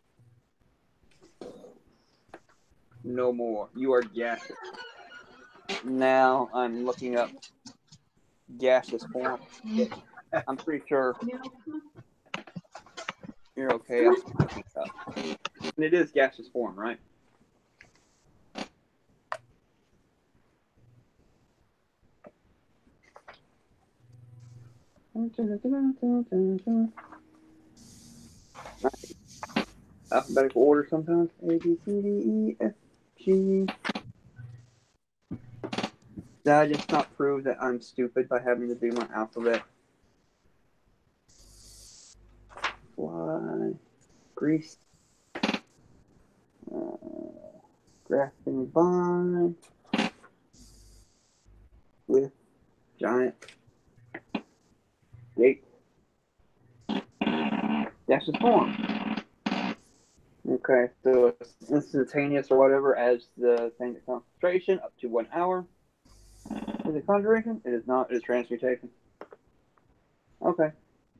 Speaker 1: No more. You are gaseous. Now I'm looking up gaseous form. I'm pretty sure you're okay. I'm looking it up. And it is gaseous form, right? Alphabetical order sometimes. A, B, C, D, E, F, G. Did I just not prove that I'm stupid by having to do my alphabet? Fly. Grease. Grasping vine. With giant gate. Gaseous form. Okay, so it's instantaneous or whatever as the thing to concentration, up to 1 hour. Is it conjuration? It is not. It is transmutation. Okay.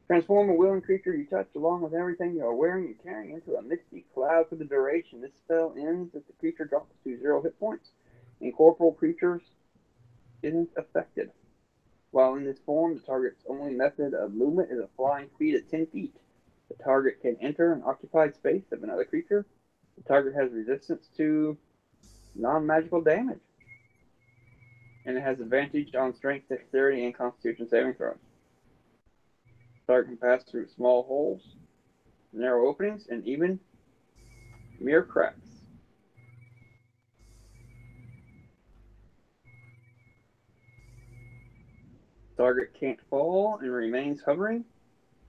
Speaker 1: Transform a willing creature you touch along with everything you are wearing and carrying into a misty cloud for the duration. This spell ends if the creature drops to 0 hit points. Incorporeal creatures isn't affected. While in this form, the target's only method of movement is a flying speed at 10 feet. The target can enter an occupied space of another creature. The target has resistance to non-magical damage. And it has advantage on strength, dexterity, and constitution saving throws. The target can pass through small holes, narrow openings, and even mere cracks. Target can't fall and remains hovering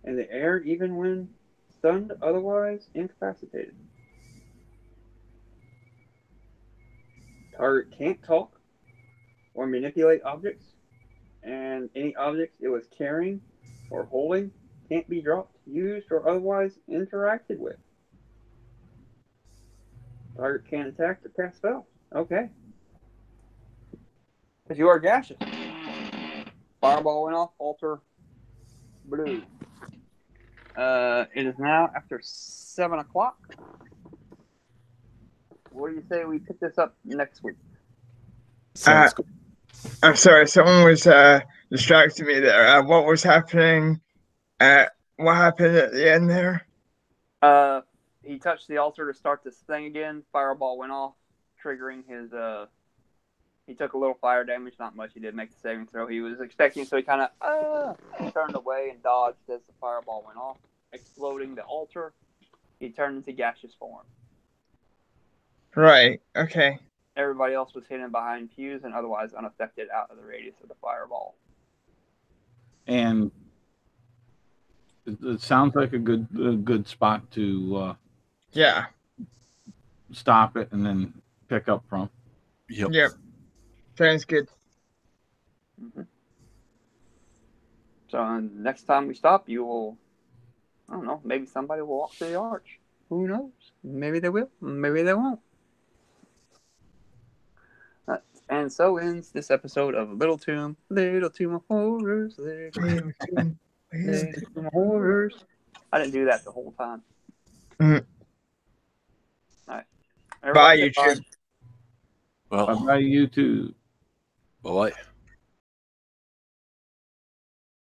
Speaker 1: in the air even when stunned, otherwise incapacitated. Target can't talk or manipulate objects, and any objects it was carrying or holding can't be dropped, used, or otherwise interacted with. Target can't attack or cast spells. Okay. Because you are gaseous. Fireball went off, altar blue. It is now after 7 o'clock. What do you say we pick this up next week?
Speaker 4: Sounds good.
Speaker 6: I'm sorry, someone was distracting me there. What was happening? What happened at the end there?
Speaker 1: He touched the altar to start this thing again. Fireball went off, triggering his. He took a little fire damage, not much. He did make the saving throw he was expecting, so he kind of turned away and dodged as the fireball went off, exploding the altar. He turned into gaseous form.
Speaker 6: Right. Okay.
Speaker 1: Everybody else was hidden behind pews and otherwise unaffected out of the radius of the fireball.
Speaker 3: And it sounds like a good spot to
Speaker 6: Yeah.
Speaker 3: stop it and then pick up from.
Speaker 6: Yep. Sounds good.
Speaker 1: Mm-hmm. So next time we stop, you will, I don't know, maybe somebody will walk through the arch. Who knows? Maybe they will. Maybe they won't. And so ends this episode of Little Tomb of Horrors. Little Tomb of Horrors. I didn't do that the whole time.
Speaker 6: Mhm.
Speaker 1: All right.
Speaker 6: Bye,
Speaker 1: Everybody say
Speaker 6: YouTube.
Speaker 4: Well,
Speaker 3: Bye, YouTube.
Speaker 4: bye.